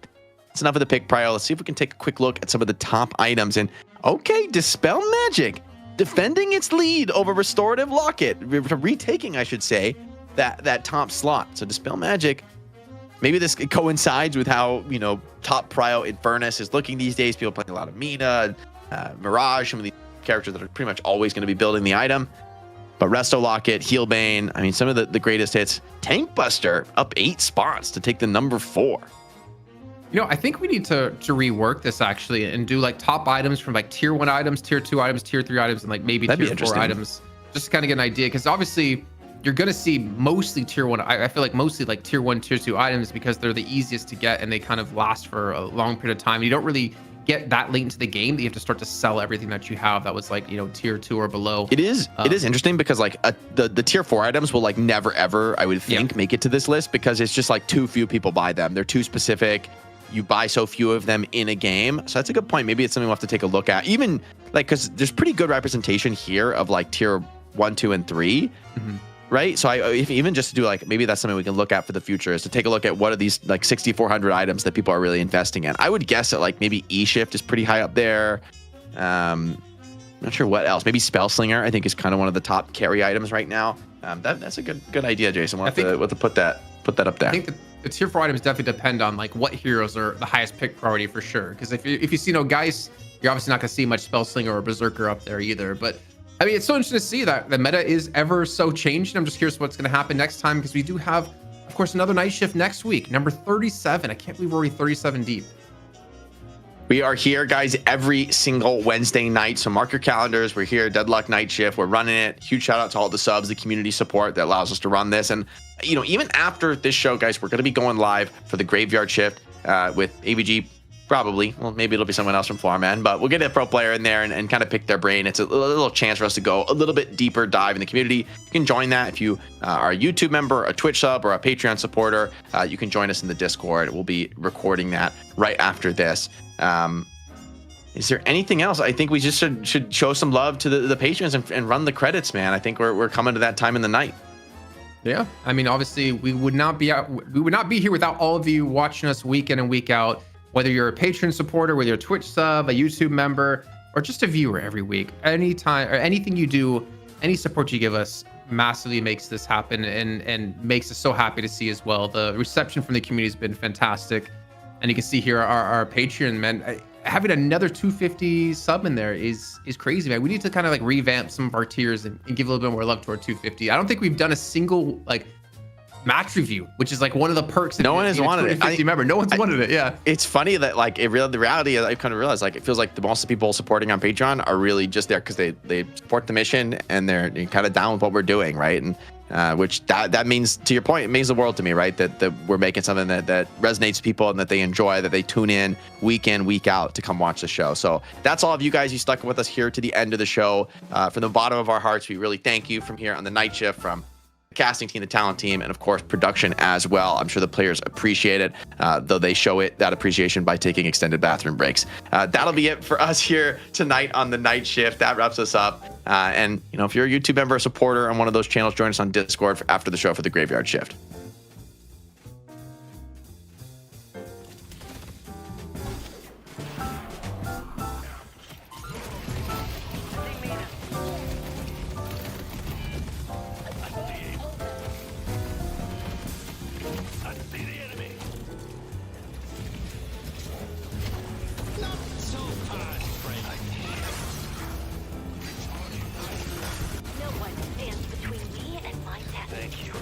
That's enough of the pick prio. Let's see if we can take a quick look at some of the top items. And okay, Dispel Magic defending its lead over Restorative Locket, retaking, I should say, that top slot. So Dispel Magic, maybe this coincides with how, top prio Infernus is looking these days. People playing a lot of Mina, Mirage, some of these characters that are pretty much always going to be building the item. But Resto Locket, Healbane, some of the greatest hits. Tank Buster up 8 spots to take the number 4. I think we need to rework this actually and do like top items from like tier 1 items, tier 2 items, tier 3 items, and like maybe tier 4 items. Just to kind of get an idea, because obviously you're going to see mostly tier 1. I feel like mostly like tier 1, tier 2 items because they're the easiest to get and they kind of last for a long period of time. You don't really get that late into the game that you have to start to sell everything that you have that was like, you know, tier 2 or below. It is interesting because like the tier 4 items will like never ever, I would think, make it to this list because it's just like too few people buy them. They're too specific. You buy so few of them in a game. So that's a good point. Maybe it's something we'll have to take a look at. Even like, because there's pretty good representation here of like tier 1, 2, and 3. Right. So if even just to do like, maybe that's something we can look at for the future, is to take a look at what are these like 6,400 items that people are really investing in. I would guess that like maybe E-Shift is pretty high up there. Not sure what else. Maybe Spell Slinger, I think, is kind of one of the top carry items right now. That's a good idea, Jason. We'll have to put that up there. I think the tier 4 items definitely depend on like what heroes are the highest pick priority for sure. Because if you see no Geist, you're obviously not going to see much Spell Slinger or Berserker up there either. But I mean, it's so interesting to see that the meta is ever so changed. I'm just curious what's going to happen next time, because we do have, of course, another night shift next week, number 37. I can't believe we're already 37 deep. We are here, guys, every single Wednesday night. So mark your calendars. We're here, Deadlock Night Shift. We're running it. Huge shout out to all the subs, the community support that allows us to run this. And, you know, even after this show, guys, we're going to be going live for the Graveyard Shift with AVG. Probably. Well, maybe it'll be someone else from Floormen, but we'll get a pro player in there and kind of pick their brain. It's a little chance for us to go a little bit deeper dive in the community. You can join that if you are a YouTube member, a Twitch sub, or a Patreon supporter. You can join us in the Discord. We'll be recording that right after this. Is there anything else? I think we just should show some love to the patrons and run the credits, man. I think we're coming to that time in the night. Yeah, I mean, obviously, we would not be here without all of you watching us week in and week out. Whether you're a Patreon supporter, whether you're a Twitch sub, a YouTube member, or just a viewer every week, anytime or anything you do, any support you give us massively makes this happen and makes us so happy to see as well. The reception from the community has been fantastic. And you can see here our Patreon, man, having another 250 sub in there is crazy, man. We need to kind of like revamp some of our tiers and give a little bit more love to our 250. I don't think we've done a single like match review, which is like one of the perks. No one has wanted it. Remember, no one's wanted it. Yeah, it's funny that like the reality I've kind of realized, like, it feels like the most of the people supporting on Patreon are really just there because they support the mission and they're kind of down with what we're doing, right? And which that means, to your point, it means the world to me, right? That we're making something that resonates with people and that they enjoy, that they tune in, week out to come watch the show. So that's all of you guys. You stuck with us here to the end of the show. From the bottom of our hearts, we really thank you from here on the night shift, from casting team, the talent team, and of course production as well. I'm sure the players appreciate it, though they show it that appreciation by taking extended bathroom breaks. That'll be it for us here tonight on the night shift. That wraps us up. And you know, if you're a YouTube member or supporter on one of those channels, join us on Discord after the show for the Graveyard Shift. No one stands between me and my death. Thank you.